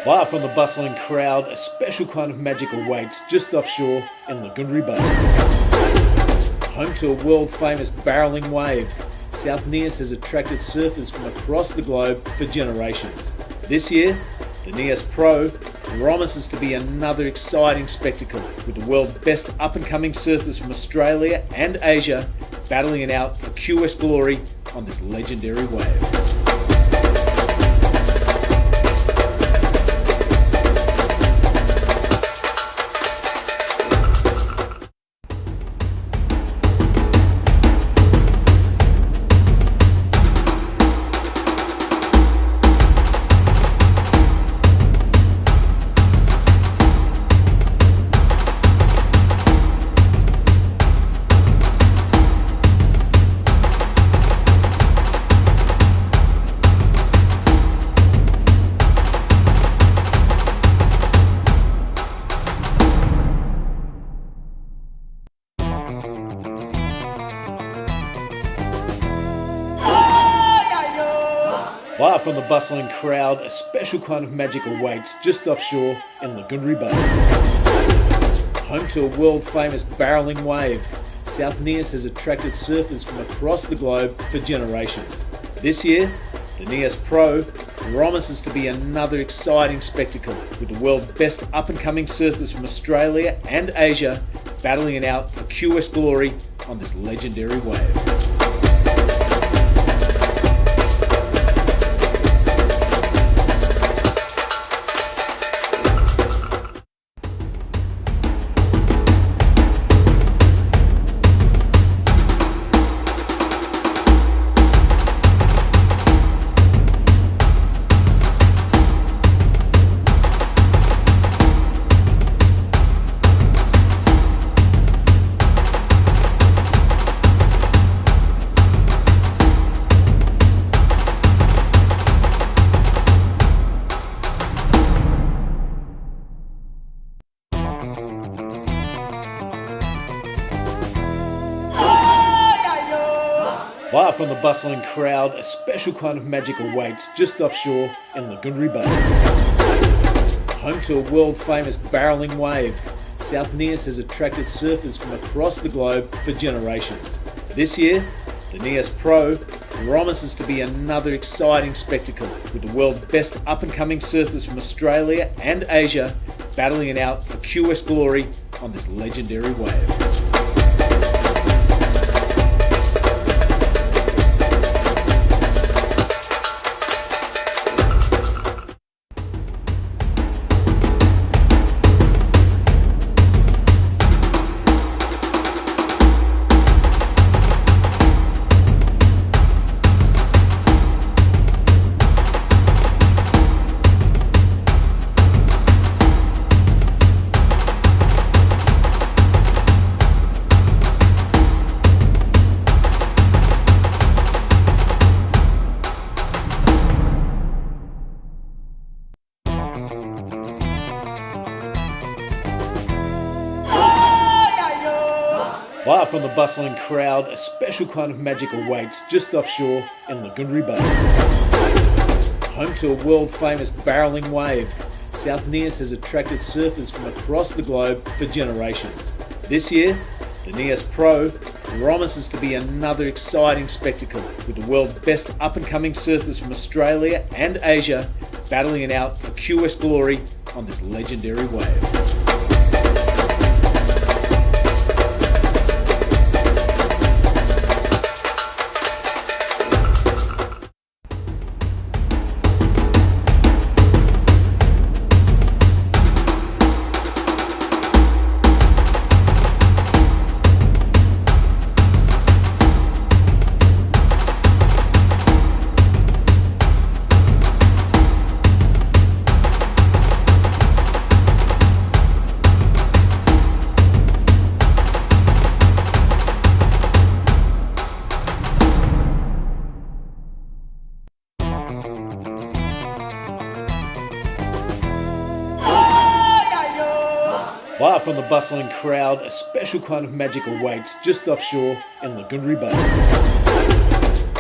Live from the bustling crowd, a special kind of magic awaits just offshore in Lagundri Bay. Home to a world-famous barreling wave, South Nias has attracted surfers from across the globe for generations. This year, the Nias Pro promises to be another exciting spectacle with the world's best up-and-coming surfers from Australia and Asia battling it out for QS glory on this legendary wave. Live from the bustling crowd, a special kind of magic awaits just offshore in Lagundri Bay. Home to a world-famous barreling wave, South Nias has attracted surfers from across the globe for generations. This year, the Nias Pro promises to be another exciting spectacle with the world's best up-and-coming surfers from Australia and Asia battling it out for QS glory on this legendary wave. Live from the bustling crowd, a special kind of magic awaits just offshore in Lagundri Bay. Home to a world-famous barreling wave, South Nias has attracted surfers from across the globe for generations. This year, the Nias Pro promises to be another exciting spectacle with the world's best up-and-coming surfers from Australia and Asia battling it out for QS glory on this legendary wave. Live from the bustling crowd, a special kind of magic awaits just offshore in Lagundri Bay. Home to a world-famous barreling wave, South Nias has attracted surfers from across the globe for generations. This year, the Nias Pro promises to be another exciting spectacle with the world's best up-and-coming surfers from Australia and Asia battling it out for QS glory on this legendary wave. Far from the bustling crowd, a special kind of magic awaits just offshore in Lagundri Bay.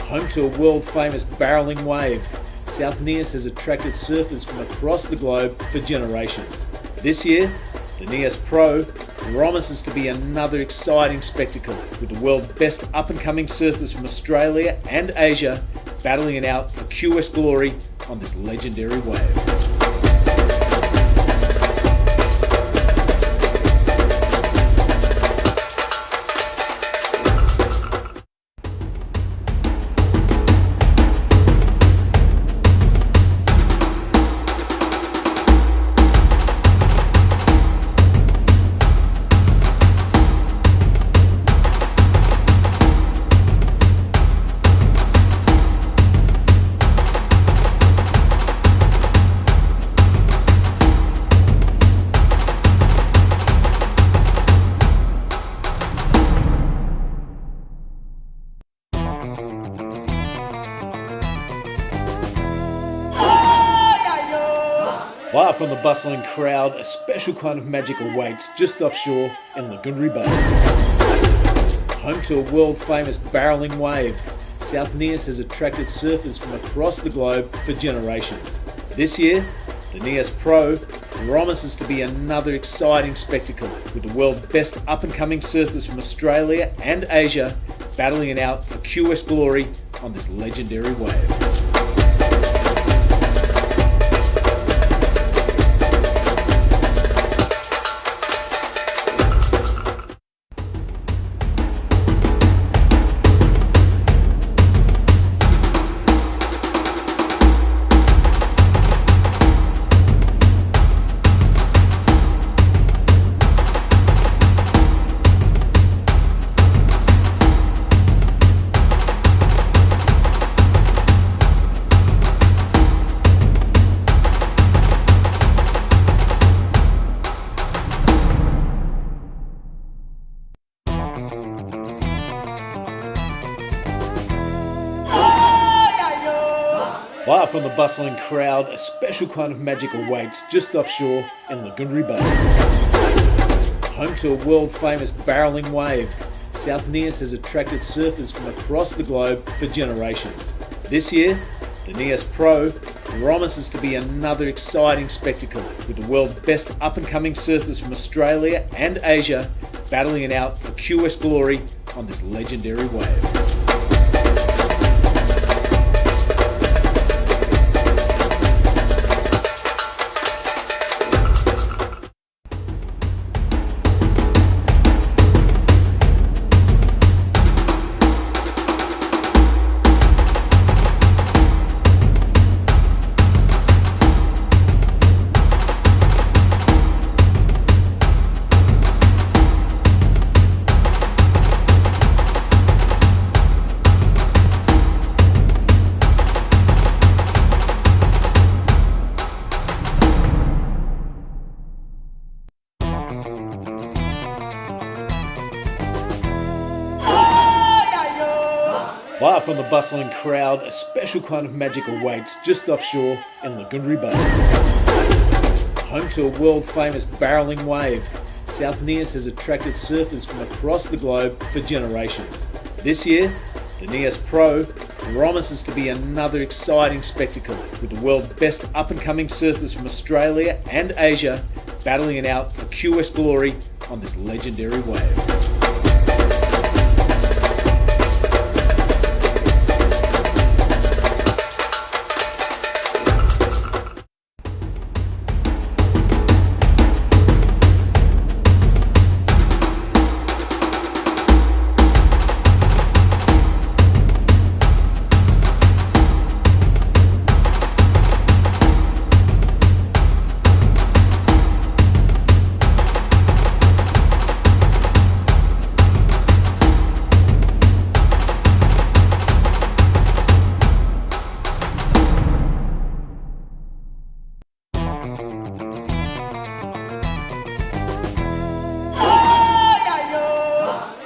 Home to a world-famous barreling wave, South Nias has attracted surfers from across the globe for generations. This year, the Nias Pro promises to be another exciting spectacle, with the world's best up-and-coming surfers from Australia and Asia battling it out for QS glory on this legendary wave. Far from the bustling crowd, a special kind of magic awaits just offshore in Lagundri Bay. Home to a world-famous barreling wave, South Nias has attracted surfers from across the globe for generations. This year, the Nias Pro promises to be another exciting spectacle, with the world's best up-and-coming surfers from Australia and Asia battling it out for QS glory on this legendary wave. Far from the bustling crowd, a special kind of magic awaits just offshore in Lagundri Bay. Home to a world-famous barreling wave, South Nias has attracted surfers from across the globe for generations. This year, the Nias Pro promises to be another exciting spectacle, with the world's best up-and-coming surfers from Australia and Asia battling it out for QS glory on this legendary wave. Far from the bustling crowd, a special kind of magic awaits just offshore in Lagundri Bay. Home to a world-famous barreling wave, South Nias has attracted surfers from across the globe for generations. This year, the Nias Pro promises to be another exciting spectacle, with the world's best up-and-coming surfers from Australia and Asia battling it out for QS glory on this legendary wave.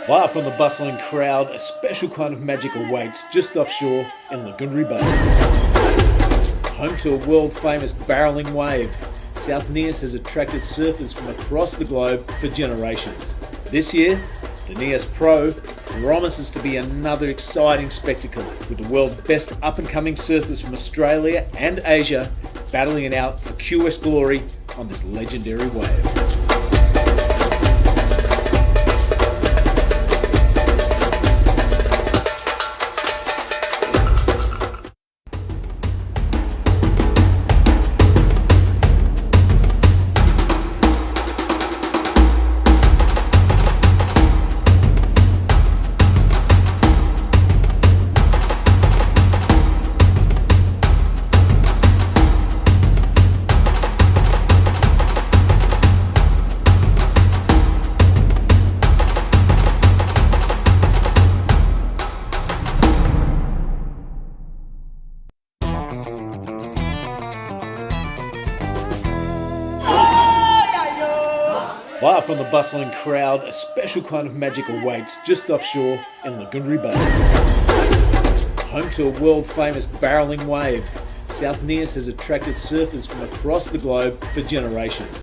Far from the bustling crowd, a special kind of magic awaits just offshore in Lagundri Bay. Home to a world-famous barreling wave, South Nias has attracted surfers from across the globe for generations. This year, the Nias Pro promises to be another exciting spectacle, with the world's best up-and-coming surfers from Australia and Asia battling it out for QS glory on this legendary wave. Live from the bustling crowd, a special kind of magic awaits just offshore in Lagundri Bay. Home to a world-famous barreling wave, South Nias has attracted surfers from across the globe for generations.